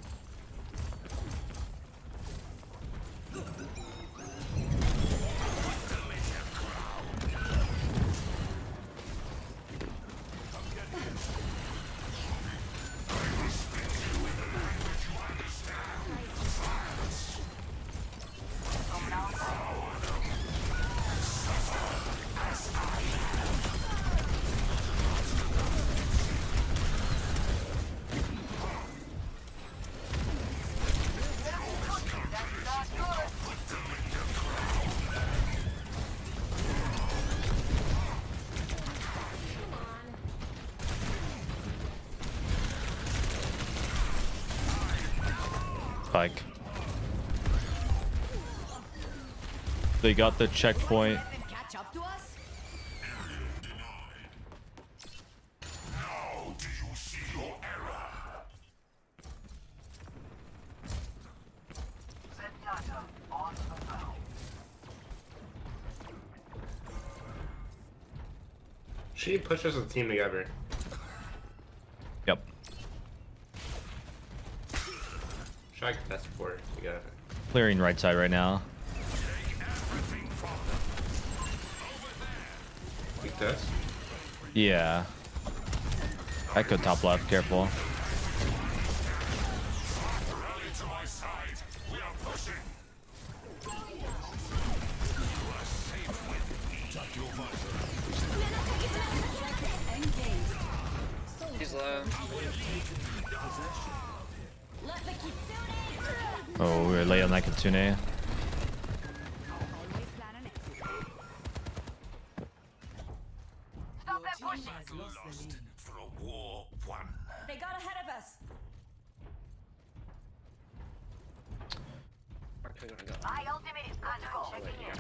Spike. They got the checkpoint. Catch up to us? She pushes the team together. Yep. Should I contest for her together? Clearing right side right now. Like this? Yeah. I could top left. Careful. He's low. Oh, we're late on that Kitsune. Stop that pushing! Lost for a war won. They got ahead of us! My ultimate is good to go. Checking in.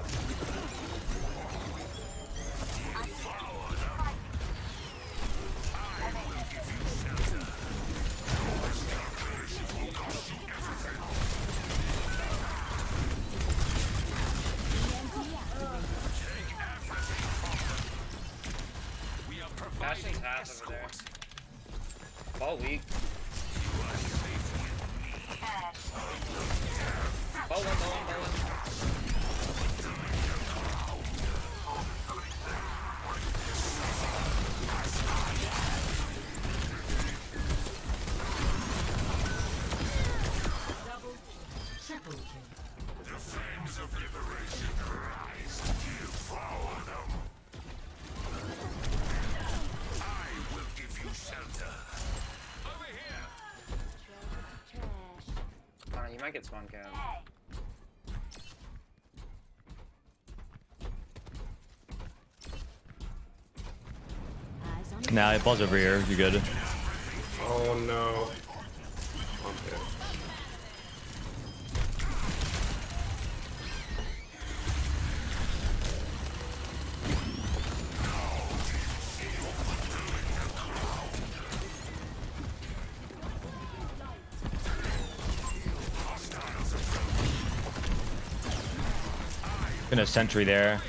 Bastion's half over there. Ball weak. Ball one, ball one, ball one. Triple kill. The flames of liberation rise. You follow them. I will give you shelter. Over here. You might get spawn cam. Nah, it balls over here. You're good. Oh no. Okay. Been a sentry there.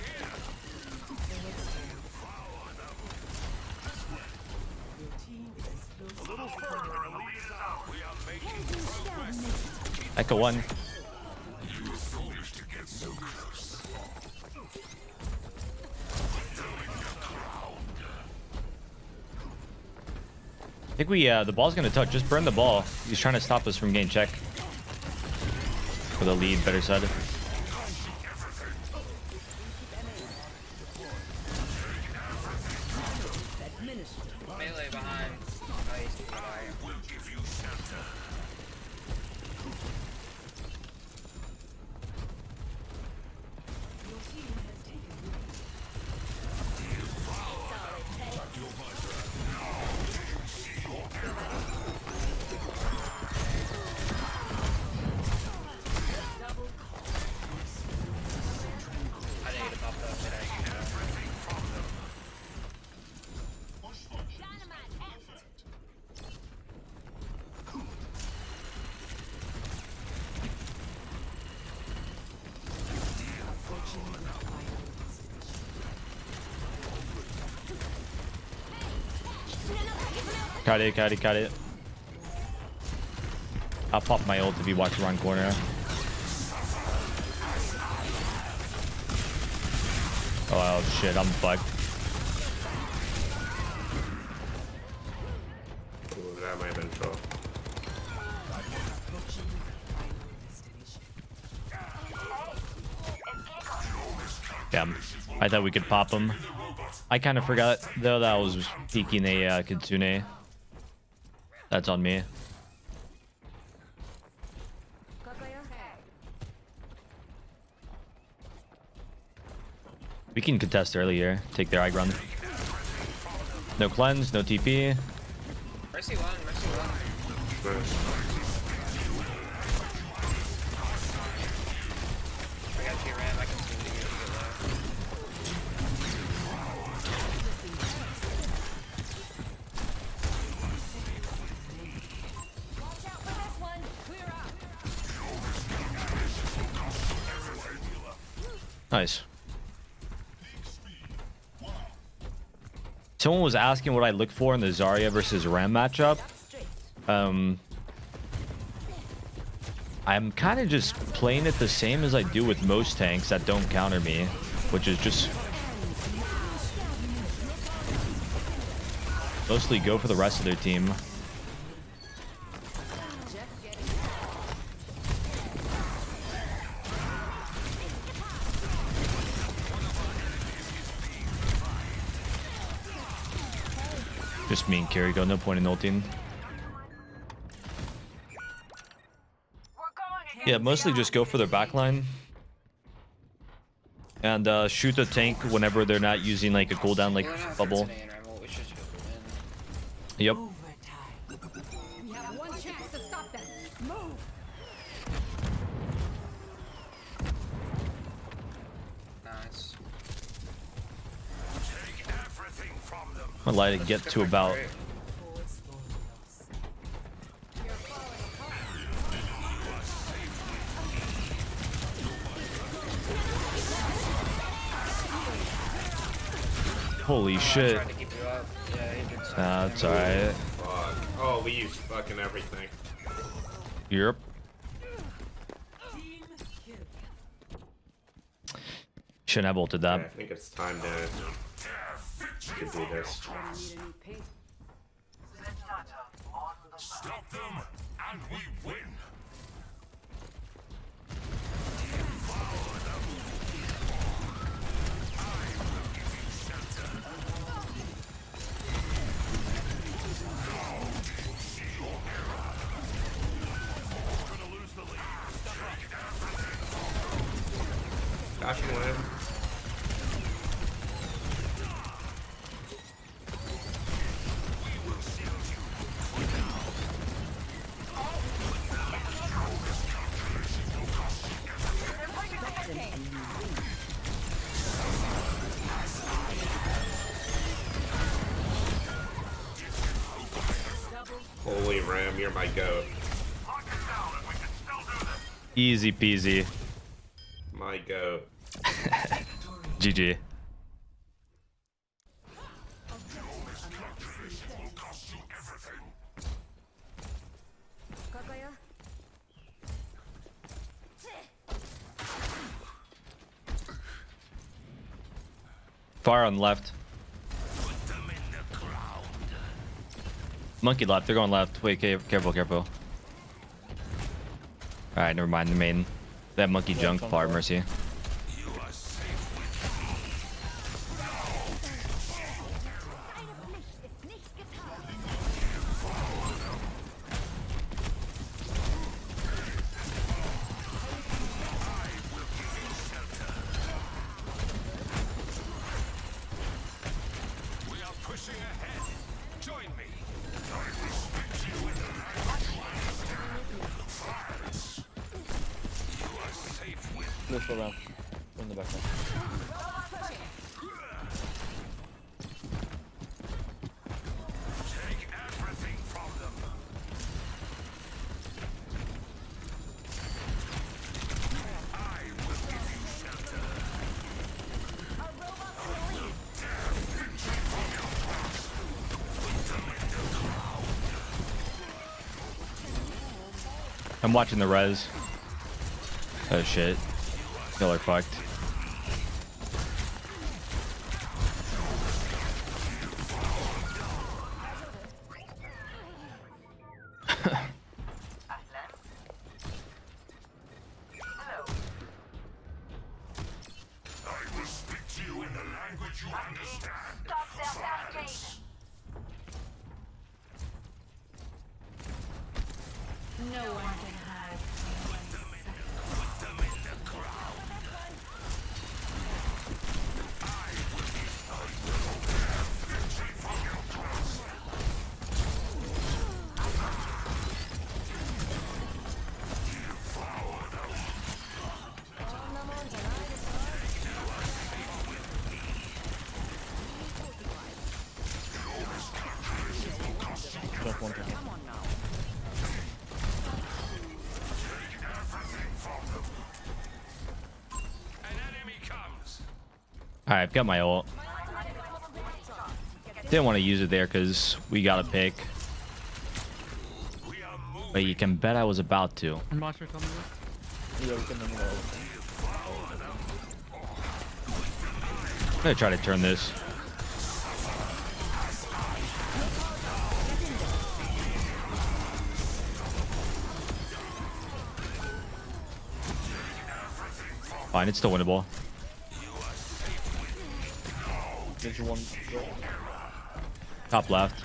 Echo one. Foolish to get so close. I think we, the ball's gonna touch. Just burn the ball. He's trying to stop us from getting check. For the lead, better said. Melee behind. Nice. I will give you shelter. I didn't get to pop that. Cut it, cut it, cut it. I'll pop my ult if you watch around corner. Oh shit, I'm fucked. Ooh, that might have been trouble. Damn. I thought we could pop him. I kind of forgot, though, that I was peeking a Kitsune. That's on me. We can contest earlier. Take their high ground. No cleanse, no TP. Mercy one, mercy one. I got you, Ram. I can see you to get low. Watch out for this one! Clear out! Nice. Someone was asking what I look for in the Zarya versus Ram matchup. I'm kind of just playing it the same as I do with most tanks that don't counter me, which is just mostly go for the rest of their team. Just me and Kiriko, no point in ulting. Yeah, mostly just go for their backline. And shoot the tank whenever they're not using like a cooldown like bubble. Yep. We have one chance to stop them. Move. Nice. Take everything from them. I'd like to get to about holy shit. Tried to keep you up. Yeah, he did so. That's alright. Fuck. Oh, we used fucking everything. Europe. Shouldn't have ulted Yeah, I that. think it's time to do this. Stop them, and we win. Caution win. Holy Ram, you're my goat. Easy peasy. My goat. GG. Fire on the left. Monkey left. They're going left. Wait, careful, careful. Alright, never mind the main. That monkey junk. Fire mercy. Neutral round. In the background. Take everything from them. I will give you shelter. I'm watching the res. Oh shit. Y'all are fucked. I will speak to you in the language you understand. Silence. No one can hide. Put them in the ground. I will have victory from your grasp. Devour them. Jump one time. An enemy comes. Alright, I've got my ult. Didn't want to use it there because we got a pick. But you can bet I was about to. Monster coming in. Yeah, we can I'm gonna try to turn this. Fine, it's still winnable. There's one. Top left.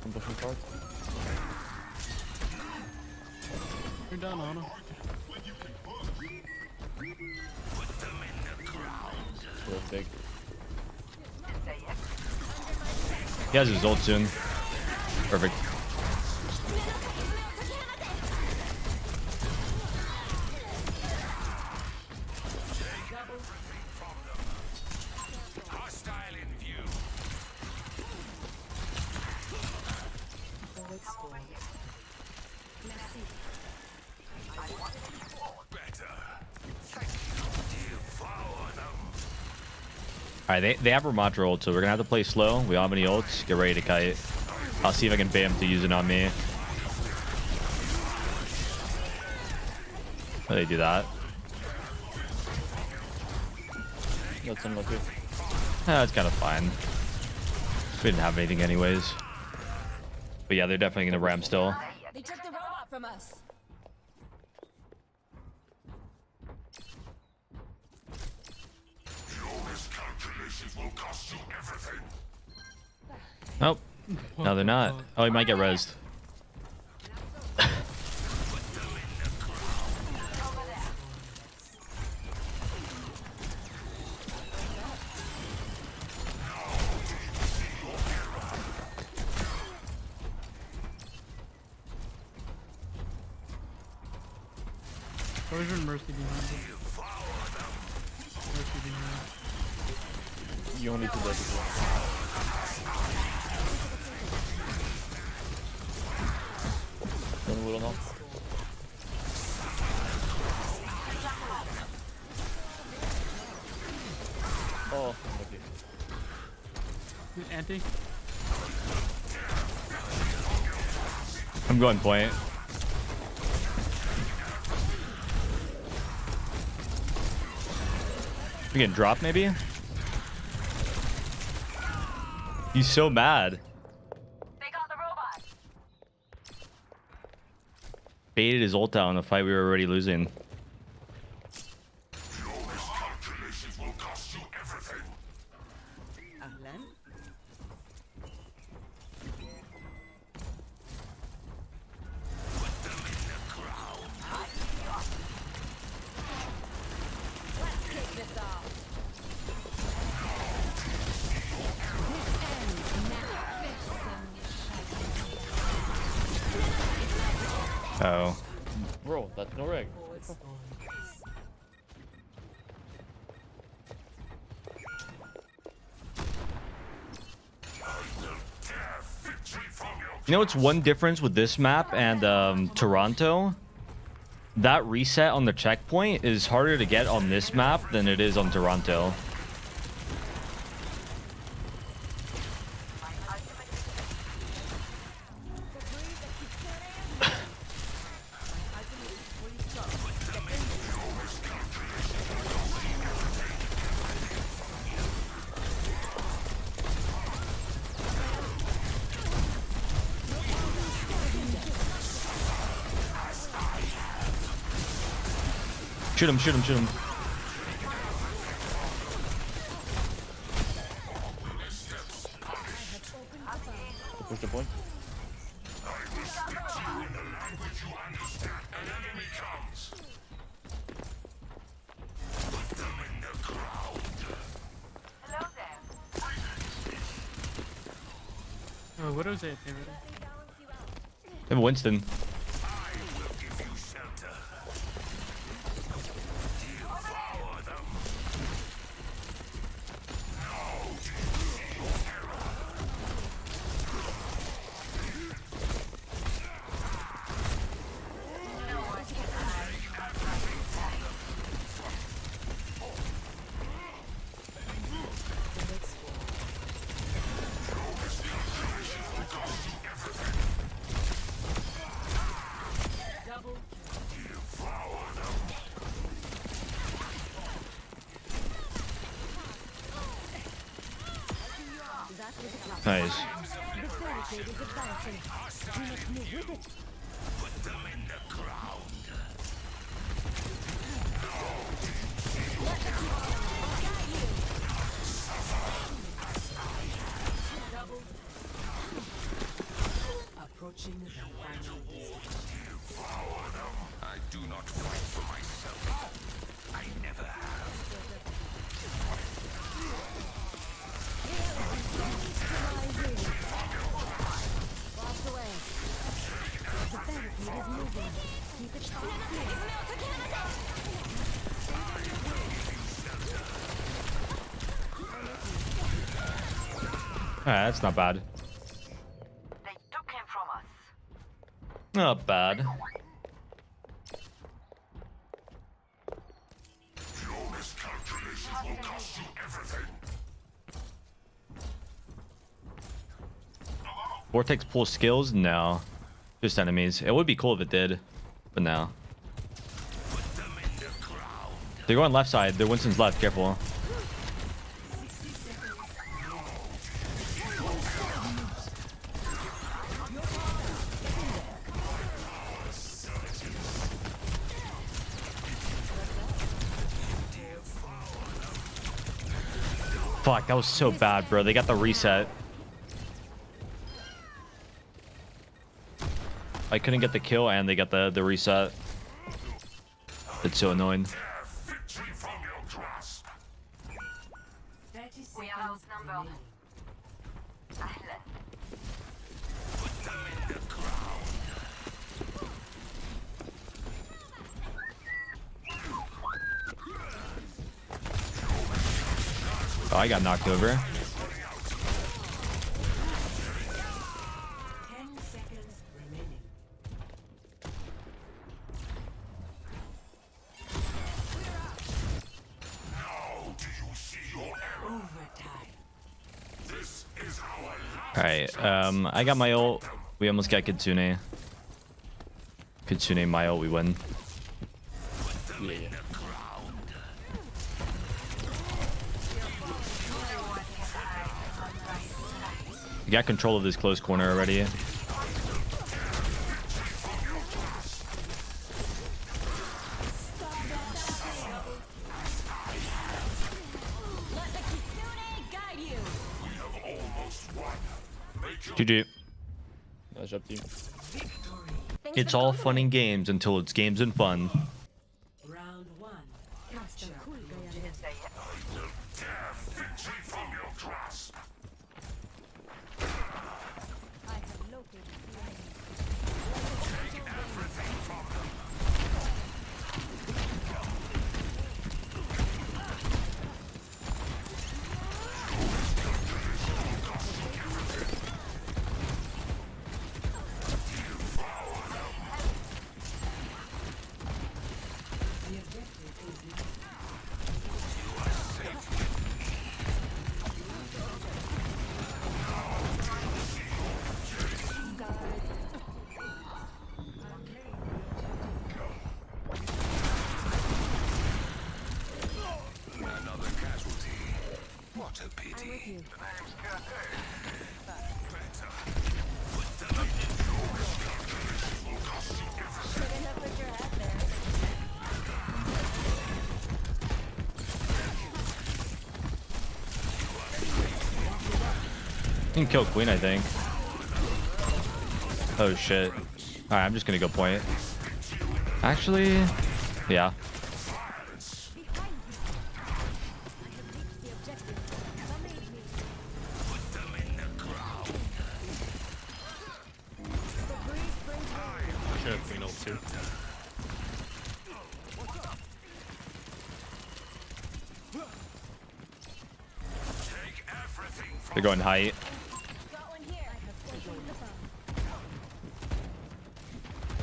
I'm pushing cards. You're done, Anna. Real big. He has his ult soon. Perfect. Alright, they have Ramattra ult, so we're gonna have to play slow. We don't have any ults. Get ready to kite. I'll see if I can bait him to use it on me. How do they do that? That's unlucky. That's kind of fine. We didn't have anything anyways. But yeah, they're definitely gonna ram still. They took the robot from us. Will cost you everything. Nope. No, they're not. Oh, he might get rezzed. Where's your mercy behind you? Mercy behind you. You only need to dead as well. One little now. Oh, okay. Anti? I'm going point. We can drop maybe? He's so mad. They got the robot. Baited his ult out in a fight we were already losing. Your miscalculations will cost you everything. Ahlan. Let's kick this off. Oh. Bro, that's no reg. You know what's one difference with this map and Toronto? That reset on the checkpoint is harder to get on this map than it is on Toronto. Shoot him, shoot him, shoot him. Push the point. Oh, what was it? They have Winston. Nice. Approaching the final. I do not fight for myself. I never have. Lost away. The barricade is moving. Keep it Alright, that's not bad. They took him from us. Not bad. Your miscalculations will cost you everything. Vortex pull skills? No. Just enemies. It would be cool if it did, but no. They're going left side. They're Winston's left. Careful. Fuck, that was so bad, bro. They got the reset. I couldn't get the kill and they got the reset. It's so annoying. Warehouse number. Oh, I got knocked over. 10 seconds remaining. Now do you see your error? Overtime. This is our last. Alright, I got my ult. We almost got Kitsune. Kitsune, my ult, we win. Yeah. We got control of this close corner already. GG. Nice job, team. It's all fun and games until it's games and fun. Round 1. Capture. Tear victory from your grasp. I have located the enemy. Take everything from them. The objective is now. Another casualty. What a pity. you. You can kill Queen, I think. Oh shit. Alright, I'm just gonna go point. Actually, yeah. Should have Queen ult too. They're going height.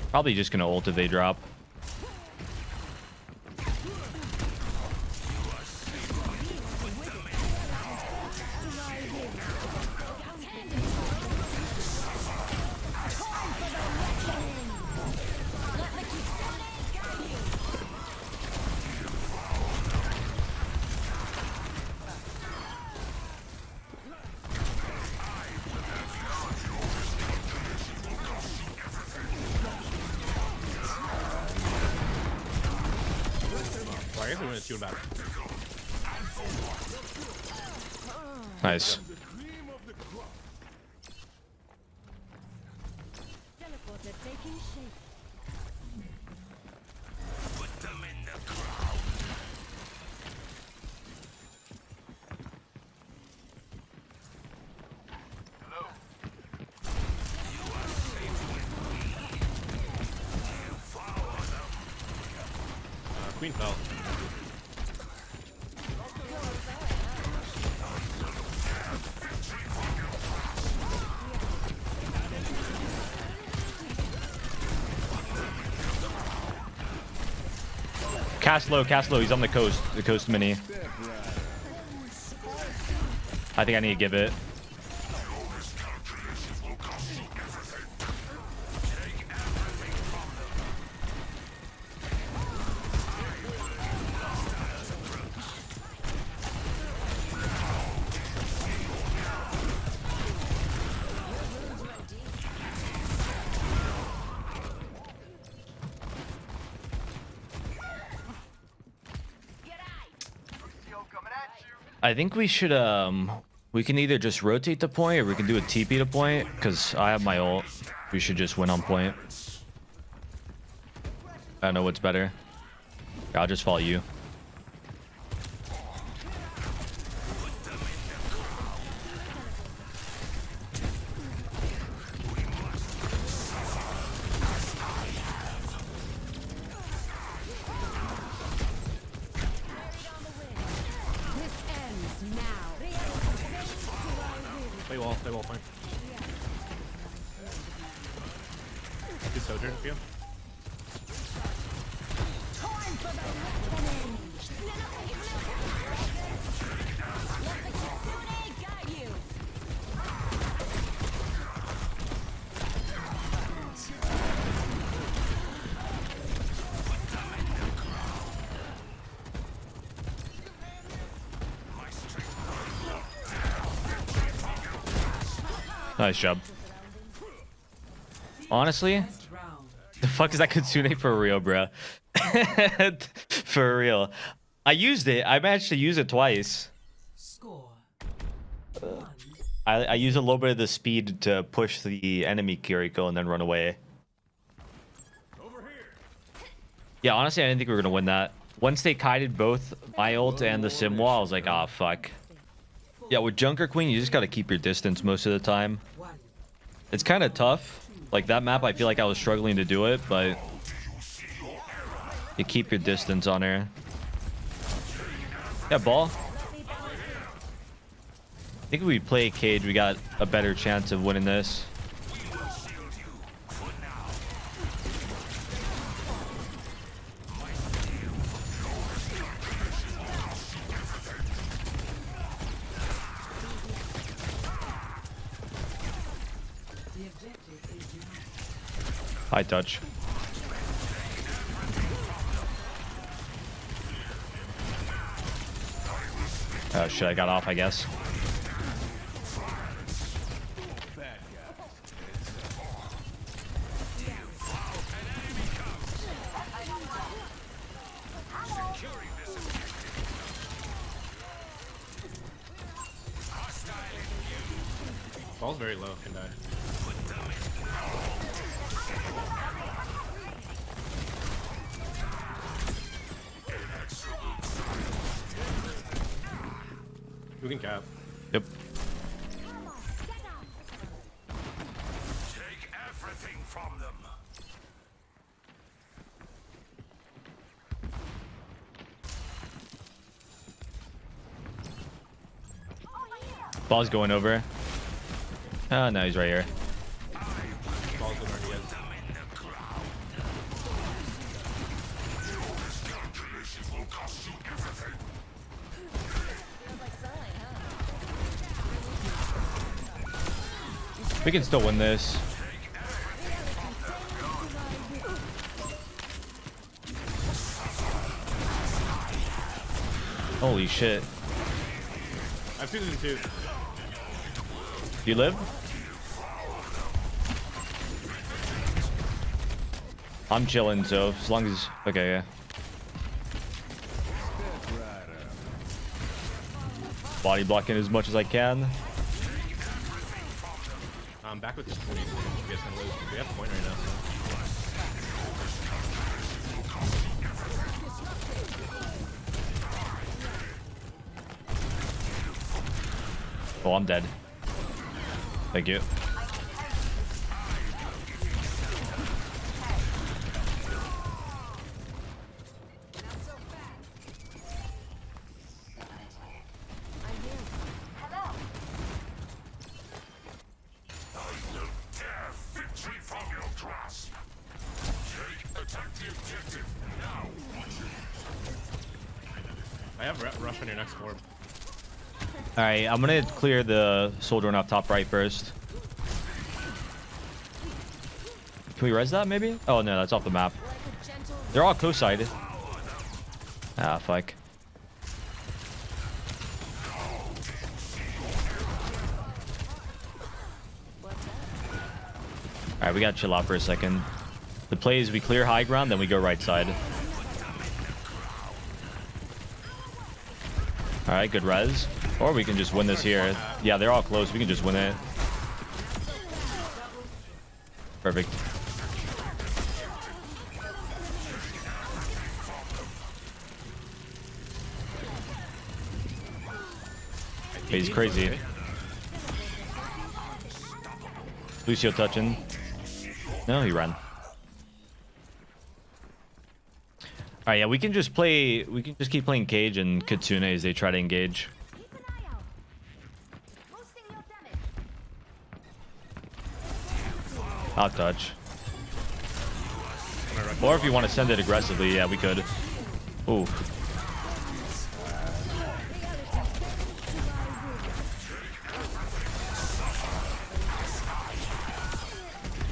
Probably just gonna ult if they drop. guess we win it 2 and back. Nice. Teleporter taking shape. Queen fell. Cast low, he's on the coast mini. I think I need to give it. I think we should we can either just rotate the point or we can do a TP to point because I have my ult. We should just win on point. I don't know what's better. I'll just follow you. Play wall, fine. Good sojourn for you. Nice job. Honestly, the fuck is that Kitsune for real, bro? For real. I used it. I managed to use it twice. I used a little bit of the speed to push the enemy Kiriko and then run away. Yeah, honestly, I didn't think we were gonna win that. Once they kited both my ult and the sim wall, I was like, ah, fuck. Yeah, with Junker Queen, you just gotta keep your distance most of the time. It's kind of tough. Like that map, I feel like I was struggling to do it, but you keep your distance on her. Yeah, ball. I think if we play Cage, we got a better chance of winning this. High touch. Oh shit, I got off, I guess. Ball's very low, can die. We can cap. Yep. Take everything from them. Ball's going over. Oh, no, he's right here. Ball's going over again. We can still win this. Holy shit. I've seen it in 2. You live? I'm chilling, so as long as... Okay, yeah. Body blocking as much as I can. I'm back with this point. You guys can lose. We have the point right now. Oh, I'm dead. Thank you. I have rush on your next orb. All right, I'm gonna clear the soldier one off top right first. Can we res that maybe? Oh no, that's off the map. They're all close-sided. Ah, fuck. All right, we gotta chill out for a second. The play is we clear high ground, then we go right side. All right, good res. Or we can just win this here. Yeah, they're all close. We can just win it. Perfect. He's crazy. Lucio touching. No, he ran. Alright, yeah, we can just play. We can just keep playing Cage and Kitsune as they try to engage. I'll touch. Or if you want to send it aggressively, yeah, we could. Ooh.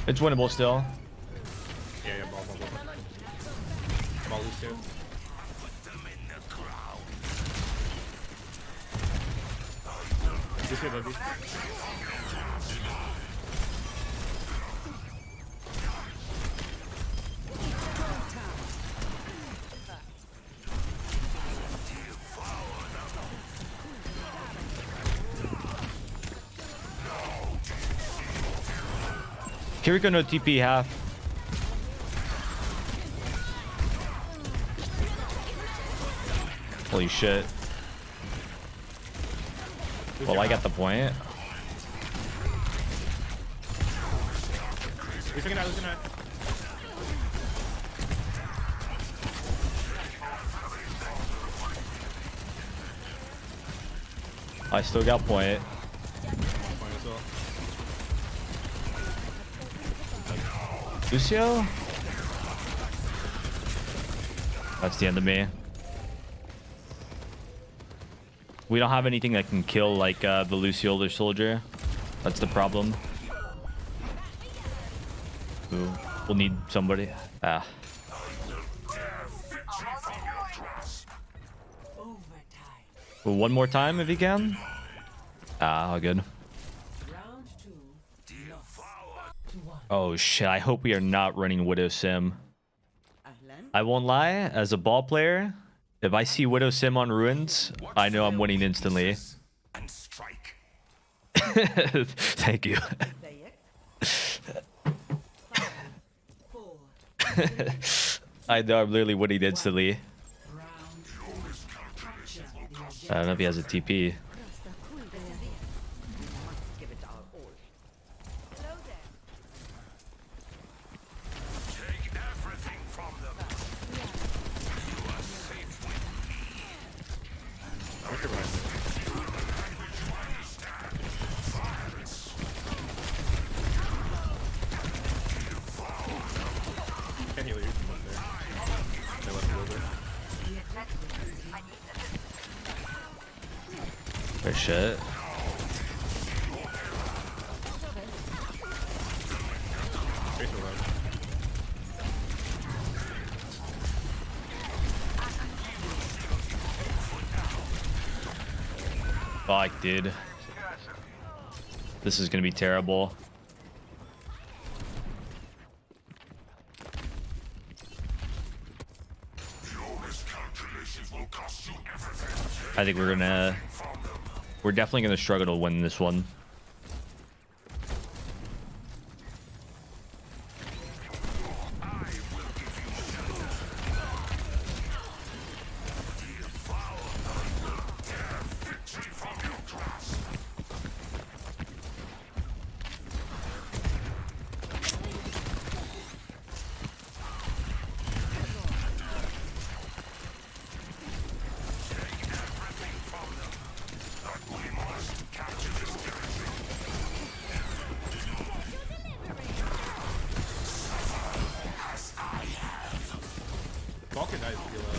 It's winnable still. Yeah, ball. Ball loose too. This here, baby. Kiriko no TP half. Holy shit. Well, I got the point. Losing it. I still got point. Point as well. Lucio? That's the end of me. We don't have anything that can kill like the Lucio soldier. That's the problem. Ooh, we'll need somebody. Ah. Ooh, one more time if he can. Ah, all good. Oh shit, I hope we are not running Widow Sim. I won't lie, as a ball player, if I see Widow Sim on Ruins, I know I'm winning instantly. And strike. Thank you. I know I'm literally winning instantly. I don't know if he has a TP. Oh shit. Fuck, dude. This is gonna be terrible. I think we're gonna We're definitely going to struggle to win this one. Vulcan dies pretty low.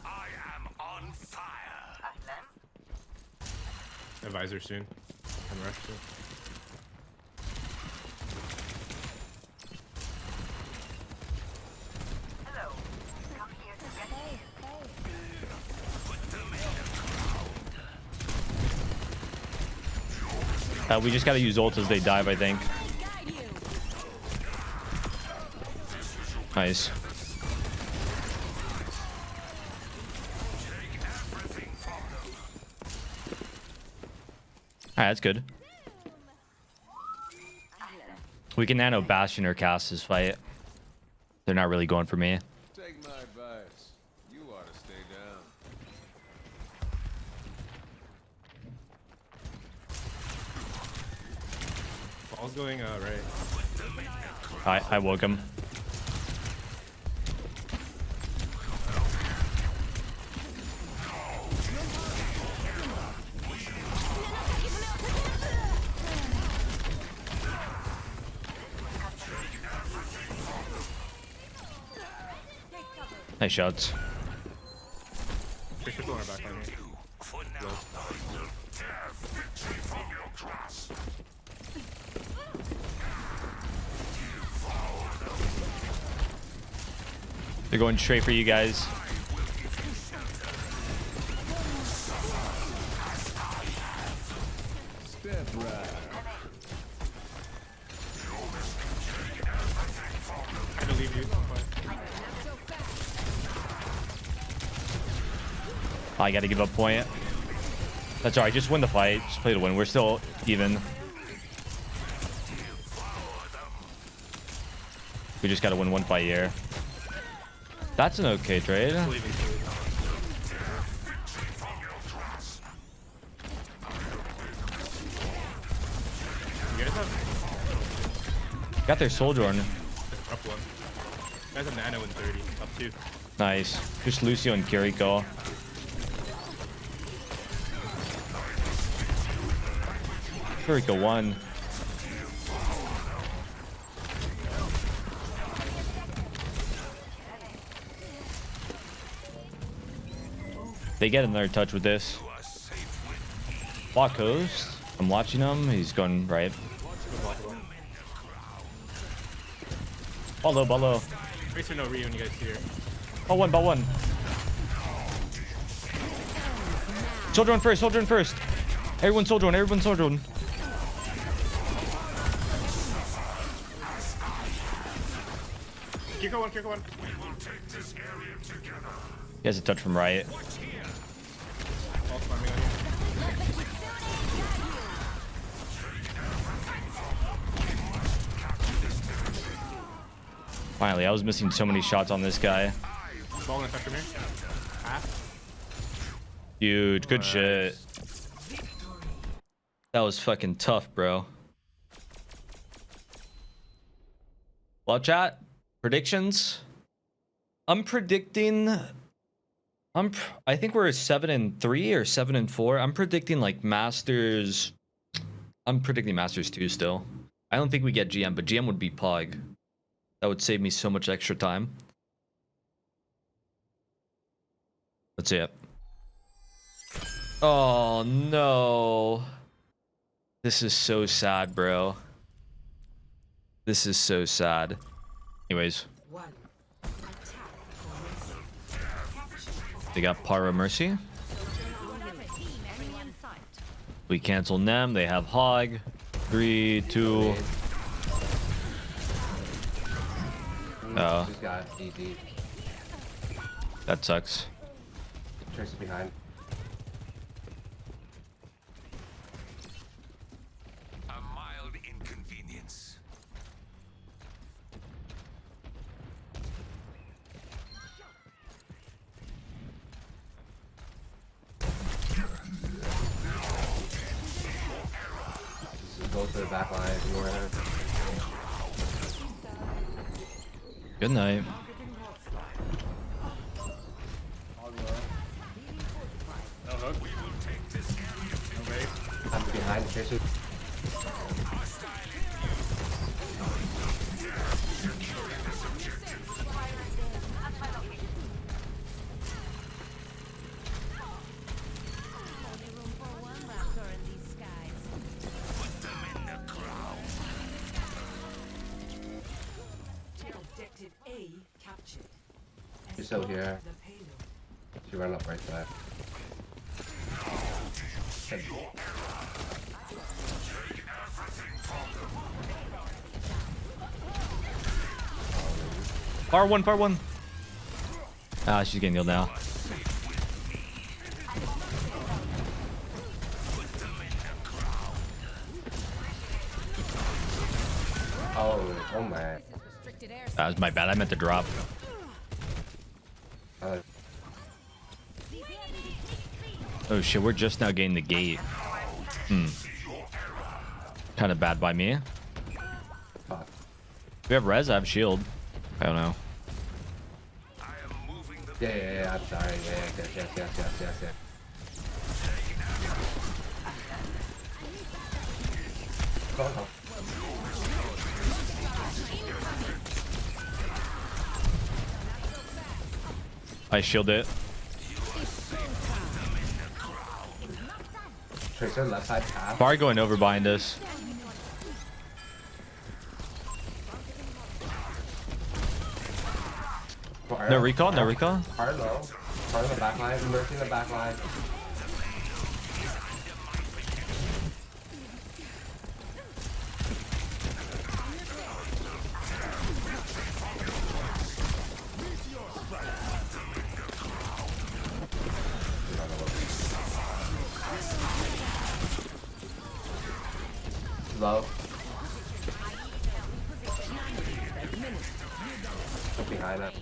I am on fire. Advisor soon. I'm rushed soon. We just got to use ult as they dive, I think. Nice. Alright, that's good. We can nano Bastion or cast this fight. They're not really going for me. Take my advice. You ought to stay down. Ball's going right. I woke him. Nice shots. Fisher's on our back line here. They're going straight for you guys. Step right. I believe you. I gotta give up point. That's alright, just win the fight. Just play to win. We're still even. We just gotta win one fight here. That's an okay trade. You guys have Got their soldier on. up one. You guys have nano in 30. Up two. Nice. Just Lucio and Kiriko. Kiriko won. They get another touch with this. Block host. I'm watching him. He's going right. Ball low, ball low. Tracer no re when you guys see her. Ball one, ball one. Soldier on first, soldier on first. Everyone soldier on, everyone soldier on. Kiriko one, Kiriko one. He has a touch from right. All farming on you. Finally, I was missing so many shots on this guy. Ball in effect from here. Half. Huge, good shit. That was fucking tough, bro. Well, chat, predictions. I'm predicting. I think we're 7-3 or 7-4. I'm predicting like Masters. I'm predicting Masters 2 still. I don't think we get GM, but GM would be Pog. That would save me so much extra time. Let's see it. Oh no. This is so sad, bro. This is so sad. Anyways. They got Pyro Mercy. We cancel them. They have hog. 3, 2. Oh, She's got ED. that sucks. Tracer behind. A mild inconvenience. Just go to the back line, ignore her. Good night. No hook. No bait. I'm behind Tracer. Only room for one raptor in these skies. Put them in the ground. Objective A captured. She's still here. The payload. She ran up right side. Far one, far one. Ah, she's getting healed now. Oh man. Restricted air. That was my bad. I meant to drop. Oh shit, we're just now getting the gate. Kind of bad by me. Fuck. We have res, I have shield. I don't know. I am moving the Yeah, I'm sorry. Yes. Go on. I shield it. Tracer left side half. Bar going over behind us. No recall, no recall. Hard low. Hard in the back line. Mercy in the back line. Low. Behind it.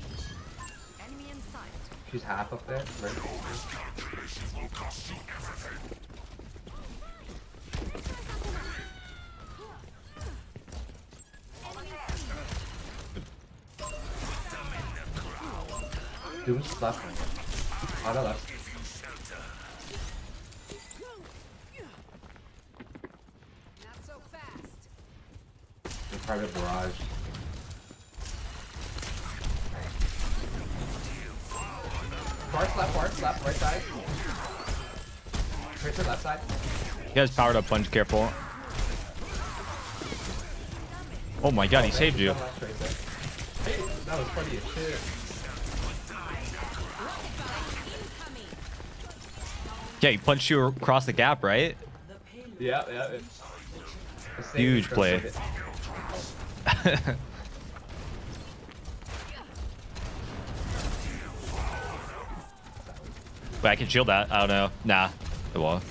Enemy in sight. She's half up there. Right. Doom's left. On the left. Not so fast. The private barrage. Far left, right side. Tracer left side. You guys powered up punch, careful. Oh my god, he saved you. Hey, that was funny as shit. Yeah, he punched you across the gap, right? Yeah. Huge play. Wait, I can shield that. I don't know. Nah, it won't.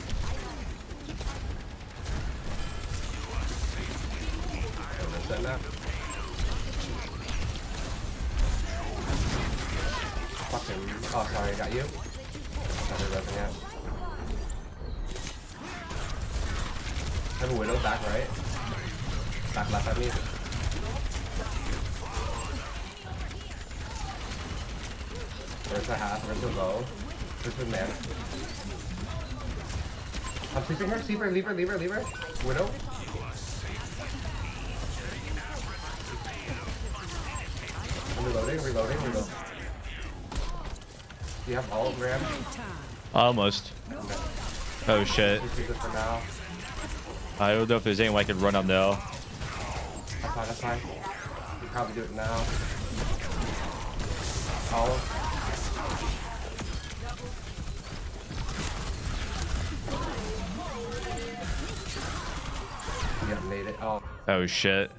Fucking. Oh, sorry, I got you. I have a widow back right. Back left at me. Where's the half? Where's the low? Where's the man? I'm sleeping her. Leave her. Widow. I'm reloading. Do you have all of Ram? Almost. Oh shit. Just use it for now. I don't know if there's any way I could run up though. That's fine. You probably do it now. All. Oh shit.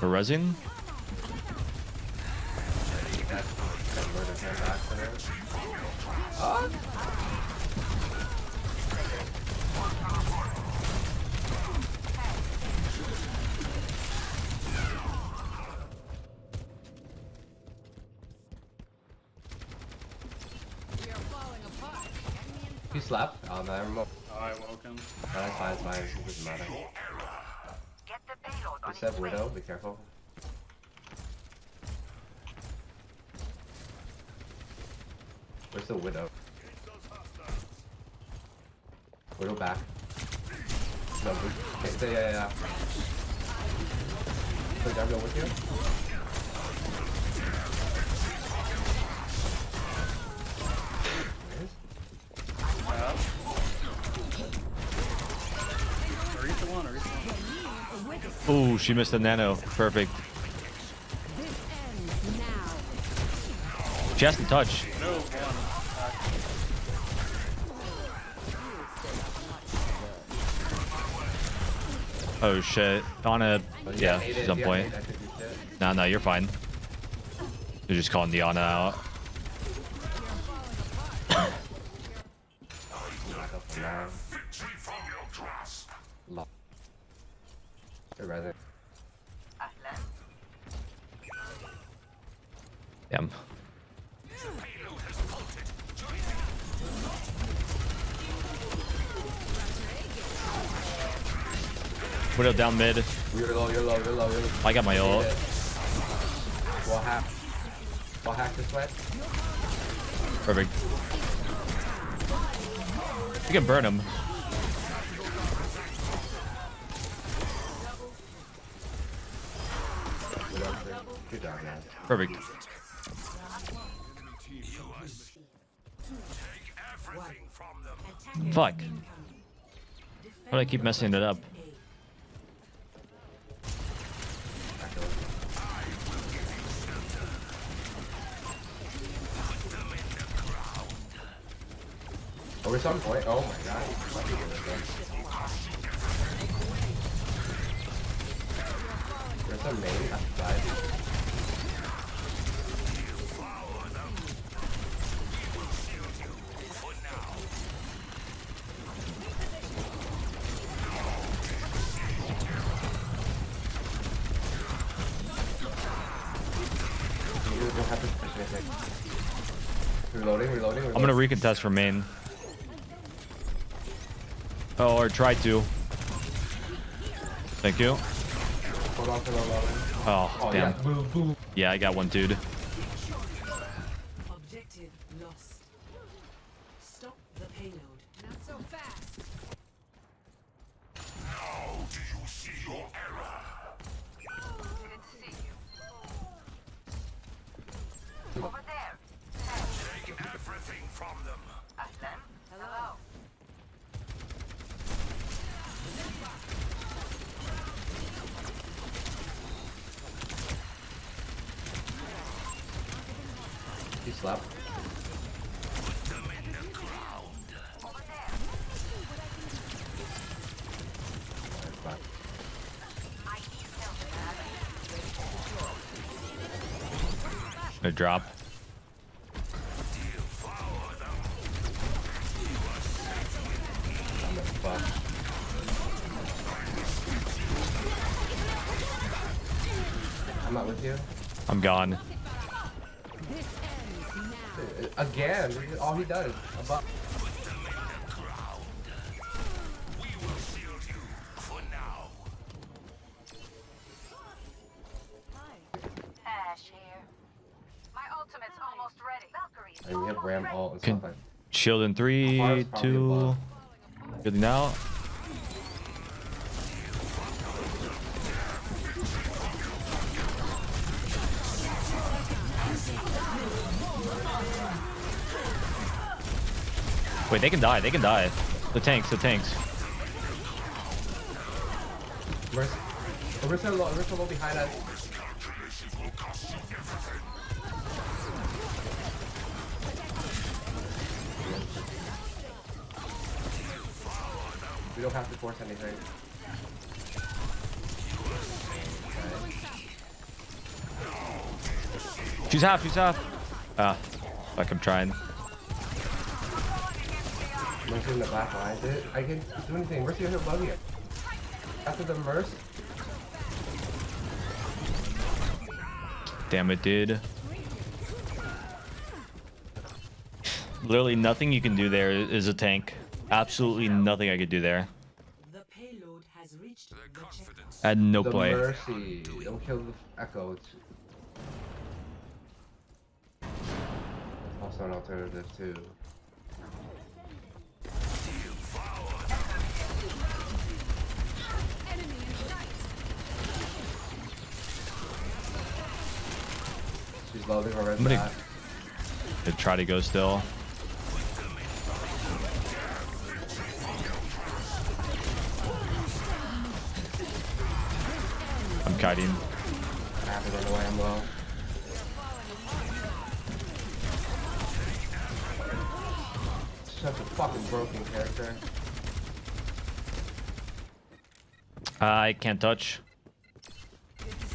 We're resin? You slapped? Oh, no, I remember. Alright, welcome. No, that's fine, it's fine. It doesn't matter. You said Widow, be careful. Where's the Widow? Widow back. No, okay, yeah. Did I go with you? Ooh, she missed a nano. Perfect. She has to touch. Oh shit. Ana, yeah, she's on point. No, you're fine. You're just calling the Ana out. Rather. Damn. Widow down mid. You're low. I got my ult. Wall hack this way. Perfect. You can burn him. Good job, man. Perfect. Fuck. Why do I keep messing it up? Oh, we're some point. Oh my god. There's some main outside. We'll have to push anything. Reloading. I'm gonna recontest for main. Oh, or try to. Thank you. Hold on for reloading. Oh, damn. Yeah. Boom. Yeah, I got one, dude. Objective lost. Stop the payload. Not so fast. Now do you see your error? Over there. Take everything from them. Ahlan. Hello. You slap. A drop. I'm not with you. I'm gone. Again, all he does. Above. Ash here. My ultimate's almost ready. Valkyries. And we have Ram ult and Can stuff like shield in 3, 2. Good now. Wait, they can die. They can die. The tanks. Orisa low behind us. We don't have to force anything. She's half. She's half. Ah, fuck. I'm trying. Mercy in the back line. I can't do anything. Mercy hit above you. After the Mercy. Damn it, dude. Literally nothing you can do there is a tank. Absolutely nothing I could do there. The payload has reached the checkpoint. I had no The play. Mercy. Don't kill the Echo. It's also an alternative too. She's loading her red back. To try to go still. I'm kiting. I have to run away. I'm low. Such a fucking broken character. I can't touch.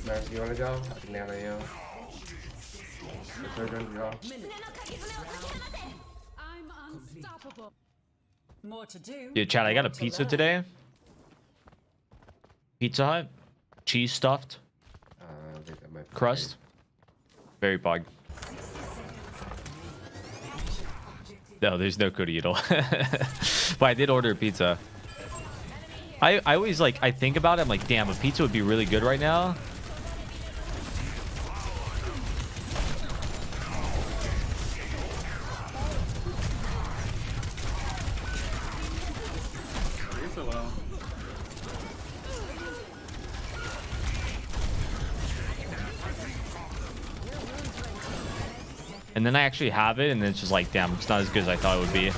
Mercy, you wanna go? I can nano you. Resurgent, go. I'm unstoppable. More to do. Dude, Chad, I got a pizza today. Pizza Hut. Cheese stuffed. I think that might be Crust. Very bug. No, there's no code yeatle. But I did order a pizza. I always like, I think about it, I'm like, damn, a pizza would be really good right now. And then I actually have it, and it's just like, damn, it's not as good as I thought it would be.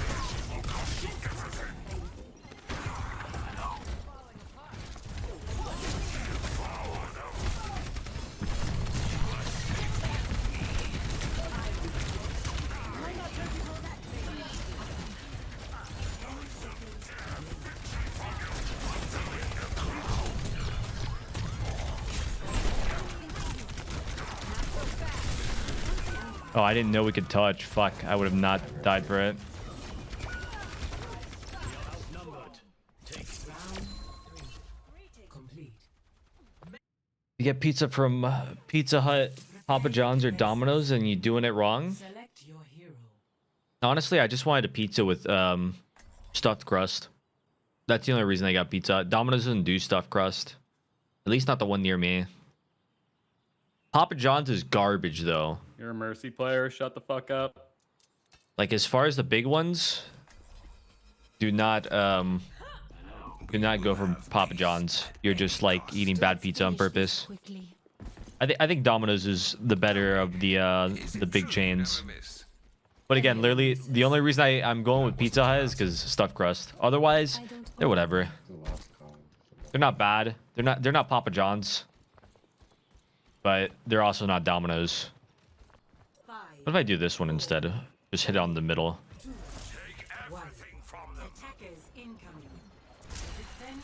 Oh, I didn't know we could touch. Fuck, I would have not died for it. You get pizza from Pizza Hut, Papa John's, or Domino's, and you're doing it wrong. Select your hero. Honestly, I just wanted a pizza with stuffed crust. That's the only reason I got pizza. Domino's doesn't do stuffed crust. At least not the one near me. Papa John's is garbage, though. You're a Mercy player. Shut the fuck up. Like, as far as the big ones, do not go for Papa John's. You're just like eating bad pizza on purpose. I think Domino's is the better of the big chains. But again, literally the only reason I'm going with Pizza Hut is because stuffed crust. Otherwise, they're whatever. They're not bad. They're not Papa John's. But they're also not Domino's. What if I do this one instead? Just hit it on the middle.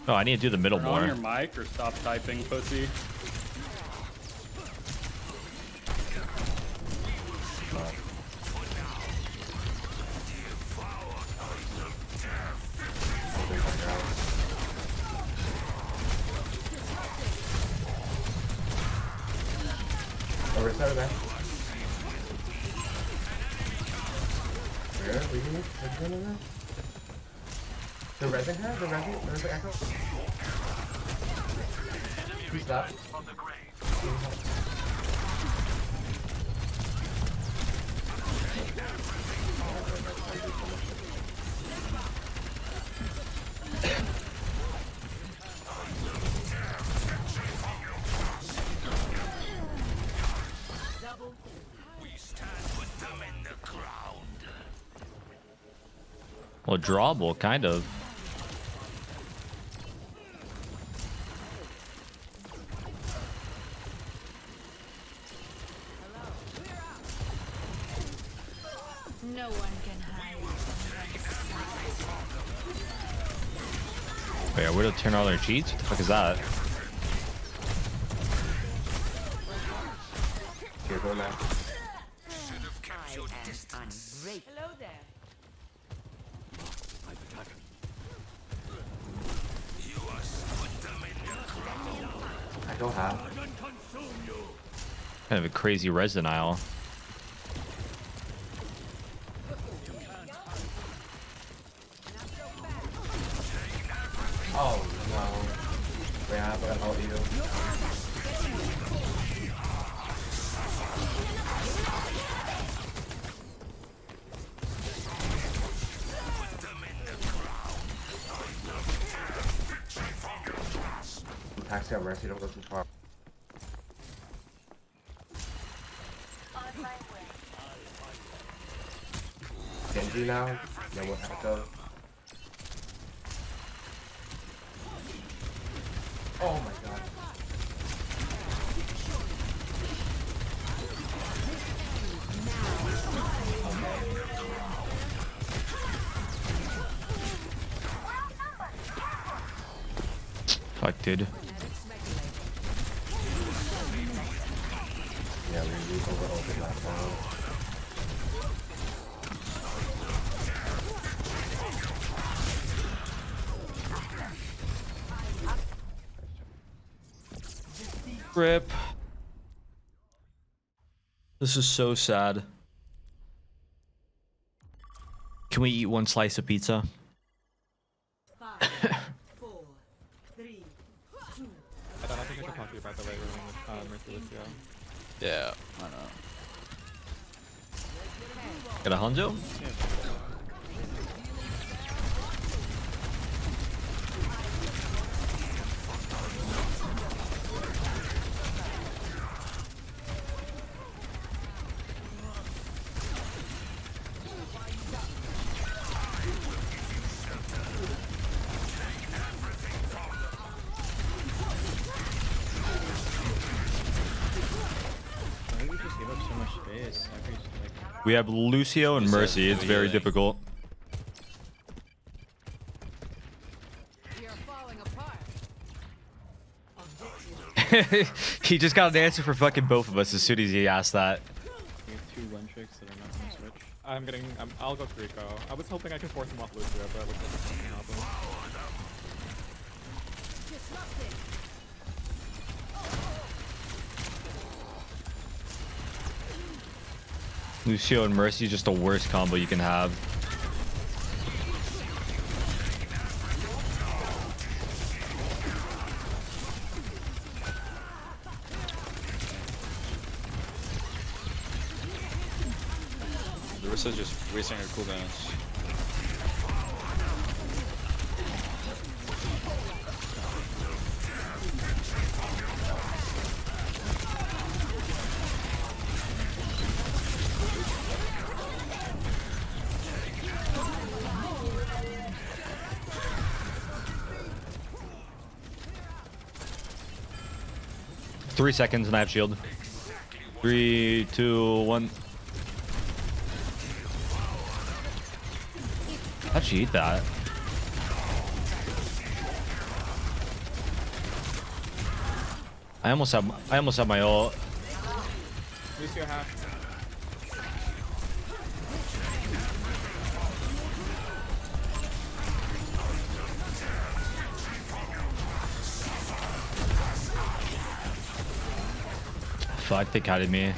Oh, I need to do the middle Turn more. on your mic or stop typing, pussy. Over side of that. Where? We need to the resin her? There's the echo. Stop. Well, drawable, kind of. No one can hide. Wait, are we to turn all their cheats? What the fuck is that? Here, go now. Hello there. I don't have. Kind of a crazy res denial. Oh no. Wait, I'm gonna help you. Taxi up Mercy, don't go too far. Genji now, then we'll echo. Oh my god. Fuck, dude. Yeah, we over last round. Rip. This is so sad. Can we eat one slice of pizza? 5, 4, 3, 2. I don't think I can talk to you about the way we're with Mercy Lucio. Yeah, I know. Got a Hanzo? We have Lucio and Mercy. It's very difficult. You're falling apart. He just got an answer for fucking both of us as soon as he asked that. We have 2 one tricks that are not gonna switch. I'll go for Rico. I was hoping I could force him off Lucio, but it looks like it's not gonna help him. Lucio and Mercy is just the worst combo you can have. Larissa's just wasting her cooldowns. Three seconds and I have shield. 3, 2, 1. How'd she eat that? I almost have my ult. Lucio half. Fuck, they kited me.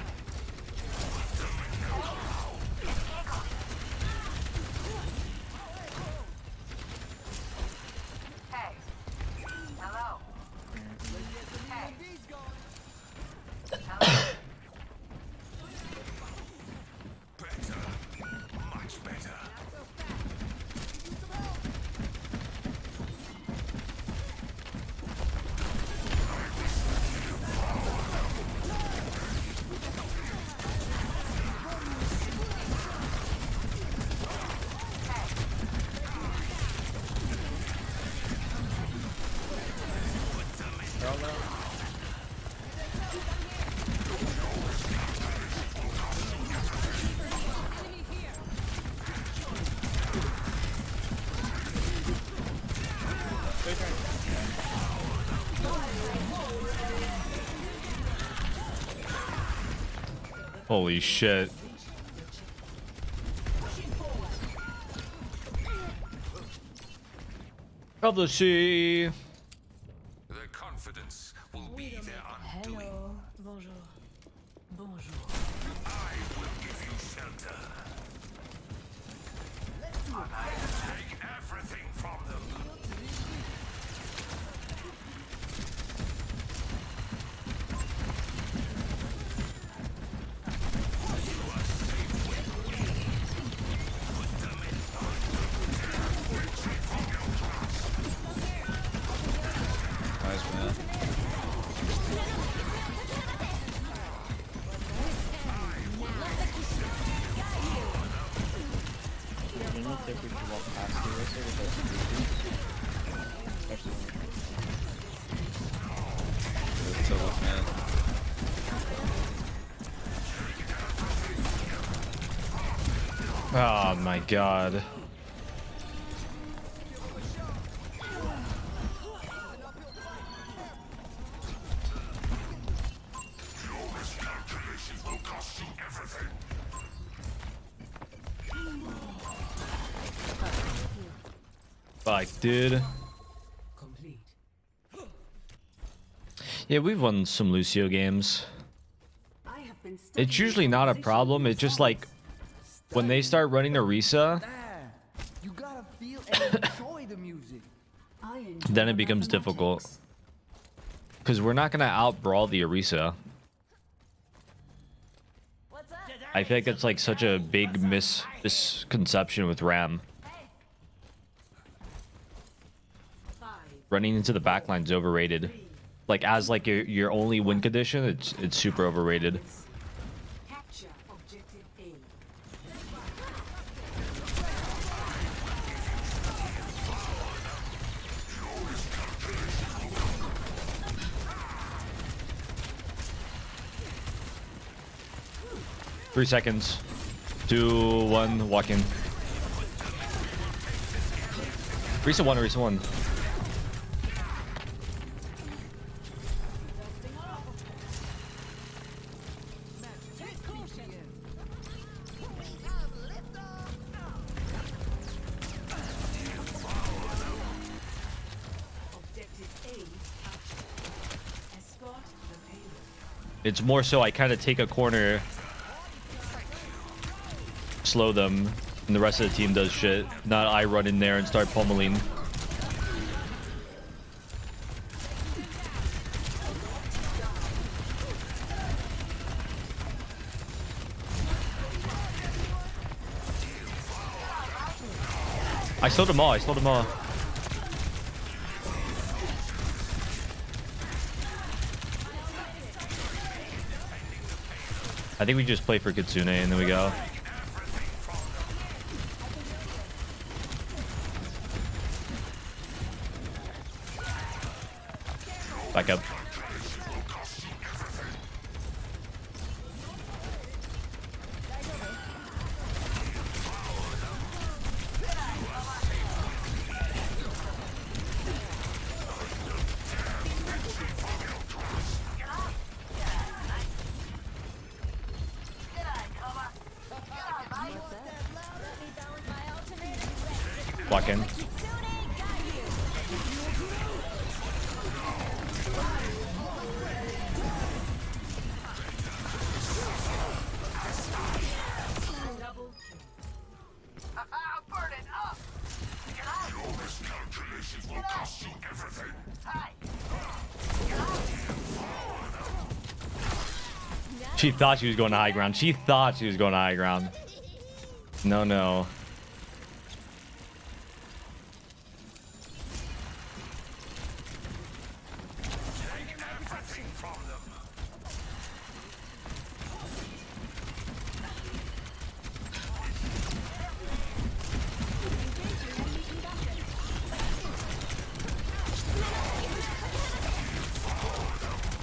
Holy shit. of the sea. Their confidence will be their undoing. Hello. Bonjour. Bonjour. I will give you shelter. Take everything from them. Nice, man. I don't think we should walk past the racer without speaking. Especially Good tough, man. Oh my god. Fuck, dude. Yeah, we've won some Lucio games. It's usually not a problem. It's just like when they start running Orisa, You gotta feel and enjoy the music. then it becomes difficult. Because we're not gonna out brawl the Orisa. I think it's like such a big misconception with Ram. Running into the backline is overrated. Like as like your only win condition, it's super overrated. Capture objective A. 3 seconds. 2, 1, walk in. Risa 1, Risa 1. It's more so I kind of take a corner, slow them, and the rest of the team does shit. Not I run in there and start pummeling. I slowed them all, I slowed them all. I think we just play for Kitsune and then we go. Back up. Walk in. She thought she was going to high ground. She thought she was going to high ground. No, no.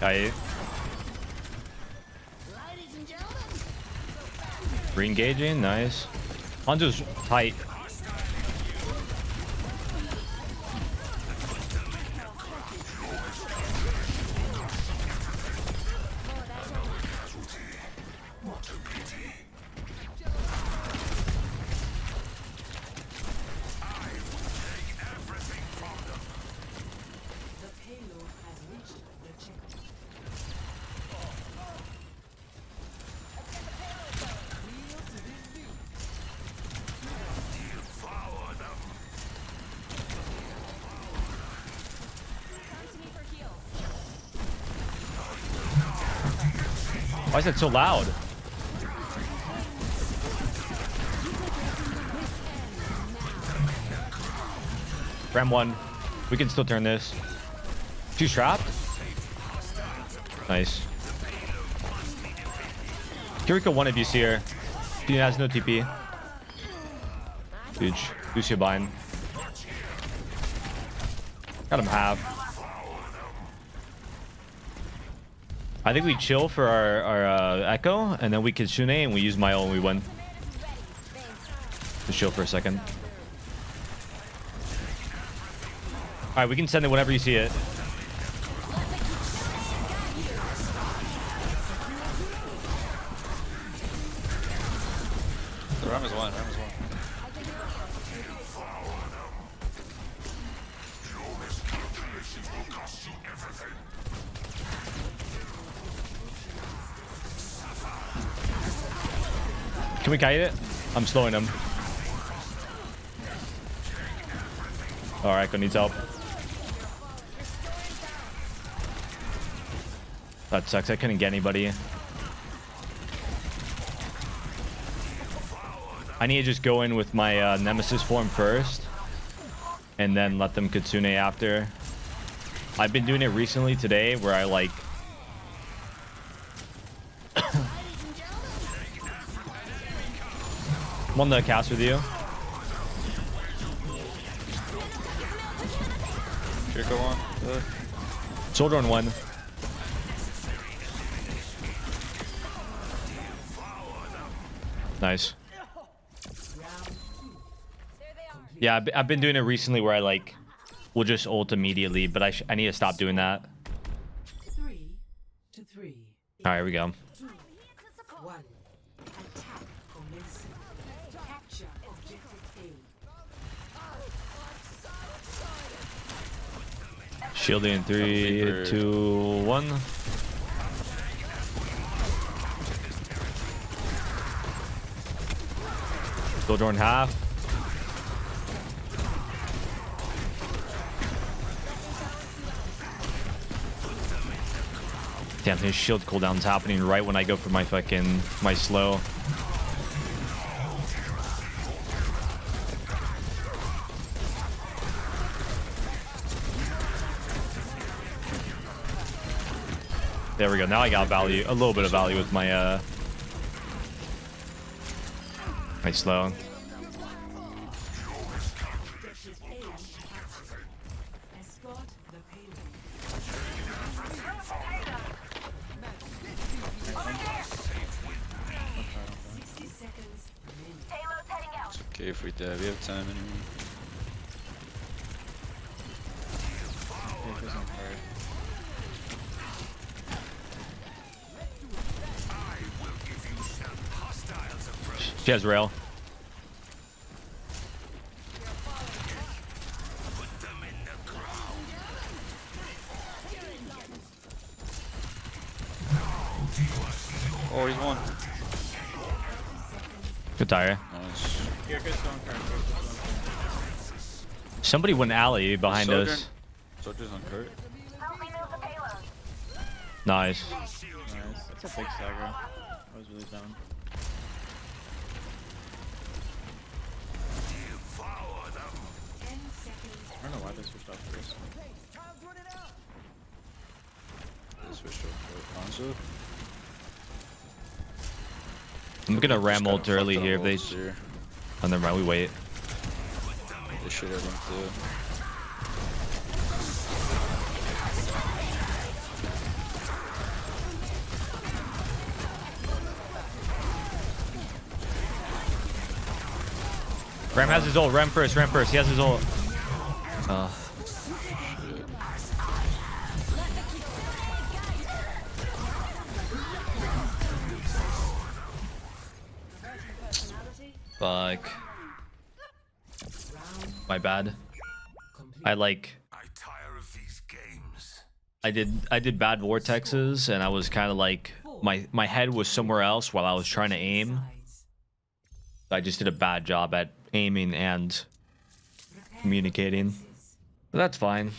Aye. Re-engaging, nice. Hanzo's tight. Why is that so loud? Ram 1. We can still turn this. She's trapped. Nice. Kiriko 1 if you see her. She has no TP. Huge. Lucio bind. Got him half. I think we chill for our Echo, and then we Kitsune, and we use my ult and we win. Just chill for a second. Alright, we can send it whenever you see it. The Ram is one. Ram is one. Can we kite it? I'm slowing him. Alright, Echo needs help. That sucks. I couldn't get anybody. I need to just go in with my Nemesis form first. And then let them Kitsune after. I've been doing it recently today where I like... I'm on the cast with you. Kiriko 1. Soldier on 1. Nice. Yeah, I've been doing it recently where I like will just ult immediately, but I need to stop doing that. 3 to 3. All right, here we go. 1. Attack commencing. Capture objective A. Shielding in 3, 2, 1. Soldier in half. Damn, his shield cooldown's happening right when I go for my slow. There we go. Now I got value, a little bit of value with my my slow. Okay, if we die, we have time anyway. She has rail. Oh, he's one. Good tire. Nice. Somebody went alley behind us. Soldier's on cart. Nice. Nice. That's a big stagger. I was really down. I don't know why they switched off first. They switched off for Hanzo. I'm gonna ram ult early here if they... Oh, never mind, we wait. They should have him too. Ram has his ult. Ram first. Ram first. He has his ult. Fuck. My bad. I tire of these games. I did bad vortexes and I was kind of like my head was somewhere else while I was trying to aim. I just did a bad job at aiming and communicating. But that's fine.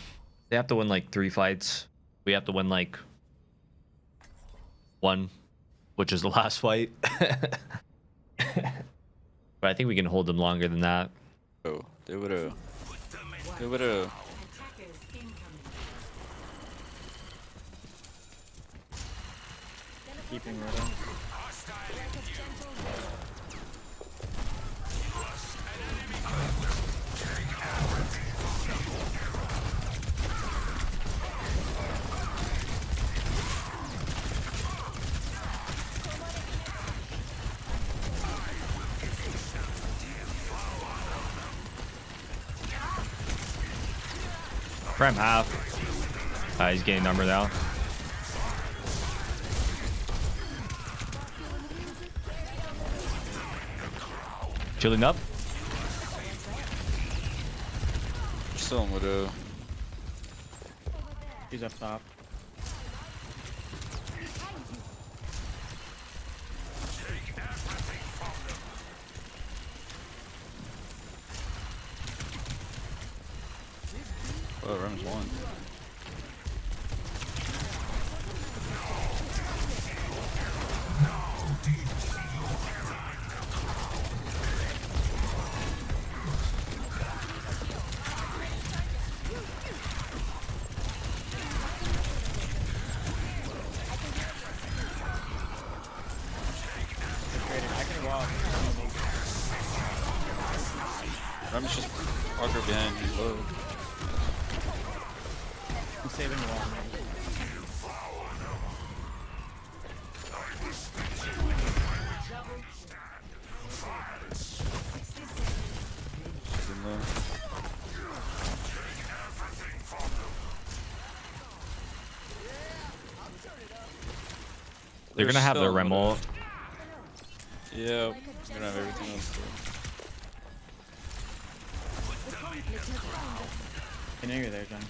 They have to win like 3 fights. We have to win like 1. which is the last fight. But I think we can hold them longer than that. Oh, they would've. They would've. Keeping Roto. Prem half. He's getting number now. Chilling up. Still in Widow. He's up top. Oh, Rem's one. Rem's just Parker behind you. Low. I'm saving the wall. She's in low. They're gonna have their Rem ult. Yeah, we're gonna have everything else too. I know you're there, John.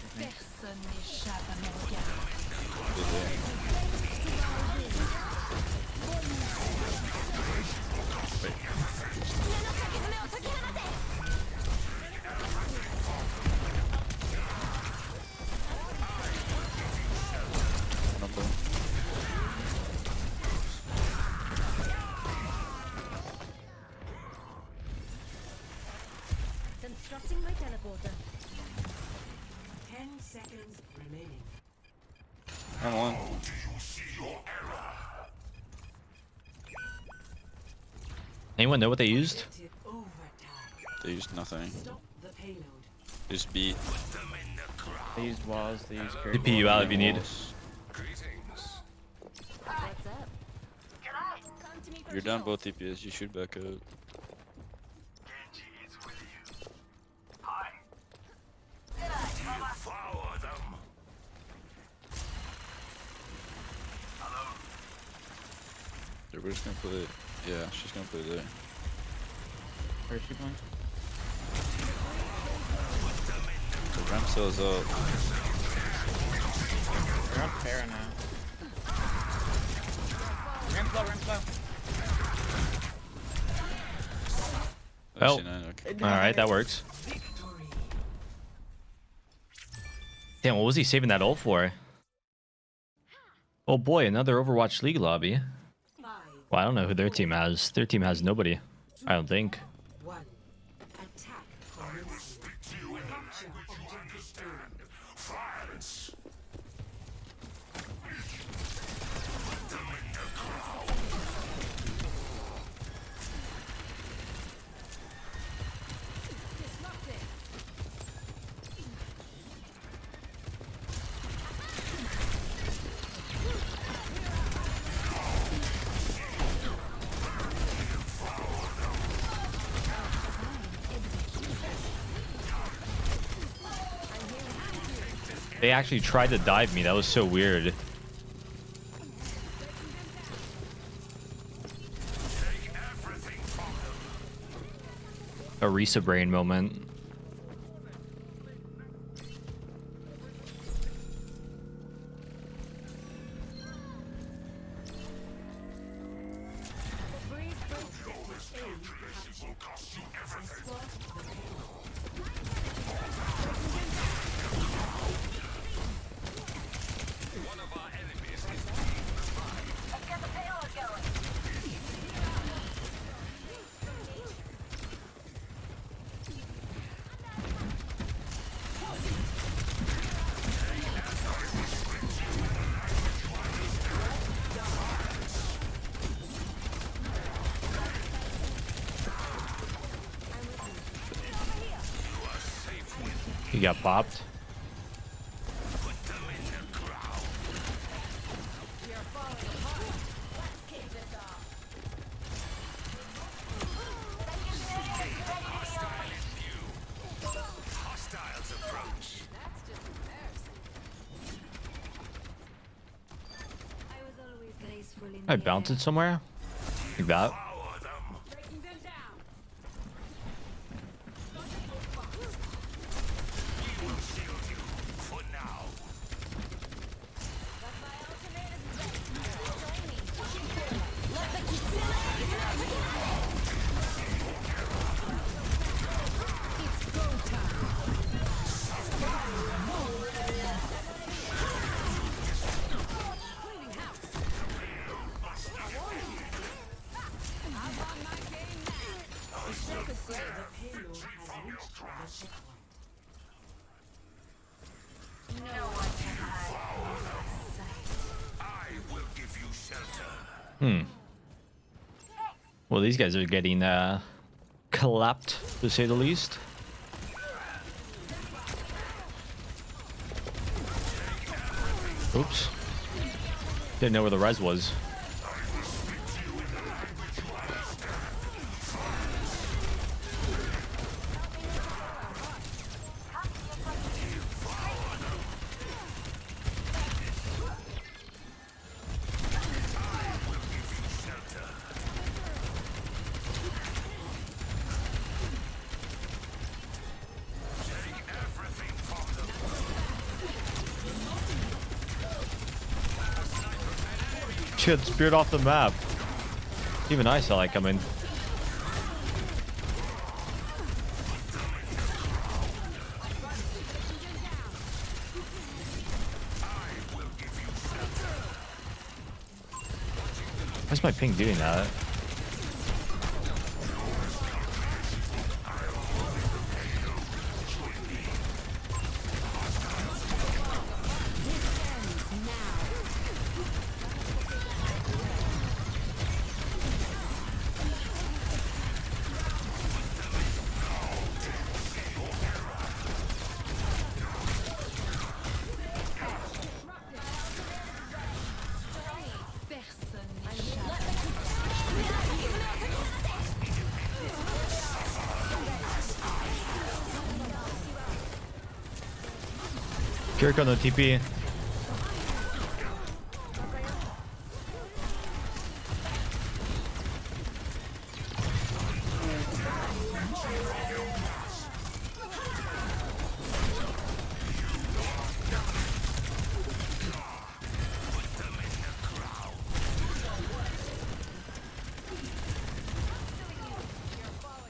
Constructing my teleporter. 10 seconds remaining. I'm one. Anyone know what they used? They used nothing. Just beat. They used walls, they used They pee you out if you need. You're down both DPS, you should back up. We're just gonna play. Yeah, she's gonna play there. Where's she going? The Rem cells up. They're on Pharah now. Ram slow. Oh, Okay. all right, that works. Damn, what was he saving that ult for? Oh boy, another Overwatch League lobby. Well, I don't know who their team has. Their team has nobody, I don't think. They actually tried to dive me. That was so weird. A Risa brain moment. He got popped. I bounce it somewhere? Like that? Well, these guys are getting clapped, to say the least. Oops. Didn't know where the res was. Shit, speared off the map. Even I saw that coming. Why's my ping doing that? Kirk on the TP.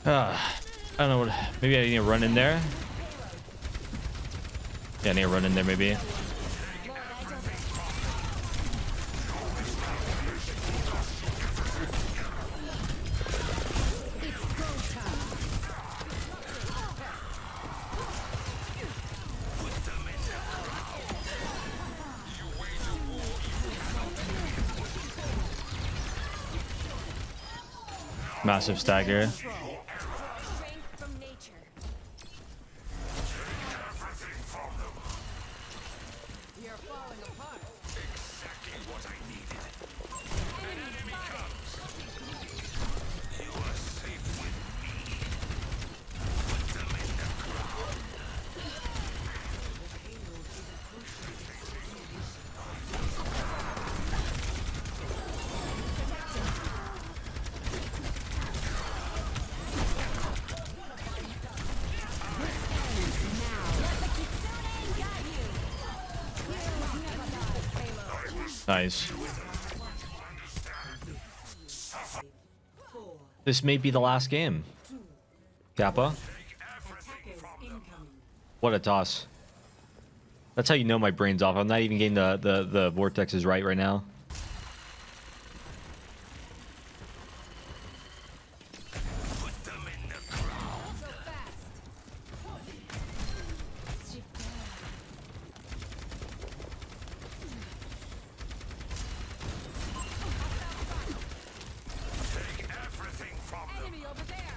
I don't know what. Maybe I need to run in there. Yeah, I need to run in there maybe. Massive stagger. Nice. This may be the last game. Kappa. What a toss. That's how you know my brain's off. I'm not even getting the vortexes right now.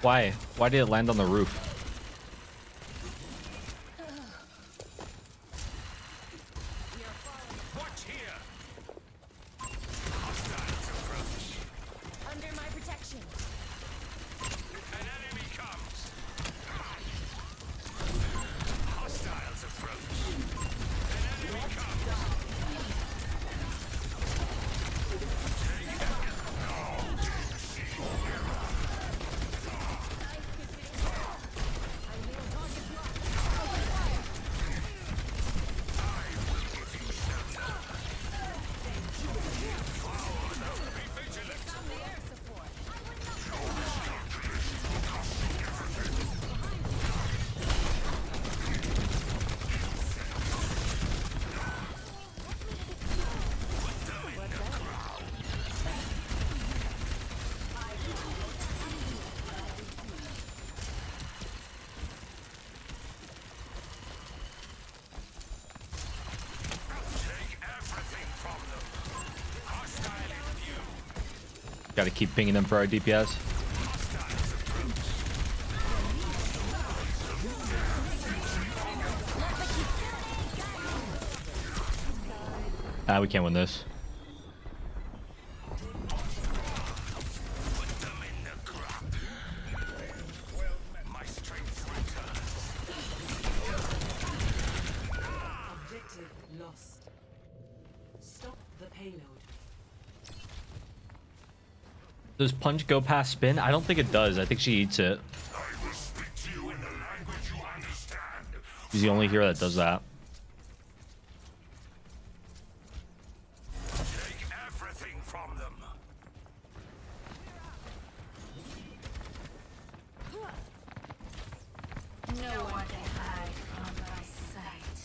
Why? Why did it land on the roof? Got to keep pinging them for our DPS. We can't win this. Objective lost. Stop the payload. Does punch go past spin? I don't think it does. I think she eats it. She's the only hero that does that. Take everything from them. No one can hide from my sight.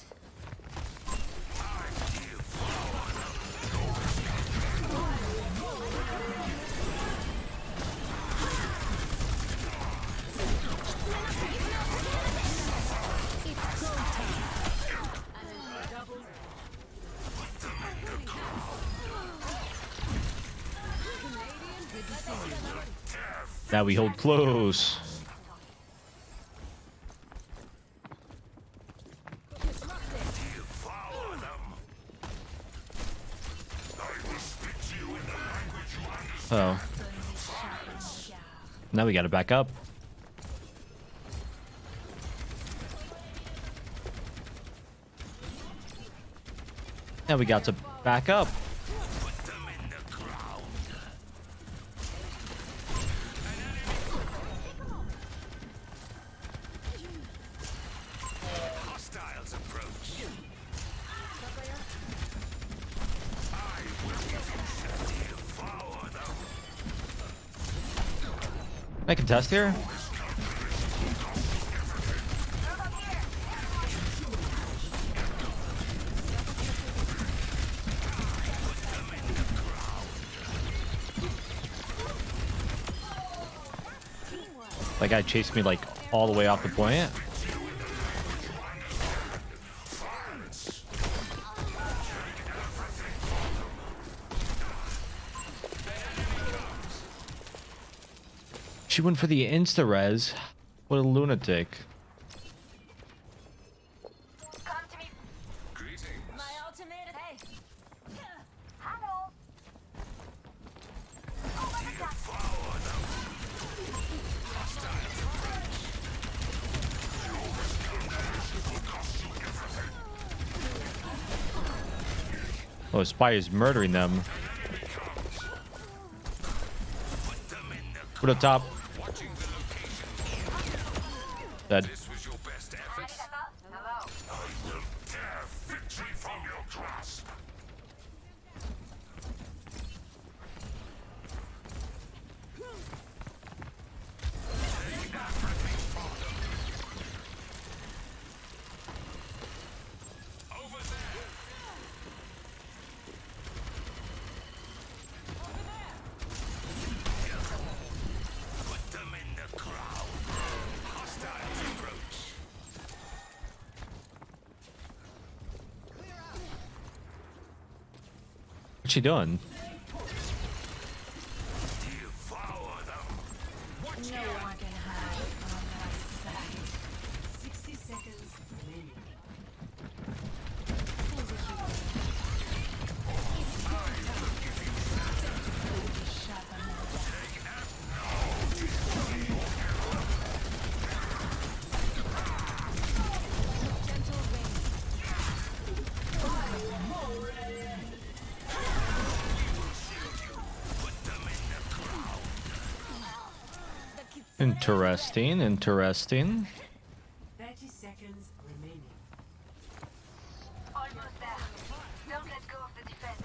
Now we hold close. Oh. Now we gotta back up. Now we got to back up. Hostiles approach. Can I contest here? That guy chased me like all the way off the point. She went for the insta-res. What a lunatic. Come to me. Greetings. My ultimate. Hey. Hello. Oh, Spy is murdering them. Put up top. Dead. This was your best effort. Hello. I will tear victory from your grasp. Take everything from them. Over there. Put them in the crowd. Hostiles approach. What's she doing? Devour them. No one can hide from my sight. 60 seconds remaining. Interesting, interesting. 30 seconds remaining. Almost there. Don't let go of the defense.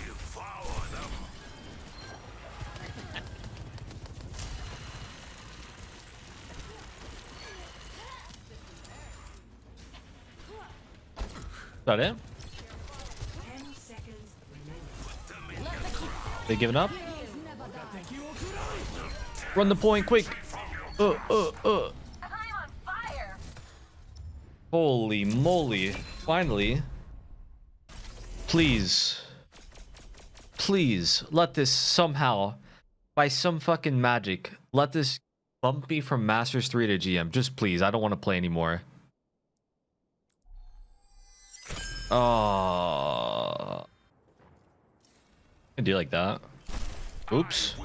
Devour them. Is that it? 10 seconds remaining. They giving up? Run the point quick. I'm on fire. Holy moly. Finally. Please. Please let this somehow by some fucking magic, let this bump me from Masters 3 to GM. Just please, I don't want to play anymore. Oh. I do like that. Oops. 5,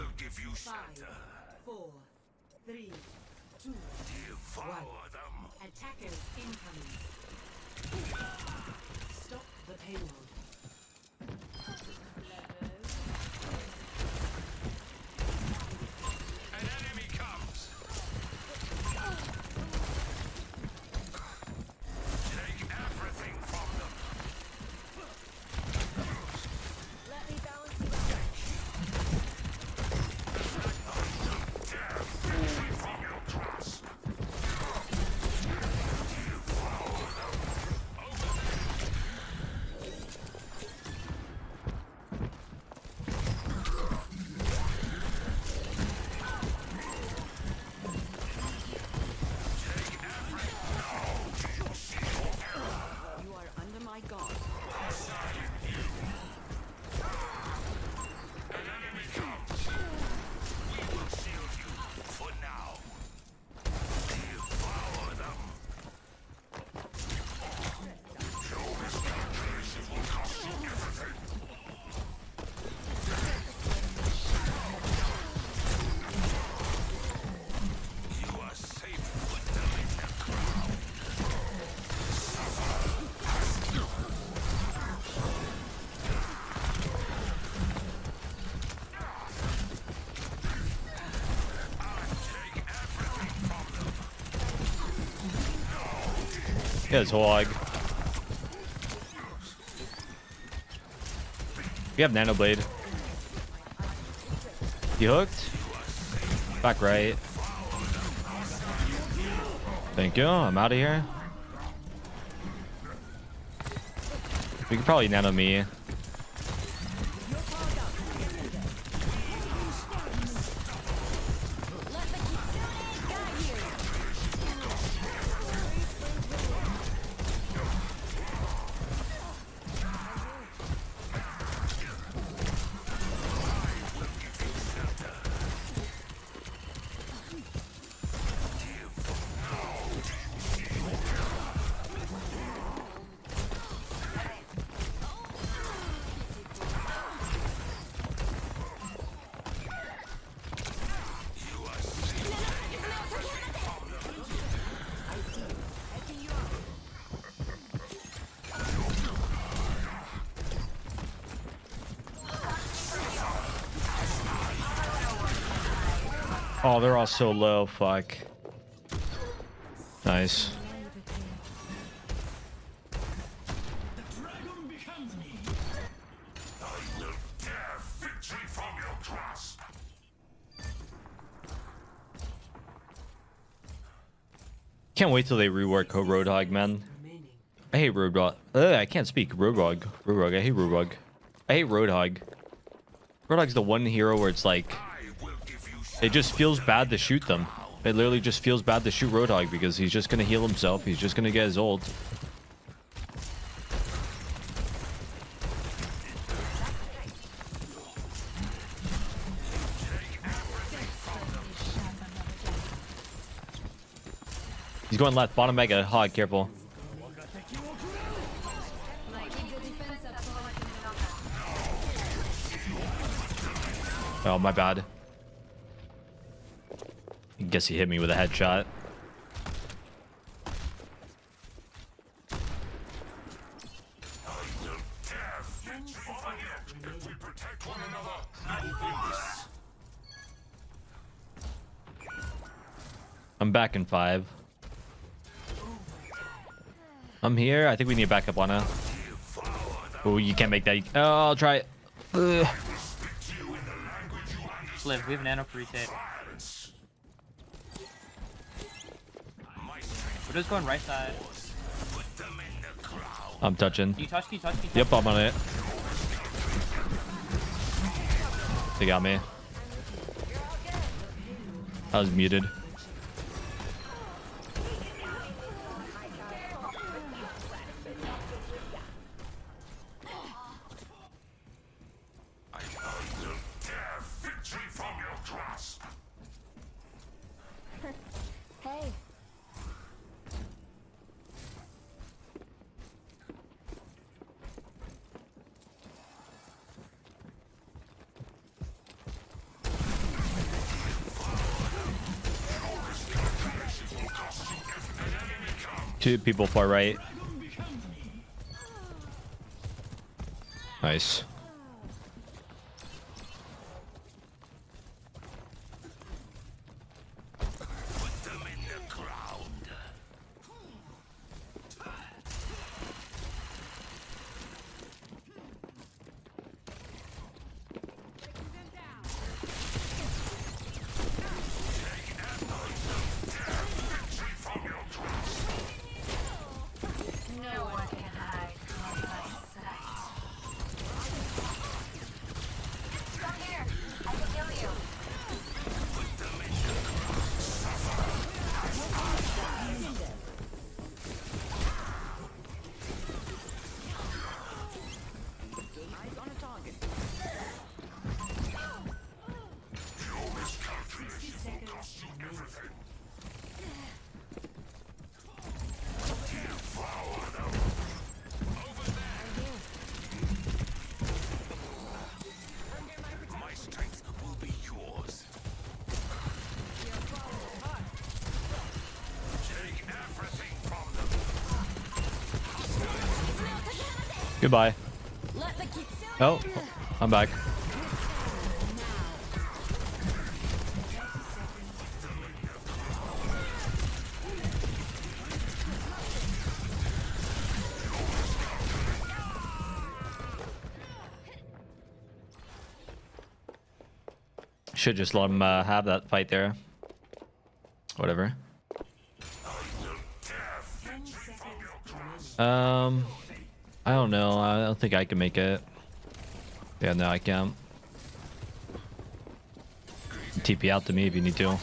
4, 3, 2, 1. Attackers incoming. Stop the payload. An enemy comes. Take everything from them. Let me balance you out. From your grasp. You are under my guard. An enemy comes. We will shield you for now. Devour them. Will cost you everything. You are safe with them in the crowd. Yeah, it's hog. We have Nano Blade. You hooked? Back right. Thank you. I'm out of here. We could probably nano me. Oh, they're all so low. Fuck. Nice. Can't wait till they rework Roadhog, man. I hate Roadhog. I can't speak. Roadhog. I hate Roadhog. I hate Roadhog. Roadhog's the one hero where it's like, it just feels bad to shoot them. It literally just feels bad to shoot Roadhog because he's just gonna heal himself. He's just gonna get his ult. He's going left, bottom mega, hog, careful. Oh, my bad. I guess he hit me with a headshot. I'm back in 5. I'm here. I think we need a backup on now. Oh, you can't make that. Oh, I'll try it. Ugh. Live, we have nano for retake. We're just going right side. I'm touching. Can you touch? Yep, I'm on it. They got me. I was muted. Two people far right. Nice. No one can hide from my sight. Come here. I can kill you. Eyes on a target. My strength will be yours. Take everything from them. Goodbye. Oh, I'm back. Should just let him have that fight there. Whatever. I don't know. I don't think I can make it. Yeah, no, I can't. TP out to me if you need to.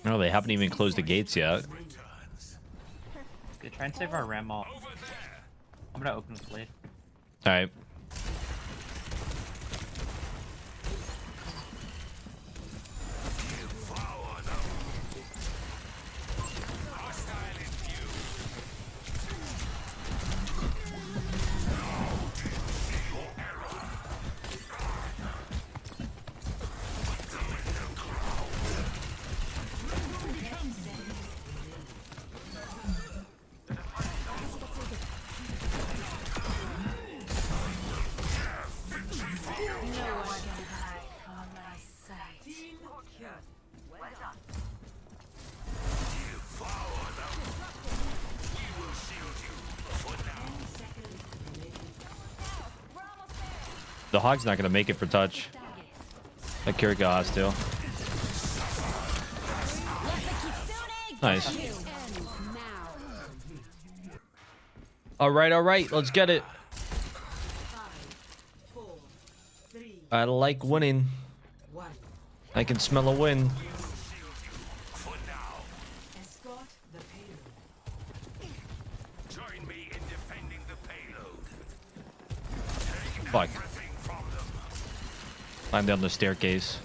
No, they haven't even closed the gates yet. Okay, try and save our ram all. I'm gonna open with blade. Alright. The Hog's not gonna make it for touch. That Kiriko has to. Nice. Alright, let's get it. I like winning. I can smell a win. Join me in defending the payload. Fuck. Climb down the staircase.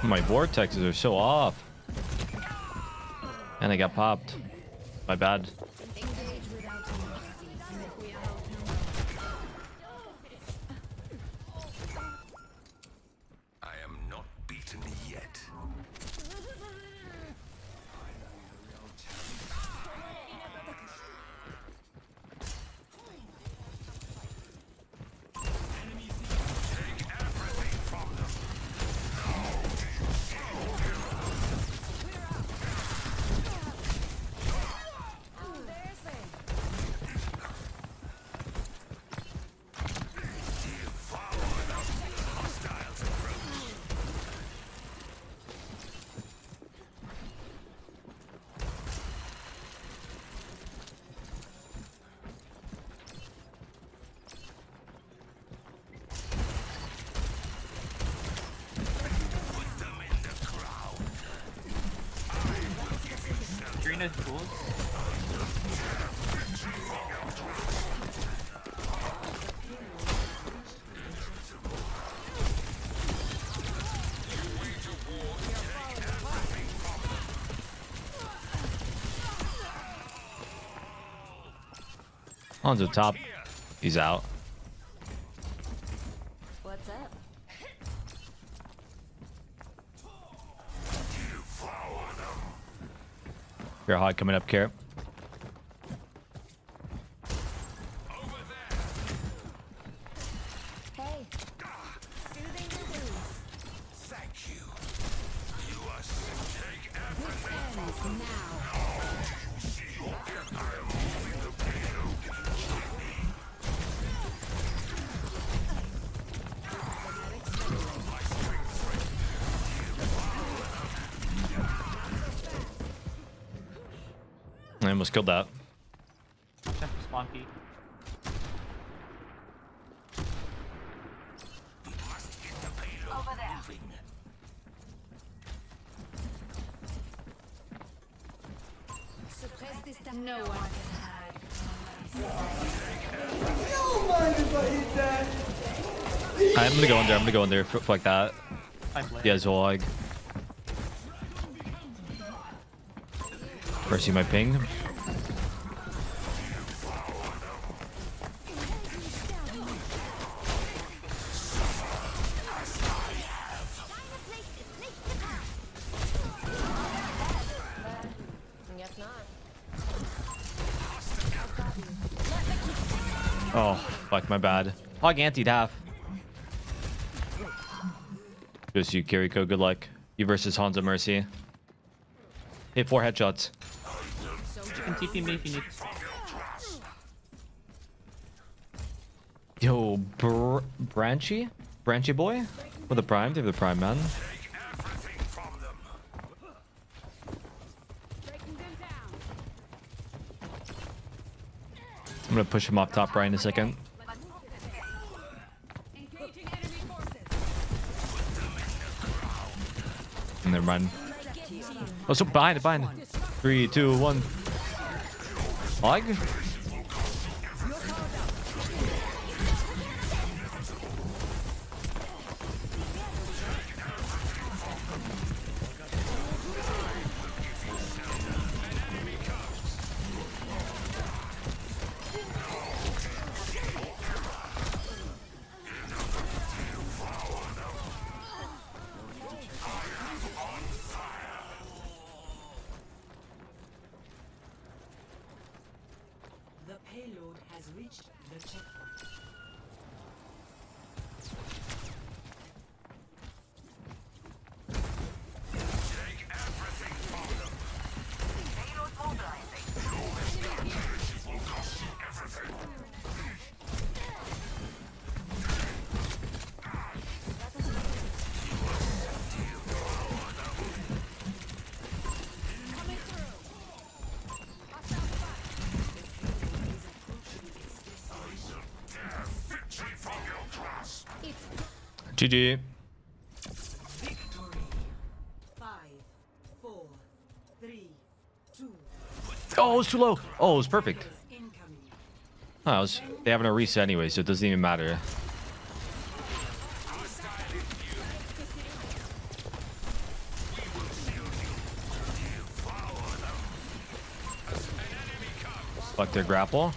My vortexes are so off. And I got popped. My bad. I am not beaten yet. his tools. Hanzo top. He's out. What's up? You're hot coming up, Carrot. Hey. Soothing your wounds. Thank you. You are take everything This ends now. I almost killed that. Spawn peek. Over there. Suppress this time. No one can hide. I'm gonna go in there. I'm gonna go in there. Like that. Yeah, Zolag. First, see my ping. Guess not. Oh, fuck, my bad. Hog antied half. Just you, Kiriko. Good luck. You versus Hanzo Mercy. Hit 4 headshots. You can TP me if you need. Yo, Branchy? Branchy boy? For the prime? They have the prime, man. I'm gonna push him off top right in a second. Engaging enemy forces. Never mind. Oh, so behind it, behind it. 3, 2, 1. Hog? The payload has reached the checkpoint. Take everything from them. Payload mobilizing. Will cost you everything. GG. Victory. 5, 4, 3, 2. Oh, it was too low. Oh, it was perfect. Incoming. Oh, they having a reset anyway, so it doesn't even matter. Fuck their grapple.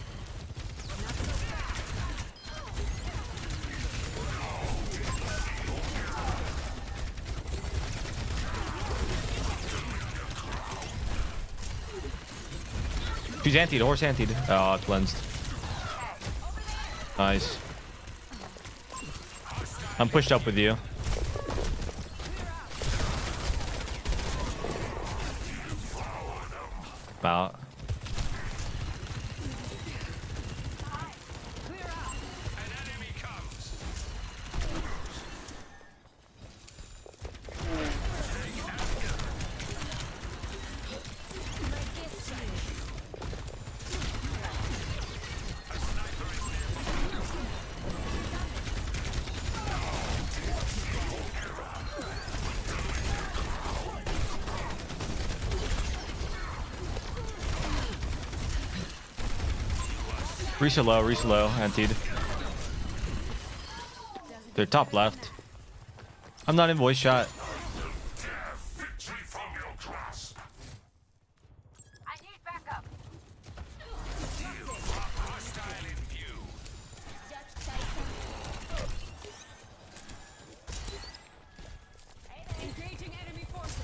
She's antied, horse antied. Oh, it cleansed. Nice. I'm pushed up with you. Out. Reset low, antied. They're top left. I'm not in voice chat. Engaging enemy forces.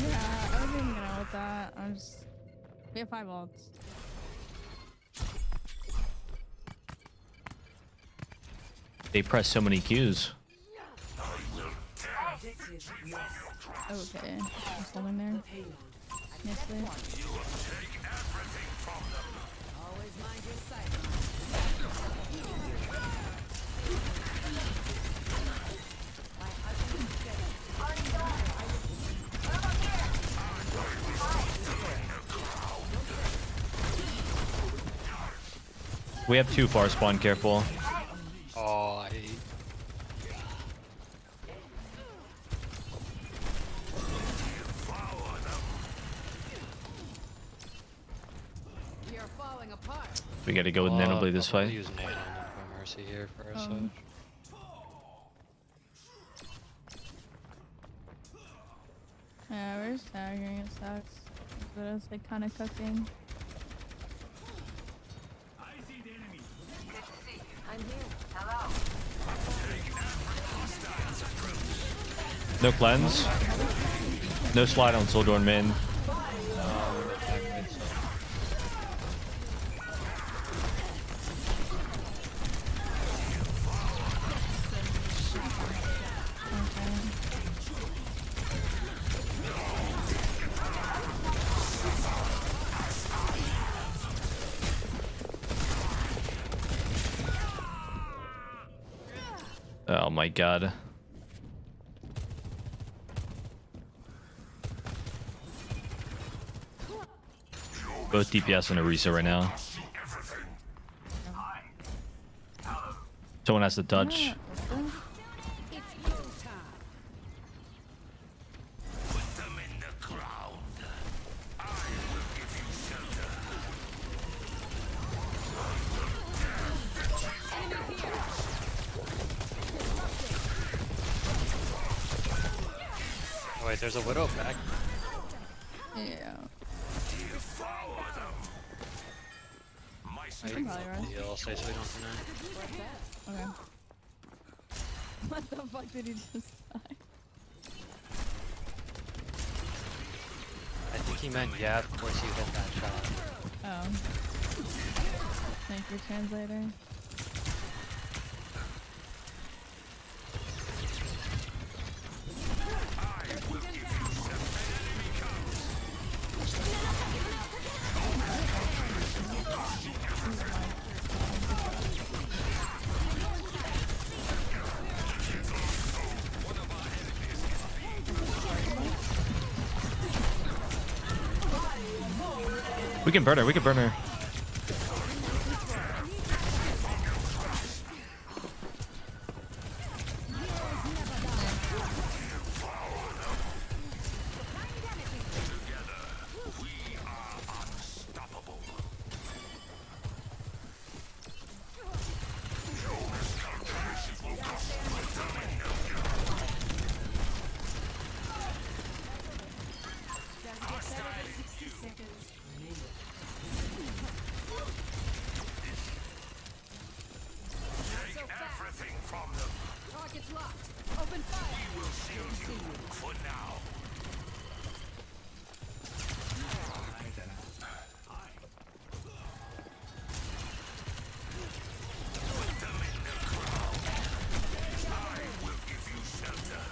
Yeah, I wasn't even gonna with that. I'm just. We have 5 ults. They press so many Qs. Okay. I'm holding there. Nicely. Always mind your sight. We have 2 far spawn, careful. Oh, I hate. We are falling apart. We gotta go with Nano Blade this fight. Use Nano for Mercy here for us. Yeah, we're staggering. It sucks. But it's like kind of cooking. I'm here. Hello. No cleanse. No slide on Soldier main. Oh my god. Both DPS and a Orisa right now. Someone has to touch. Oh wait, there's a Widow back. Yeah. I can probably run. I'll say so we don't deny. Okay. What the fuck did he just die? I think he meant yeah, of course you hit that shot. Oh. Thank you, translator. We can burn her, we can burn her. Target's locked. Open fire. We will shield you for now. Put them in the ground. I will give you shelter.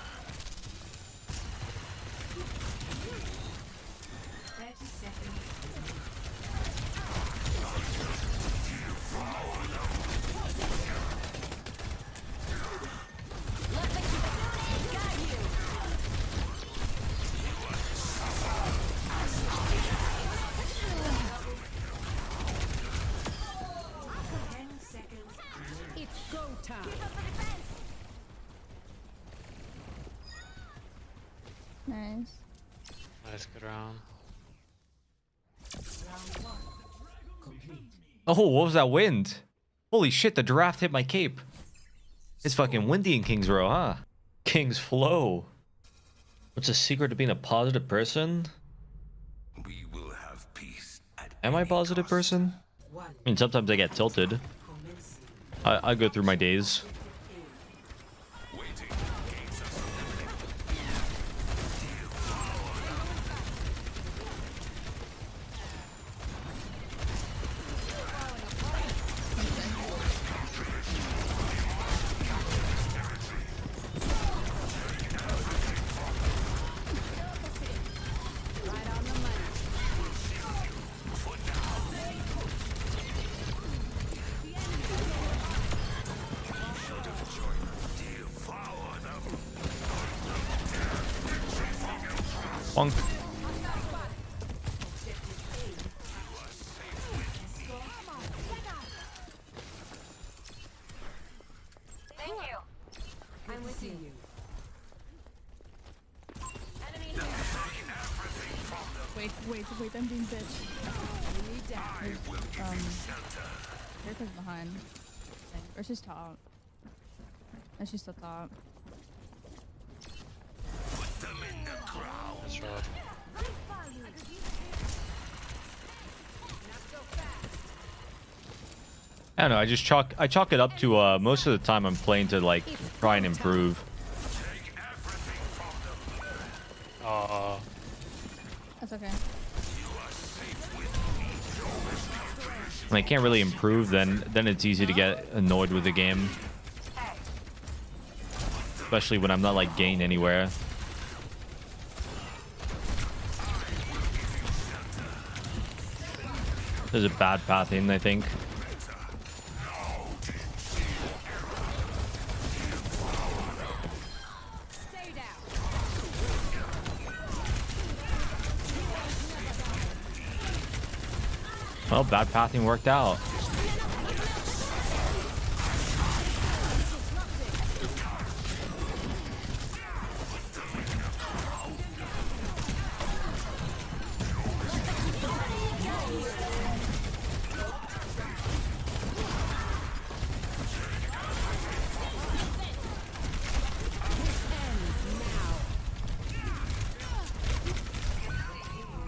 30 seconds. Let the Kitsune guide you. time. Nice. Nice, good round. Oh, what was that wind? Holy shit, the draft hit my cape. It's fucking windy in King's Row, huh? King's Flow. What's the secret to being a positive person? We will have peace at Am I a positive person? I mean, sometimes I get tilted. I go through my days. Bonk. Thank you. I'm with you. Wait, I'm being bitch. Jericho's behind. Or she's top. No, she's still top. That's right. I don't know, I chalk it up to most of the time I'm playing to like try and improve. That's okay. When I can't really improve, then it's easy to get annoyed with the game. Especially when I'm not like gaining anywhere. There's a bad pathing, I think. Well, bad pathing worked out.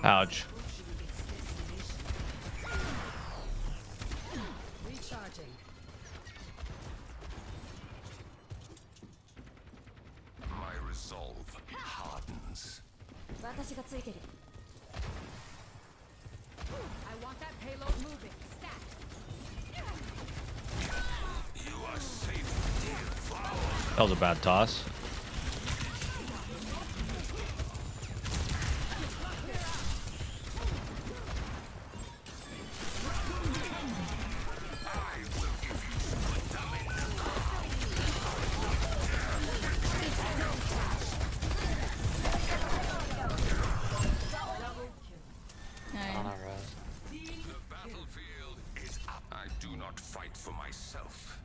Ouch. Recharging. My resolve hardens. I want that payload moving. Stat. You are safe, dear flower. That was a bad toss. I do not fight for myself.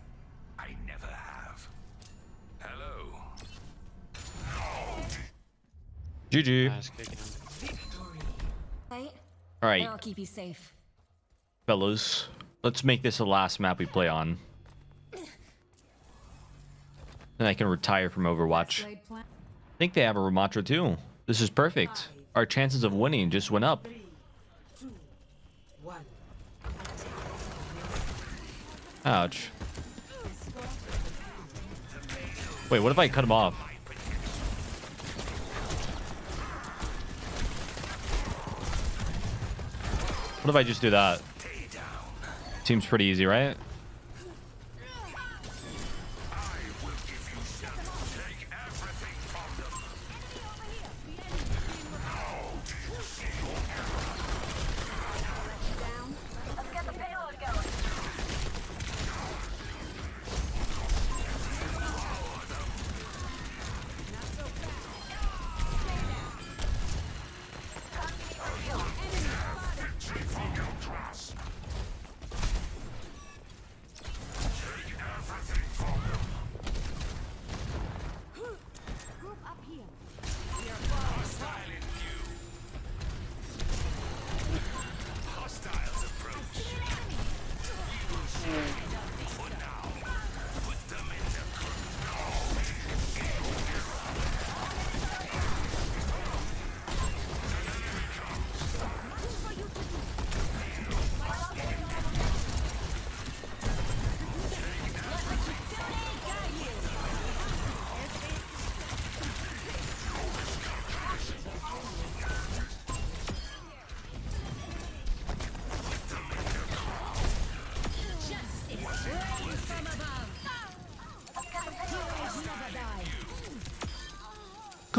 I never have. Hello. GG. Nice kick in. Wait. All right, I'll keep you safe. fellas. Let's make this the last map we play on. Then I can retire from Overwatch. I think they have a Ramattra too. This is perfect. Our chances of winning just went up. Ouch. Wait, what if I cut him off? What if I just do that? Seems pretty easy, right?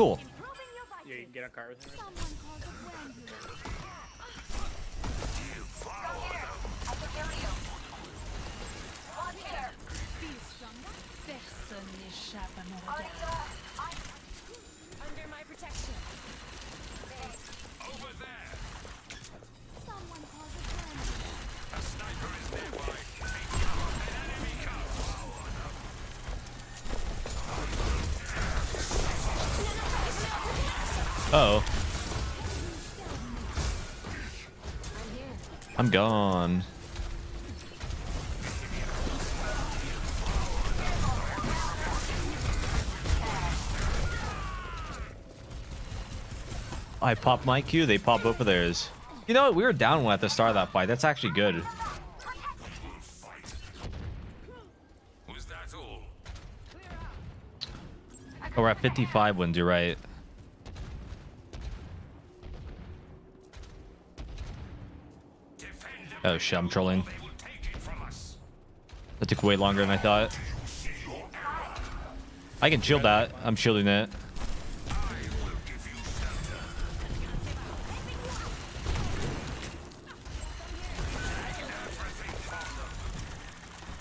Cool. Yeah, you can get on car with him. Under my protection. Over there. Someone calls a friend. A sniper is nearby. Take cover. An enemy Uh oh. I'm gone. I pop my Q, they pop both of theirs. You know what? We were down one at the start of that fight. That's actually good. Was that all? Oh, we're at 55 wins, you're right. Oh shit, I'm trolling. That took way longer than I thought. I can shield that. I'm shielding it.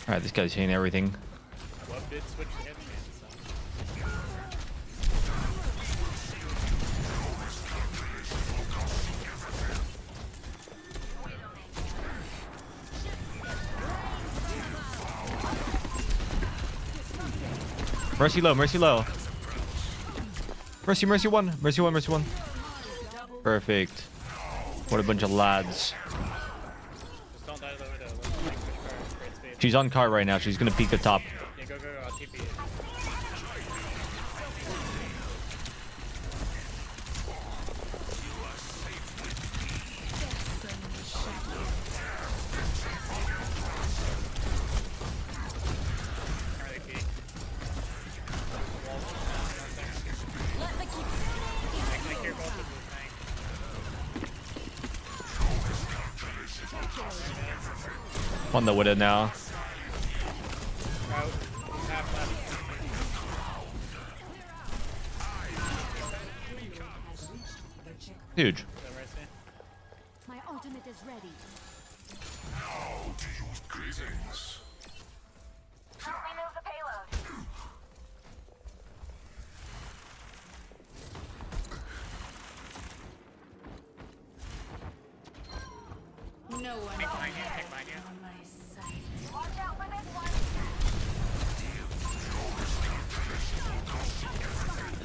Alright, this guy's hitting everything. Well, did switch to him, Mercy low, mercy low. Mercy, mercy one. Mercy one, mercy one. Perfect. What a bunch of lads. Just don't die to the window. Let's switch car. Great speed. She's on cart right now. She's gonna peek the top. Yeah, go, go, go. I'll TP it. On the widow now. Huge. My ultimate is ready. How to use greetings. Remove the payload. No one Take can mine, hide take mine, yeah. from my sight. Watch out for this one.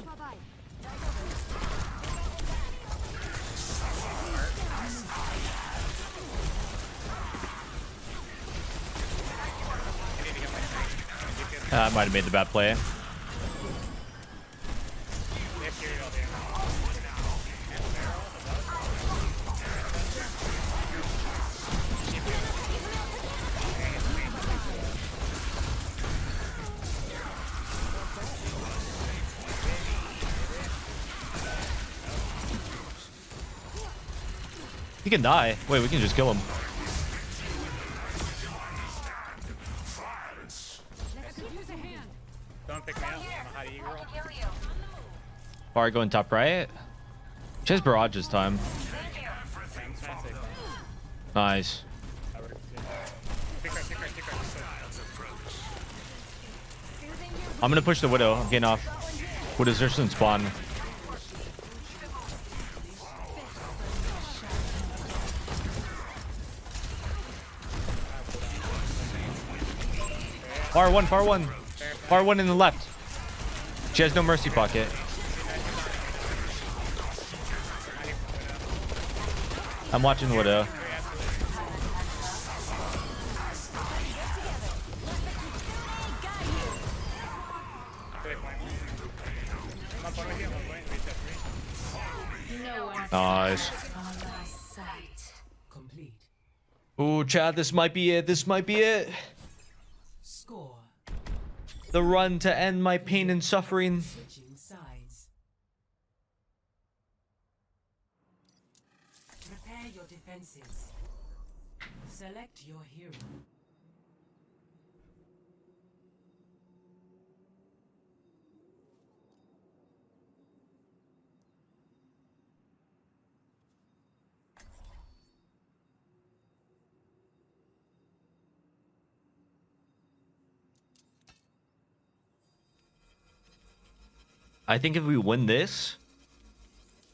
Bye-bye. I might have made the bad play. He can die. Wait, we can just kill him. Don't pick me up. I'm a high eagle. Bar going top right. She has barrage this time. Nice. I'm gonna push the widow. I'm getting off. Widow's just in spawn. Far one, far one. Far one in the left. She has no mercy pocket. I'm watching the widow. I'm up on you. I'm going. Reset 3. No one Nice. on my sight. Complete. Ooh, Chad, this might be it. This might be it. Score. The run to end my pain and suffering. Switching sides. Prepare your defenses. Select your hero. I think if we win this,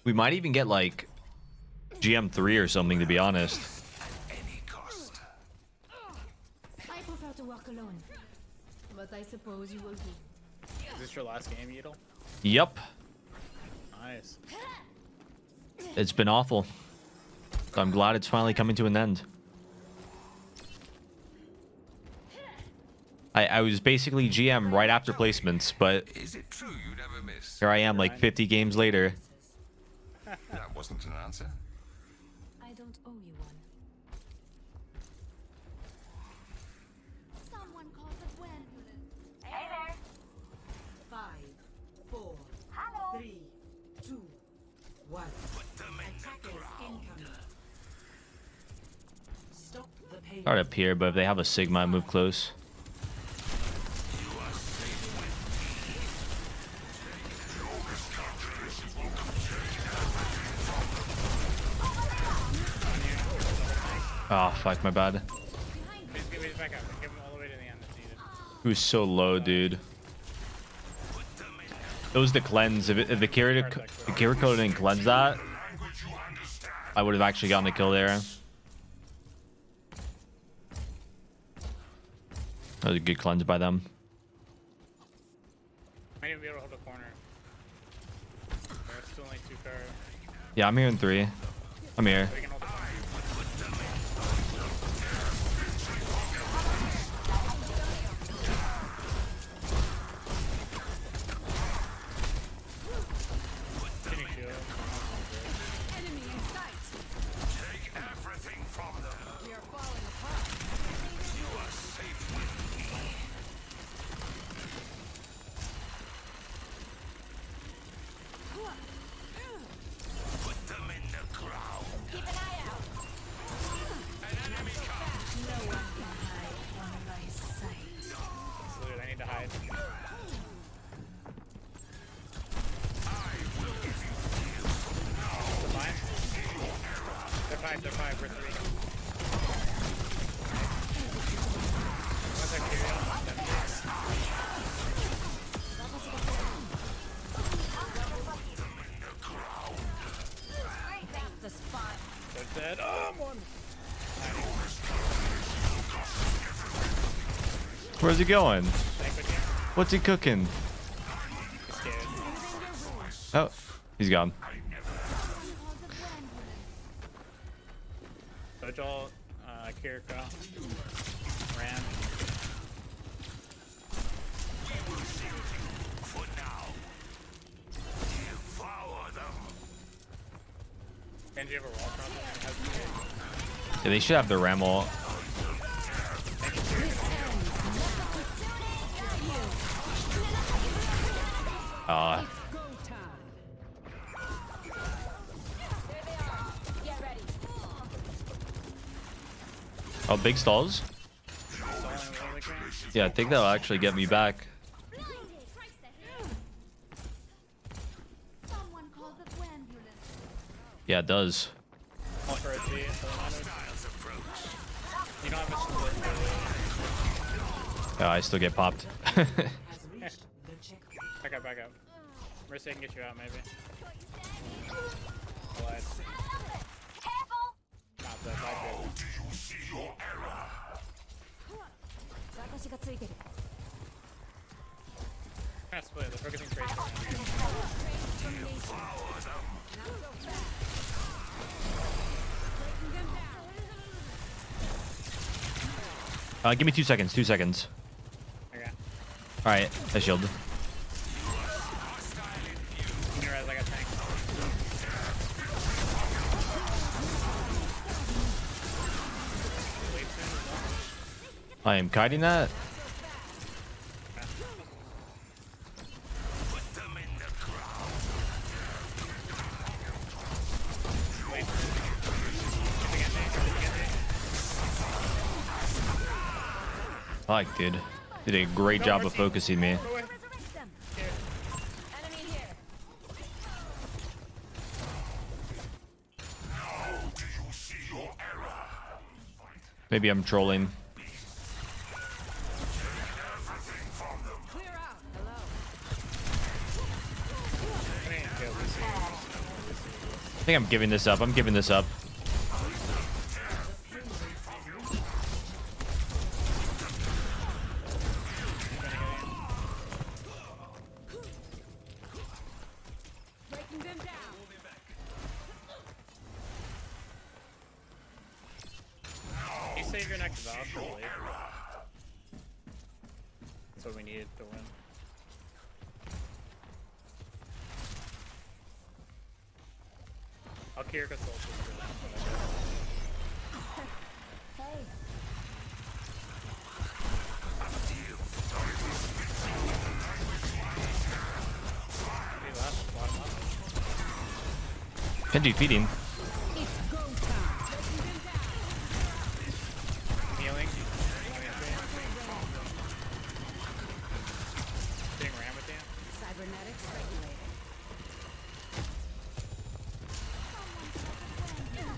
we might even get like GM3 or something, to be honest. I prefer to work alone, but I suppose you will do. Is this your last game, Yeatle? Yep. Nice. It's been awful. I'm glad it's finally coming to an end. I was basically GM right after placements, but Is it true you never miss? here I am like 50 games later. That wasn't an answer. I don't owe you one. Someone call the ambulance. Hey there. 5, 4, 3, 2, 1. Attackers incoming. Stop the pain. Start up here, but if they have a Sigma, I move close. Oh, fuck, my bad. He's back up. Give him all the way to the end if needed. He was so low, dude. It was the cleanse. If the Kiriko didn't cleanse that, I would have actually gotten a kill there. That was a good cleanse by them. Might even be able to hold a corner. There's still only 2 cards. Yeah, I'm here in 3. I'm here. We can hold the corner. Getting shield. Enemy in sight. Take everything from them. We are falling apart. You are safe with me. Put them in the ground. Keep an eye out. An enemy comes. No one can hide from my sight. Absolutely, I need to hide. They're fine. They're 5. We're 3. Once I clear it, I'll step That's the spot. They're dead. Oh, I'm one. Where's he going? Thank you. What's he cooking? He's scared. Oh, he's gone. Dojo, Kiriko, Ram. For now. Devour them. Genji have a wall problem. Yeah, they should have the Ram ult. Oh, big stalls? Yeah, I think that'll actually get me back. Someone call the ambulance. Yeah, it does. All for a G, you don't have a split. Yeah, I still get popped. Back up, back up. Mercy can get you out, maybe. Glide. Not that bad. Do you see your error? 私がついてる。Kind of split. They're focusing trades. Give me 2 seconds. 2 seconds. Okay. All right, I shield. I am kiting that. Fuck, dude. Did a great job of focusing me. Maybe I'm trolling. I think I'm giving this up. I'm giving this up. You save your next Valve for later. That's what we needed to win. I'll Kiriko Soul for that. Genji feeding. Healing. Getting ram with you. Cybernetics regulated.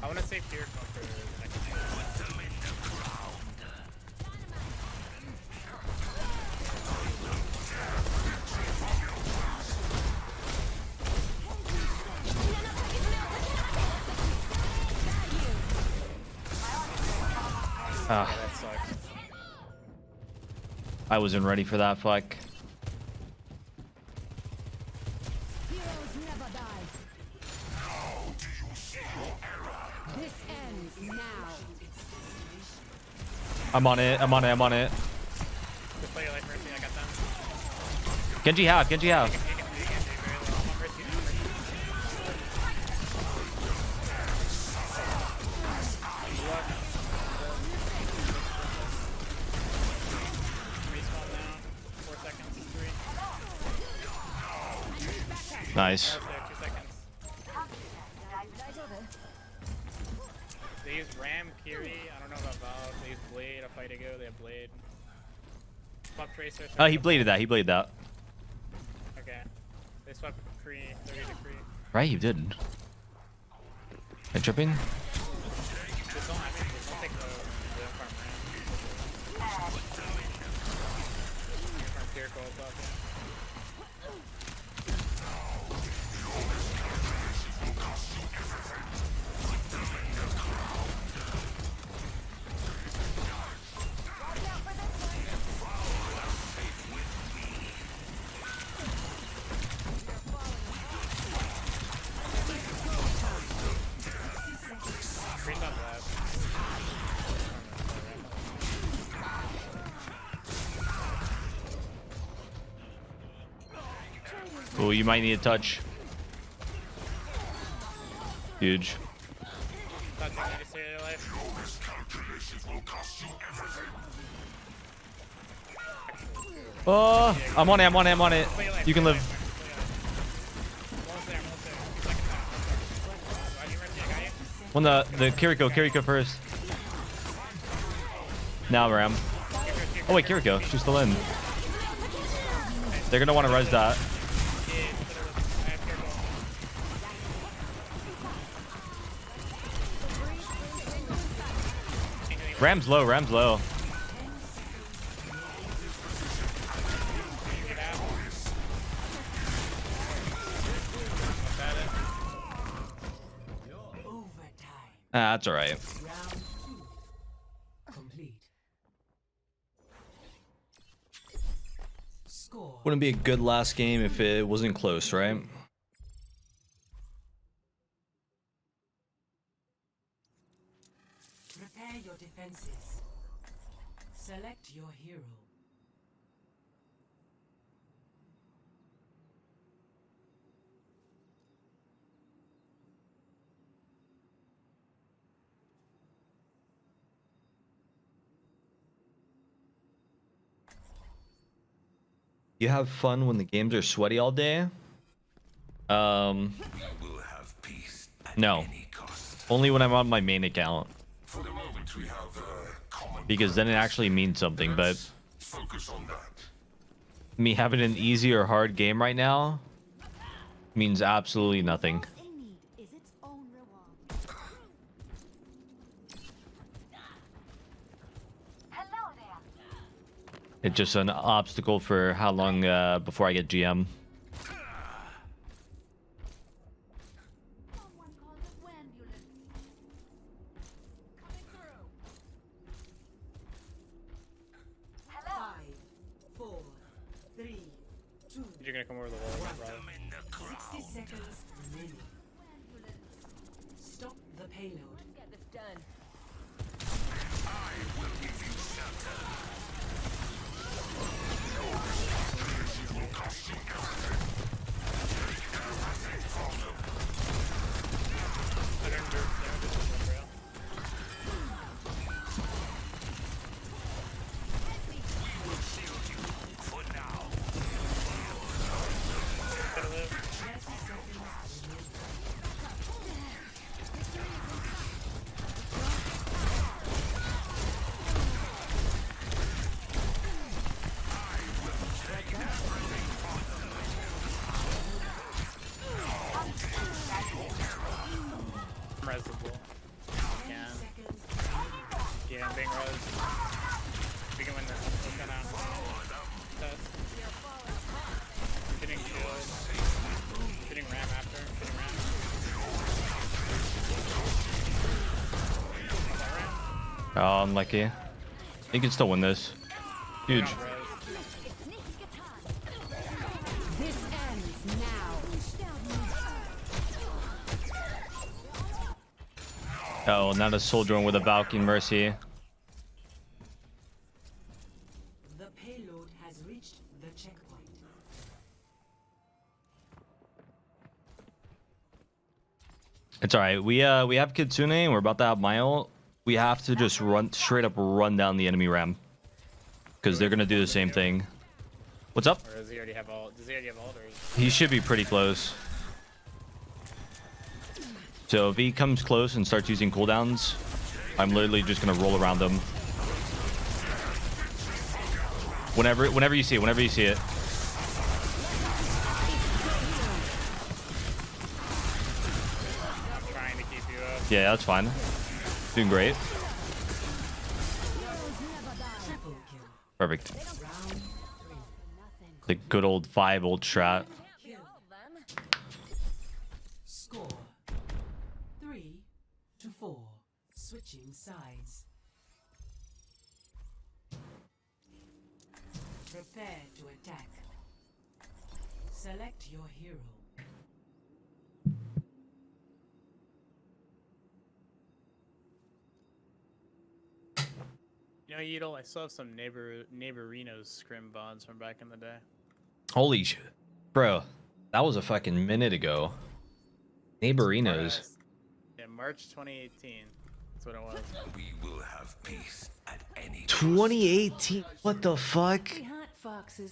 I want to save Kiriko for the next game. Ah, Yeah, that sucks. I wasn't ready for that. Fuck. Heroes never die. This ends now. I'm on it. I'm on it. I'm on it. Just play your life, Mercy. I got them. Genji half. Genji half. You can do very well. I'm on Mercy. Respawn now. 4 seconds. 3. Nice. Almost there. 2 seconds. They use Ram, Kiri. I don't know about Valve. They use Blade. A fight ago. They have Blade. Swap Tracer. Oh, he bladed that. He bladed that. Okay. They swap Kree. 30 to Kree. Right, he did. Am I tripping? Just don't, I mean, just don't take the farm Ram. Farm Kiriko up, yeah. Freeze on left. Oh, you might need a touch. Huge. Touching that to save your life. Oh, I'm on it. I'm on it. I'm on it. You can live. Almost there, almost there. 2 seconds out. Almost there. You Mercy, I got you. One the Kiriko first. Now Ram. Oh wait, Kiriko. She's still in. They're gonna want to res that. Ram's low. Ram's low. Ah, that's all right. Wouldn't be a good last game if it wasn't close, right? Prepare your defenses. Select your hero. You have fun when the games are sweaty all day? We will have peace at No. any cost. Only when I'm on my main account. For the moment, we have common Because then it actually means something, but focus on that. me having an easy or hard game right now means absolutely nothing. It's just an obstacle for how long before I get GM. You're gonna come over the wall, bro. 60 seconds remaining. Stop the payload. Get this done. I will give you shelter. Reservoir. Yeah, I'm being res. We can win this. Let's go now. Test. Shooting shield. Shooting ram after. Shooting ram. Oh, unlucky. You can still win this. Huge. This ends now. Oh, not a soldier with a Valkyrie Mercy. The payload has reached the checkpoint. It's alright. We have Kitsune and we're about to have my ult. We have to just straight up run down the enemy ram. Because they're gonna do the same thing. What's up? Or does he already have ult? Does he already have ult, or is He should be pretty close. So if he comes close and starts using cooldowns, I'm literally just gonna roll around him. Whenever you see it, whenever you see it. I'm trying to keep you up? Yeah, that's fine. Doing great. Perfect. The good old 5 ult strat. Score 3-4. Switching sides. Prepare to attack. Select your hero. You know, Yeatle, I still have some neighborinos scrim bonds from back in the day. Holy shit. Bro, that was a fucking minute ago. Neighborinos. Yeah, March 2018. That's what it was. We will have peace at any 2018? What the fuck?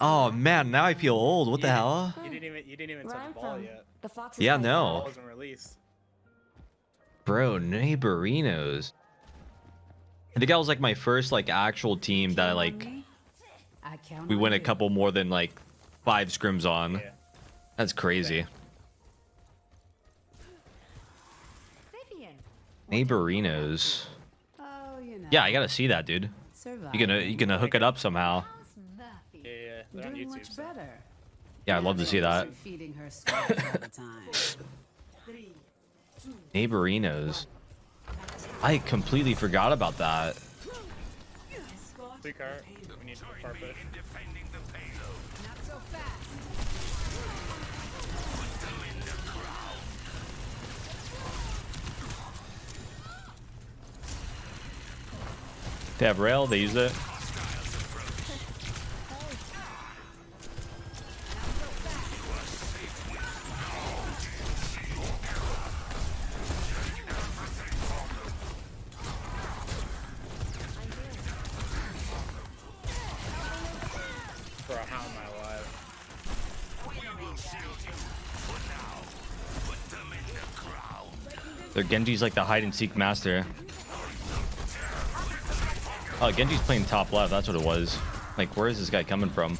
Oh man, now I feel old. What the hell? You didn't even touch the ball yet. Yeah, The no. ball wasn't released. Bro, neighborinos. I think that was like my first like actual team that like we win a couple more than like 5 scrims on. That's crazy. Neighborinos. Yeah, I gotta see that, dude. You gonna hook it up somehow. Yeah, they're on YouTube. So. Yeah, I'd love to see that. Neighborinos. I completely forgot about that. Quick cart. We need to far push. Not so fast. They have rail, they use it. Bro, how am I alive? Their Genji's like the hide and seek master. Oh, Genji's playing top left. That's what it was. Like, where is this guy coming from?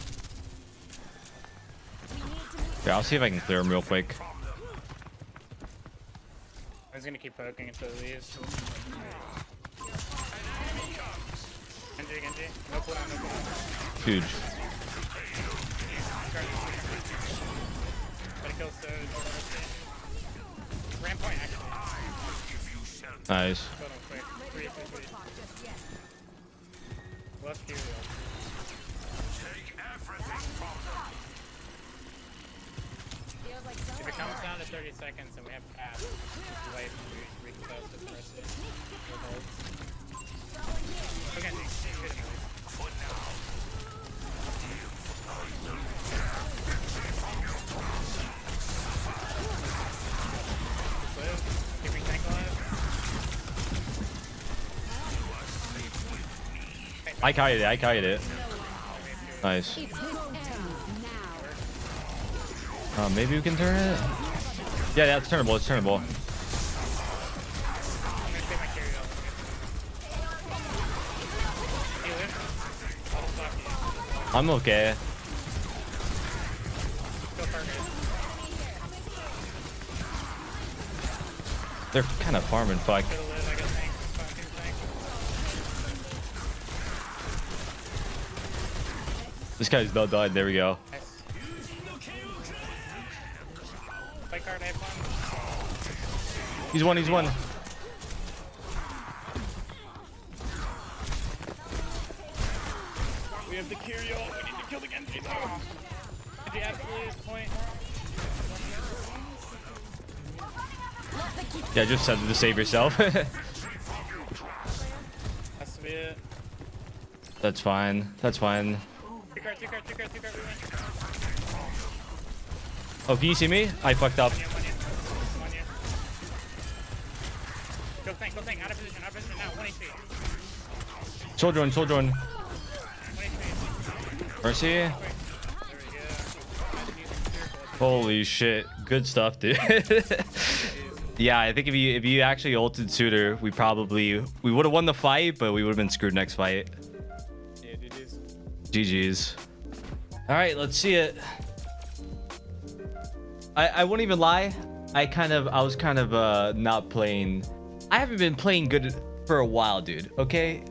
Yeah, I'll see if I can clear him real quick. I was gonna keep poking until he leaves. Genji. No cooldown, no cooldown. Huge. Gotta kill Surge. Ram point, actually. Nice. Kill him quick. Three. Left Q, Take everything from them. if it comes down to 30 seconds and we have pass, life, we can toss it the rest of it. Okay, shoot him. Keep your tank alive. I kited it. Nice. Maybe we can turn it? Yeah, it's turnable. It's turnable. I'm okay. They're kind of farming, fuck. This guy's not died. There we go. He's one. We have the Curio. We need to kill the Genji. Did you absolutely point? Yeah, just said to save yourself. Has to be it. That's fine. That's fine. Two card, we win. Oh, can you see me? I fucked up. One year. Go tank. Out of position now. 1 HP. Soldier one. 1 HP. Mercy. There we go. Holy shit. Good stuff, dude. Yeah, I think if you actually ulted Suitor, we would have won the fight, but we would have been screwed next fight. Yeah, GG's. All right, let's see it. I won't even lie. I was kind of not playing. I haven't been playing good for a while, dude. Okay,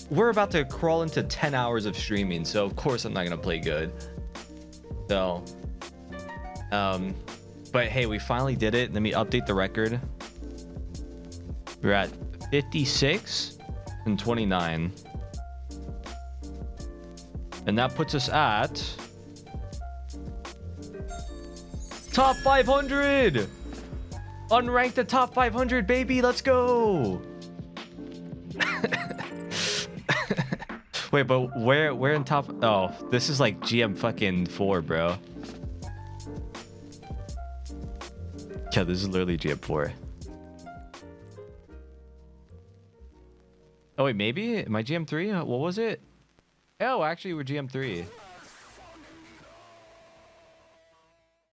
we're about to crawl into 10 hours of streaming, so of course I'm not gonna play good. So, but hey, we finally did it. Let me update the record. We're at 56 and 29. And that puts us at top 500. Unranked the top 500, baby. Let's go. Wait, but where in top? Oh, this is like GM fucking 4, bro. Yeah, this is literally GM4. Oh wait, maybe? Am I GM3? What was it? Oh, actually, we're GM3.